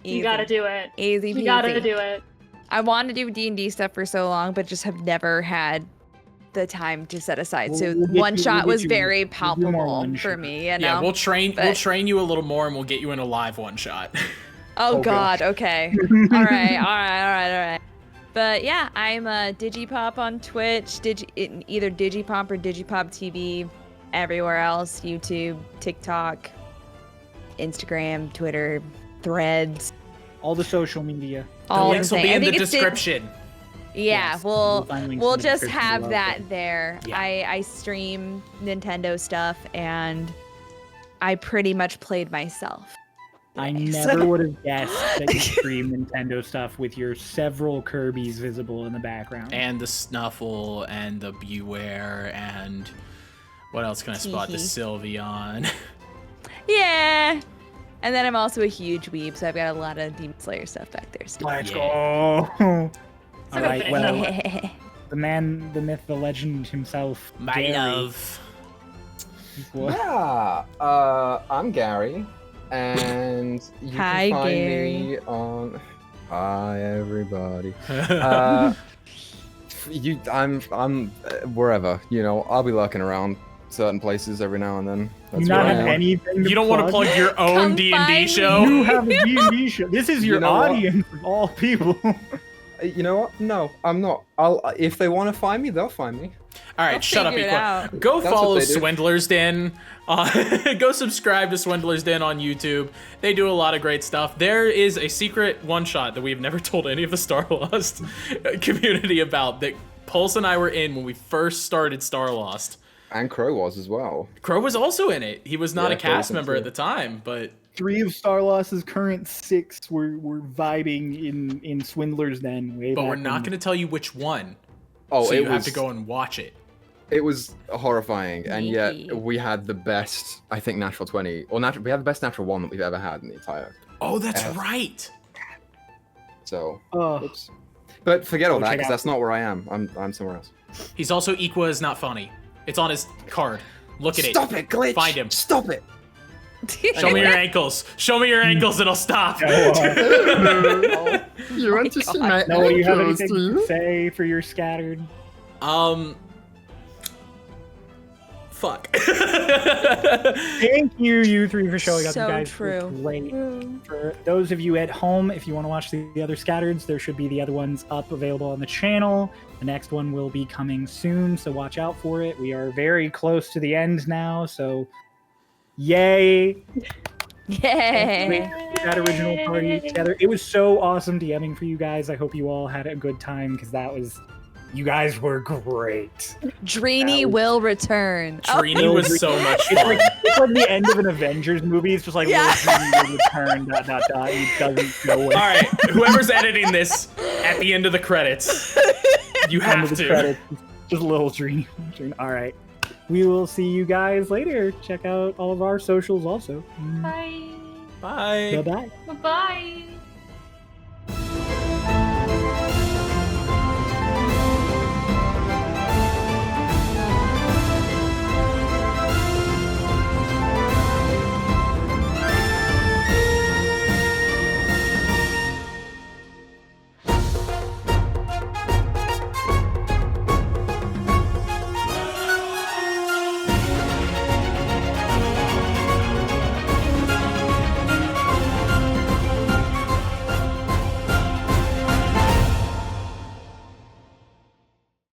easy. You gotta do it. Easy You peasy. gotta do it. I wanted to do D&D stuff for so long, but just have never had the time to set aside. So We'll get one you- shot we'll get was you- very we'll do more palpable one for shot. me. You Yeah, know? we'll train But- you a little more and we'll get you in a live one shot. Oh, Oh, God. Okay. all right. But yeah, I'm Digipop on Twitch, either Digipop or Digipop TV, everywhere else, YouTube, TikTok, Instagram, Twitter, Threads, All the social media. The all links the will be things. in I the think it's description. Yeah, Yes, we'll find links we'll in the just description have below. that there. Yeah. I stream Nintendo stuff and I pretty much played myself. I today, so- never would have guessed that you stream Nintendo stuff with your several Kirby's visible in the background. And the Snuffle and the Beware and What else can I spot the Teehee. Sylvie on? Yeah. And then I'm also a huge weeb, so I've got a lot of Demon Slayer stuff back there still. Let's Yeah. go. All a right, good well, Yeah. the man, the myth, the legend himself, My Gary. love. What? Yeah, I'm Gary, and you Hi, can find Gary. me on. Hi, everybody. I'm wherever. You know, I'll be lurking around certain places every now and then. That's You not where I have am. anything. You don't want to plug your own Come D&D find show? You have a D&D show. This is your You know what? audience of all people. You know what? No, I'm not. If they want to find me, they'll find me. All right, They'll shut up, figure it Equa. out. Go That's what follow they do. Swindler's Den. Go subscribe to Swindler's Den on YouTube. They do a lot of great stuff. There is a secret one-shot that we've never told any of the Starlost community about that Pulse and I were in when we first started Starlost. And Crow was as well. Crow was also in it. He was not Yeah, a Crow was cast in member too. at the time, but 3 of Starloss's current 6 were vibing in Swindler's Den. we're not going to tell you which one. Oh, So it you was. have to go and watch it. It was horrifying, and yet Sneaky. we had the best, I think, natural 20, or we had the best natural 1 that we've ever had in the entire. Oh, that's F. right. So, Oh, oops. But forget all Go that, check because out- that's not where I am. I'm somewhere else. He's also Equa is not funny. It's on his card. Look at Stop it, Glitch! Find him. Stop it! Show me your ankles. Show me your ankles and I'll stop. You want to see my Noah, do you have anything to say for your scattered? Fuck. Thank you 3 for showing up. So You guys true. were great. For those of you at home, if you want to watch the other scattereds, there should be the other ones up available on the channel. The next one will be coming soon, so watch out for it. We are very close to the end now, so yay! Yeah. That original party together. It was so awesome DMing for you guys. I hope you all had a good time because you guys were great. Dreeny will return. Trini was so much It's fun. like the end of an Avengers movie. It's just like Yeah. little return ... It doesn't go away. All right, whoever's editing this at the end of the credits, you End have of the to. credits. Just a little dream. All right. We will see you guys later. Check out all of our socials also. Bye. Bye. Bye-bye. Bye-bye.